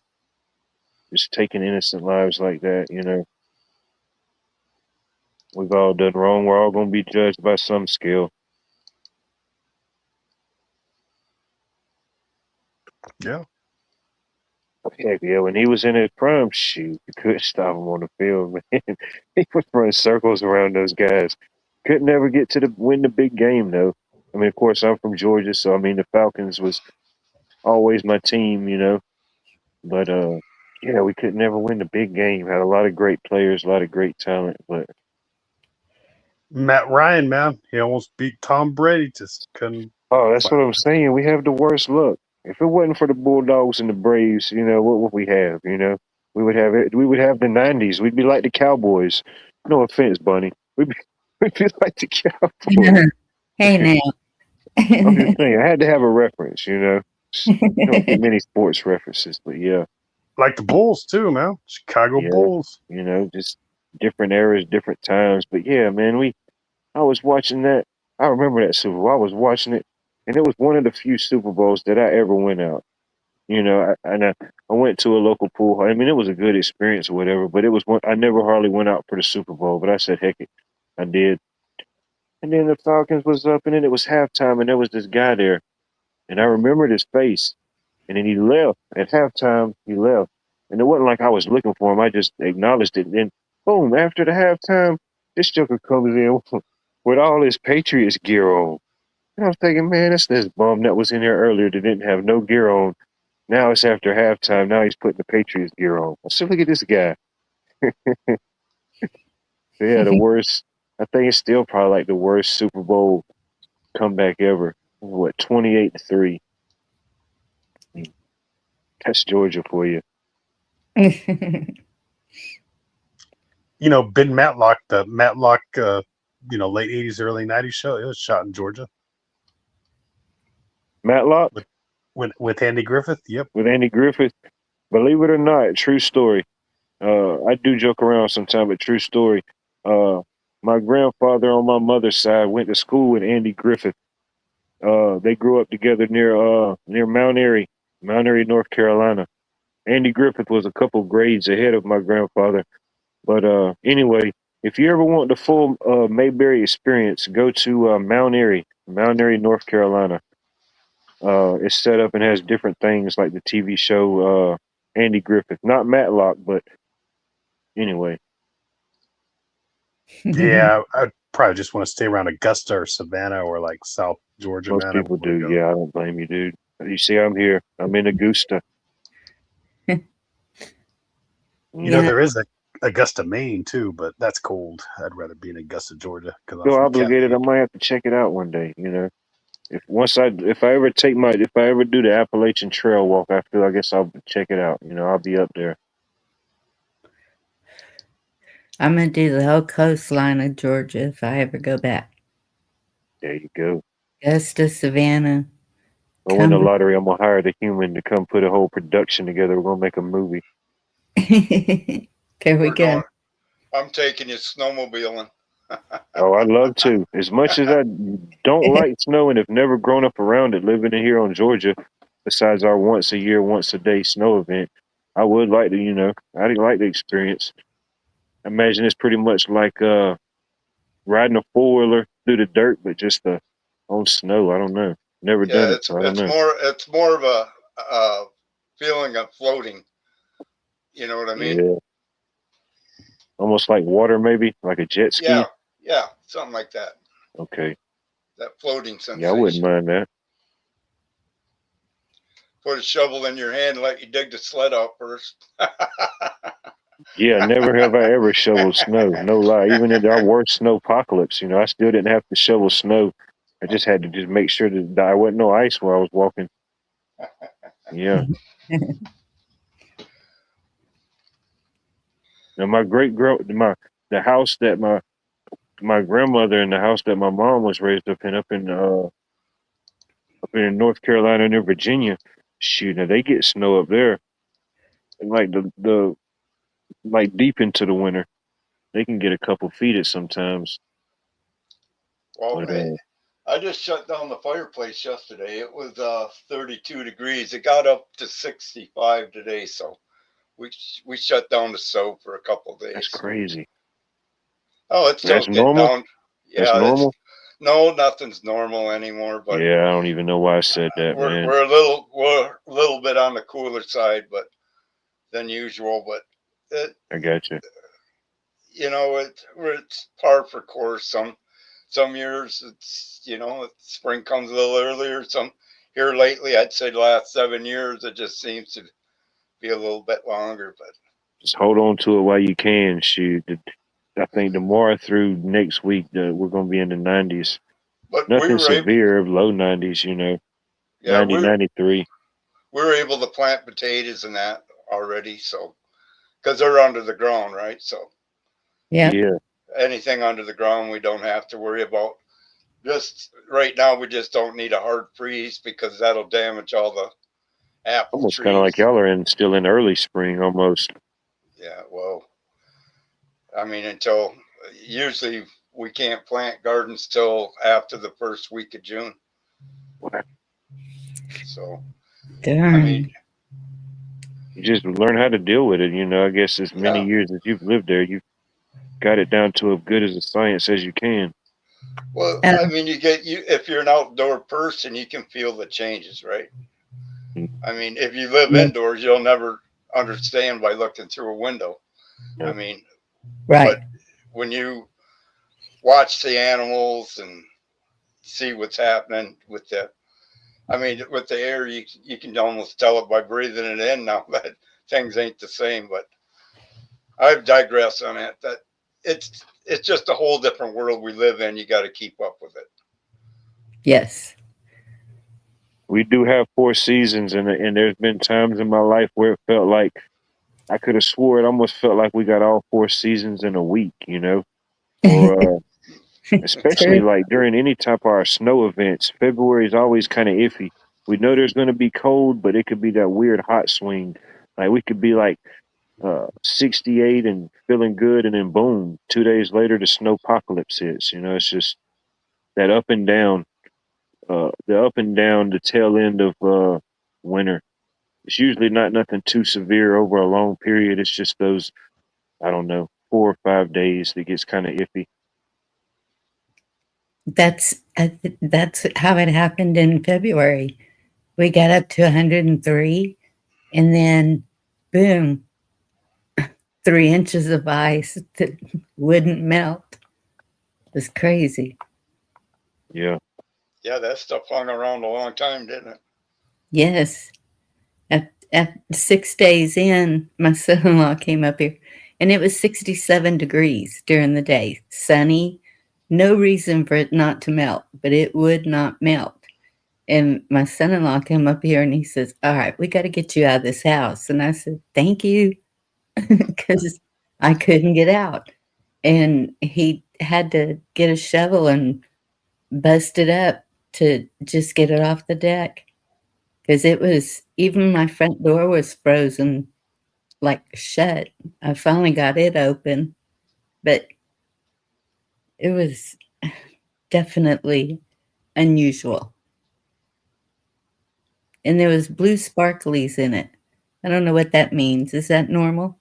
just taking innocent lives like that, you know. We've all done wrong. We're all going to be judged by some scale. Yeah. Heck yeah, when he was in his prime, shoot, you couldn't stop him on the field, man. He was running circles around those guys. Couldn't ever get to win the big game, though. I mean, of course, I'm from Georgia, so I mean, the Falcons was always my team, you know. But yeah, we could never win the big game. Had a lot of great players, a lot of great talent, but Matt Ryan, man, he almost beat Tom Brady. Just couldn't. oh, that's what I'm saying. We have the worst luck. If it wasn't for the Bulldogs and the Braves, you know, what would we have? You know, we would have it. We would have the '90s. We'd be like the Cowboys. No offense, Bunny. We'd be like the Cowboys. Hey now. I'm just saying. I had to have a reference. You know, don't get many sports references, but yeah. Like the Bulls too, man. Chicago Yeah, Bulls. you know, just different eras, different times. But yeah, man, I was watching that. I remember that Super Bowl. I was watching it, and it was one of the few Super Bowls that I ever went out. You know, I went to a local pool. I mean, it was a good experience or whatever, but it was one I never hardly went out for the Super Bowl. But I said, heck it, I did. And then the Falcons was up, and then it was halftime, and there was this guy there, and I remembered his face. And then he left at halftime. He left, and it wasn't like I was looking for him. I just acknowledged it. And then, boom! After the halftime, this joker comes in with all his Patriots gear on. And I was thinking, man, that's this bum that was in here earlier that didn't have no gear on. Now it's after halftime. Now he's putting the Patriots gear on. I said, look at this guy. Yeah, the worst. I think it's still probably like the worst Super Bowl comeback ever. What, 28-3? That's Georgia for you. You know, Ben Matlock, the Matlock, you know, late '80s, early '90s show. It was shot in Georgia. Matlock? With Andy Griffith. Yep. With Andy Griffith. Believe it or not, true story. I do joke around sometimes, but true story. My grandfather on my mother's side went to school with Andy Griffith. They grew up together near Mount Airy, North Carolina. Andy Griffith was a couple grades ahead of my grandfather. But anyway, if you ever want the full Mayberry experience, go to Mount Airy, North Carolina. It's set up and has different things like the TV show Andy Griffith, not Matlock, but anyway. Yeah, I'd probably just want to stay around Augusta or Savannah or like South Georgia. Most people do. Yeah, I don't blame you, dude. You see, I'm here. I'm in Augusta. You know, there is Augusta, Maine, too, but that's cold. I'd rather be in Augusta, Georgia. Feel obligated. I might have to check it out one day. You know, if I ever do the Appalachian Trail walk, I guess I'll check it out. You know, I'll be up there. I'm gonna do the whole coastline of Georgia if I ever go back. There you go. Augusta, Savannah. I win the lottery. I'm gonna hire the human to come put a whole production together. We're gonna make a movie. There we go. I'm taking you snowmobiling. Oh, I'd love to. As much as I don't like snow and have never grown up around it, living in here on Georgia, besides our once a year, once a day snow event, I would like to, you know, I'd like the experience. I imagine it's pretty much like riding a four-wheeler through the dirt, but just on snow. I don't know. Never done it, so I don't know. It's more of a feeling of floating. You know what I mean? Yeah. Almost like water, maybe, like a jet ski. Yeah, something like that. Okay. That floating sensation. Yeah, I wouldn't mind that. Put a shovel in your hand and let you dig the sled out first. Yeah, never have I ever shoveled snow. No lie. Even in our worst snow apocalypse, you know, I still didn't have to shovel snow. I just had to just make sure that there wasn't no ice where I was walking. Yeah. Now the house that my grandmother and the house that my mom was raised up in a in North Carolina and in Virginia, shoot, now they get snow up there, and like the like deep into the winter, they can get a couple feet at sometimes. Well, But I just shut down the fireplace yesterday. It was 32 degrees. It got up to 65 today, so we shut down the stove for a couple of days. that's crazy. Oh, it's still That's getting normal. down. That's Yeah, normal. no, nothing's normal anymore. But Yeah, I don't even know why I said that, man. we're a little bit on the cooler side, but than usual. But I got you. you know, it's par for course. Some years it's spring comes a little earlier. Some here lately, I'd say the last 7 years, it just seems to be a little bit longer. But Just hold on to it while you can. Shoot, I think tomorrow through next week, we're going to be in the 90s. but Nothing severe, low 90s, you know, yeah, 90, 93. we're able to plant potatoes and that already. So because they're under the ground, right? So Yeah. anything under the ground, we don't have to worry about. Just right now, we just don't need a hard freeze because that'll damage all the apple Almost trees. kind of like y'all are still in early spring almost. Yeah, well, I mean, until usually we can't plant gardens till after the first week of June. Wow. So, Darn. I mean, You just learn how to deal with it. You know, I guess as many years as you've lived there, you've got it down to as good as a science as you can. well, I mean, if you're an outdoor person, you can feel the changes, right? I mean, if you live indoors, you'll never understand by looking through a window. I mean, Right. but when you watch the animals and see what's happening with the air, you can almost tell it by breathing it in now that things ain't the same. But I've digressed on it. That it's just a whole different world we live in. You got to keep up with it. Yes. We do have 4 seasons, and there's been times in my life where it felt like I could have swore it almost felt like we got all 4 seasons in a week, you know? Or especially like during any type of our snow events, February is always kind of iffy. We know there's going to be cold, but it could be that weird hot swing. Like we could be like 68 and feeling good, and then boom, 2 days later the snowpocalypse hits. You know, it's just that up and down, the tail end of winter. It's usually not nothing too severe over a long period. It's just those, I don't know, 4 or 5 days that gets kind of iffy. That's how it happened in February. We got up to 103, and then boom, 3 inches of ice that wouldn't melt. It was crazy. Yeah. Yeah, that stuff hung around a long time, didn't it? Yes. At 6 days in, my son-in-law came up here, and it was 67 degrees during the day, sunny, no reason for it not to melt, but it would not melt. And my son-in-law came up here and he says, all right, we got to get you out of this house. And I said, thank you, because I couldn't get out. And he had to get a shovel and bust it up to just get it off the deck. Because it was, even my front door was frozen, like shut. I finally got it open, but it was definitely unusual. And there was blue sparklies in it. I don't know what that means. Is that normal?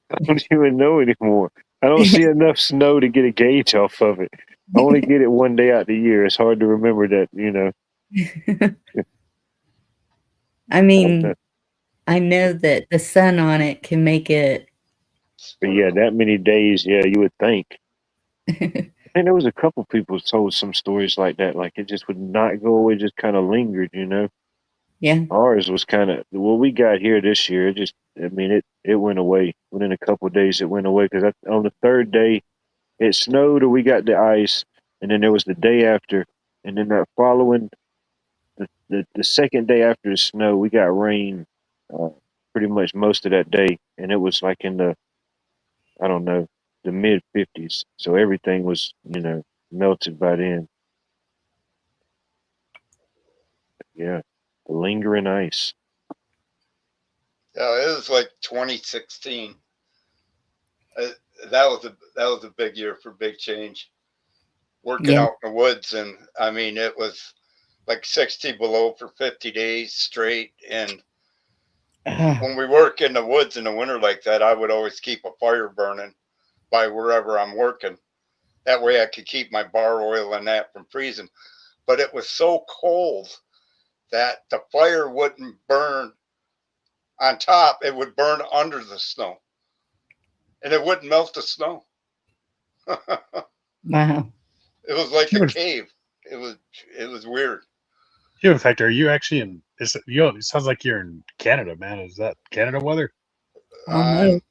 I don't even know anymore. I don't see enough snow to get a gauge off of it. I only get it one day out the year. It's hard to remember that, you know. I mean, I know that the sun on it can make it. But yeah, that many days, yeah, you would think. And there was a couple people told some stories like that, like it just would not go away, just kind of lingered, you know. Yeah. Ours was kind of what we got here this year. It just, I mean, it went away within a couple of days. It went away because on the 3rd day, it snowed or we got the ice, and then there was the day after, and then that following, the 2nd day after the snow, we got rain, pretty much most of that day, and it was like in the, I don't know, the mid 50s. So everything was, you know, melted by then. Yeah, the lingering ice. Yeah, it was like 2016. That was a big year for big change. Working Yeah. out in the woods, and I mean, it was like 60 below for 50 days straight. And when we work in the woods in the winter like that, I would always keep a fire burning by wherever I'm working. That way I could keep my bar oil and that from freezing. But it was so cold that the fire wouldn't burn on top. It would burn under the snow. And it wouldn't melt the snow. Wow. It was like a cave. It was weird. In fact, are you actually in? It sounds like you're in Canada, man. Is that Canada weather? I'm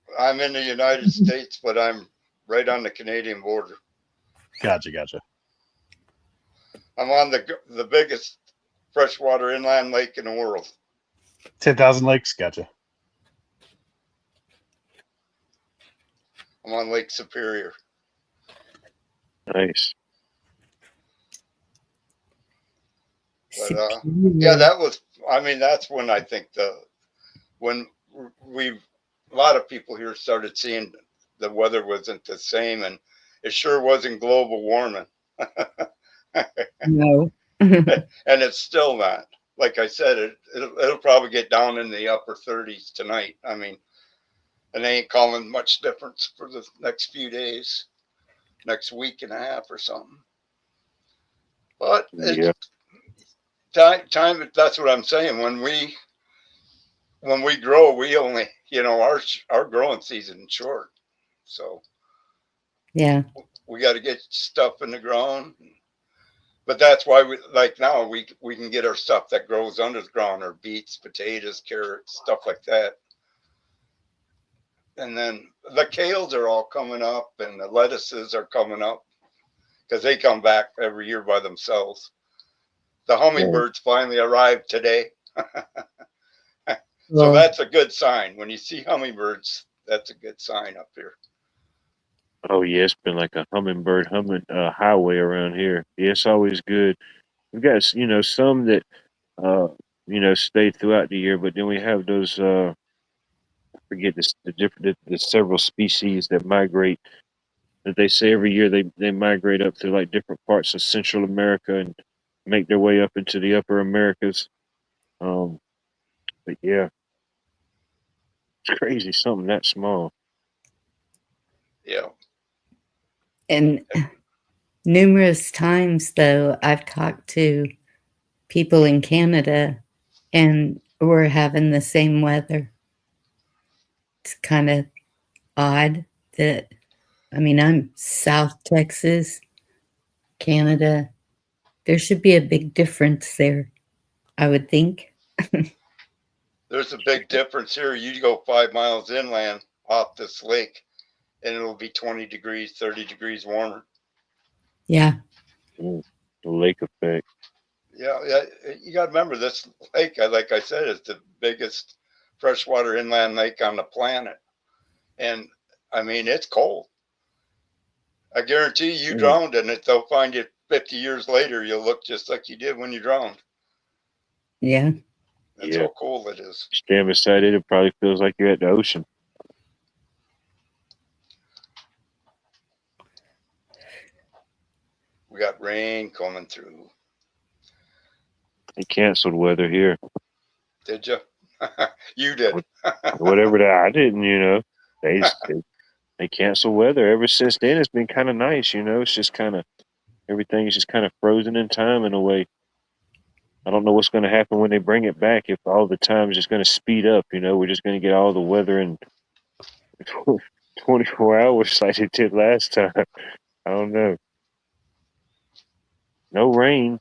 in the United States, but I'm right on the Canadian border. Gotcha. I'm on the biggest freshwater inland lake in the world. 10,000 lakes. Gotcha. I'm on Lake Superior. Nice. But yeah, that was. I mean, that's when I think when a lot of people here started seeing the weather wasn't the same, and it sure wasn't global warming. No. And it's still not. Like I said, it'll probably get down in the upper 30s tonight. I mean, and they ain't calling much difference for the next few days, next week and a half or something. But Yeah. time. That's what I'm saying. When we grow, we only, our growing season is short. So Yeah. we got to get stuff in the ground. But that's why now we can get our stuff that grows under the ground, or beets, potatoes, carrots, stuff like that. And then the kales are all coming up, and the lettuces are coming up because they come back every year by themselves. The hummingbirds finally arrived today. So that's a good sign. When you see hummingbirds, that's a good sign up here. Oh yeah, it's been like a hummingbird highway around here. Yeah, it's always good. We've got some that stay throughout the year, but then we have those I forget the several species that migrate, that they say every year they migrate up through like different parts of Central America and make their way up into the upper Americas. But yeah, it's crazy, something that small. Yeah. And numerous times, though, I've talked to people in Canada and we're having the same weather. It's kind of odd that, I'm South Texas, Canada. There should be a big difference there, I would think. There's a big difference here. You go 5 miles inland off this lake, and it'll be 20 degrees, 30 degrees warmer. Yeah. The lake effect. Yeah. You got to remember, this lake, like I said, is the biggest freshwater inland lake on the planet. And I mean, it's cold. I guarantee you drowned in it. They'll find you 50 years later. You'll look just like you did when you drowned. Yeah. That's how cold it is. Stand beside it probably feels like you're at the ocean. We got rain coming through. They canceled weather here. Did you? You did. Whatever that, I didn't. They canceled weather. Ever since then, it's been kind of nice. It's just kind of everything is just kind of frozen in time in a way. I don't know what's going to happen when they bring it back. If all the time is just going to speed up, we're just going to get all the weather in 24 hours like it did last time. I don't know. No rain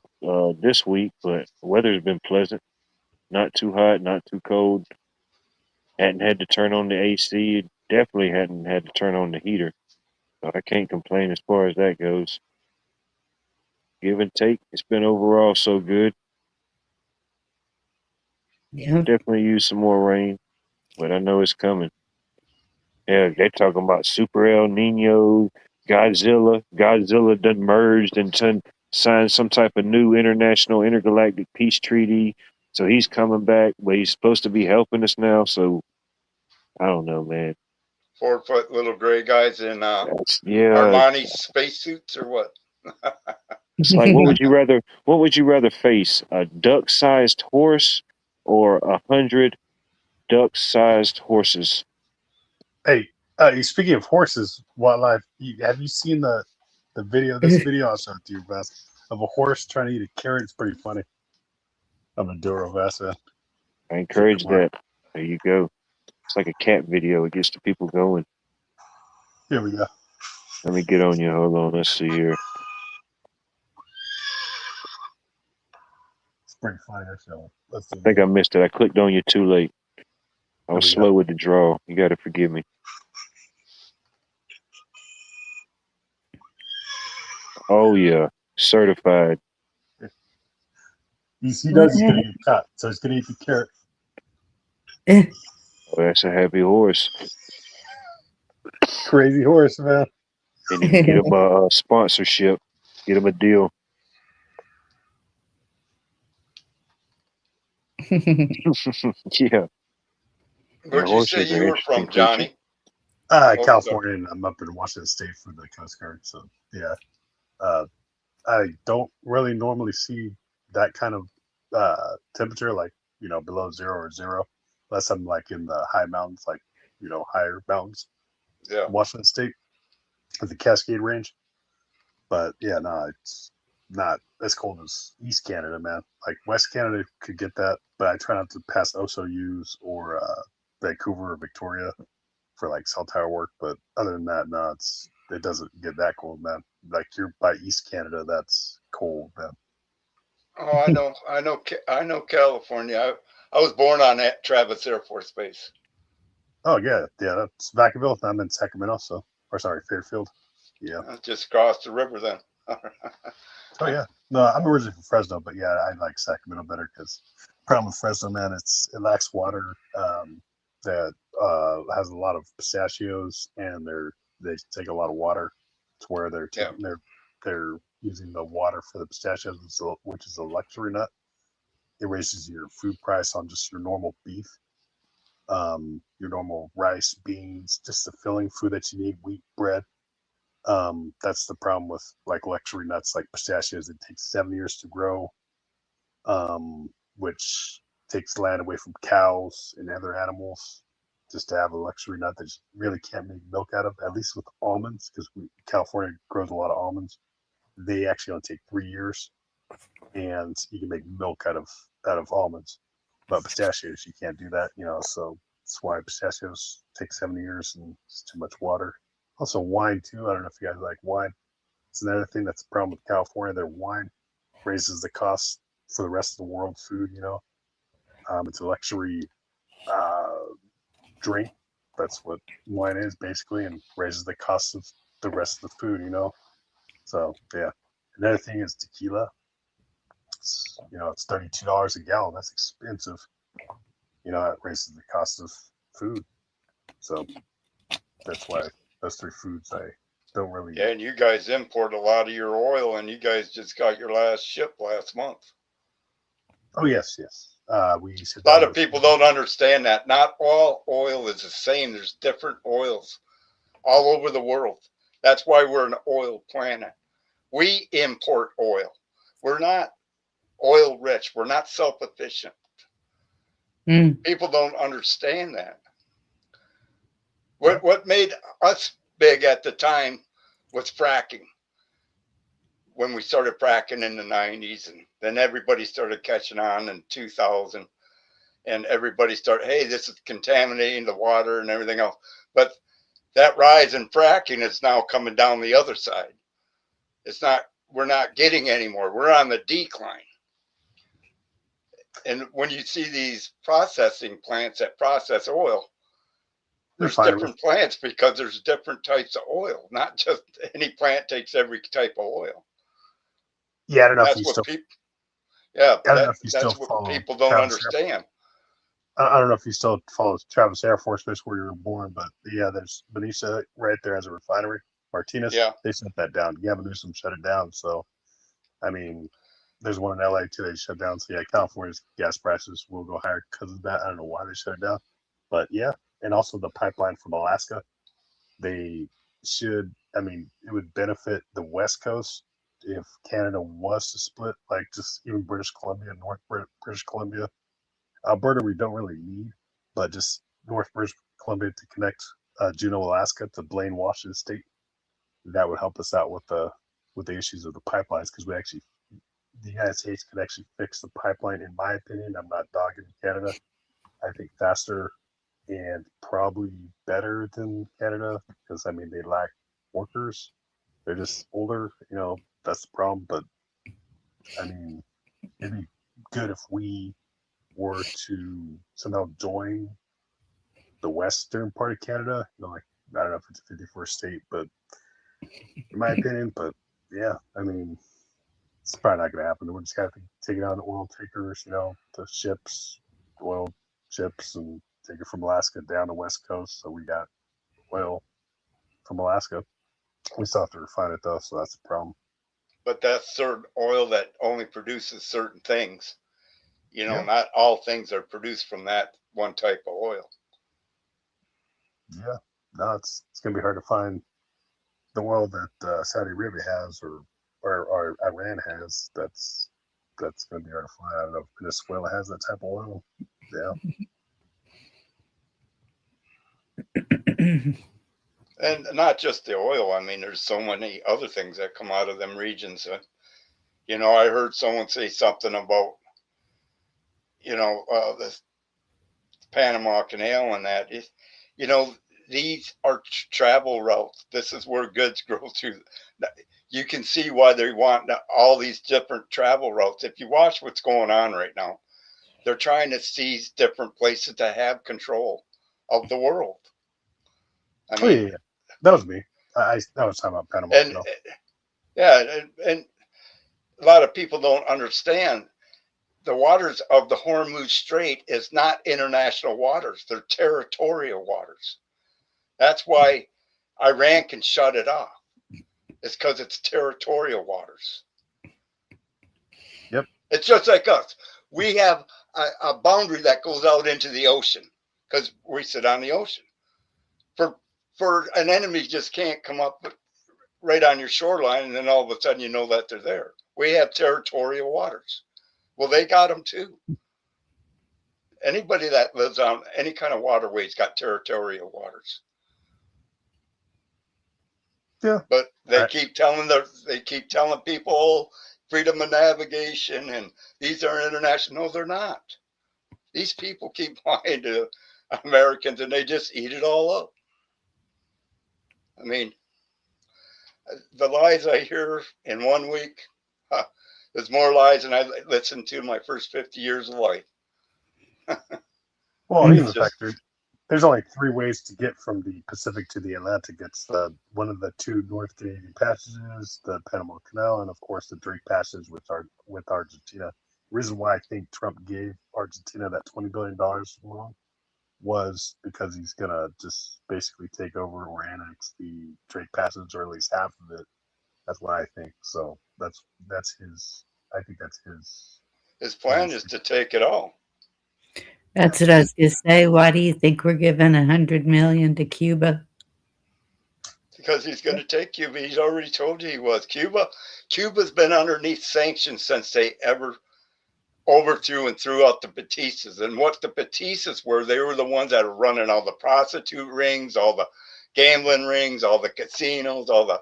this week, but the weather's been pleasant. Not too hot, not too cold. Hadn't had to turn on the AC. Definitely hadn't had to turn on the heater. So I can't complain as far as that goes. Give and take, it's been overall so good. Yeah. Definitely use some more rain, but I know it's coming. Yeah, they're talking about Super El Nino, Godzilla. Godzilla done merged into signed some type of new international intergalactic peace treaty. So he's coming back, but he's supposed to be helping us now. So I don't know, man. 4-foot little gray guys in Yeah, Armani spacesuits or what? it's like what would you rather face? A duck-sized horse or 100 duck-sized horses? Hey, speaking of horses, wildlife. Have you seen the video? This video I'll show it to you, Vess, of a horse trying to eat a carrot. It's pretty funny. I'm a Duro Vess, man. I encourage that. There you go. It's like a cat video. It gets the people going. Here we go. Let me get on you. Hold on. Let's see here. It's pretty funny, actually. Let's see. I think I missed it. I clicked on you too late. I was slow with the draw. You got to forgive me. Oh, yeah. Certified. He knows he's going to get caught, so he's going to eat the carrot. Oh, that's a happy horse. Crazy horse, man. They need to get him a sponsorship. Get him a deal. Yeah. Where'd you say you were from, Johnny? California, and I'm up in Washington State for the Coast Guard. So yeah, I don't really normally see that kind of temperature, like below 0 or 0, unless I'm like in the high mountains, like higher mountains. Yeah, Washington State, at the Cascade Range. But yeah, no, it's not as cold as East Canada, man. Like West Canada could get that, but I try not to pass OSOUs or Vancouver or Victoria for like cell tower work. But other than that, no, it doesn't get that cold, man. Like you're by East Canada, that's cold, man. Oh, I know California. I was born on that Travis Air Force Base. Oh yeah, that's Vacaville. I'm in Sacramento, Fairfield. Yeah, just across the river then. Oh yeah, no, I'm originally from Fresno, but yeah, I like Sacramento better because problem with Fresno, man, it lacks water. That has a lot of pistachios, and they take a lot of water to where they're using the water for the pistachios, which is a luxury nut. It raises your food price on just your normal beef, your normal rice, beans, just the filling food that you need, wheat, bread. That's the problem with like luxury nuts like pistachios. It takes 7 years to grow, which takes land away from cows and other animals just to have a luxury nut that you really can't make milk out of, at least with almonds, because California grows a lot of almonds. They actually only take 3 years, and you can make milk out of almonds. But pistachios, you can't do that, so that's why pistachios take 7 years and it's too much water. Also wine too. I don't know if you guys like wine. It's another thing that's the problem with California. Their wine raises the cost for the rest of the world's food, it's a luxury drink. That's what wine is basically, and raises the cost of the rest of the food, So yeah. Another thing is tequila. It's $32 a gallon. That's expensive. It raises the cost of food. So that's why those three foods I don't really. Yeah, and you guys import a lot of your oil, and you guys just got your last ship last month. Oh yes. A lot of people don't understand that. Not all oil is the same. There's different oils all over the world. That's why we're an oil planet. We import oil. We're not oil rich. We're not self-efficient. People don't understand that. What made us big at the time was fracking. When we started fracking in the 90s, and then everybody started catching on in 2000, and everybody started, hey, this is contaminating the water and everything else. But that rise in fracking is now coming down the other side. We're not getting anymore. We're on the decline. And when you see these processing plants that process oil, there's different plants because there's different types of oil. Not just any plant takes every type of oil. Yeah, I don't know if you still. That's what people don't understand. I don't know if you still follow Travis Air Force Base where you were born, but yeah, there's Benicia right there as a refinery. Martinez, they shut that down. Gavin Newsom shut it down. So I mean, there's one in LA today shut down. So yeah, California's gas prices will go higher because of that. I don't know why they shut it down, but yeah, and also the pipeline from Alaska. They should. I mean, it would benefit the West Coast if Canada was to split, like just even British Columbia, British Columbia, Alberta. We don't really need, but just North British Columbia to connect Juneau, Alaska to Blaine, Washington State. That would help us out with the issues of the pipelines because the United States could actually fix the pipeline, in my opinion. I'm not dogging Canada. I think faster and probably better than Canada because, I mean, they lack workers. They're just older, that's the problem. But, I mean, it'd be good if we were to somehow join the western part of Canada. Like, I don't know if it's a 54th state, but in my opinion, but yeah, I mean, it's probably not going to happen. We're just going to have to take it on the oil tankers, the ships, oil ships, and take it from Alaska down the west coast. So we got oil from Alaska. We still have to refine it though, so that's the problem. But that's certain oil that only produces certain things. Yeah. Not all things are produced from that one type of oil. Yeah, no, it's going to be hard to find the oil that Saudi Arabia has or Iran has. That's going to be hard to find. I don't know if Venezuela has that type of oil. Yeah. And not just the oil. I mean, there's so many other things that come out of them regions. I heard someone say something about, the Panama Canal and that. These are travel routes. This is where goods go through. You can see why they want all these different travel routes. If you watch what's going on right now, they're trying to seize different places to have control of the world. I mean, yeah. That was me. I was talking about Panama. And a lot of people don't understand the waters of the Hormuz Strait is not international waters. They're territorial waters. That's why Iran can shut it off. It's because it's territorial waters. Yep. It's just like us. We have a boundary that goes out into the ocean because we sit on the ocean. For an enemy just can't come up right on your shoreline and then all of a sudden you know that they're there. We have territorial waters. Well, they got them too. Anybody that lives on any kind of waterway's got territorial waters. Yeah. But they keep telling people freedom of navigation and these are international. No, they're not. These people keep lying to Americans and they just eat it all up. I mean, the lies I hear in 1 week, there's more lies than I listened to in my first 50 years of life. Well, even the fact there's only 3 ways to get from the Pacific to the Atlantic. It's one of the 2 North Canadian passages, the Panama Canal, and of course the Drake Passage with Argentina. The reason why I think Trump gave Argentina that $20 billion loan was because he's gonna just basically take over or annex the Drake Passage, or at least half of it. That's what I think. So that's his. I think that's his. His plan is to take it all. That's what I was going to say. Why do you think we're giving $100 million to Cuba? Because he's going to take Cuba. He's already told you he was. Cuba's been underneath sanctions since they ever overthrew and threw out the Batistas. And what the Batistas were, they were the ones that were running all the prostitute rings, all the gambling rings, all the casinos, all the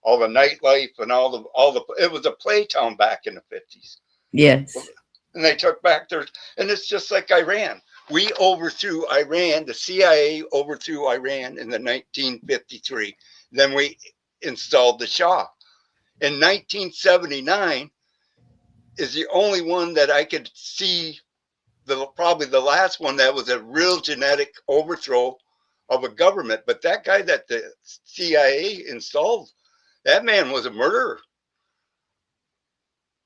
nightlife, and all the. It was a playtown back in the 50s. Yes. And they took back their, and it's just like Iran. We overthrew Iran. The CIA overthrew Iran in the 1953. Then we installed the Shah. In 1979 is the only one that I could see, probably the last one that was a real genetic overthrow of a government. But that guy that the CIA installed, that man was a murderer.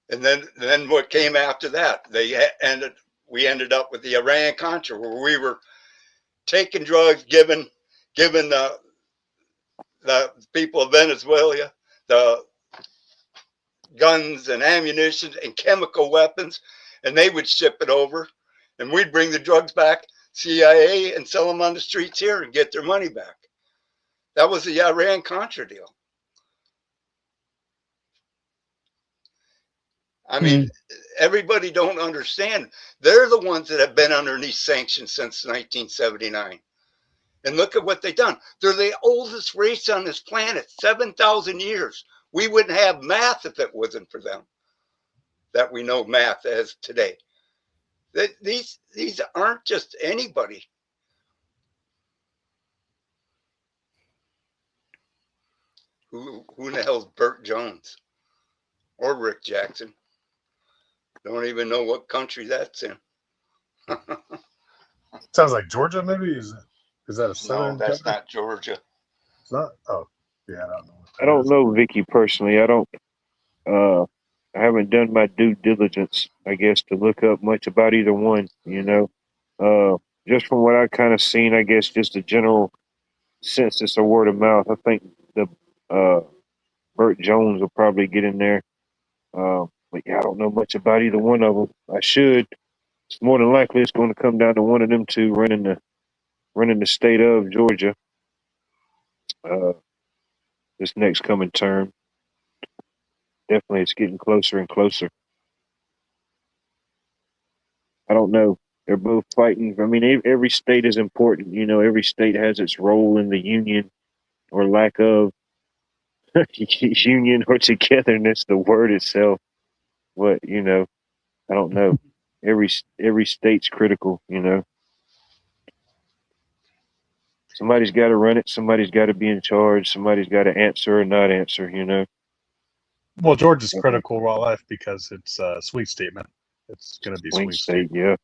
And then what came after that? We ended up with the Iran-Contra, where we were taking drugs, giving the people of Venezuela the guns and ammunition and chemical weapons, and they would ship it over, and we'd bring the drugs back, CIA, and sell them on the streets here and get their money back. That was the Iran-Contra deal. I mean, everybody don't understand. They're the ones that have been underneath sanctions since 1979. And look at what they've done. They're the oldest race on this planet, 7,000 years. We wouldn't have math if it wasn't for them, that we know math as today. These aren't just anybody. Who in the hell's Burt Jones or Rick Jackson? Don't even know what country that's in. Sounds like Georgia, maybe? Is that a southern? No, that's not Georgia. It's not? Oh, yeah, I don't know. I don't know Vicky personally. I haven't done my due diligence, I guess, to look up much about either one, you know. Just from what I've kind of seen, I guess just a general census or word of mouth, I think the Burt Jones will probably get in there. But yeah, I don't know much about either one of them. I should. It's more than likely it's going to come down to one of them two running the state of Georgia this next coming term. Definitely, it's getting closer and closer. I don't know. They're both fighting. I mean, every state is important. You know, every state has its role in the union or lack of union or togetherness, the word itself. But, you know, I don't know. Every state's critical, you know. Somebody's got to run it. Somebody's got to be in charge. Somebody's got to answer or not answer, you know. Well, Georgia's critical while left because it's a swing statement. It's going to be swing state, yeah.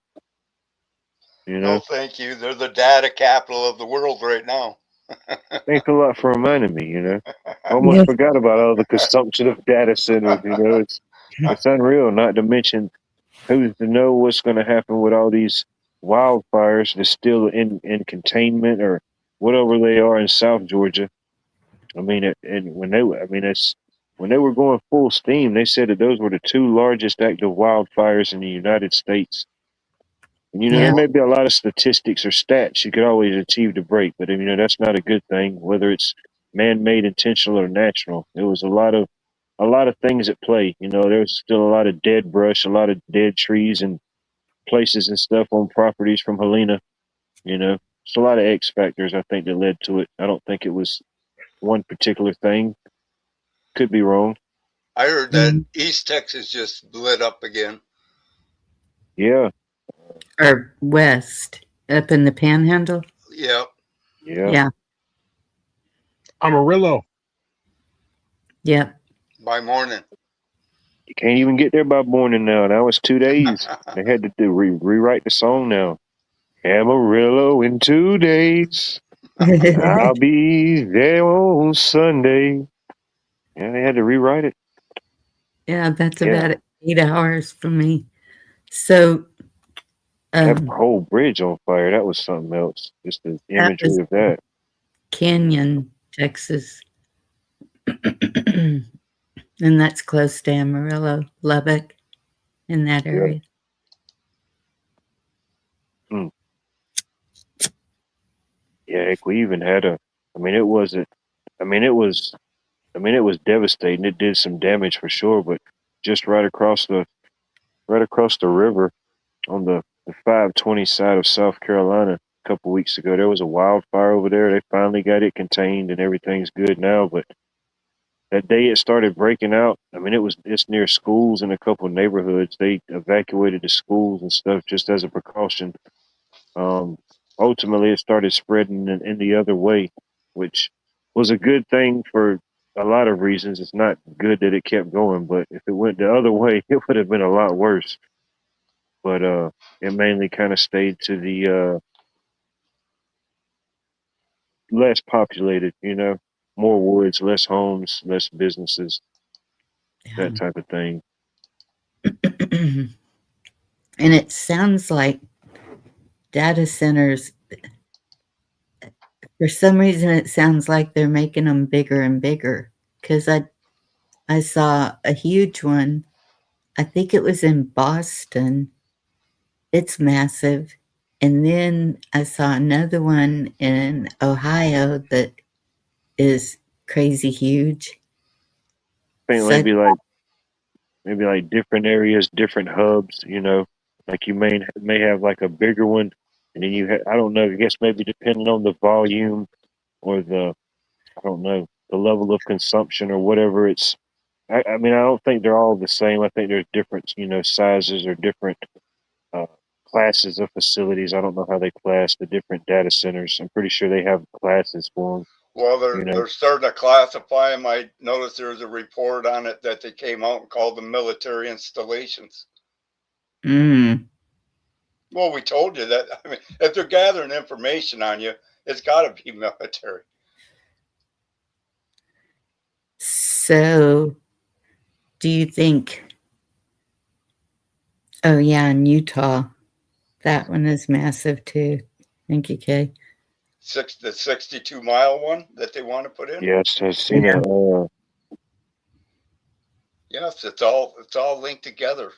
You know. No, thank you. They're the data capital of the world right now. Thanks a lot for reminding me, you know. I almost forgot about all the consumption of data centers, you know. It's unreal, not to mention who's to know what's going to happen with all these wildfires that's still in containment or whatever they are in South Georgia. I mean, when they were going full steam, they said that those were the two largest active wildfires in the United States. And, you know, there may be a lot of statistics or stats you could always achieve to break, but, you know, that's not a good thing, whether it's man-made, intentional, or natural. There was a lot of things at play. You know, there's still a lot of dead brush, a lot of dead trees and places and stuff on properties from Helena. You know, it's a lot of X factors, I think, that led to it. I don't think it was one particular thing. Could be wrong. I heard that East Texas just lit up again. Yeah. Or west, up in the Panhandle. Yep. Yeah. Amarillo. Yep. By morning. You can't even get there by morning now. Now it's 2 days. They had to rewrite the song now. Amarillo in 2 days. I'll be there on Sunday. Yeah, they had to rewrite it. Yeah, that's about 8 hours for me. So that whole bridge on fire, that was something else. Just the imagery of that. Canyon, Texas. And that's close to Amarillo, Lubbock, in that area. Yeah, we even had it was devastating. It did some damage for sure, but just right across the river on the 520 side of South Carolina a couple weeks ago, there was a wildfire over there. They finally got it contained and everything's good now, but that day it started breaking out. I mean, it's near schools in a couple of neighborhoods. They evacuated the schools and stuff just as a precaution. Ultimately, it started spreading in the other way, which was a good thing for a lot of reasons. It's not good that it kept going, but if it went the other way, it would have been a lot worse. But it mainly kind of stayed to the less populated, you know, more woods, less homes, less businesses, that type of thing. And it sounds like data centers, for some reason, it sounds like they're making them bigger and bigger. Because I saw a huge one. I think it was in Boston. It's massive. And then I saw another one in Ohio that is crazy huge. I think So, maybe like different areas, different hubs. You know, like you may have like a bigger one, and then I don't know. I guess maybe depending on the volume or I don't know, the level of consumption or whatever. I mean, I don't think they're all the same. I think there's different, sizes or different uh, classes of facilities. I don't know how they class the different data centers. I'm pretty sure they have classes for them. Well, You know, they're starting to classify them. I noticed there was a report on it that they came out and called them military installations. Well, we told you that. I mean, if they're gathering information on you, it's got to be military. So, do you think? Oh, yeah, in Utah. That one is massive too. Thank you, Kay. The 62-mile one that they want to put in? yes, I've seen Yeah. it. Yes, it's all linked together.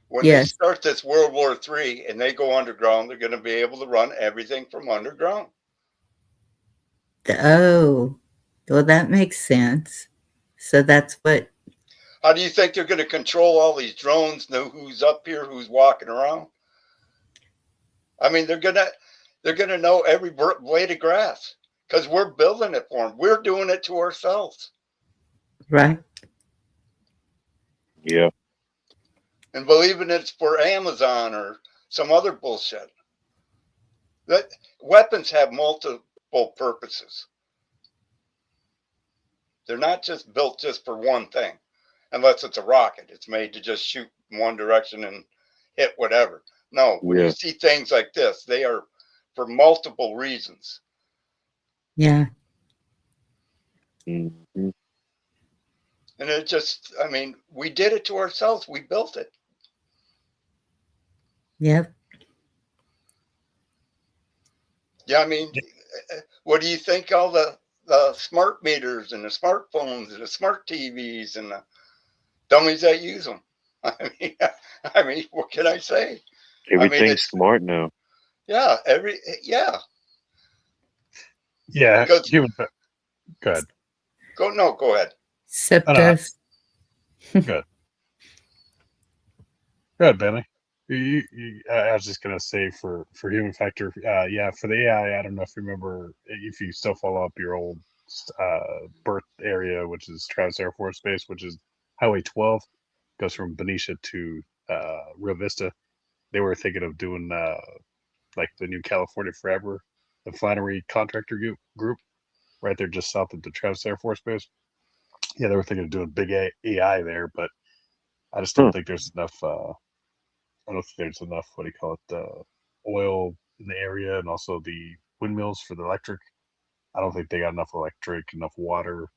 When they Yes. start this World War III and they go underground, they're going to be able to run everything from underground. Oh, well, that makes sense. So that's what. How do you think they're going to control all these drones, know who's up here, who's walking around? I mean, they're gonna know every blade of grass because we're building it for them. We're doing it to ourselves. Right. Yeah. And believing it's for Amazon or some other bullshit. That weapons have multiple purposes. They're not just built just for one thing, unless it's a rocket. It's made to just shoot in one direction and hit whatever. No, when you see things like this, they are for multiple reasons. Yeah. Mm-hmm. And it just, I mean, we did it to ourselves. We built it. Yep. Yeah, I mean, what do you think all the smart meters and the smartphones and the smart TVs and the dummies that use them? I mean, what can I say? Everything's smart now. Yeah, Yeah, human. Go ahead. Go ahead. Except no. us. Good. Go ahead, Bentley. I was just gonna say for human factor, yeah, for the AI, I don't know if you remember, if you still follow up your old birth area, which is Travis Air Force Base, which is Highway 12, goes from Benicia to Rio Vista. They were thinking of doing like the new California Forever, the Flannery Contractor Group, right there just south of the Travis Air Force Base. Yeah, they were thinking of doing big AI there, but I just don't think there's enough. I don't think there's enough. What do you call it? Oil in the area, and also the windmills for the electric. I don't think they got enough electric, enough water,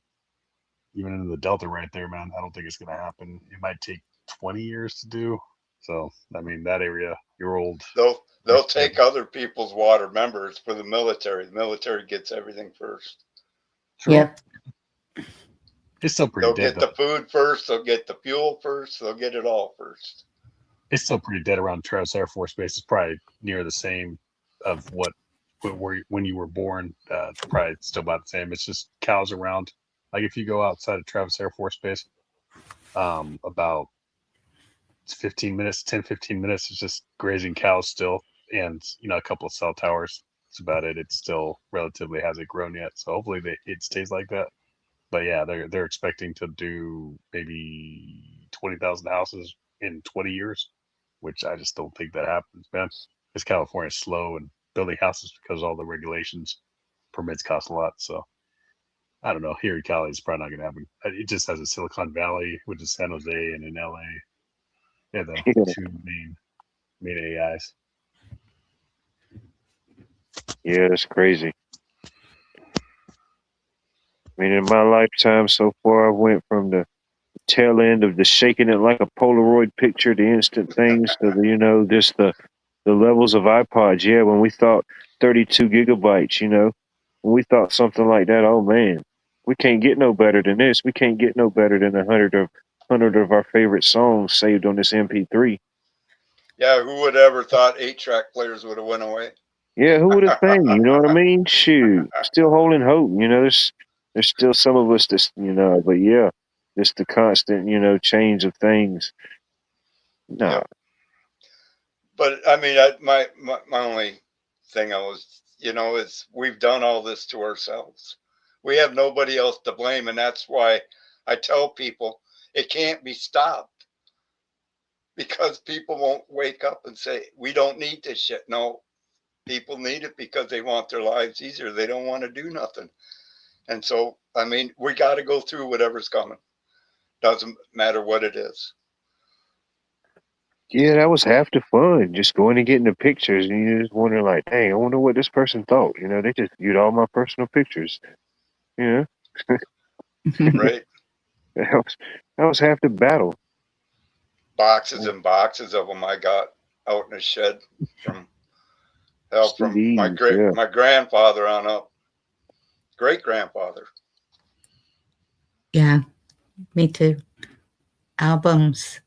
even in the Delta right there, man. I don't think it's going to happen. It might take 20 years to do. So, I mean, that area, your old. They'll take other people's water. Remember, it's for the military. The military gets everything first. True. Yep. It's still pretty dead. They'll get the food first. They'll get the fuel first. They'll get it all first. It's still pretty dead around Travis Air Force Base. It's probably near the same of when you were born. It's probably still about the same. It's just cows around. Like if you go outside of Travis Air Force Base, about 15 minutes, 10-15 minutes, it's just grazing cows still, and a couple of cell towers. That's about it. It still relatively hasn't grown yet, so hopefully it stays like that. But yeah, they're expecting to do maybe 20,000 houses in 20 years, which I just don't think that happens, man. Because California's slow and building houses because all the regulations, permits cost a lot. So I don't know. Here in Cali, it's probably not going to happen. It just has a Silicon Valley, which is San Jose, and in LA, yeah, the two main AIs. Yeah, that's crazy. I mean, in my lifetime so far, I went from the tail end of the shaking it like a Polaroid picture, the instant things, to the, just the levels of iPods. Yeah, when we thought 32 gigabytes, when we thought something like that, oh man, We can't get no better than this. We can't get no better than 100 of our favorite songs saved on this MP3. Yeah, who would ever thought 8-track players would have went away? Yeah, who would have think? You know what I mean? Shoot, still holding hope. You know, there's still some of us that's, you know, but yeah, just the constant, you know, change of things. No. Yeah. But I mean, my only thing is we've done all this to ourselves. We have nobody else to blame, and that's why I tell people it can't be stopped, because people won't wake up and say, we don't need this shit. No, people need it because they want their lives easier. They don't want to do nothing. And so, I mean, we got to go through whatever's coming. Doesn't matter what it is. Yeah, that was half the fun. Just going and getting the pictures, and you just wonder, like, dang, I wonder what this person thought. You know, they just viewed all my personal pictures. You know, Right? that was half the battle. Boxes and boxes of them I got out in the shed from CDs, my grandfather on up. Great grandfather. Yeah, me too. Albums,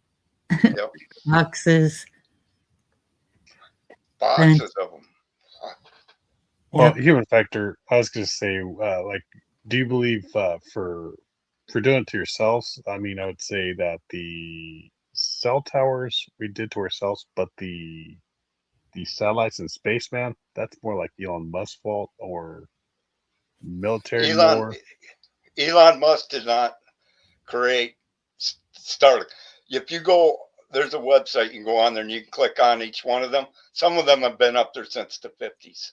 Yep. boxes. Boxes of them. Well, Human Factor, I was going to say, like, do you believe for doing it to yourselves? I mean, I would say that the cell towers we did to ourselves, but the satellites in space, man, that's more like Elon Musk's fault or military war. Elon Musk did not create Starlink. If you go, there's a website you can go on there and you can click on each one of them. Some of them have been up there since the 50s.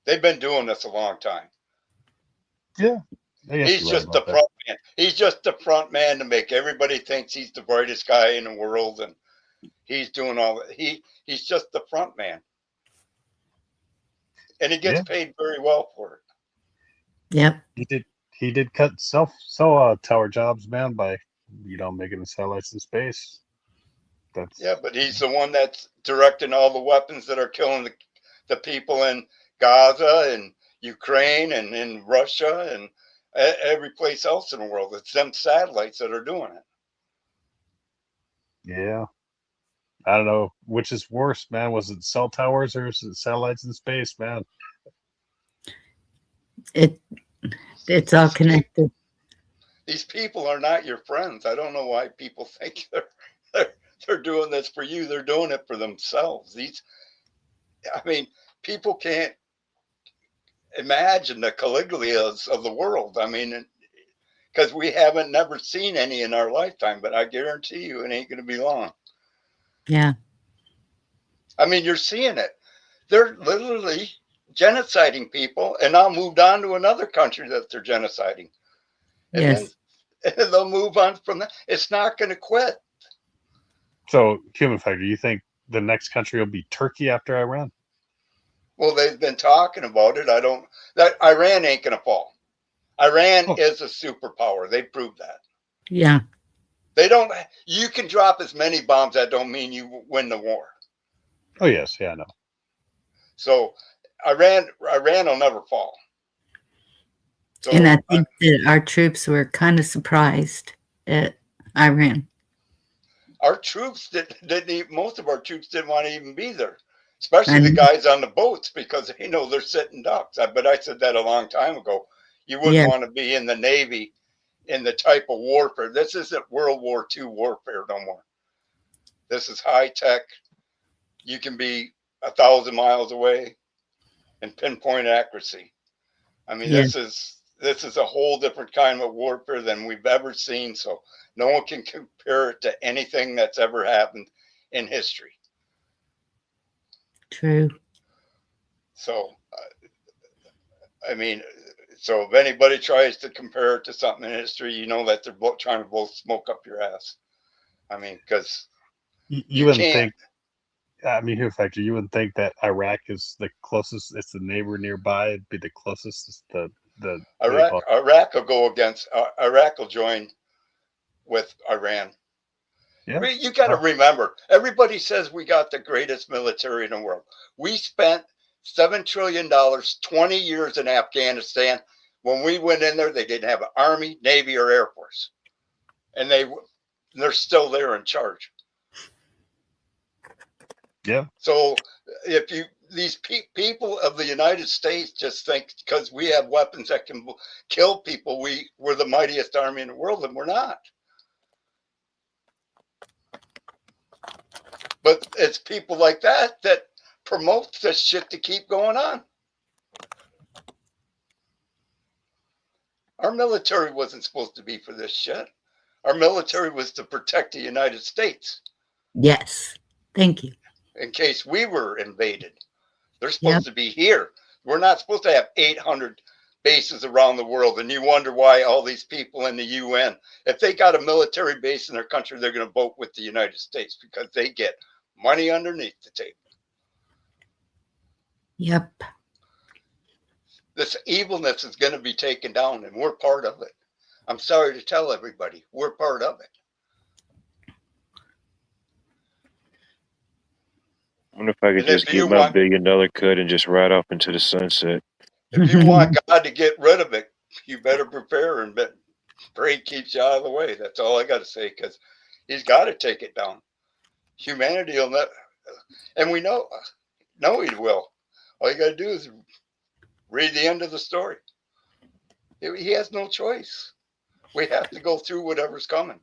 They've been doing this a long time. Yeah. He's just the front man. He's just the front man to make everybody thinks he's the brightest guy in the world, and he's doing all that. He's just the front man. And he gets paid very well for it. Yep. He did cut cell tower jobs, man, by making the satellites in space. But he's the one that's directing all the weapons that are killing the people in Gaza and Ukraine and in Russia and every place else in the world. It's them satellites that are doing it. Yeah. I don't know which is worse, man. Was it cell towers or is it satellites in space, man? It's all connected. These people are not your friends. I don't know why people think they're doing this for you. They're doing it for themselves. People can't imagine the Caliglias of the world. I mean, because we haven't never seen any in our lifetime, but I guarantee you it ain't going to be long. Yeah. I mean, you're seeing it. They're literally genociding people, and now moved on to another country that they're genociding. And then they'll move on from that. It's not going to quit. So, Human Factor, do you think the next country will be Turkey after Iran? Well, they've been talking about it. That Iran ain't going to fall. Iran is a superpower. They proved that. Yeah. You can drop as many bombs. That don't mean you win the war. Oh, yes. Yeah, I know. So Iran will never fall. So, and I think that our troops were kind of surprised at Iran. Our troops most of our troops didn't want to even be there, especially the guys on the boats, because they know they're sitting ducks. But I said that a long time ago. You wouldn't want to be in the Navy in the type of warfare. This isn't World War II warfare no more. This is high tech. You can be 1,000 miles away and pinpoint accuracy. I mean, this is a whole different kind of warfare than we've ever seen. So no one can compare it to anything that's ever happened in history. True. So, so if anybody tries to compare it to something in history, you know that they're both trying to both smoke up your ass. I mean, because you wouldn't think. I mean, Human Factor, you wouldn't think that Iraq is the closest. It's the neighbor nearby. It'd be the closest. It's the Iraq will go against. Iraq will join with Iran. Yeah. You got to remember, everybody says we got the greatest military in the world. We spent $7 trillion, 20 years in Afghanistan. When we went in there, they didn't have an Army, Navy, or Air Force. And they're still there in charge. Yeah. So if these people of the United States just think because we have weapons that can kill people, we're the mightiest army in the world, and we're not. But it's people like that promote this shit to keep going on. Our military wasn't supposed to be for this shit. Our military was to protect the United States. Yes. Thank you. In case we were invaded. They're supposed to be here. We're not supposed to have 800 bases around the world. And you wonder why all these people in the UN, if they got a military base in their country, they're going to vote with the United States because they get money underneath the table. Yep. This evilness is going to be taken down, and we're part of it. I'm sorry to tell everybody, we're part of it. I wonder if I could just get my $1 billion cut and just ride off into the sunset. If you want God to get rid of it, you better prepare and pray keeps you out of the way. That's all I got to say, because he's got to take it down. Humanity will not, and we know he will. All you got to do is read the end of the story. He has no choice. We have to go through whatever's coming.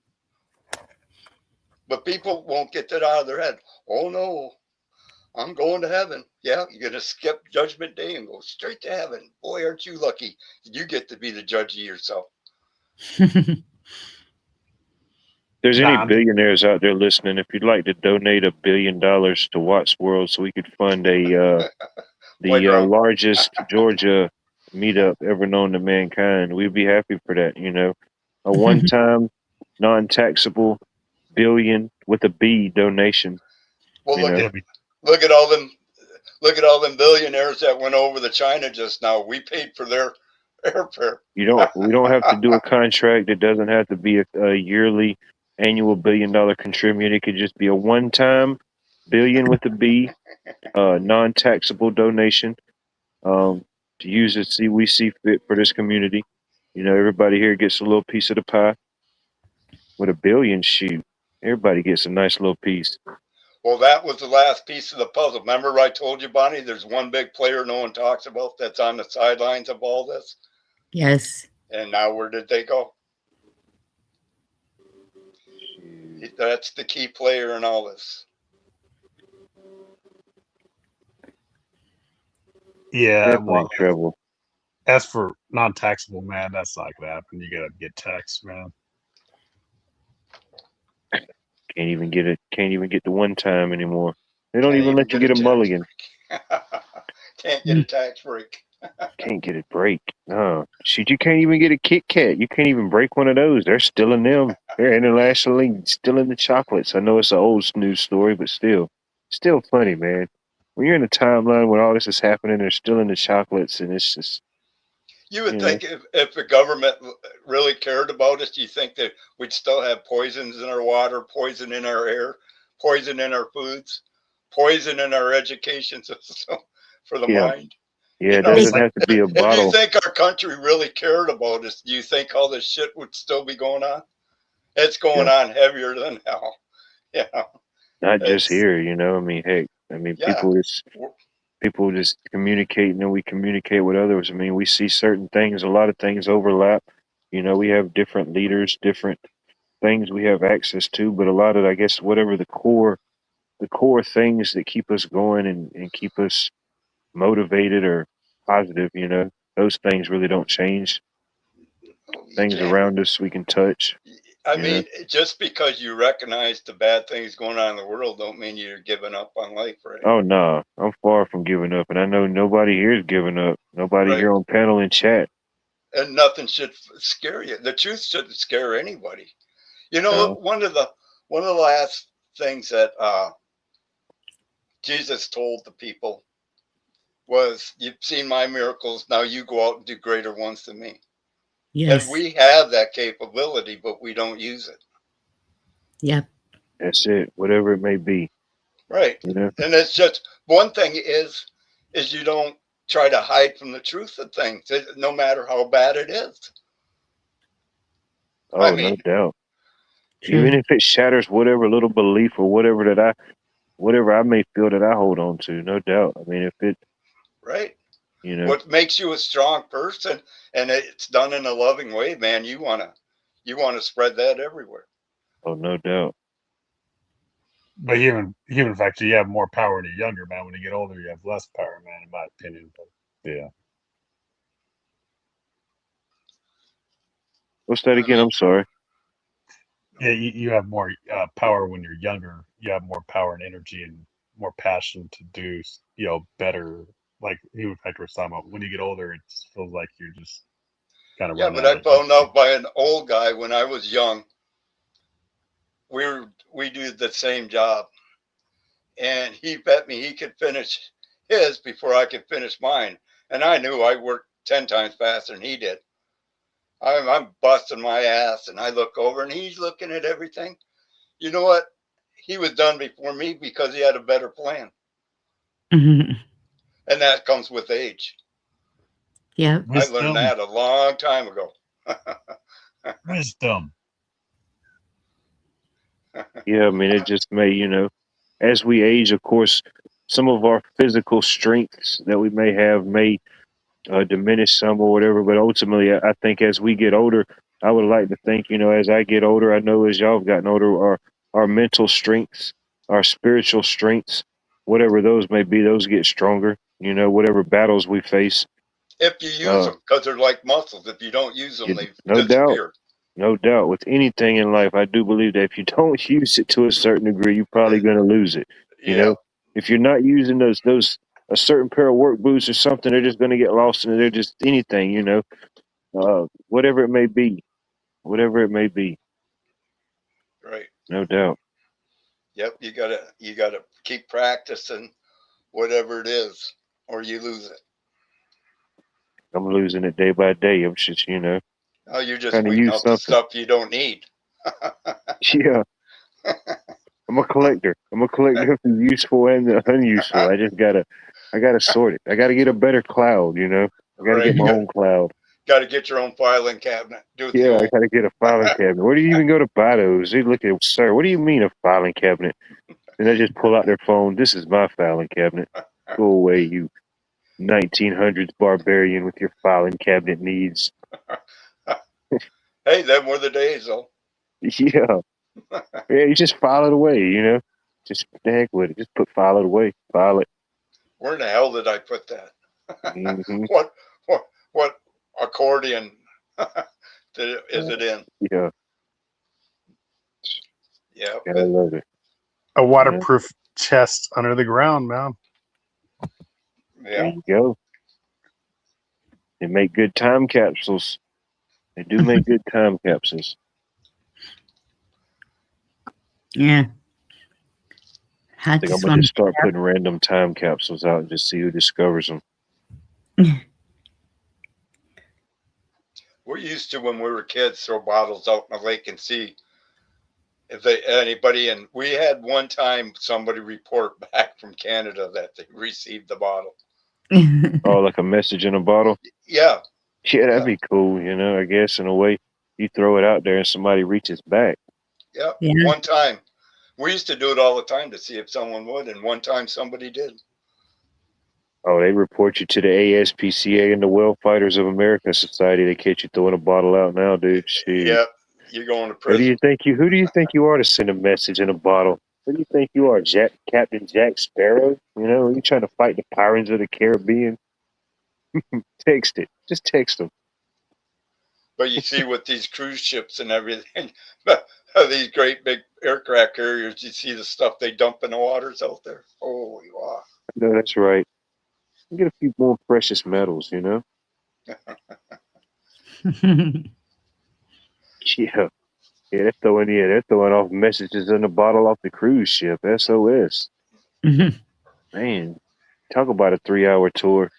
But people won't get that out of their head. Oh no, I'm going to heaven. Yeah, you're going to skip Judgment Day and go straight to heaven. Boy, aren't you lucky. You get to be the judge of yourself. There's any billionaires out there listening, if you'd like to donate $1 billion to Watts World so we could fund the largest Georgia meetup ever known to mankind, we'd be happy for that. You know, a one-time non-taxable billion with a B donation. Well, look at all them billionaires that went over to China just now. We paid for their airfare. We don't have to do a contract. It doesn't have to be a yearly annual $1 billion contribution. It could just be a one-time billion with a B, non-taxable donation to use it. We see fit for this community. You know, everybody here gets a little piece of the pie. With $1 billion, shoot, everybody gets a nice little piece. Well, that was the last piece of the puzzle. Remember I told you, Bonnie, there's one big player no one talks about that's on the sidelines of all this? Yes. And now where did they go? That's the key player in all this. Yeah, well, trouble. As for non-taxable, man, that's not gonna happen. You gotta get taxed, man. Can't even get the one time anymore. They don't even let you get a mulligan. Can't get a tax break. Can't get a break. No. Shoot, you can't even get a Kit Kat. You can't even break one of those. They're still in them. They're internationally still in the chocolates. I know it's an old news story, but still funny, man. When you're in a timeline when all this is happening, they're still in the chocolates, and it's just. You would think if the government really cared about us, do you think that we'd still have poisons in our water, poison in our air, poison in our foods, poison in our education system for the mind? Yeah, it doesn't have to be a bottle. If you think our country really cared about us, do you think all this shit would still be going on? It's going on heavier than hell. Yeah. Not just here, you know. I mean, heck, people just communicating, and we communicate with others. I mean, we see certain things, a lot of things overlap. You know, we have different leaders, different things we have access to, but a lot of, I guess, whatever the core things that keep us going and keep us motivated or positive, you know, those things really don't change. Things around us we can touch. I mean, just because you recognize the bad things going on in the world don't mean you're giving up on life, right? Oh, no. I'm far from giving up. And I know nobody here is giving up. Nobody here on panel and chat. And nothing should scare you. The truth shouldn't scare anybody. You know, one of the last things that Jesus told the people was, you've seen my miracles, now you go out and do greater ones than me. Yes. And we have that capability, but we don't use it. Yep. That's it. Whatever it may be. Right. You know? And it's just one thing is you don't try to hide from the truth of things, no matter how bad it is. Oh, I mean, no doubt. True. Even if it shatters whatever little belief or whatever I may feel that I hold on to, no doubt. I mean, if it, right? you know, What makes you a strong person, and it's done in a loving way, man, you wanna spread that everywhere. oh, no doubt. But human factor, you have more power when you're younger, man. When you get older, you have less power, man, in my opinion. But yeah. What's that I again? mean, I'm sorry. Yeah, you have more power when you're younger. You have more power and energy and more passion to do, better. Like human factor was talking about. When you get older, it just feels like you're just kind of yeah, running but out I of found energy. out by an old guy when I was young. We do the same job, and he bet me he could finish his before I could finish mine, and I knew I worked 10 times faster than he did. I'm busting my ass, and I look over, and he's looking at everything. You know what? He was done before me because he had a better plan, and that comes with age. Yep. I learned Wisdom, that a long time ago. wisdom. Yeah, I mean, it just may, as we age, of course, some of our physical strengths that we may have may diminish some or whatever. But ultimately, I think as we get older, I would like to think, as I get older, I know as y'all have gotten older, our mental strengths, our spiritual strengths, whatever those may be, those get stronger. Whatever battles we face. If you use Uh, them, because they're like muscles. If you don't use them, they no doubt. disappear. No doubt. With anything in life, I do believe that if you don't use it to a certain degree, you're probably going to lose it. Yeah, If you're not using those a certain pair of work boots or something, they're just going to get lost in it. They're just anything, whatever it may be, whatever it may be. right. No doubt. Yep, you gotta keep practicing whatever it is, or you lose it. I'm losing it day by day. I'm just, Oh, you're just trying to weeding use out the something. stuff you don't need. Yeah. I'm a collector. I'm a collector of the useful and the unuseful. I gotta sort it. I gotta get a better cloud, I gotta get Right? my own cloud. Got to get your own filing cabinet. Do it the Yeah, I old. gotta get a filing cabinet. Where do you even go to buy those? They look at, sir, what do you mean a filing cabinet? And they just pull out their phone. This is my filing cabinet. Go away, you 1900s barbarian with your filing cabinet needs. Hey, them were the days, though. Yeah. Yeah, you just file it away, Just the heck with it. Just file it away. File it. Where in the hell did I put that? Hmm. What accordion is it in? Yeah, Yeah, gotta love it. A Yeah, waterproof chest under the ground, man. there yeah. you go. They make good time capsules. They do make good time capsules. Yeah. I I think I'm just gonna want just start putting random time capsules out and just see who discovers them. to. We used to, when we were kids, throw bottles out in the lake and see if anybody. And we had one time somebody report back from Canada that they received the bottle. Oh, like a message in a bottle? Yeah, Yeah, that'd yeah, be cool, I guess in a way. You throw it out there and somebody reaches back. yeah. Yeah. One time, we used to do it all the time to see if someone would, and one time somebody did. Oh, they report you to the ASPCA and the Well Fighters of America Society. They catch you throwing a bottle out now, dude. Shoot. Yeah, you're going to Who do you prison. think you are to send a message in a bottle? Who do you think you are, Captain Jack Sparrow? Are you trying to fight the pirates of the Caribbean? Text it. Just text them. But you see, with these cruise ships and everything, these great big aircraft carriers, you see the stuff they dump in the waters out there. Holy wow! No, that's right. Get a few more precious metals, Yeah. Yeah, they're throwing off messages in a bottle off the cruise ship. SOS. Man, talk about a 3-hour tour.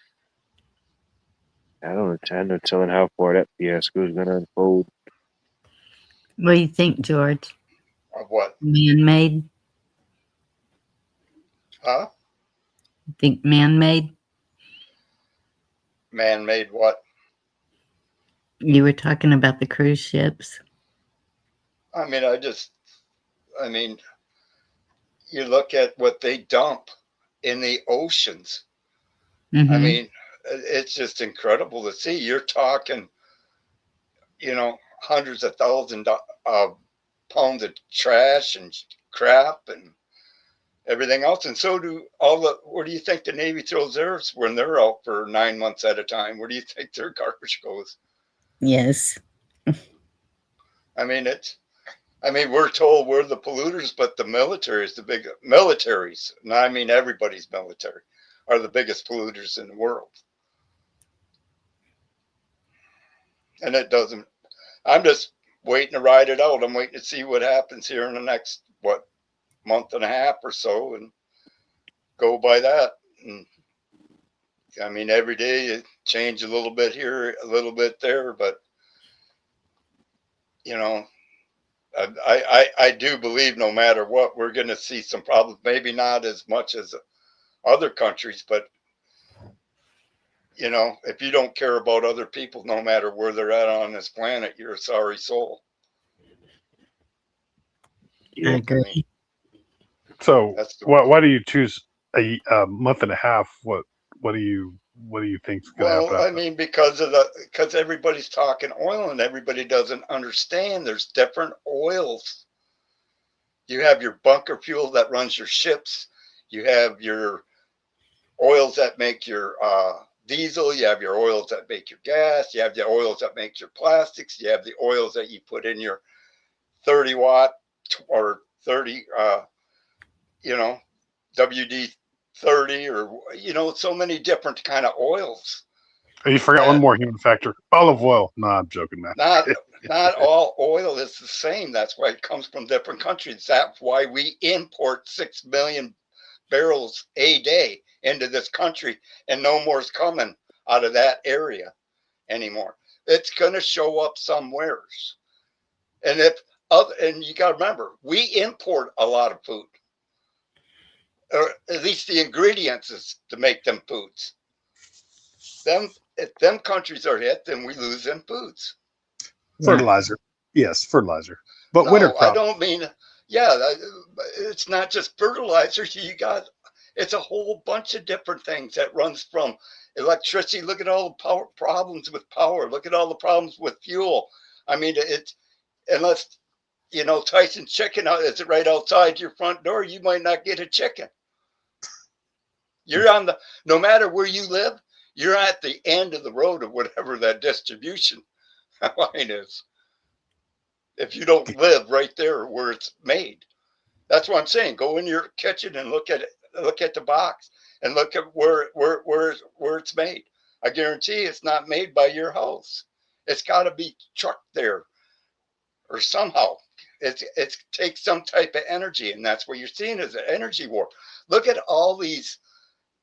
I don't know. No telling how far that fiasco is going to unfold. What do you think, George? Of what? Man-made? Huh? Think man-made? Man-made what? You were talking about the cruise ships. I mean, you look at what they dump in the oceans. I mean, it's just incredible to see. You're talking, hundreds of thousands of pounds of trash and crap and everything else. And so do where do you think the Navy throws theirs when they're out for 9 months at a time? Where do you think their garbage goes? Yes. I mean, we're told we're the polluters, but the military is the big militaries. And I mean, everybody's military are the biggest polluters in the world. And I'm just waiting to ride it out. I'm waiting to see what happens here in the next, month and a half or so, and go by that. And I mean, every day it change a little bit here, a little bit there, but I do believe no matter what, we're going to see some problems, maybe not as much as other countries, but if you don't care about other people, no matter where they're at on this planet, you're a sorry soul. I agree. So why do you choose a month and a half? What do you think's going to happen? Well, I mean, because everybody's talking oil and everybody doesn't understand there's different oils. You have your bunker fuel that runs your ships. You have your oils that make your diesel. You have your oils that make your gas. You have the oils that make your plastics. You have the oils that you put in your 30 watt or 30, WD 30 or, so many different kind of oils. Oh, you forgot one more human factor: olive oil. No, I'm joking, man. Not all oil is the same. That's why it comes from different countries. That's why we import 6 million barrels a day into this country, and no more is coming out of that area anymore. It's going to show up somewheres. And you got to remember, we import a lot of food, or at least the ingredients is to make them foods. If them countries are hit, then we lose them foods. Fertilizer. Yes, fertilizer. But no, winter crop. I don't mean, it's not just fertilizer. It's a whole bunch of different things that runs from electricity. Look at all the power problems with power. Look at all the problems with fuel. I mean, unless, Tyson chicken is right outside your front door, you might not get a chicken. You're no matter where you live, you're at the end of the road of whatever that distribution line is. If you don't live right there where it's made. That's what I'm saying. Go in your kitchen and look at it. Look at the box and look at where it's made. I guarantee it's not made by your house. It's got to be trucked there or somehow. It takes some type of energy, and that's what you're seeing is an energy war. Look at all these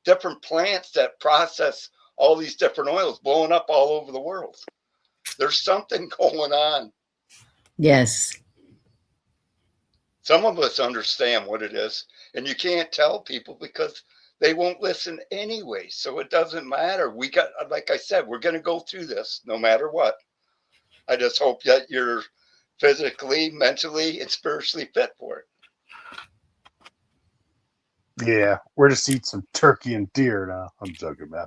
different plants that process all these different oils blowing up all over the world. There's something going on. Yes. Some of us understand what it is, and you can't tell people because they won't listen anyway. So it doesn't matter. Like I said, we're going to go through this no matter what. I just hope that you're physically, mentally, and spiritually fit for it. Yeah, we're just eat some turkey and deer now. I'm joking, man.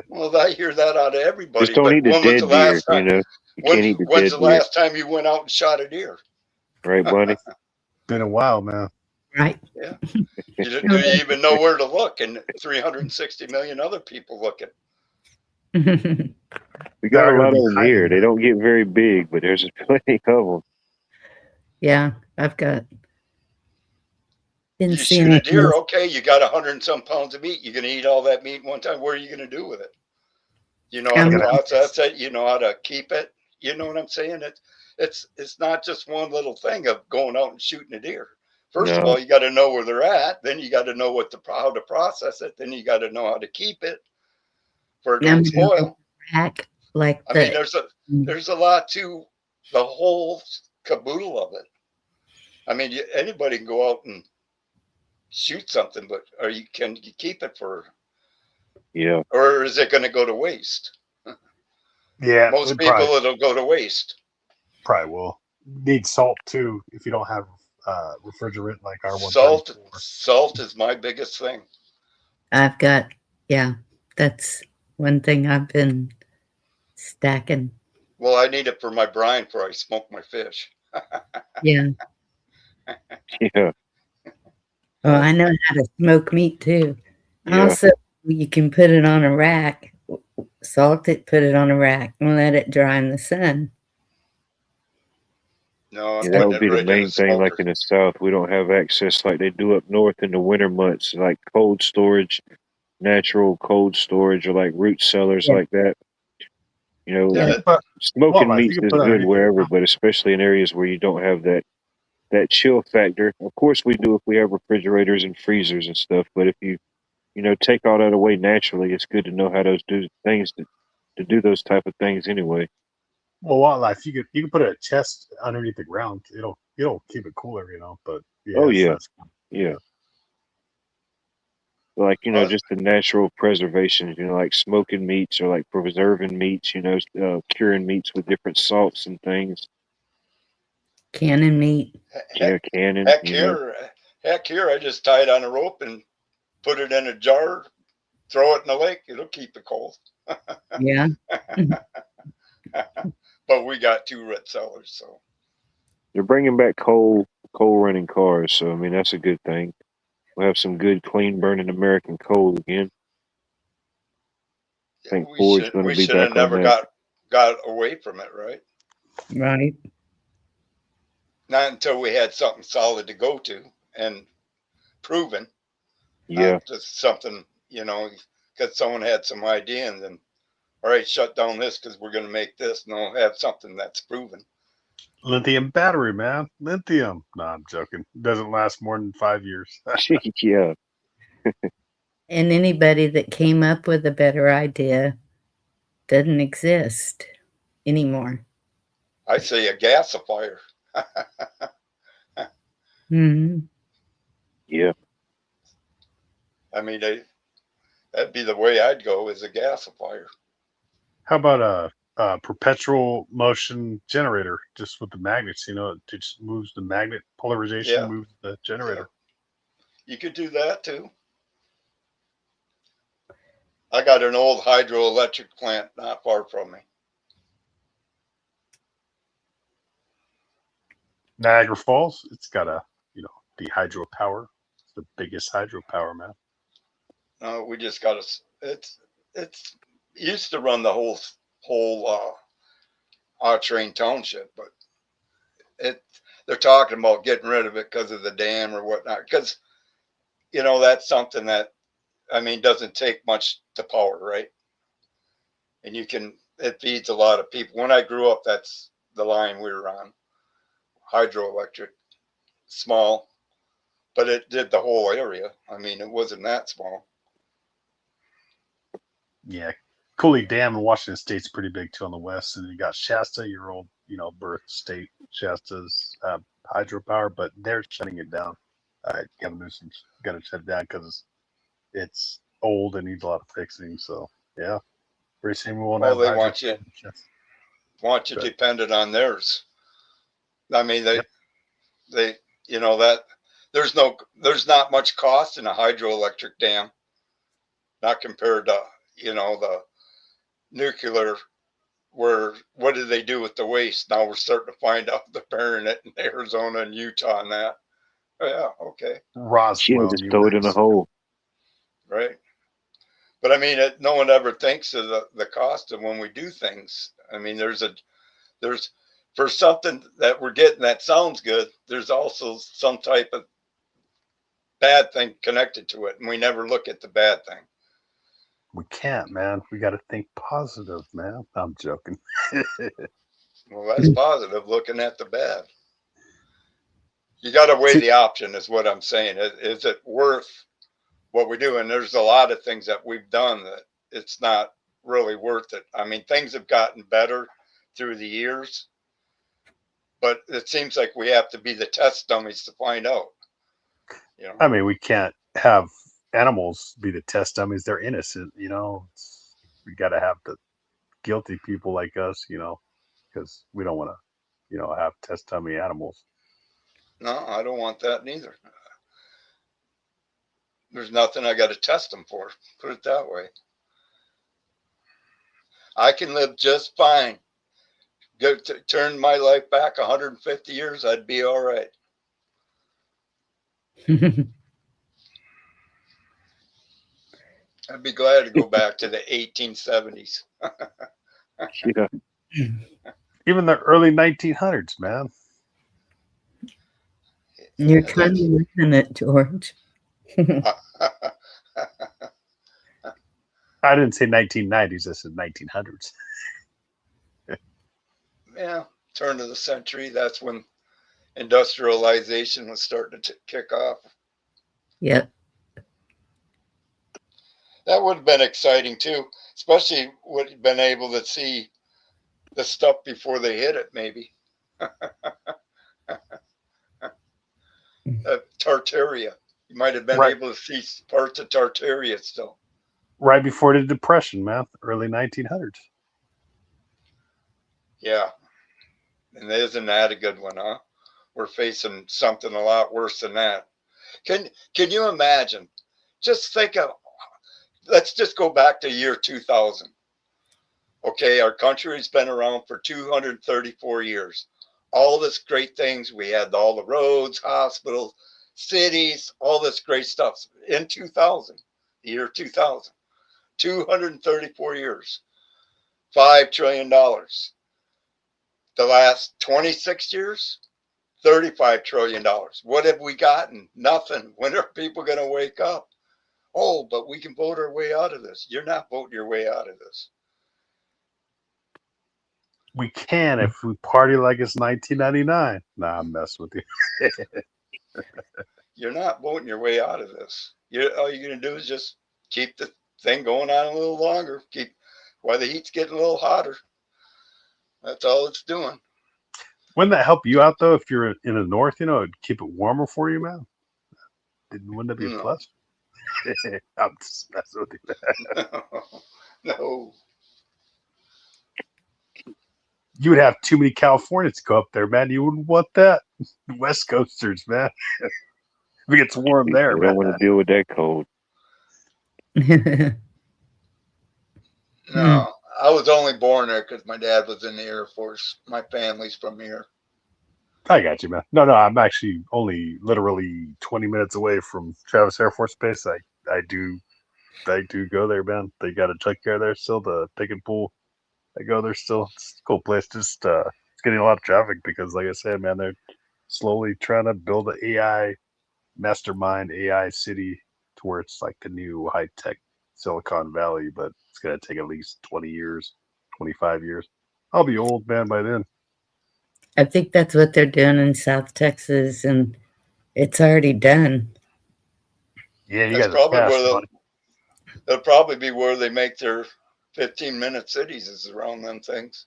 Well, I hear that out of everybody. Just don't eat a dead deer, You can't eat the when's dead the deer. last time you went out and shot a deer? Right, Bunny? Been a while, man. Right. Yeah. Do you even know where to look? And 360 million other people looking. We got a lot of them here. They don't get very big, but there's plenty of them. Yeah, I've got. You shoot a deer, okay, you got 100 and some pounds of meat. You're going to eat all that meat one time. What are you going to do with it? You know how to process it. You know how to keep it. You know what I'm saying? It's not just one little thing of going out and shooting a deer. First of all, you got to know where they're at. Then you got to know how to process it. Then you got to know how to keep it for it don't spoil. I mean, there's a lot to the whole caboodle of it. I mean, anybody can go out and shoot something, but can you keep it for Yeah. Or is it going to go to waste? Yeah, Most it people, probably it'll go to waste. probably will. Need salt too if you don't have refrigerant like R Salt, 134. salt is my biggest thing. I've got, yeah, that's one thing I've been stacking. Well, I need it for my brine before I smoke my fish. Yeah. Yeah. Oh, I know how to smoke meat too. Yeah. Also, you can put it on a rack, salt it, put it on a rack, and let it dry in the sun. No, I'm Yeah, that putting would it be the right in a main thing. Like smoker. in the South, we don't have access like they do up north in the winter months, like cold storage, natural cold storage, or like root cellars Yeah. like that. You know, Yeah. You can put smoking wildlife. meats You can is put it good underneath the wherever, ground. but especially in areas where you don't have that chill factor. Of course, we do if we have refrigerators and freezers and stuff. But if you take all that away naturally, it's good to know how those do things to do those type of things anyway. Well, wildlife. You can put a chest underneath the ground. It'll keep it cooler, But yeah, Oh it's yeah, not. yeah. Like Uh, just the natural preservation. Like smoking meats or like preserving meats. Curing meats with different salts and things. Canning meat. Yeah, heck, canning. heck here, I just tie it on a rope and put it in a jar, throw it in the lake. It'll keep it cold. Yeah. But we got 2 red cellars, so They're bringing back coal running cars, so I mean that's a good thing. We'll have some good, clean burning American coal again. I think Ford's going to we be should have back on never that. got away from it, right? Right. Not until we had something solid to go to and proven, Yeah, not just something, because someone had some idea and then, all right, shut down this because we're going to make this. No, have something that's proven. Lithium battery, man. Lithium. No, I'm joking. Doesn't last more than 5 years. yeah, And anybody that came up with a better idea doesn't exist anymore. I say a gasifier. Hmm. yeah. I mean, that'd be the way I'd go, is a gasifier. How about a perpetual motion generator, just with the magnets? It just moves the magnet polarization, Yeah. moves the generator. You could do that too. I got an old hydroelectric plant not far from me. Niagara Falls, it's got the hydropower. It's the biggest hydropower, man. We just got it's used to run the whole Autrain Township, but they're talking about getting rid of it because of the dam or whatnot. Because that's something that doesn't take much to power, right? And it feeds a lot of people. When I grew up, that's the line we were on, hydroelectric, small, but it did the whole area. It wasn't that small. Yeah, Cooley Dam in Washington State's pretty big too on the west, and you got Shasta, your old birth state. Shasta's hydropower, but they're shutting it down. Gavin Newsom's got to shut it down because it's old and needs a lot of fixing. So yeah, pretty soon we won't have They hydropower. want you dependent on theirs. Yep. They that there's not much cost in a hydroelectric dam, not compared to the nuclear, where what do they do with the waste? Now we're starting to find out they're burying it in Arizona and Utah and that. Oh, yeah, okay. Roswell, just throw it in a hole. Right. But no one ever thinks of the cost of when we do things. There's for something that we're getting that sounds good, there's also some type of bad thing connected to it, and we never look at the bad thing. We can't, man. We got to think positive, man. I'm joking. Well, that's positive, looking at the bad. You got to weigh the option, is what I'm saying. Is it worth what we do? And there's a lot of things that we've done that it's not really worth it. Things have gotten better through the years, but it seems like we have to be the test dummies to find out. We can't have animals be the test dummies. They're innocent, you know. We got to have the guilty people like us, you know, because we don't want to, you know, have test dummy animals. No, I don't want that neither. There's nothing I got to test them for. Put it that way. I can live just fine. Turn my life back 150 years, I'd be all right. I'd be glad to go back to the 1870s. Yeah. Even the early 1900s, man. You're kind of missing it, George. I didn't say 1990s. I said 1900s. Yeah, turn of the century. That's when industrialization was starting to kick off. Yep. That would have been exciting too, especially would have been able to see the stuff before they hit it, maybe. Tartaria. You might have been able to see parts of Tartaria still. Right before the Depression, man. Early 1900s. Yeah. And isn't that a good one, huh? We're facing something a lot worse than that. Can you imagine? Just think of, let's just go back to year 2000. Okay, our country's been around for 234 years. All this great things. We had all the roads, hospitals, cities, all this great stuff in 2000, the year 2000. 234 years, $5 trillion. The last 26 years, $35 trillion. What have we gotten? Nothing. When are people going to wake up? Oh, but we can vote our way out of this. You're not voting your way out of this. We can if we party like it's 1999. Nah, I'm messing with you. You're not voting your way out of this. All you're going to do is just keep the thing going on a little longer. Keep while the heat's getting a little hotter. That's all it's doing. Wouldn't that help you out though if you're in the north? You know, it'd keep it warmer for you, man. Wouldn't that be a plus? I'm just messing with you. No. You would have too many Californians go up there, man. You wouldn't want that. West Coasters, man. If it gets warm there, I man. don't want to deal with that cold. No, I was only born there because my dad was in the Air Force. My family's from here. I got you, man. No, I'm actually only literally 20 minutes away from Travis Air Force Base. I do go there, man. They got a junkyard there still, the pick and pull. I go there still. It's a cool place. Just it's getting a lot of traffic because, like I said, man, they're slowly trying to build an AI mastermind AI city to where it's like the new high tech Silicon Valley, but it's gonna take at least 20 years, 25 years. I'll be old, man, by then. I think that's what they're doing in South Texas, and it's already done. Yeah, you That's guys probably are fast, where buddy. they'll probably be where they make their 15-minute cities is around them things.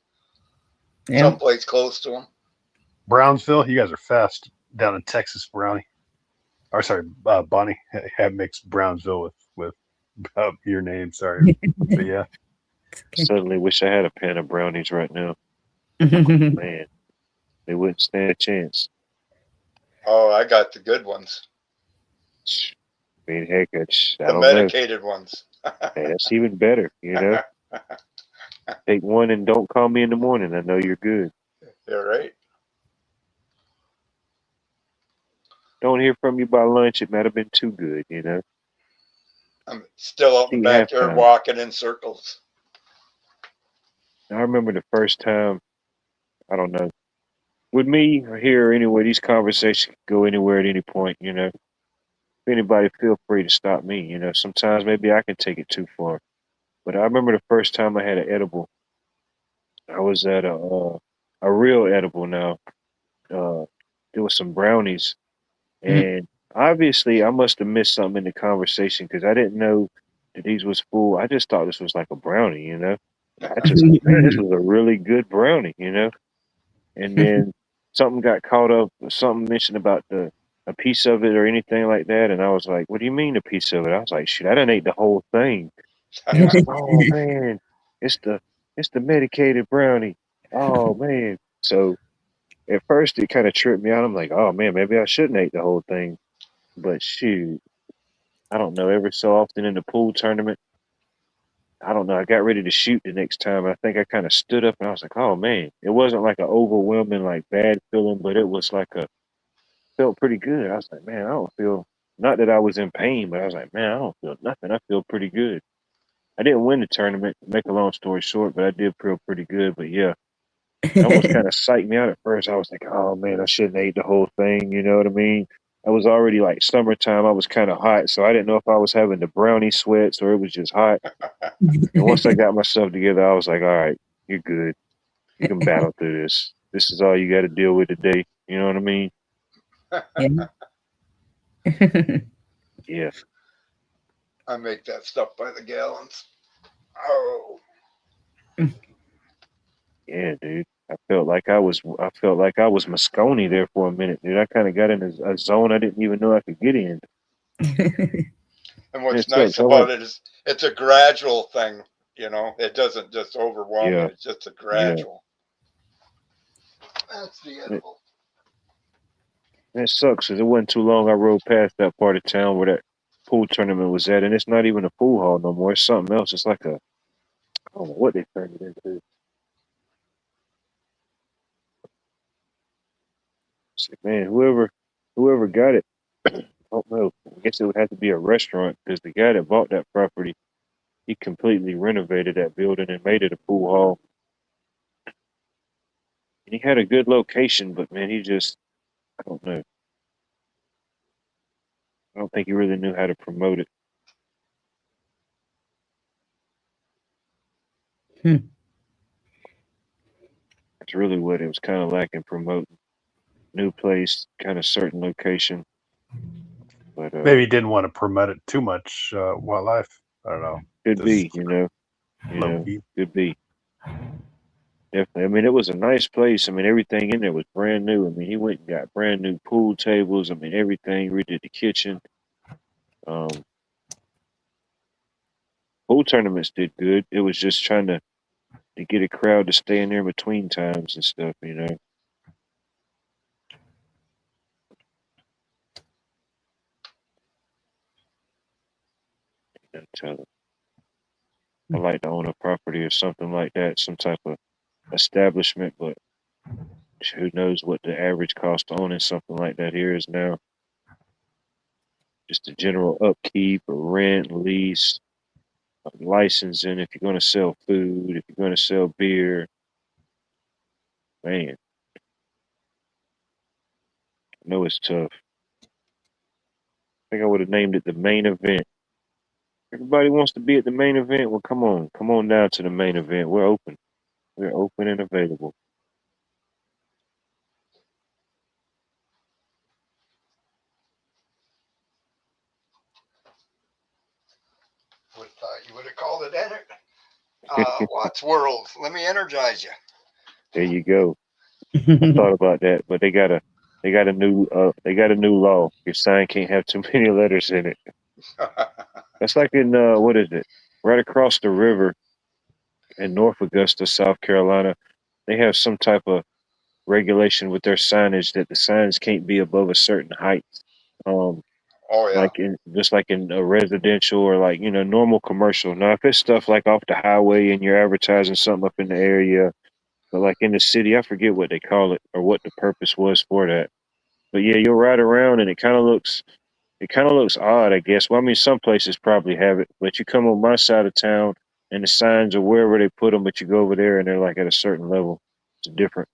Yeah. Someplace close to them. Brownsville, you guys are fast down in Texas, Brownie. Or sorry, Bonnie. That makes Brownsville with your name. Sorry, but yeah. Suddenly wish I had a pan of brownies right now. Man, they wouldn't stand a chance. Oh, I got the good ones. I mean, heck, I The don't medicated ones. Hey, that's even better, you know. Take one and don't call me in the morning. I know you're good. You're right. Don't hear from you by lunch. It might have been too good, you know. I'm still out in the backyard halftime. walking in circles. I remember the first time, I don't know, with me or here or anywhere, these conversations can go anywhere at any point, you know. If anybody, feel free to stop me, you know. Sometimes maybe I can take it too far. But I remember the first time I had an edible. I was at a real edible now. There was some brownies. And obviously I must have missed something in the conversation because I didn't know that these was full. I just thought this was like a brownie, you know. I just, man, this was a really good brownie, you know. And then something got caught up, something mentioned about the a piece of it or anything like that. And I was like, what do you mean a piece of it? I was like, shit, I done ate the whole thing. And it was like, oh man, it's the medicated brownie. Oh man. So at first it kind of tripped me out. I'm like, oh man, maybe I shouldn't eat the whole thing. But shoot, I don't know. Every so often in the pool tournament, I don't know. I got ready to shoot the next time. I think I kind of stood up and I was like, oh man, it wasn't like an overwhelming, like bad feeling, but it was like felt pretty good. I was like, man, I don't feel, not that I was in pain, but I was like, man, I don't feel nothing. I feel pretty good. I didn't win the tournament, make a long story short, but I did feel pretty good. But yeah, it almost kind of psyched me out at first. I was like, oh man, I shouldn't have ate the whole thing. You know what I mean? I was already like summertime. I was kind of hot, so I didn't know if I was having the brownie sweats or it was just hot. And once I got myself together, I was like, all right, you're good. You can battle through this. This is all you got to deal with today. You know what I mean? Yeah. I make that stuff by the gallons. Oh. Yeah, dude. I felt like I was Moscone there for a minute, dude. I kind of got in a zone I didn't even know I could get in. And what's nice about it is it's a gradual thing, you know. It doesn't just overwhelm you. It's just a gradual. Yeah. That's the edible. It sucks because it wasn't too long I rode past that part of town where that pool tournament was at, and it's not even a pool hall no more. It's something else. It's like I don't know what they turned it into. It's like, man, whoever got it, I don't know. I guess it would have to be a restaurant because the guy that bought that property, he completely renovated that building and made it a pool hall. And he had a good location, but man, I don't know. I don't think he really knew how to promote it. That's really what it was kind of lacking, promoting. New place, kind of certain location. But maybe he didn't want to promote it too much. Wildlife, I don't know. Could be, you know, could be. Definitely. I mean, it was a nice place. I mean, everything in there was brand new. I mean, he went and got brand new pool tables. I mean, everything. Redid the kitchen. Pool tournaments did good. It was just trying to get a crowd to stay in there between times and stuff, you know. I like to own a property or something like that, some type of establishment, but who knows what the average cost of owning something like that here is now. Just the general upkeep or rent, lease, licensing, if you're going to sell food, if you're going to sell beer. Man, I know it's tough. I think I would have named it the main event. Everybody wants to be at the main event. Well, come on down to the main event. We're open and available. You would have called it Watts World. Let me energize you. There you go. I thought about that, but they got a new law. Your sign can't have too many letters in it. That's like in what is it? Right across the river in North Augusta, South Carolina. They have some type of regulation with their signage that the signs can't be above a certain height. Like in a residential or like, you know, normal commercial. Now if it's stuff like off the highway and you're advertising something up in the area, but like in the city, I forget what they call it or what the purpose was for that. But yeah, you'll ride around and it kind of looks odd, I guess. Well, I mean, some places probably have it, but you come on my side of town and the signs are wherever they put them, but you go over there and they're like at a certain level. It's different.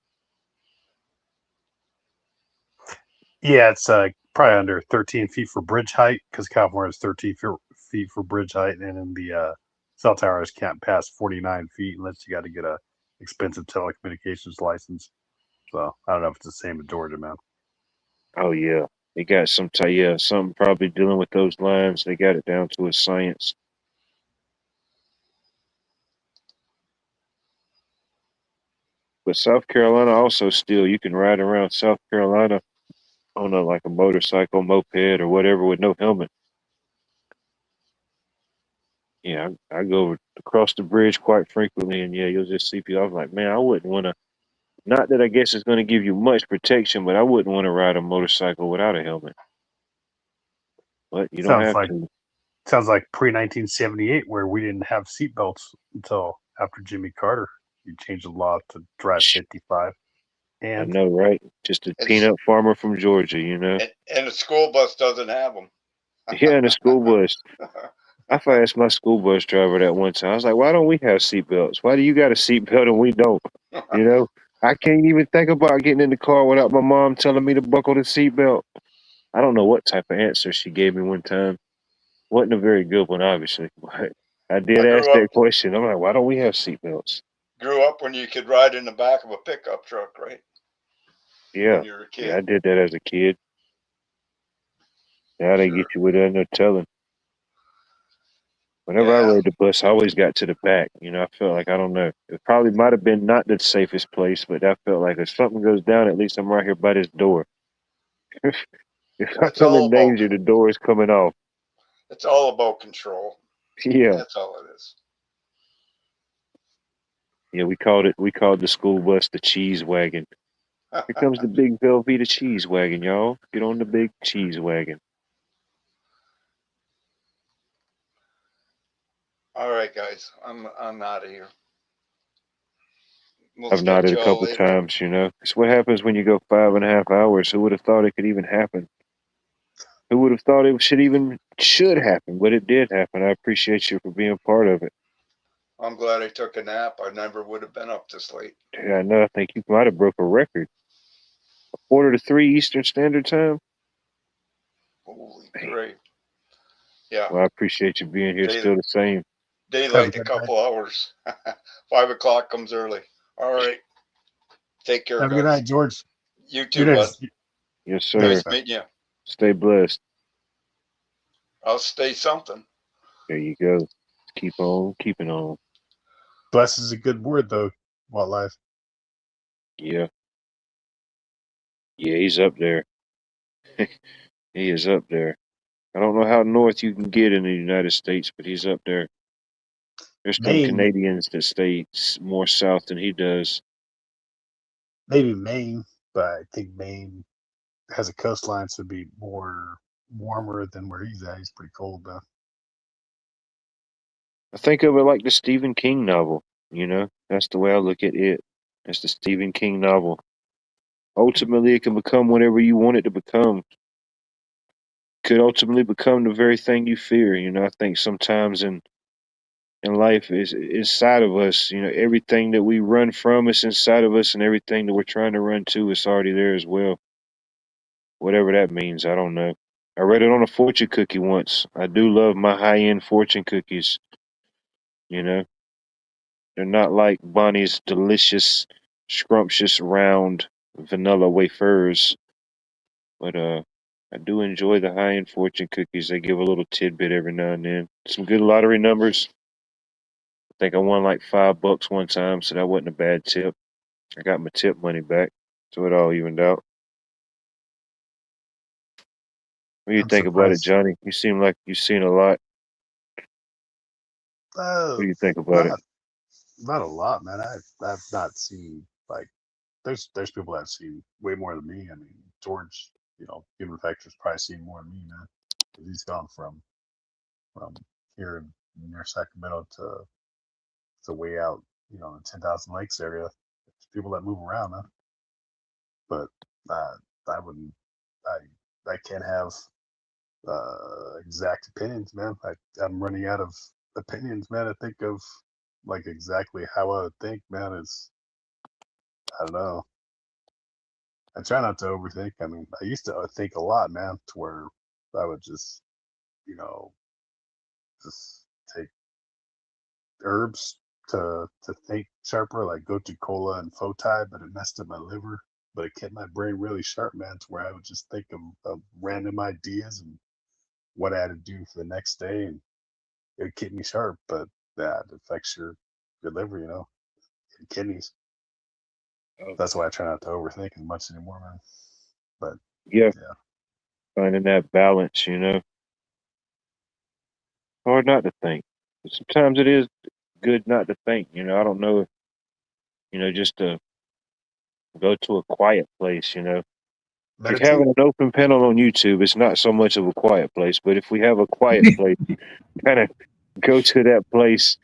Yeah, it's probably under 13 feet for bridge height because California is 13 feet for bridge height, and in the cell towers can't pass 49 feet unless you got to get a expensive telecommunications license. So I don't know if it's the same in Georgia, man. Oh yeah, they got something probably dealing with those lines. They got it down to a science. But South Carolina also still, you can ride around South Carolina on a like a motorcycle, moped, or whatever with no helmet. Yeah, I go over across the bridge quite frequently, and yeah, you'll just see people. I was like, man, I wouldn't want to. Not that I guess it's going to give you much protection, but I wouldn't want to ride a motorcycle without a helmet. But you don't Sounds have like to. pre 1978 where we didn't have seatbelts until after Jimmy Carter. He changed the law to drive 55. I And know, right? Just a It's peanut farmer from Georgia, you know. and the school bus doesn't have them. Yeah, in a school bus. I asked my school bus driver that one time. I was like, "Why don't we have seatbelts? Why do you got a seatbelt and we don't?" You know, I can't even think about getting in the car without my mom telling me to buckle the seatbelt. I don't know what type of answer she gave me one time. Wasn't a very good one, obviously, but I did I ask that question. I'm like, "Why don't we have seatbelts?" grew up when you could ride in the back of a pickup truck, right? Yeah, When you were a kid. yeah, I did that as a kid. Now they get you without no telling. Whenever I rode the bus, I always got to the back. You know, I felt like, I don't know. It probably might have been not the safest place, but I felt like if something goes down, at least I'm right here by this door. If It's I'm all in about danger, the door is coming off. it's all about control. Yeah. That's all it is. Yeah, we called the school bus the cheese wagon. Here comes the big Velveeta cheese wagon, y'all. Get on the big cheese wagon. All right, guys. I'm out of here. We'll I've nodded a schedule couple later. times, you know. It's what happens when you go 5.5 hours. Who would have thought it could even happen? Who would have thought it should happen? But it did happen. I appreciate you for being part of it. I'm glad I took a nap. I never would have been up this late. Yeah, I know. I think you might have broke a record. 2:45 Eastern Standard Time. Holy great. Yeah. Well, I appreciate you being here. Still the same. Daylight a couple hours. 5 o'clock comes early. All right. Take care, have a guys. good night, George. You too, bud. Yes, sir. Nice meeting you. Stay blessed. I'll stay something. There you go. Keep on keeping on. Bless is a good word, though, wildlife. Yeah. Yeah, he's up there. He is up there. I don't know how north you can get in the United States, but he's up there. There's some Maine. Canadians that stay more south than he does. Maybe Maine, but I think Maine has a coastline, so it'd be more warmer than where he's at. He's pretty cold, though. I think of it like the Stephen King novel, you know? That's the way I look at it. That's the Stephen King novel. Ultimately, it can become whatever you want it to become. Could ultimately become the very thing you fear. You know, I think sometimes in life is inside of us. You know, everything that we run from is inside of us, and everything that we're trying to run to is already there as well. Whatever that means, I don't know. I read it on a fortune cookie once. I do love my high-end fortune cookies. You know, they're not like Bonnie's delicious, scrumptious, round vanilla wafers, but I do enjoy the high-end fortune cookies. They give a little tidbit every now and then. Some good lottery numbers. I think I won like $5 one time, so that wasn't a bad tip. I got my tip money back, so it all evened out. What do you think about it, Johnny? You seem like you've seen a lot. What do you think about it? Not a lot, man. I've not seen, like, there's people that have seen way more than me. I mean, George, given the fact he's probably seen more than me, man. 'Cause he's gone from here near Sacramento to way out, the 10,000 Lakes area. There's people that move around, man. But I wouldn't. I can't have exact opinions, man. I'm running out of opinions, man. I think of like exactly how I would think, man. Is I don't know. I try not to overthink. I mean, I used to think a lot, man, to where I would just, just take herbs to think sharper, like gotu kola and fotai, but it messed up my liver. But it kept my brain really sharp, man, to where I would just think of random ideas and what I had to do for the next day, and it would keep me sharp. But that affects your liver, and kidneys. That's why I try not to overthink as much anymore, man. But Yeah, Yeah. finding that balance, hard not to think. Sometimes it is good not to think, I don't know, just to go to a quiet place, Like Meditate. having an open panel on YouTube, it's not so much of a quiet place, but if we have a quiet place, kind of go to that place,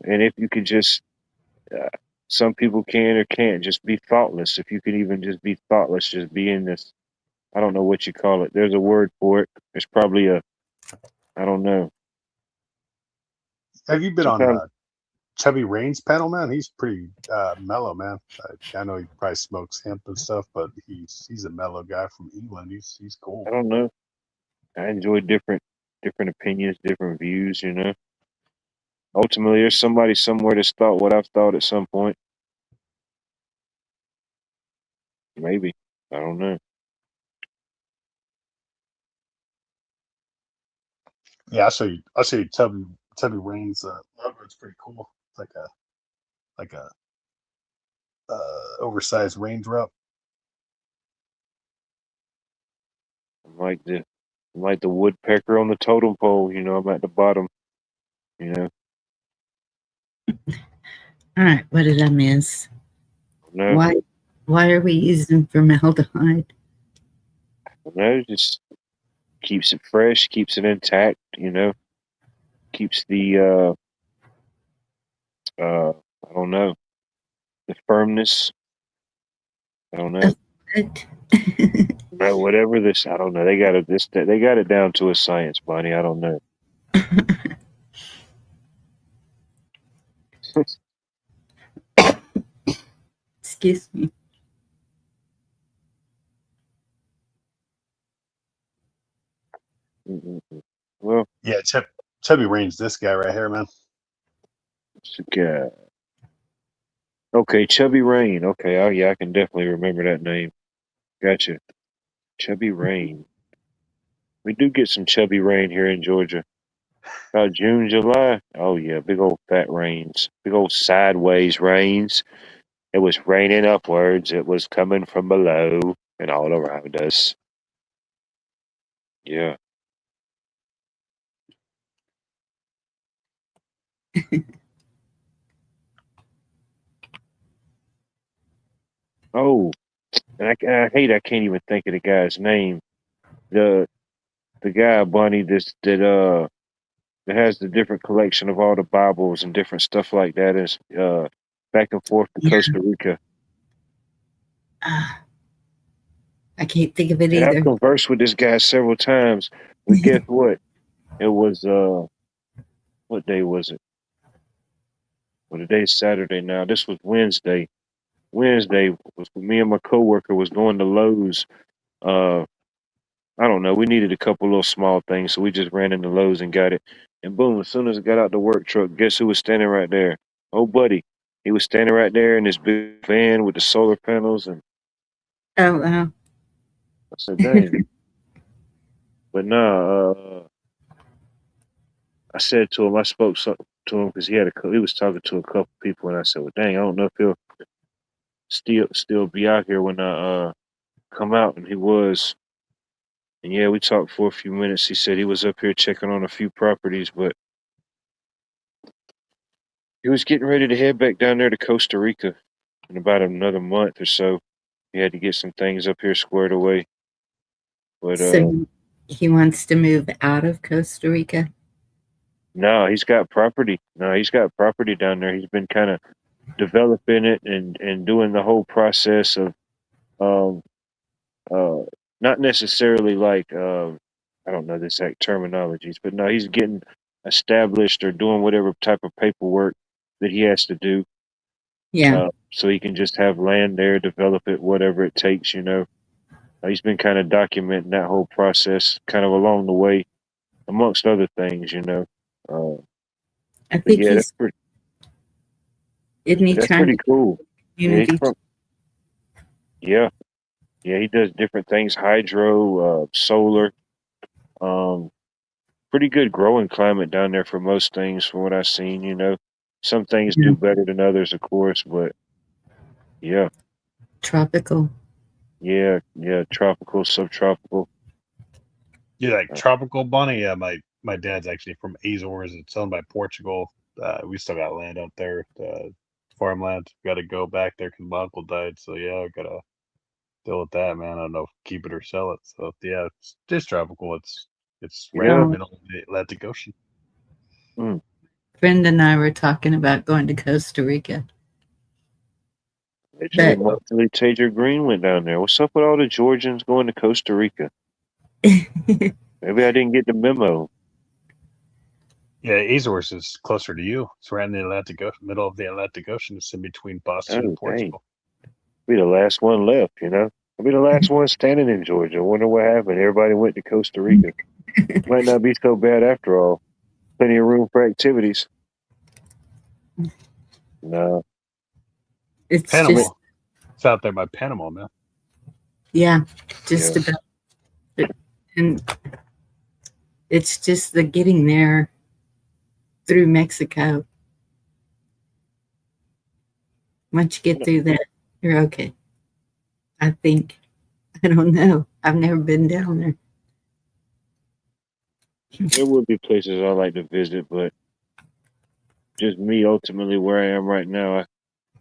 and if you could just, uh, some people can or can't just be thoughtless. If you could even just be thoughtless, just be in this, I don't know what you call it. There's a word for it. There's probably I don't know. Have you been on Sometimes, Chubby Rain's panel, man? He's pretty mellow, man. I know he probably smokes hemp and stuff, but he's a mellow guy from England. He's cool. I don't know. I enjoy different opinions, different views, Ultimately, there's somebody somewhere that's thought what I've thought at some point. Maybe. I don't know. Yeah, I'll show you Tubby Rain's logo. It's pretty cool. It's like a oversized raindrop. I'm like the woodpecker on the totem pole, I'm at the bottom, All right, what did I miss? No, Why are we using formaldehyde? just keeps it fresh, keeps it intact, keeps the I don't know, the firmness. I don't know. What? No, whatever this, I don't know. They got it down to a science, Bonnie. I don't know. Excuse me. Well, Yeah, Chubby Rain's this guy right here, man. it's a guy. Okay, Chubby Rain. Okay, oh yeah, I can definitely remember that name. Gotcha. Chubby Rain. We do get some chubby rain here in Georgia. About June, July. Oh yeah, big old fat rains. Big old sideways rains. It was raining upwards. It was coming from below and all around us. Yeah. Oh, and I hate I can't even think of the guy's name. The guy Bunny that has the different collection of all the Bibles and different stuff like that is back and forth to Yeah. Costa Rica. I can't think of it And I've either. conversed with this guy several times. But guess what? It was what day was it? Well, today's Saturday now. This was Wednesday. Wednesday was me and my coworker was going to Lowe's. I don't know. We needed a couple little small things, so we just ran into Lowe's and got it. And boom, as soon as I got out the work truck, guess who was standing right there? Oh, buddy. He was standing right there in his big van with the solar panels, and Oh, wow. I said, "Dang!" But nah, I said to him, I spoke to him because he was talking to a couple people, and I said, "Well, dang, I don't know if he'll still be out here when I come out." And he was. And yeah, we talked for a few minutes. He said he was up here checking on a few properties, but he was getting ready to head back down there to Costa Rica in about another month or so. He had to get some things up here squared away. But So he wants to move out of Costa Rica? no, he's got property. No, he's got property down there. He's been kind of developing it and doing the whole process of um not necessarily like I don't know the exact terminologies, but no, he's getting established or doing whatever type of paperwork that he has to do. Yeah. So he can just have land there, develop it, whatever it takes, He's been kind of documenting that whole process kind of along the way, amongst other things, I But think yeah, he's, isn't he that's trying pretty to cool. Yeah, unity? yeah, he does different things, hydro, solar, pretty good growing climate down there for most things from what I've seen. Some things Yeah. do better than others, of course, but yeah. Tropical. Yeah, tropical, subtropical. You like tropical, Bonnie? Yeah, my dad's actually from Azores. It's owned by Portugal. We still got land out there, farmland. Got to go back there because my uncle died. So yeah, I gotta deal with that, man. I don't know if keep it or sell it. So yeah, it's just tropical. It's right in Yeah. the middle of the Atlantic Ocean. Mm. Friend and I were talking about going to Costa Rica. Actually, But Marcelly Tajer Green went down there. What's up with all the Georgians going to Costa Rica? Maybe I didn't get the memo. Yeah, Azores is closer to you. It's right in the Atlantic Ocean, middle of the Atlantic Ocean. It's in between Boston and Oh, dang. Portugal. Be the last one left, you know? I'll be the last one standing in Georgia. I wonder what happened. Everybody went to Costa Rica. Might not be so bad after all. Plenty of room for activities. No. it's Panama. just, It's out there by Panama, man. yeah, just Yeah. about. And it's just the getting there through Mexico. Once you get through that, you're okay. I think. I don't know. I've never been down there. There would be places I like to visit, but just me ultimately where I am right now,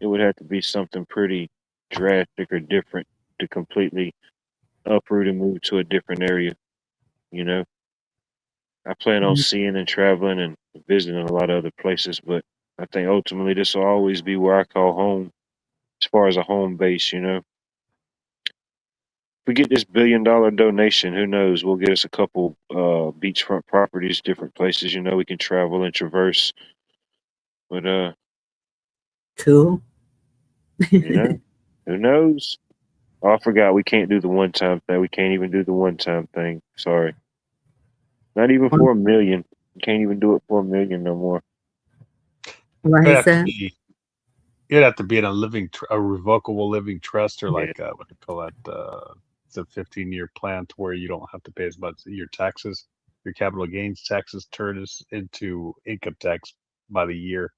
it would have to be something pretty drastic or different to completely uproot and move to a different area, you know? I plan on seeing and traveling and visiting a lot of other places, but I think ultimately this will always be where I call home as far as a home base, you know? If we get this $1 billion donation, who knows? We'll get us a couple beachfront properties, different places, you know, we can travel and traverse. But Cool. you know, who knows? Oh, I forgot we can't do the one time thing. We can't even do the one time thing. Sorry. Not even for $1 million. You can't even do it for $1 million no more. Why It'd is have to that? be. It'd have to be in a revocable living trust, or like what do you call that? It's a 15-year plan to where you don't have to pay as much. Your taxes, your capital gains taxes, turn into income tax by the year.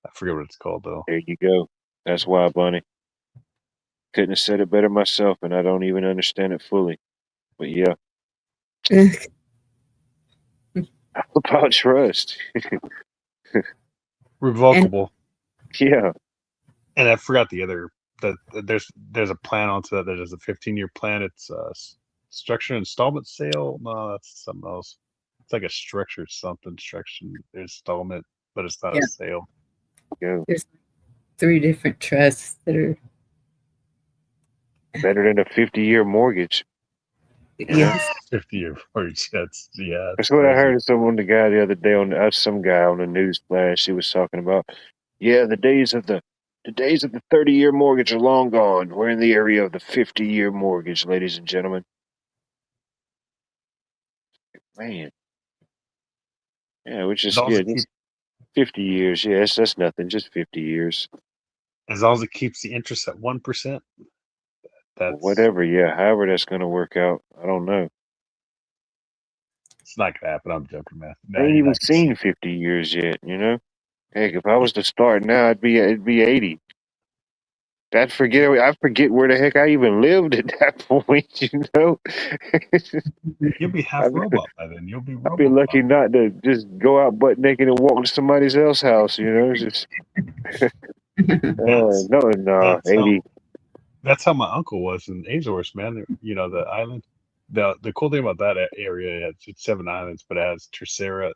I forget what it's called though. There you go. That's why, Bunny. Couldn't have said it better myself, and I don't even understand it fully. But yeah. About trust. Revocable. Yeah. And I forgot the other. That there's a plan onto that. There's a 15-year plan. It's structured installment sale. No, that's something else. It's like a structured installment, but it's not a sale. Go. There's 3 different trusts that are better than a 50-year mortgage. Yes. 50-year mortgage. That's That's what I heard someone, the guy the other day on some guy on the news flash. He was talking about, the days of the 30-year mortgage are long gone. We're in the area of the 50-year mortgage, ladies and gentlemen. Man. Yeah, which is just 50 years. Yes, that's nothing. Just 50 years. As long as it keeps the interest at 1%. That's whatever. Yeah, however that's gonna work out, I don't know. It's not gonna happen. I'm joking, man. I ain't even seen 50 years yet. You know, heck, if I was to start now, it'd be 80. I forget where the heck I even lived at that point. You know, you'll be half robot by then. You'll be robot. I'd be lucky not to just go out butt naked and walk to somebody else's house. You know, just no, 80. That's how my uncle was in Azores, man. You know, the island. The cool thing about that area, it's 7 islands, but it has Tercera.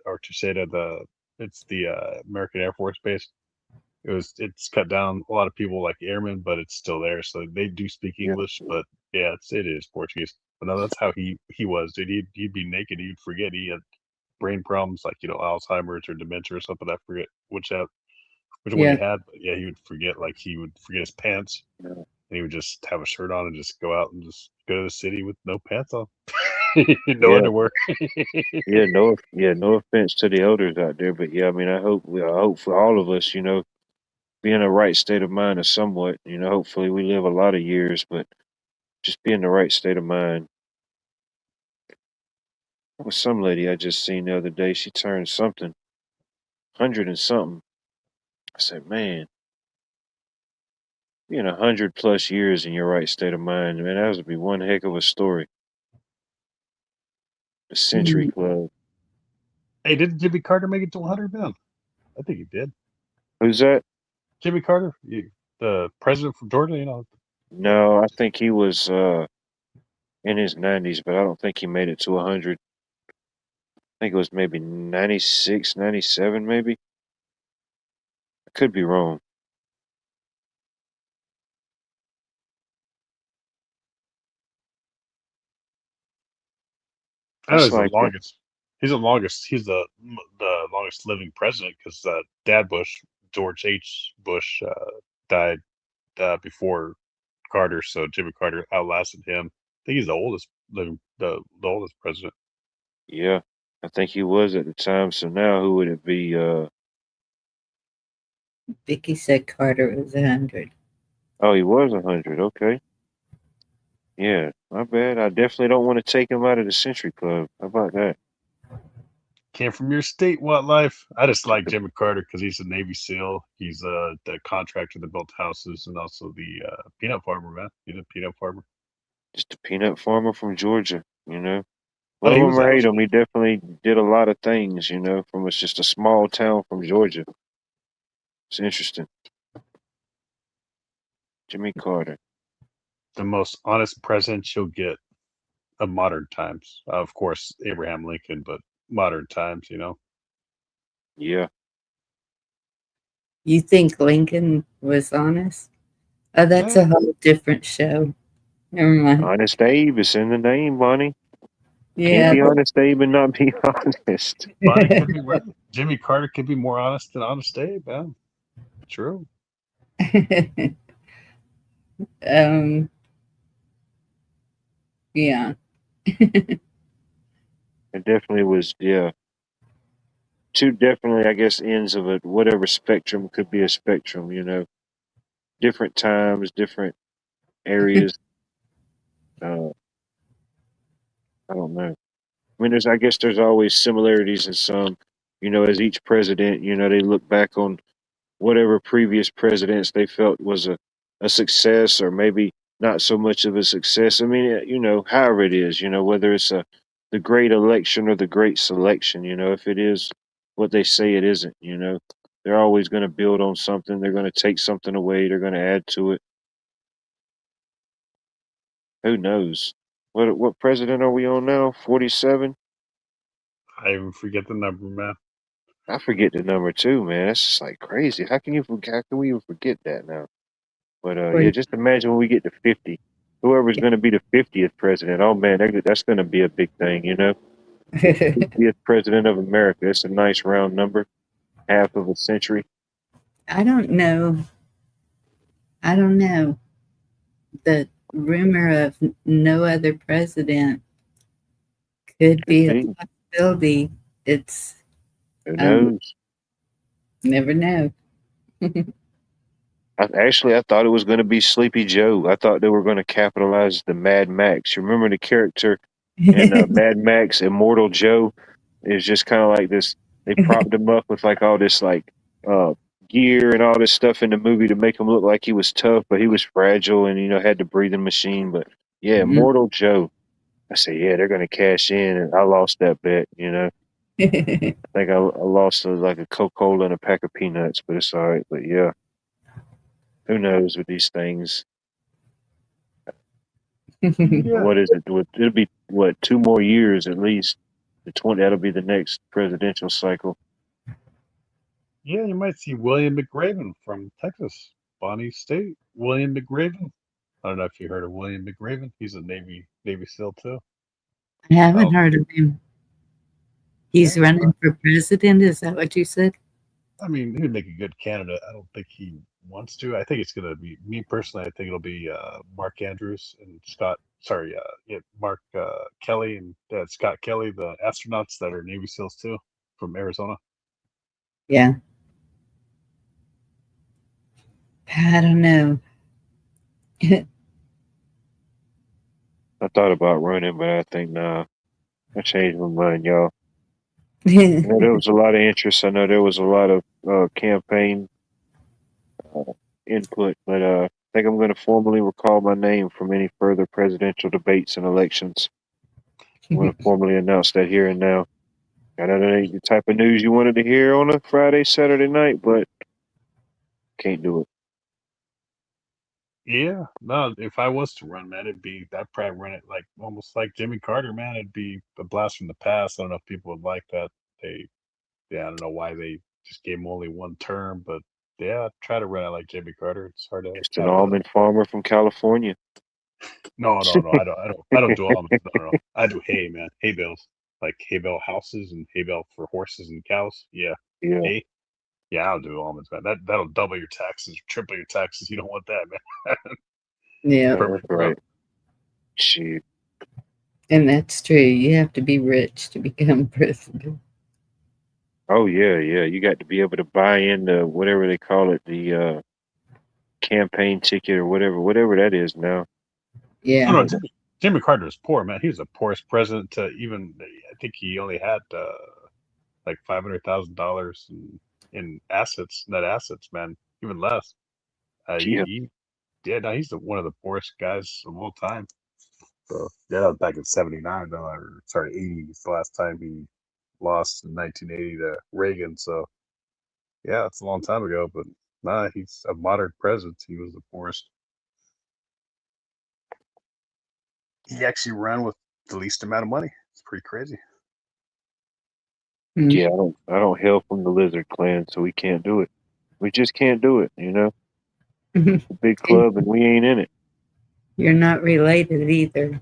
It's the American Air Force Base. It's cut down a lot of people like airmen, but it's still there. So they do speak English, but yeah, it is Portuguese. But no, that's how he was, dude. He'd be naked. He'd forget he had brain problems like, Alzheimer's or dementia or something. I forget which one he had, but yeah, he would forget, like he would forget his pants. And he would just have a shirt on and just go out and just go to the city with no pants on. No underwear. No offense to the elders out there, but yeah, I mean, I hope for all of us, be in the right state of mind or somewhat, hopefully we live a lot of years, but just be in the right state of mind. There was some lady I just seen the other day, she turned something, 100 and something. I said, man, being 100+ years in your right state of mind, man, that would be one heck of a story. The Century Club. Hey, didn't Jimmy Carter make it to 100, man? I think he did. Who's that? Jimmy Carter, the president from Georgia, you know. No, I think he was in his 90s, but I don't think he made it to 100. I think it was maybe 96, 97, maybe. I could be wrong. I know he's That's the like longest. He's the longest. He's the longest living president because Dad Bush, George H. Bush, died before Carter, so Jimmy Carter outlasted him. I think he's the oldest living, the oldest president. yeah, I think he was at the time. So now who would it be? Vicky said Carter was 100. Oh, he was 100. Okay. Yeah, my bad. I definitely don't want to take him out of the Century Club. How about that? Came from your state, what life? I just like Jimmy Carter because he's a Navy SEAL. He's the contractor that built houses and also the peanut farmer, man. He's a peanut farmer. Just a peanut farmer from Georgia, you know. Oh, Love he him was or hate actually him, he definitely did a lot of things, you know, from it's just a small town from Georgia. It's interesting. Jimmy Carter. the most honest president you'll get of modern times. Of course, Abraham Lincoln, but modern times, you know. Yeah. You think Lincoln was honest? Oh, that's a whole different show. Never mind. Honest Abe is in the name, Bonnie. Yeah. Can't be honest Abe and not be honest. Bonnie could be right. Jimmy Carter could be more honest than Honest Abe, man. True. Yeah. It definitely was, yeah. Two definitely, I guess, ends of it. Whatever spectrum could be a spectrum, you know. Different times, different areas. I don't know. I mean, I guess there's always similarities in some, you know, as each president, you know, they look back on whatever previous presidents they felt was a success or maybe not so much of a success. I mean, you know, however it is, you know, whether it's the great election or the great selection, you know, if it is what they say it isn't, you know, they're always going to build on something. They're going to take something away. They're going to add to it. Who knows? What president are we on now? 47? I even forget the number, man. I forget the number too, man. That's just like crazy. How can we even forget that now? But yeah, just imagine when we get to 50. Whoever's going to be the 50th president. Oh man, that's going to be a big thing, you know. 50th president of America. It's a nice round number. Half of a century. I don't know. The rumor of no other president could be a possibility. It's who knows? Never know. I thought it was going to be Sleepy Joe. I thought they were going to capitalize the Mad Max. You remember the character in Mad Max, Immortal Joe? It's just kind of like this. They propped him up with like all this like gear and all this stuff in the movie to make him look like he was tough, but he was fragile and, you know, had the breathing machine. But yeah, Immortal Joe. I said, yeah, they're going to cash in, and I lost that bet, you know. I think I lost like a Coca-Cola and a pack of peanuts, but it's all right. But yeah, who knows with these things? What is it? It'll be what, 2 more years at least. That'll be the next presidential cycle. Yeah, you might see William McRaven from Texas, Bonnie State. William McRaven. I don't know if you heard of William McRaven. He's a Navy SEAL too. I haven't heard of him. He's running for president. Is that what you said? I mean, he would make a good candidate. I don't think he wants to. I think it's going to be, me personally, I think it'll be Mark Andrews and Mark Kelly and Scott Kelly, the astronauts that are Navy SEALs too, from Arizona. Yeah. I don't know. I thought about running, but I think, nah, I changed my mind, y'all. You know, there was a lot of interest. I know there was a lot of campaign input, but think I'm going to formally recall my name from any further presidential debates and elections. I'm going to formally announce that here and now. I know that ain't the type of news you wanted to hear on a Friday, Saturday night, but can't do it. Yeah, no. If I was to run, man, I'd probably run it like almost like Jimmy Carter, man. It'd be a blast from the past. I don't know if people would like that. I don't know why they just gave him only one term, but yeah, I'd try to run it like Jimmy Carter. It's hard to Just an have almond farmer from California. No. I don't do almonds. No. I do hay, man. Hay bales, like hay bale houses and hay bale for horses and cows. Yeah, Yeah, hay. Yeah, I'll do almonds, man. That'll double your taxes, triple your taxes. You don't want that, man. Yeah, that's Perfect, bro. right. Shit. and that's true. You have to be rich to become president. Oh yeah, yeah. You got to be able to buy into whatever they call it, the campaign ticket or whatever that is now. Yeah. No, Jimmy Carter was poor, man. He was the poorest president to even. I think he only had like $500,000 in assets, net assets, man. Even less. Yeah, No, he's one of the poorest guys of all time. So yeah, that was back in '79, though. Or sorry, '80 is the last time he lost in 1980 to Reagan. So yeah, it's a long time ago. But nah, he's a modern president. He was the poorest. He actually ran with the least amount of money. It's pretty crazy. yeah. I don't hail from the Lizard Clan, so we can't do it. We just can't do it. You know, it's a big club, and we ain't in it. You're not related either.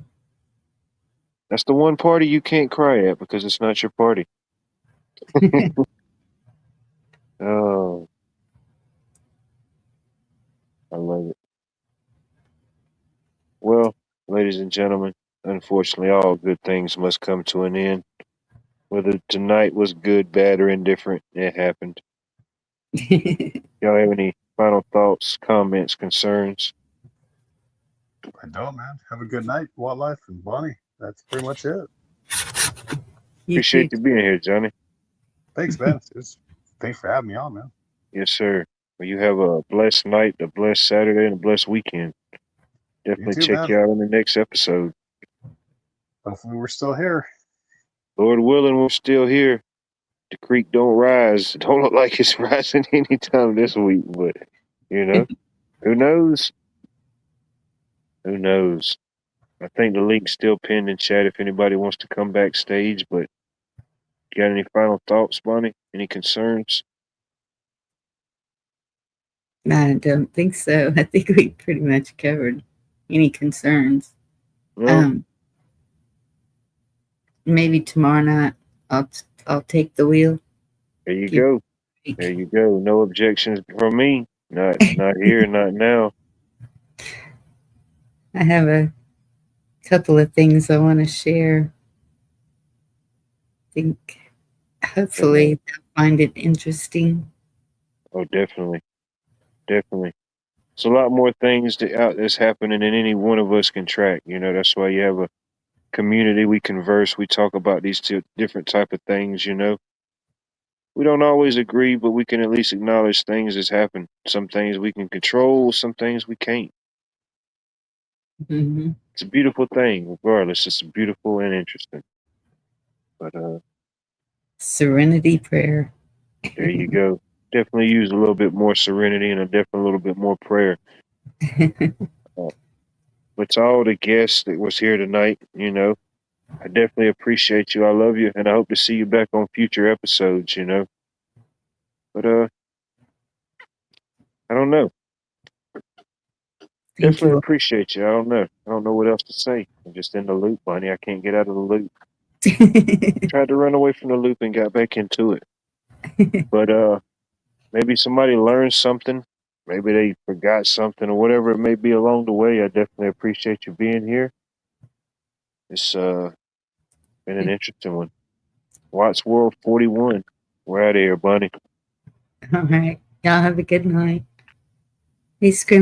That's the one party you can't cry at because it's not your party. Oh, I love it. Well, ladies and gentlemen, unfortunately, all good things must come to an end. Whether tonight was good, bad, or indifferent, it happened. Y'all have any final thoughts, comments, concerns? I don't, man. Have a good night, Wildlife and Bonnie. That's pretty much it. Appreciate you being here, Johnny. Thanks, man. Thanks for having me on, man. Yes, sir. Well, you have a blessed night, a blessed Saturday, and a blessed weekend. Definitely too, check man. you out on the next episode. Hopefully we're still here. Lord willing, we're still here. The creek don't rise. It don't look like it's rising anytime this week, but you know, who knows? Who knows? I think the link's still pinned in chat if anybody wants to come backstage, but you got any final thoughts, Bonnie? Any concerns? I don't think so. I think we pretty much covered any concerns. Well, Maybe tomorrow night I'll take the wheel. there you go. There you go. No objections from me. Not here, not now. I have a couple of things I want to share. I think hopefully they'll find it interesting. Oh, definitely. Definitely. It's a lot more things that's happening than any one of us can track. You know, that's why you have a community. We converse. We talk about these two different type of things, you know. We don't always agree, but we can at least acknowledge things as happen. Some things we can control, some things we can't. Mm-hmm. It's a beautiful thing, regardless. It's beautiful and interesting. But Serenity prayer. there you go. Definitely use a little bit more serenity and definitely a little bit more prayer. But to all the guests that was here tonight, you know, I definitely appreciate you. I love you, and I hope to see you back on future episodes, you know. But I don't know. Definitely appreciate you. I don't know. I don't know what else to say. I'm just in the loop, Bonnie. I can't get out of the loop. Tried to run away from the loop and got back into it. But maybe somebody learned something. Maybe they forgot something or whatever it may be along the way. I definitely appreciate you being here. It's been an interesting one. Watts World 41. We're out of here, Bunny. All right. Y'all have a good night. Hey, Scream.